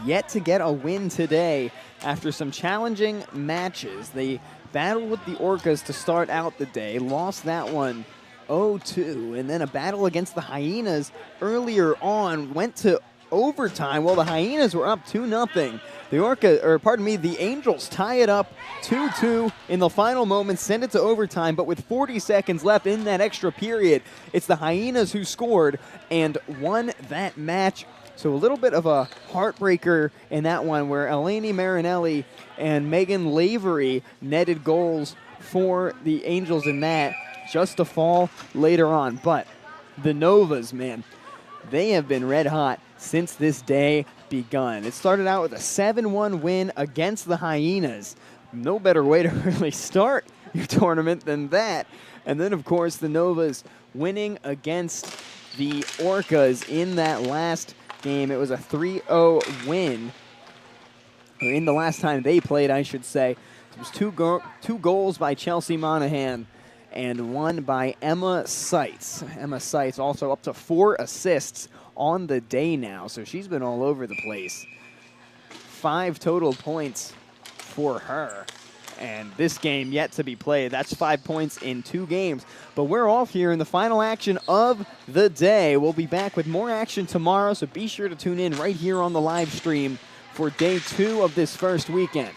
yet to get a win today after some challenging matches. They battled with the Orcas to start out the day, lost that one 0-2, and then a battle against the Hyenas earlier on, went to overtime while the Hyenas were up 2-0. The Angels tie it up 2-2 in the final moments, send it to overtime, but with 40 seconds left in that extra period, it's the Hyenas who scored and won that match. So a little bit of a heartbreaker in that one, where Eleni Marinelli and Megan Lavery netted goals for the Angels in that, just to fall later on. But the Novas, man, they have been red hot since this day begun. It started out with a 7-1 win against the Hyenas. No better way to really start your tournament than that. And then, of course, the Novas winning against the Orcas in that last game. It was a 3-0 win, or in the last time they played, I should say. It was two goals by Chelsea Monahan and one by Emma Seitz. Emma Seitz also up to 4 assists on the day now, so she's been all over the place. 5 total points for her. And this game yet to be played. That's 5 points in 2 games. But we're off here in the final action of the day. We'll be back with more action tomorrow, so be sure to tune in right here on the live stream for day 2 of this first weekend.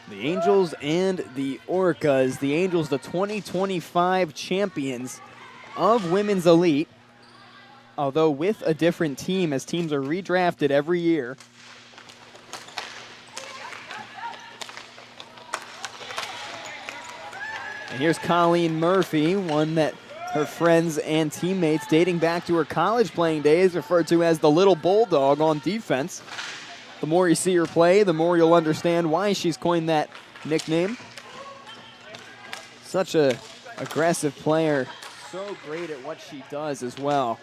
The Angels and the Orcas. The Angels, the 2025 champions of Women's Elite, although with a different team, as teams are redrafted every year. And here's Colleen Murphy, one that her friends and teammates dating back to her college playing days referred to as the little bulldog on defense. The more you see her play, the more you'll understand why she's coined that nickname. Such a aggressive player, so great at what she does as well.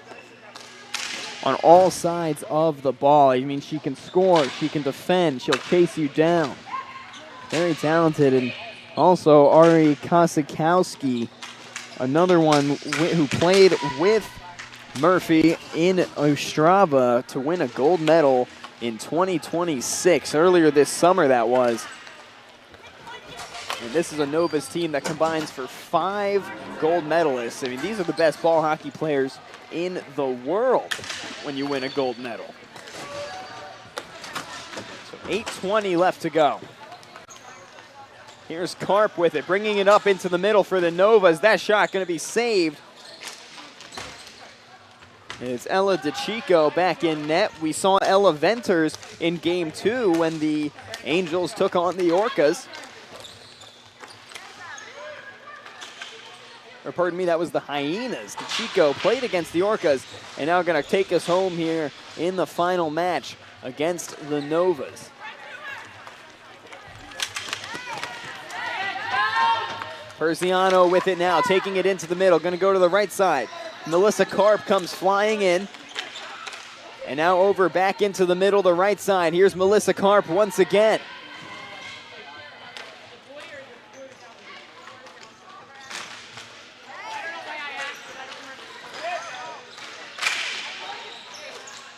On all sides of the ball. I mean, she can score, she can defend, she'll chase you down. Very talented. And also Ari Kosikowski, another one who played with Murphy in Ostrava to win a gold medal in 2026, earlier this summer that was. And this is a Novas team that combines for 5 gold medalists. I mean, these are the best ball hockey players in the world when you win a gold medal. So 8:20 left to go. Here's Karp with it, bringing it up into the middle for the Novas. That shot going to be saved. It's Ella DeChico back in net. We saw Ella Venters in game 2 when the Angels took on the Orcas. Or pardon me, that was the Hyenas. DeChico played against the Orcas and now going to take us home here in the final match against the Novas. Persiano with it now, taking it into the middle, going to go to the right side. Melissa Karp comes flying in. And now over back into the middle, the right side. Here's Melissa Karp once again.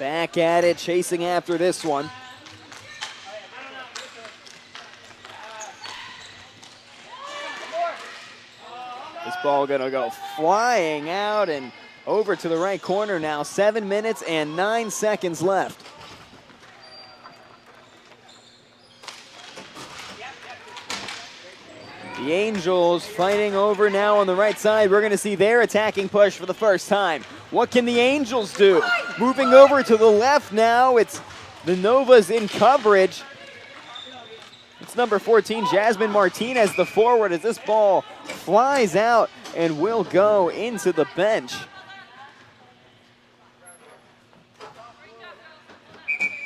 Back at it, chasing after this one. This ball gonna go flying out and over to the right corner now. 7 minutes and 9 seconds left. The Angels fighting over now on the right side. We're gonna see their attacking push for the first time. What can the Angels do? Moving over to the left now, it's the Novas in coverage. It's number 14, Jasmine Martinez, the forward, as this ball flies out and will go into the bench.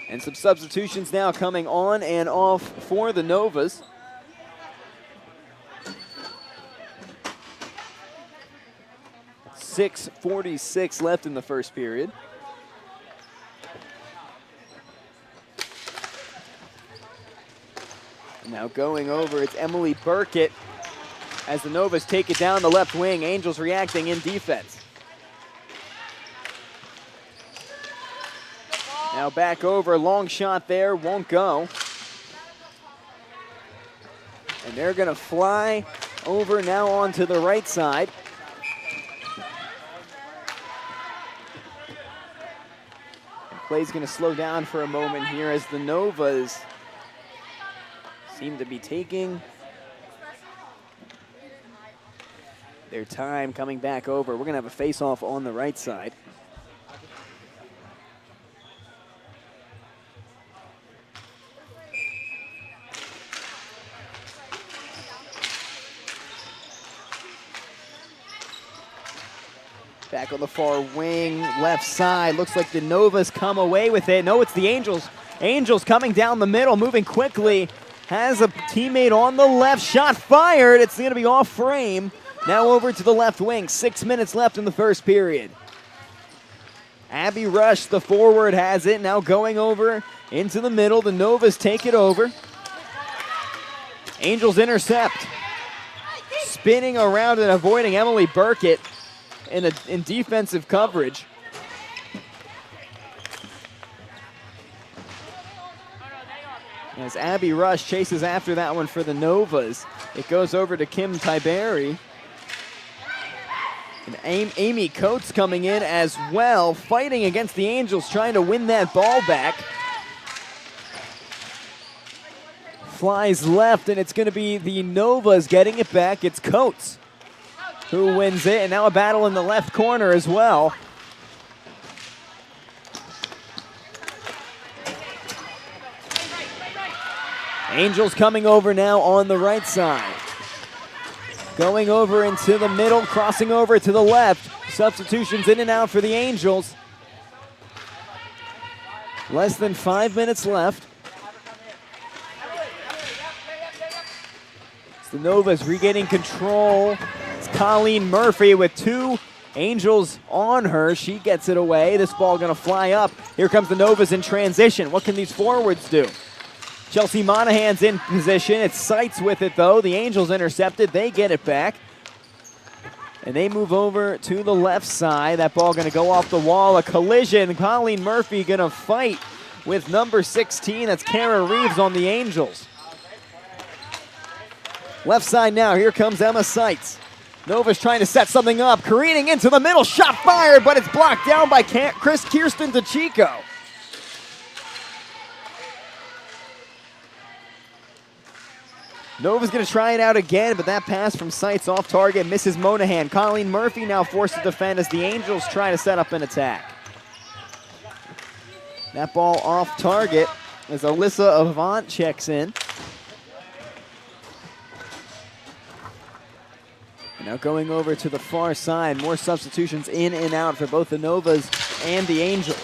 And some substitutions now coming on and off for the Novas. .6:46 left in the first period. Now going over, it's Emily Burkett as the Novas take it down the left wing. Angels reacting in defense. Now back over, long shot there, won't go. And they're gonna fly over now onto the right side. Play's gonna slow down for a moment here as the Novas seem to be taking their time coming back over. We're gonna have a face-off on the right side. Back on the far wing, left side. Looks like the Novas come away with it. No, it's the Angels. Angels coming down the middle, moving quickly. Has a teammate on the left. Shot fired. It's going to be off frame. Now over to the left wing. 6 minutes left in the first period. Abby Rush, the forward, has it. Now going over into the middle. The Novas take it over. Angels intercept. Spinning around and avoiding Emily Burkett in defensive coverage. As Abby Rush chases after that one for the Novas, it goes over to Kim Tiberi. And Amy Coates coming in as well, fighting against the Angels, trying to win that ball back. Flies left, and it's going to be the Novas getting it back. It's Coates who wins it, and now a battle in the left corner as well. Angels coming over now on the right side. Going over into the middle, crossing over to the left. Substitutions in and out for the Angels. Less than 5 minutes left. It's the Novas regaining control. It's Colleen Murphy with two Angels on her. She gets it away. This ball gonna fly up. Here comes the Novas in transition. What can these forwards do? Chelsea Monahan's in position. It's Seitz with it, though. The Angels intercepted. They get it back. And they move over to the left side. That ball going to go off the wall. A collision. Colleen Murphy going to fight with number 16. That's Kara Reeves on the Angels. Left side now. Here comes Emma Seitz. Nova's trying to set something up. Careening into the middle. Shot fired, but it's blocked down by Kirsten DeChico. Nova's going to try it out again, but that pass from Seitz off target misses Monahan. Colleen Murphy now forced to defend as the Angels try to set up an attack. That ball off target as Alyssa Avant checks in. And now going over to the far side, more substitutions in and out for both the Novas and the Angels.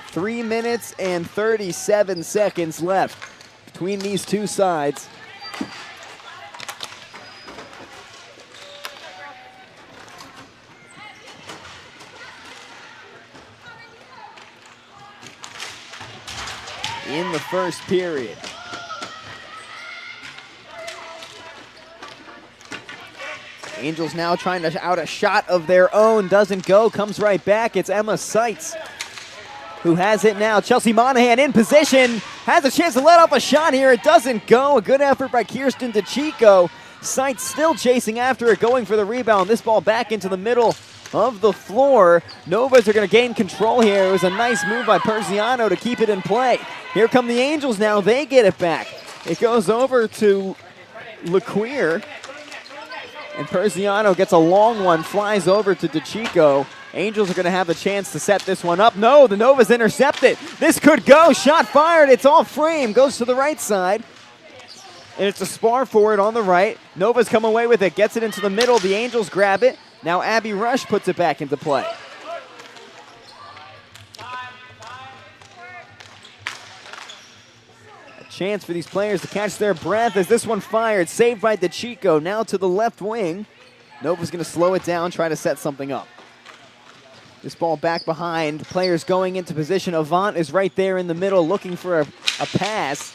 3 minutes and 37 seconds left between these two sides. In the first period. Angels now trying to out a shot of their own. Doesn't go, comes right back. It's Emma Seitz who has it now. Chelsea Monahan in position, has a chance to let off a shot here. It doesn't go. A good effort by Kirsten DeChico. Sight still chasing after it, going for the rebound. This ball back into the middle of the floor. Novas are going to gain control here. It was a nice move by Persiano to keep it in play. Here come the Angels now. They get it back. It goes over to LeQueer. And Persiano gets a long one, flies over to DeChico. Angels are going to have a chance to set this one up. No, the Novas intercept it. This could go. Shot fired. It's off frame. Goes to the right side. And it's a spar forward on the right. Novas come away with it. Gets it into the middle. The Angels grab it. Now Abby Rush puts it back into play. A chance for these players to catch their breath as this one fired. Saved by DeChico. Now to the left wing. Nova's going to slow it down, try to set something up. This ball back behind. Players going into position. Avant is right there in the middle looking for a pass.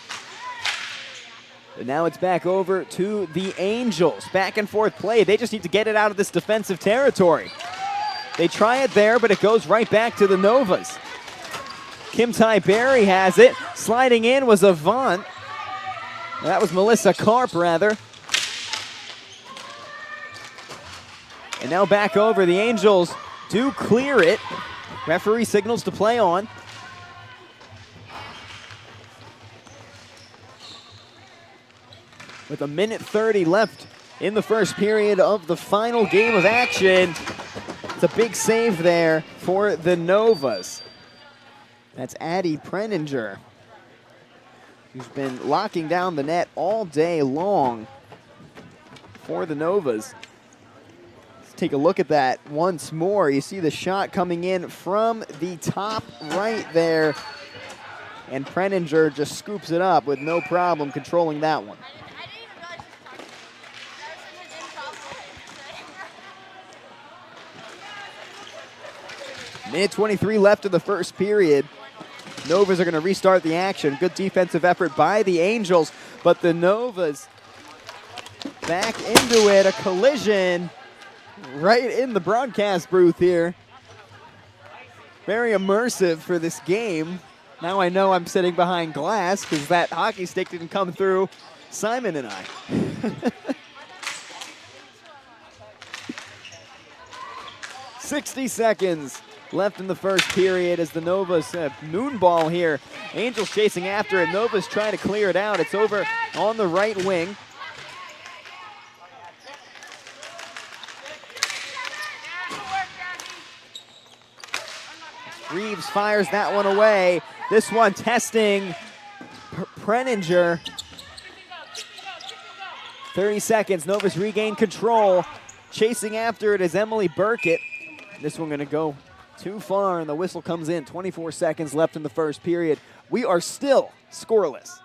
But now it's back over to the Angels. Back and forth play. They just need to get it out of this defensive territory. They try it there, but it goes right back to the Novas. Kim Tai Berry has it. Sliding in was Avant. That was Melissa Karp, rather. And now back over. The Angels do clear it. Referee signals to play on. With 1:30 left in the first period of the final game of action. It's a big save there for the Novas. That's Addie Preninger, who's been locking down the net all day long for the Novas. Let's take a look at that once more. You see the shot coming in from the top right there. And Preninger just scoops it up with no problem controlling that one. Minute 23 left in the first period. Novas are going to restart the action. Good defensive effort by the Angels, but the Novas back into it. A collision right in the broadcast booth here. Very immersive for this game. Now I know I'm sitting behind glass because that hockey stick didn't come through Simon and I. $60 left in the first period as the Novas moon ball here. Angels chasing after it. Novas trying to clear it out. It's over on the right wing. Reeves fires that one away. This one testing Preninger. 30 seconds. Novas regain control. Chasing after it is Emily Burkett. This one going to go too far, and the whistle comes in. 24 seconds left in the first period. We are still scoreless.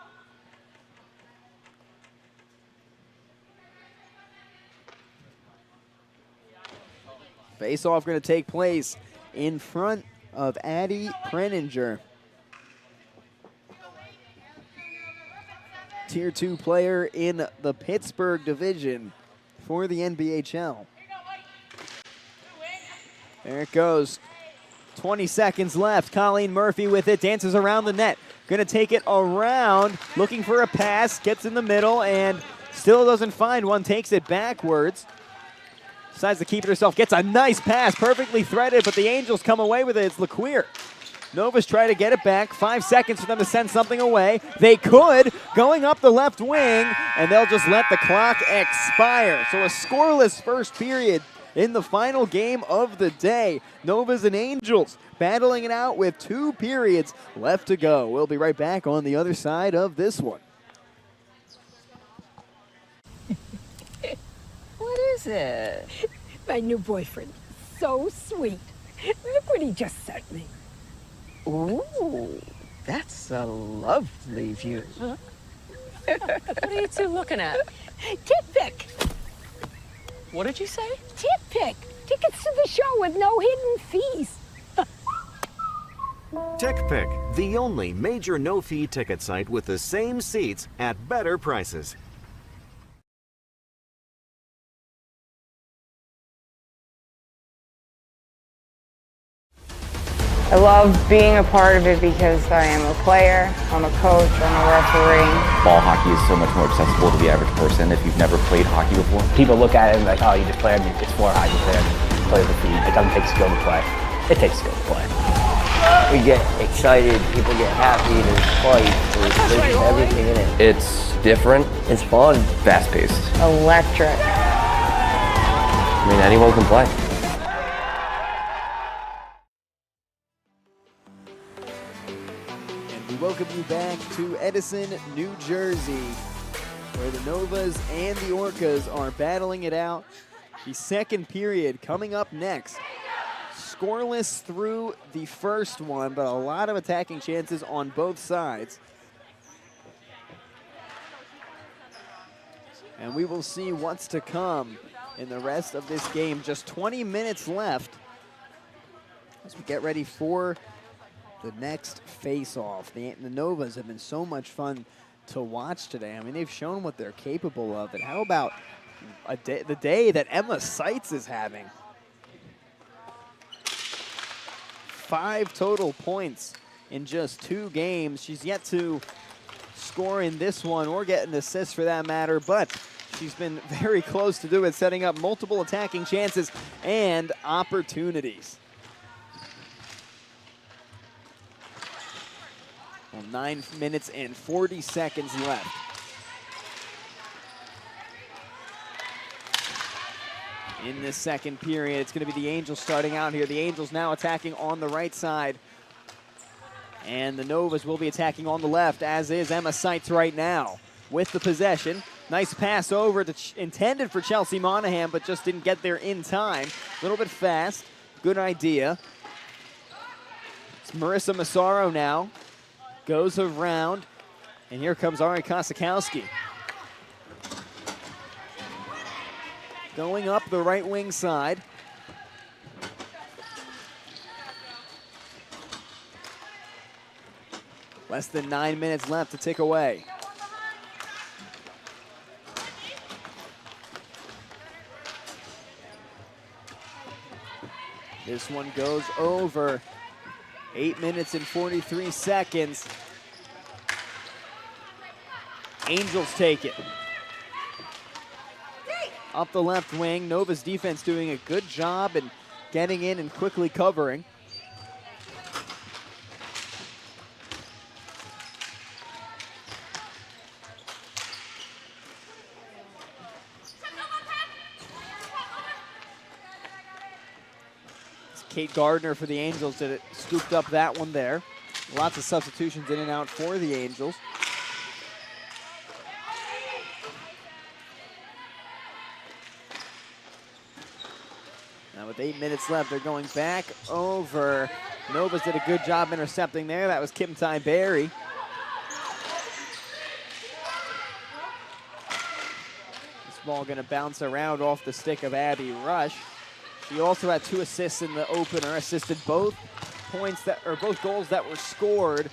Face-off going to take place in front of Addie Preninger. Tier 2 player in the Pittsburgh division for the NBHL. There it goes. 20 seconds left. Colleen Murphy with it, dances around the net. Gonna take it around, looking for a pass, gets in the middle and still doesn't find one, takes it backwards. Decides to keep it herself, gets a nice pass, perfectly threaded, but the Angels come away with it. It's LeQueer. Novas try to get it back. 5 seconds for them to send something away. They could, going up the left wing, and they'll just let the clock expire. So a scoreless first period in the final game of the day. Novas and Angels battling it out with 2 periods left to go. We'll be right back on the other side of this one. What is it? My new boyfriend. So sweet. Look what he just sent me. Ooh, that's a lovely view. Huh? What are you two looking at? Tip pick. What did you say? Tip pick. Tickets to the show with no hidden fees. TickPick, the only major no-fee ticket site with the same seats at better prices. I love being a part of it because I am a player, I'm a coach, I'm a referee. Ball hockey is so much more accessible to the average person if you've never played hockey before. People look at it and like, oh, you just play it's for hockey player, play the feet. It doesn't take skill to play. It takes skill to play. We get excited, people get happy, there's fight, there's everything in it. It's different. It's fun. Fast-paced. Electric. I mean, anyone can play. And we welcome you back to Edison, New Jersey, where the Novas and the Orcas are battling it out. The second period coming up next. Scoreless through the first one, but a lot of attacking chances on both sides. And we will see what's to come in the rest of this game. Just 20 minutes left as we get ready for the next face-off. The Novas have been so much fun to watch today. I mean, they've shown what they're capable of. And how about the day that Emma Seitz is having? 5 total points in just 2 games. She's yet to score in this one or get an assist for that matter, but she's been very close to do it, setting up multiple attacking chances and opportunities. Well, 9 minutes and 40 seconds left. In this second period, it's going to be the Angels starting out here. The Angels now attacking on the right side. And the Novas will be attacking on the left, as is Emma Seitz right now. With the possession. Nice pass over to intended for Chelsea Monahan, but just didn't get there in time. A little bit fast. Good idea. It's Marissa Massaro now. Goes around. And here comes Ari Kosakowski. Going up the right wing side. Less than 9 minutes left to tick away. This one goes over. 8 minutes and 43 seconds. Angels take it. Up the left wing, Nova's defense doing a good job and getting in and quickly covering. It's Kate Gardner for the Angels that scooped up that one there. Lots of substitutions in and out for the Angels. Now with 8 minutes left, they're going back over. Novas did a good job intercepting there. That was Kim Ty Berry. This ball going to bounce around off the stick of Abby Rush. She also had 2 assists in the opener, assisted both both goals that were scored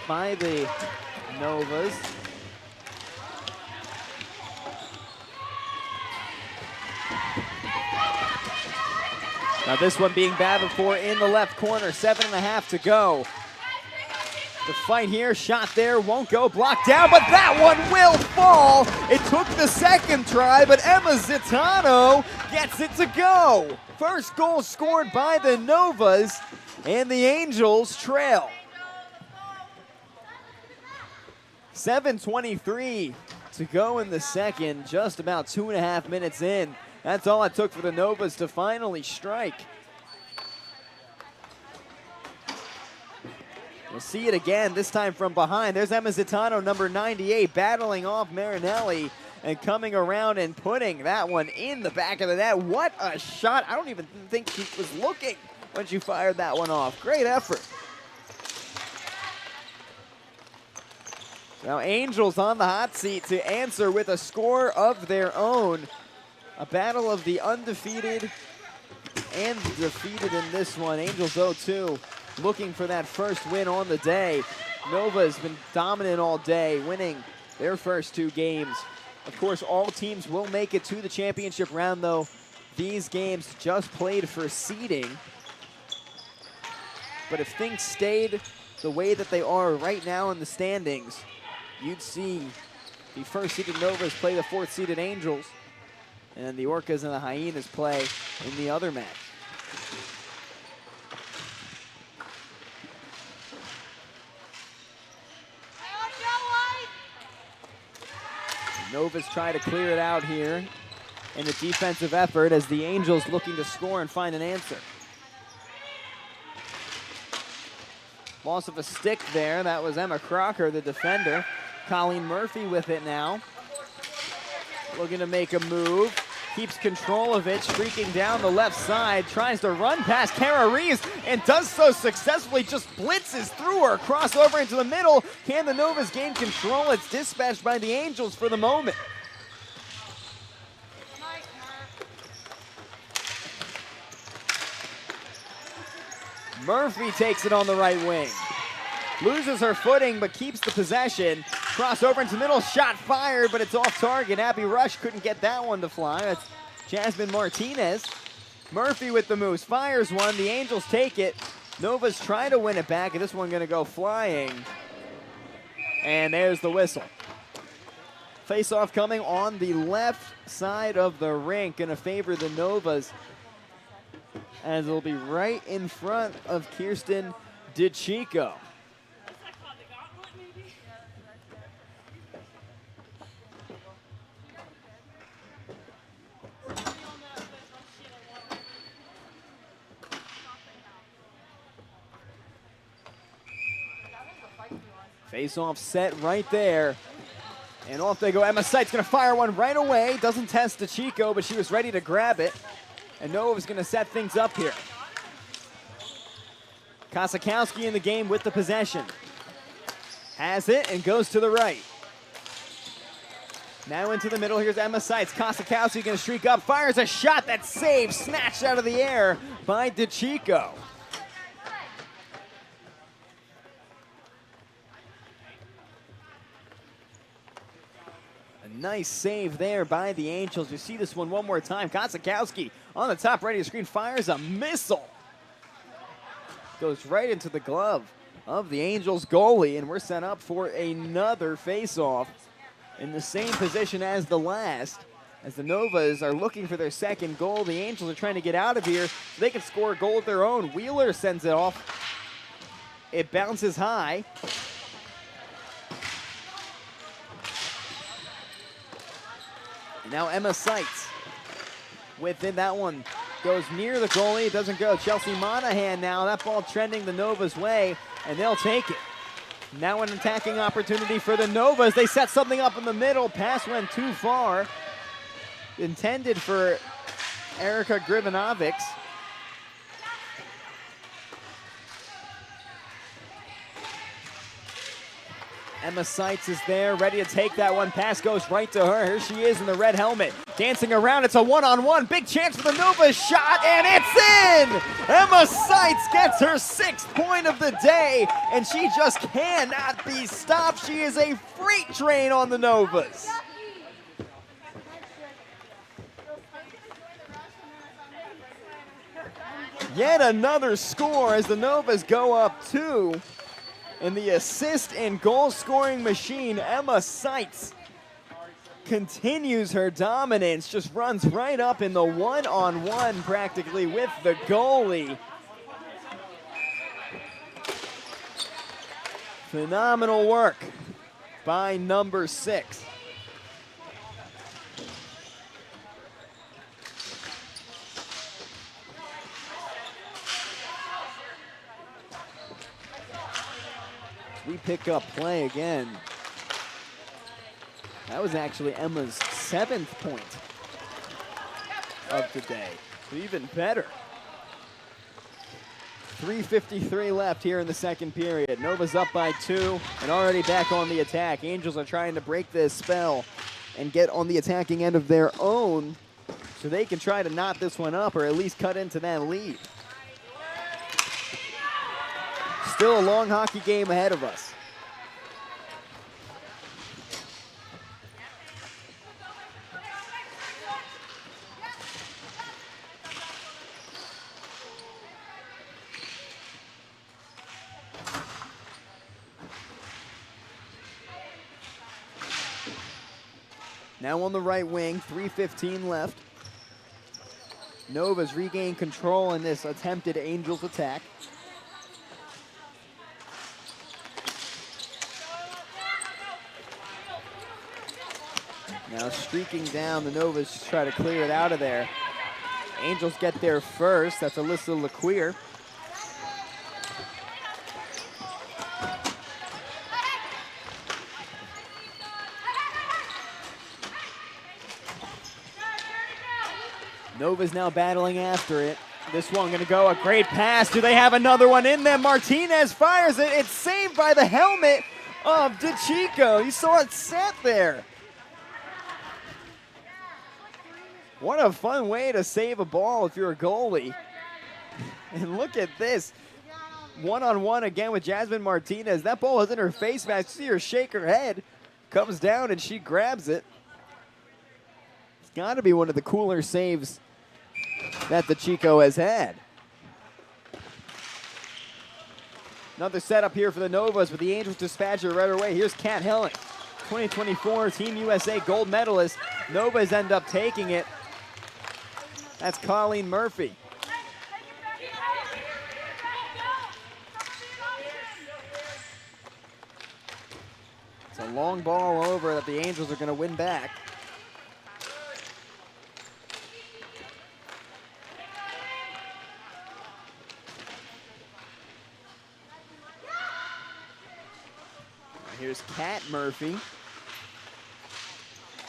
by the Novas. Now this one being battled for in the left corner, 7.5 to go. The fight here, shot there, won't go, blocked down, but that one will fall. It took the second try, but Emma Zitano gets it to go. First goal scored by the Novas, and the Angels trail. 7:23 to go in the second, just about 2.5 minutes in. That's all it took for the Novas to finally strike. We'll see it again, this time from behind. There's Emma Zitano, number 98, battling off Marinelli and coming around and putting that one in the back of the net. What a shot. I don't even think she was looking when she fired that one off. Great effort. Now Angels on the hot seat to answer with a score of their own. A battle of the undefeated and defeated in this one. Angels 0-2, looking for that first win on the day. Nova's been dominant all day, winning their first 2 games. Of course, all teams will make it to the championship round, though. These games just played for seeding. But if things stayed the way that they are right now in the standings, you'd see the first-seeded Novas play the fourth-seeded Angels, and the Orcas and the Hyenas play in the other match. The Novas try to clear it out here in a defensive effort as the Angels looking to score and find an answer. Loss of a stick there. That was Emma Crocker, the defender. Colleen Murphy with it now. Looking to make a move. Keeps control of it, streaking down the left side. Tries to run past Kara Reeves and does so successfully. Just blitzes through her. Crossover into the middle. Can the Novas gain control? It's dispatched by the Angels for the moment. Murphy takes it on the right wing. Loses her footing, but keeps the possession. Crossover into the middle, shot fired, but it's off target. Abby Rush couldn't get that one to fly. That's Jasmine Martinez. Murphy with the moves, fires one. The Angels take it. Novas try to win it back, and this one gonna go flying. And there's the whistle. Face-off coming on the left side of the rink, gonna favor the Novas, as it'll be right in front of Kirsten DeChico. Face-off set right there. And off they go. Emma Seitz gonna fire one right away. Doesn't test DeChico, but she was ready to grab it. And Nova's gonna set things up here. Kosakowski in the game with the possession. Has it and goes to the right. Now into the middle, here's Emma Seitz. Kosakowski gonna streak up, fires a shot that's saved, snatched out of the air by DeChico. Nice save there by the Angels. You see this one more time. Kosakowski on the top right of the screen fires a missile. Goes right into the glove of the Angels goalie, and we're set up for another face-off in the same position as the last. As the Novas are looking for their second goal, the Angels are trying to get out of here so they can score a goal of their own. Wheeler sends it off. It bounces high. And now Emma Seitz within that one. Goes near the goalie, it doesn't go. Chelsea Monahan now, that ball trending the Novas' way, and they'll take it. Now an attacking opportunity for the Novas. They set something up in the middle. Pass went too far. Intended for Erica Grivanovics. Emma Seitz is there, ready to take that one. Pass goes right to her. Here she is in the red helmet. Dancing around, it's a one-on-one. Big chance for the Novas, shot, and it's in! Emma Seitz gets her 6th point of the day, and she just cannot be stopped. She is a freight train on the Novas. Yet another score as the Novas go up 2. And the assist and goal scoring machine, Emma Seitz, continues her dominance, just runs right up in the one-on-one practically with the goalie. Phenomenal work by number 6. We pick up play again. That was actually Emma's 7th point of the day. So even better. 3:53 left here in the second period. Nova's up by 2 and already back on the attack. Angels are trying to break this spell and get on the attacking end of their own so they can try to knot this one up or at least cut into that lead. Still a long hockey game ahead of us. Now on the right wing, 3:15 left. Nova's regained control in this attempted Angels attack. Now streaking down, the Novas just try to clear it out of there. Angels get there first. That's Alyssa LeQueer. Nova's now battling after it. This one gonna go, a great pass. Do they have another one in them? Martinez fires it. It's saved by the helmet of DeChico. You saw it set there. What a fun way to save a ball if you're a goalie. And look at this. One-on-one again with Jasmine Martinez. That ball was in her face mask. You see her shake her head. Comes down and she grabs it. It's got to be one of the cooler saves that DeChico has had. Another setup here for the Novas with the Angels dispatcher right away. Here's Kat Helling, 2024 Team USA gold medalist. Novas end up taking it. That's Colleen Murphy. It's a long ball over that the Angels are going to win back. Here's Kat Murphy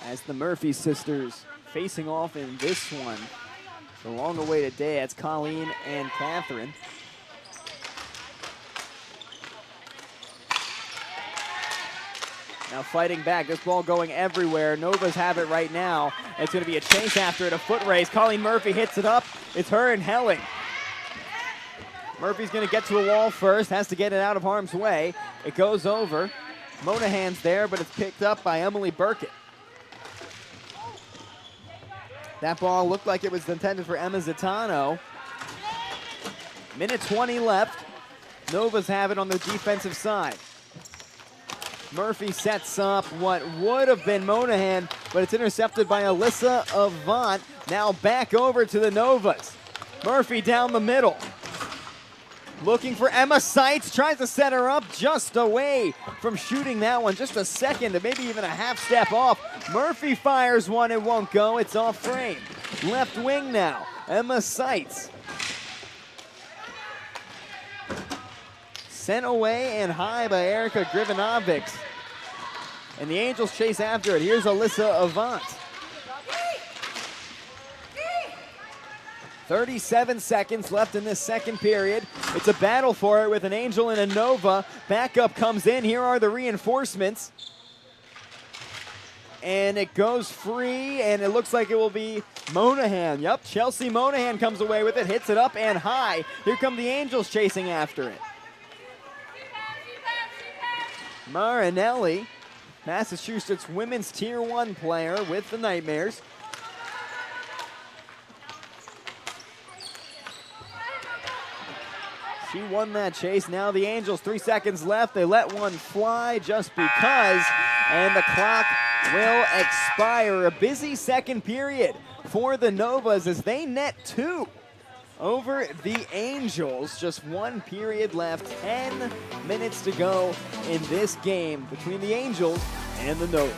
as the Murphy sisters facing off in this one. The long-awaited day. That's Colleen and Catherine. Now fighting back. This ball going everywhere. Novas have it right now. It's going to be a chase after it, a foot race. Colleen Murphy hits it up. It's her and Helling. Murphy's going to get to the wall first. Has to get it out of harm's way. It goes over. Monahan's there, but it's picked up by Emily Burkett. That ball looked like it was intended for Emma Zitano. Minute 20 left. Novas have it on the defensive side. Murphy sets up what would have been Monahan, but it's intercepted by Alyssa Avant. Now back over to the Novas. Murphy down the middle. Looking for Emma Seitz, tries to set her up just away from shooting that one. Just a second, and maybe even a half step off. Murphy fires one, it won't go, it's off frame. Left wing now, Emma Seitz. Sent away and high by Erica Grivanovics. And the Angels chase after it. Here's Alyssa Avant. 37 seconds left in this second period. It's a battle for it with an Angel and a Nova. Backup comes in. Here are the reinforcements. And it goes free, and it looks like it will be Monahan. Yep, Chelsea Monahan comes away with it, hits it up and high. Here come the Angels chasing after it. Marinelli, Massachusetts women's Tier 1 player with the Nightmares. She won that chase. Now the Angels, 3 seconds left. They let one fly just because, and the clock will expire. A busy second period for the Novas as they net 2 over the Angels. Just 1 period left, 10 minutes to go in this game between the Angels and the Novas.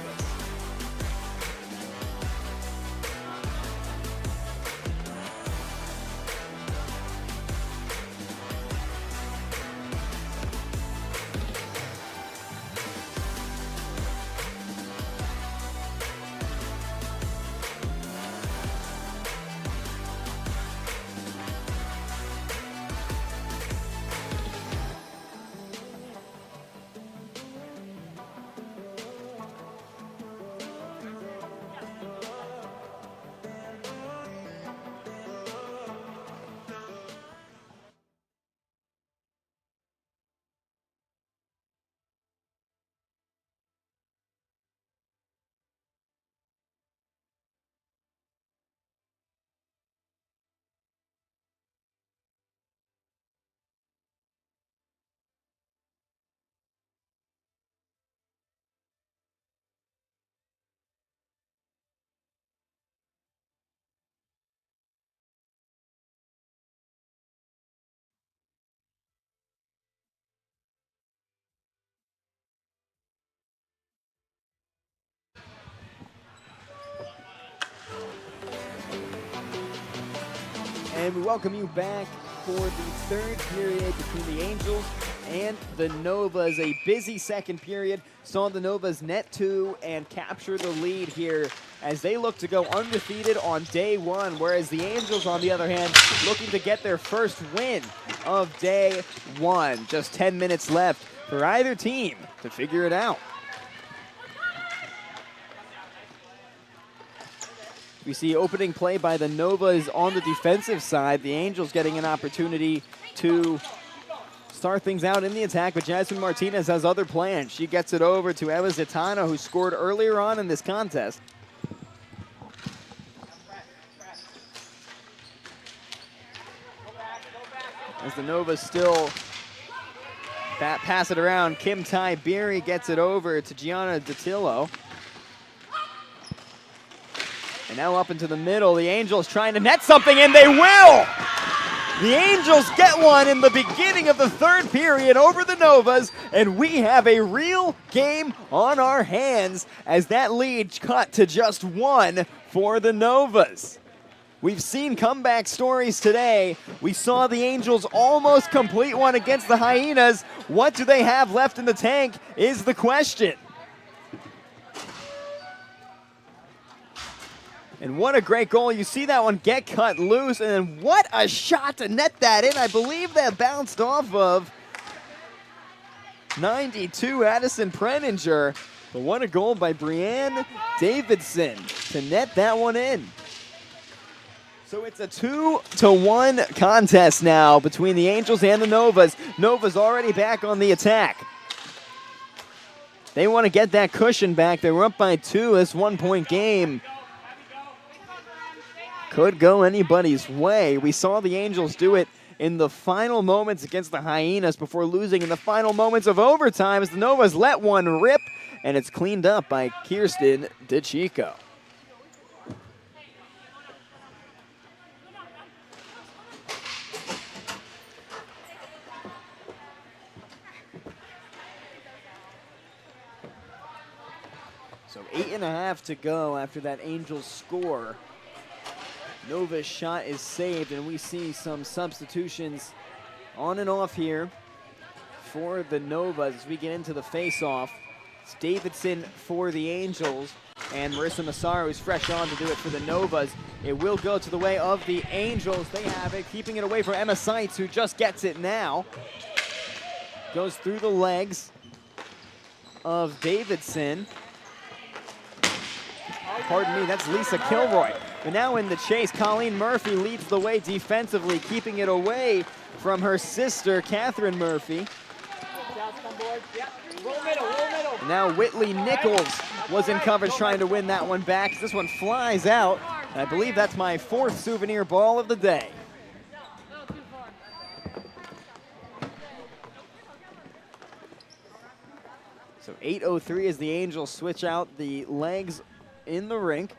And we welcome you back for the third period between the Angels and the Novas. A busy second period saw the Novas net 2 and capture the lead here as they look to go undefeated on day one, whereas the Angels, on the other hand, looking to get their first win of day one. Just 10 minutes left for either team to figure it out. We see opening play by the Novas on the defensive side. The Angels getting an opportunity to start things out in the attack, but Jasmine Martinez has other plans. She gets it over to Emma Zitano, who scored earlier on in this contest. As the Novas still pass it around, Kim Tai Beery gets it over to Gianna Datillo. And now up into the middle, the Angels trying to net something, and they will! The Angels get one in the beginning of the third period over the Novas, and we have a real game on our hands as that lead cut to just one for the Novas. We've seen comeback stories today. We saw the Angels almost complete one against the Hyenas. What do they have left in the tank is the question. And what a great goal. You see that one get cut loose, and then what a shot to net that in. I believe that bounced off of 92 Addison Preninger. But what a goal by Brianne Davidson to net that one in. So it's a 2-1 contest now between the Angels and the Novas. Novas already back on the attack. They want to get that cushion back. They were up by 2, this 1-point game. Could go anybody's way. We saw the Angels do it in the final moments against the Hyenas before losing in the final moments of overtime as the Novas let one rip, and it's cleaned up by Kirsten DeChico. So 8.5 to go after that Angels score. Nova's shot is saved, and we see some substitutions on and off here for the Novas as we get into the face-off. It's Davidson for the Angels, and Marissa Massaro is fresh on to do it for the Novas. It will go to the way of the Angels. They have it, keeping it away from Emma Seitz, who just gets it now. Goes through the legs of Davidson. Pardon me, that's Lisa Kilroy. But now in the chase, Colleen Murphy leads the way defensively, keeping it away from her sister, Catherine Murphy. Now Whitley Nichols was in coverage trying to win that one back. This one flies out. And I believe that's my 4th souvenir ball of the day. So 8:03 as the Angels switch out the legs in the rink.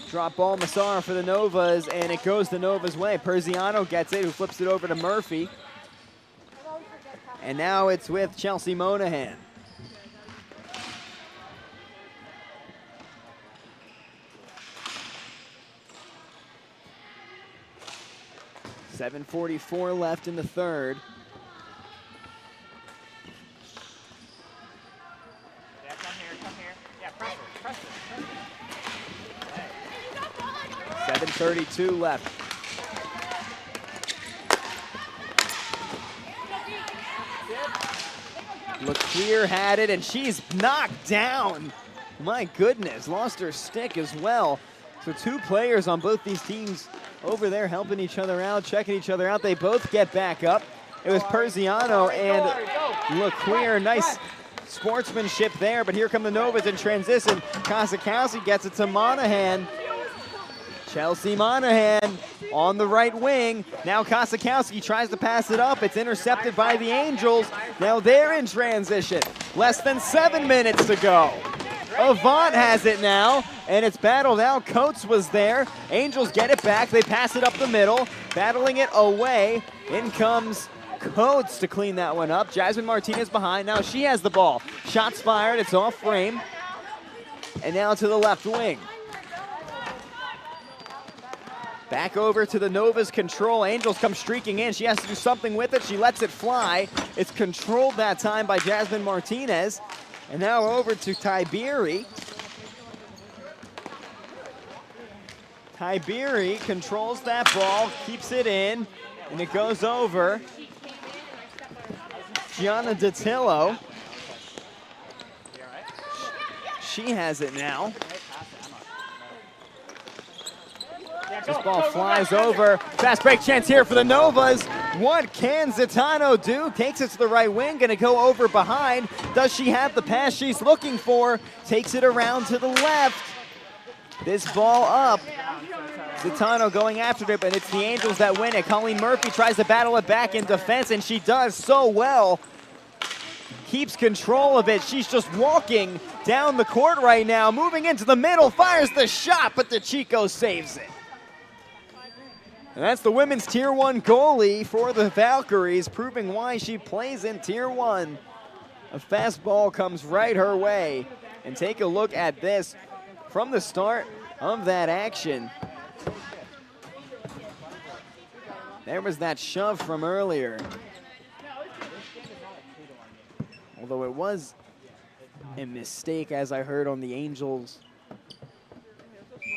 Drop ball, Massaro for the Novas, and it goes the Novas' way. Perziano gets it, who flips it over to Murphy. And now it's with Chelsea Monahan. .7:44 left in the third. Yeah, come here. Yeah, pressure. 7:32 left. LeClaire had it, and she's knocked down. My goodness, lost her stick as well. So 2 players on both these teams over there helping each other out, checking each other out. They both get back up. It was Perziano and LeClaire. Nice sportsmanship there, but here come the Novas in transition. Kosakowski gets it to Monahan. Chelsea Monahan on the right wing. Now Kosakowski tries to pass it up. It's intercepted by the Angels. Now they're in transition. Less than 7 minutes to go. Avant has it now, and it's battled out. Coates was there. Angels get it back. They pass it up the middle, battling it away. In comes Coates to clean that one up. Jasmine Martinez behind. Now she has the ball. Shots fired. It's off frame. And now to the left wing. Back over to the Nova's control. Angels come streaking in. She has to do something with it. She lets it fly. It's controlled that time by Jasmine Martinez. And now over to Tiberi. Tiberi controls that ball, keeps it in, and it goes over. Gianna Datillo. She has it now. This ball flies over. Fast break chance here for the Novas. What can Zitano do? Takes it to the right wing, gonna go over behind. Does she have the pass she's looking for? Takes it around to the left. This ball up. Zitano going after it, but it's the Angels that win it. Colleen Murphy tries to battle it back in defense, and she does so well. Keeps control of it. She's just walking down the court right now, moving into the middle, fires the shot, but DeChico saves it. And that's the women's Tier 1 goalie for the Valkyries, proving why she plays in Tier 1. A fast ball comes right her way. And take a look at this from the start of that action. There was that shove from earlier. Although it was a mistake, as I heard on the Angels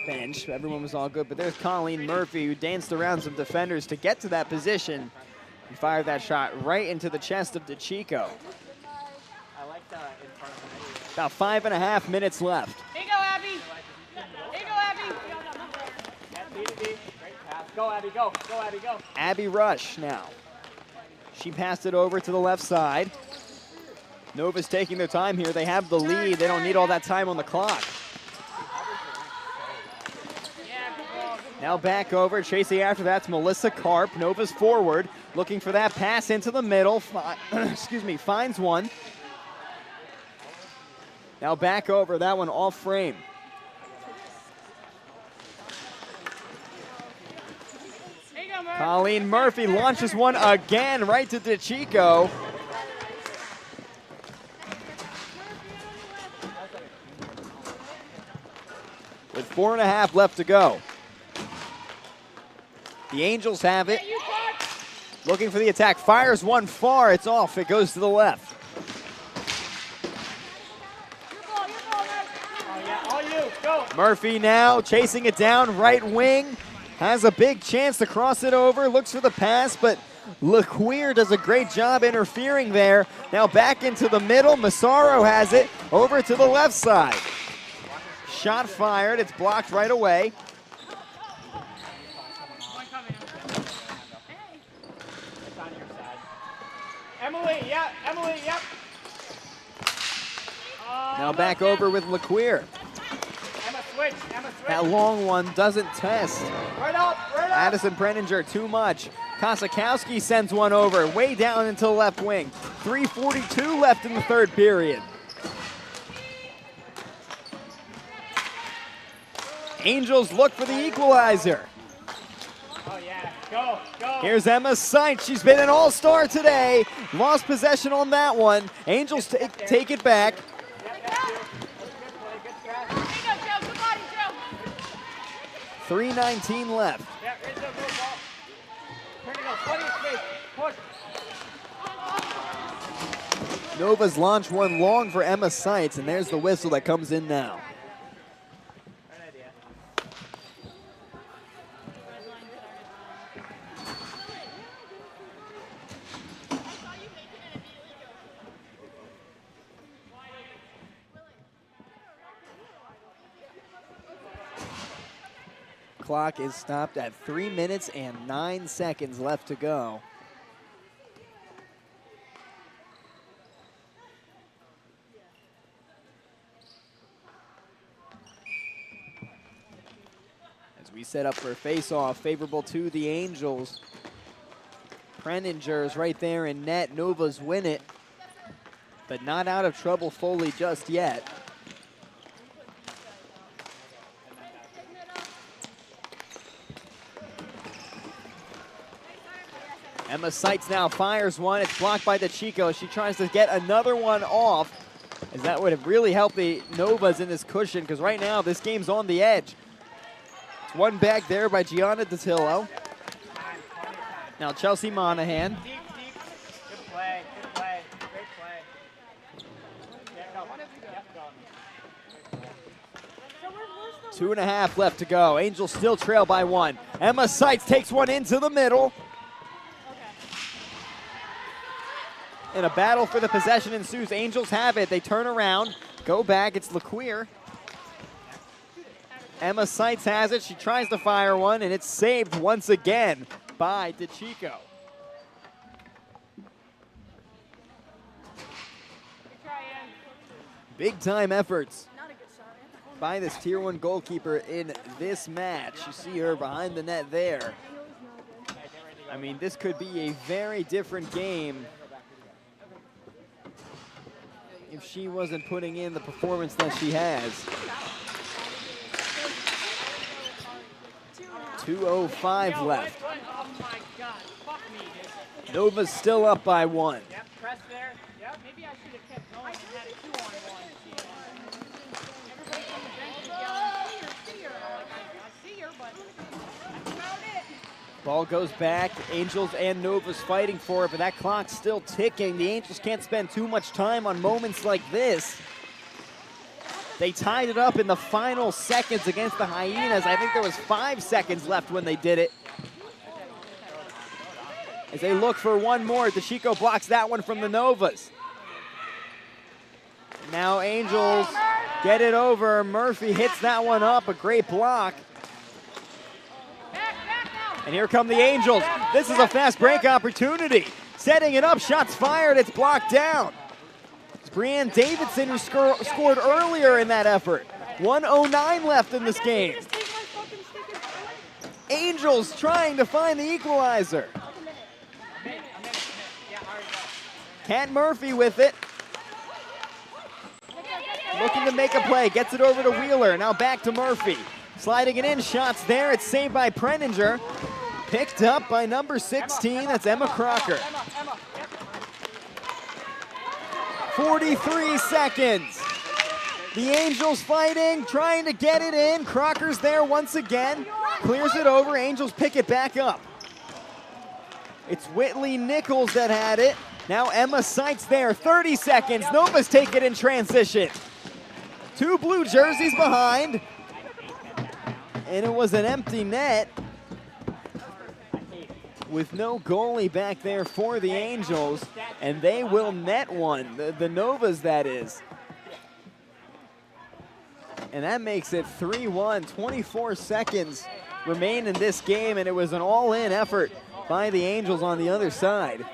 bench. Everyone was all good, but there's Colleen Murphy, who danced around some defenders to get to that position and fired that shot right into the chest of DeChico. About 5.5 minutes left. Here you go, Abby. Here you go, Abby. Go, Abby, go. Go, Abby, go. Abby Rush now. She passed it over to the left side. Nova's taking their time here. They have the lead. They don't need all that time on the clock. Now back over, chasing after that's Melissa Karp. Nova's forward, looking for that pass into the middle. Excuse me, finds one. Now back over, that one off frame. Colleen Murphy launches one again right to DeChico. With 4.5 left to go. The Angels have it. Looking for the attack. Fires one far. It's off. It goes to the left. Murphy now chasing it down. Right wing. Has a big chance to cross it over. Looks for the pass, but LeQueer does a great job interfering there. Now back into the middle. Massaro has it. Over to the left side. Shot fired. It's blocked right away. Emily, yeah, Emily, yep. Now back over with LeQueer. Emma switch, Emma switch. That long one doesn't test. Right up, right up. Addison Brenninger too much. Kosakowski sends one over, way down into the left wing. 3:42 left in the third period. Angels look for the equalizer. Oh yeah, go, go. Here's Emma Seitz. She's been an all-star today. Lost possession on that one. Angels take it back. 3:19 left. Nova's launch one long for Emma Seitz, and there's the whistle that comes in now. Clock is stopped at 3 minutes and 9 seconds left to go. As we set up for a face-off, favorable to the Angels. Preninger's right there in net. Novas win it, but not out of trouble fully just yet. Emma Seitz now fires one. It's blocked by DeChico. She tries to get another one off. As that would have really helped the Novas in this cushion, because right now this game's on the edge. It's one back there by Gianna Datillo. Now Chelsea Monahan. Good play. Good play. Great play. Yeah, 2.5 left to go. Angels still trail by 1. Emma Seitz takes one into the middle. And a battle for the possession ensues. Angels have it. They turn around, go back. It's LaQueer. Emma Seitz has it. She tries to fire one, and it's saved once again by DeChico. Big time efforts by this Tier 1 goalkeeper in this match. You see her behind the net there. I mean, this could be a very different game if she wasn't putting in the performance that she has. 2:05 left. Nova's still up by 1. Yep, press there. Yep, maybe I should have kept going and had a 2-on-1. Everybody from the bench is yelling, see her. I see her, but that's about it. Ball goes back. Angels and Novas fighting for it, but that clock's still ticking. The Angels can't spend too much time on moments like this. They tied it up in the final seconds against the Hyenas. I think there was 5 seconds left when they did it. As they look for one more, DeChico blocks that one from the Novas. Now Angels get it over. Murphy hits that one up, a great block. And here come the Angels. This is a fast break opportunity. Setting it up, shots fired, it's blocked down. It's Brianne Davidson who scored earlier in that effort. 1:09 left in this game. Angels trying to find the equalizer. Kat Murphy with it. Looking to make a play, gets it over to Wheeler. Now back to Murphy. Sliding it in, shots there. It's saved by Preninger. Picked up by number 16, that's Emma Crocker. 43 seconds. The Angels fighting, trying to get it in. Crocker's there once again. Clears it over, Angels pick it back up. It's Whitley Nichols that had it. Now Emma Seitz there, 30 seconds. Novas take it in transition. 2 blue jerseys behind. And it was an empty net with no goalie back there for the Angels. And they will net one, the Novas that is. And that makes it 3-1, 24 seconds remain in this game, and it was an all-in effort by the Angels on the other side.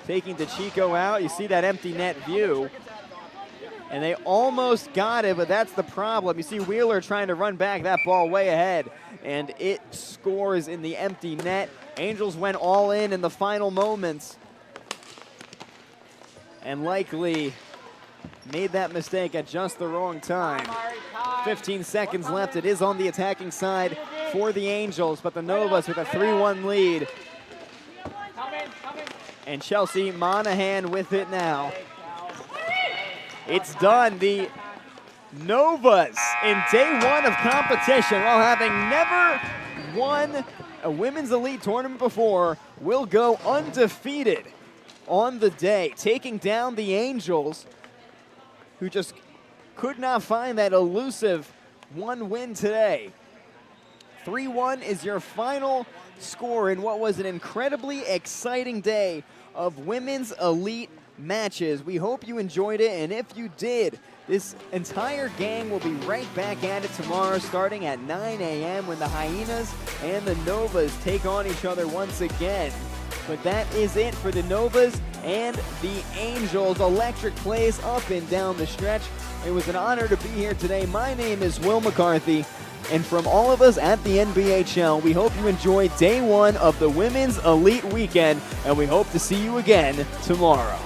Taking DeChico out, you see that empty net view. And they almost got it, but that's the problem. You see Wheeler trying to run back that ball way ahead, and it scores in the empty net. Angels went all in the final moments and likely made that mistake at just the wrong time. 15 seconds left. It is on the attacking side for the Angels, but the Novas with a 3-1 lead. And Chelsea Monahan with it now. It's done. The Novas in day 1 of competition, while having never won a women's elite tournament before, will go undefeated on the day, taking down the Angels, who just could not find that elusive 1 win today. 3-1 is your final score in what was an incredibly exciting day of women's elite matches. We hope you enjoyed it, and if you did, this entire gang will be right back at it tomorrow starting at 9 a.m. when the Hyenas and the Novas take on each other once again. But that is it for the Novas and the Angels. Electric plays up and down the stretch. It was an honor to be here today. My name is Will McCarthy, and from all of us at the NBHL, we hope you enjoyed day 1 of the Women's Elite Weekend, and we hope to see you again tomorrow.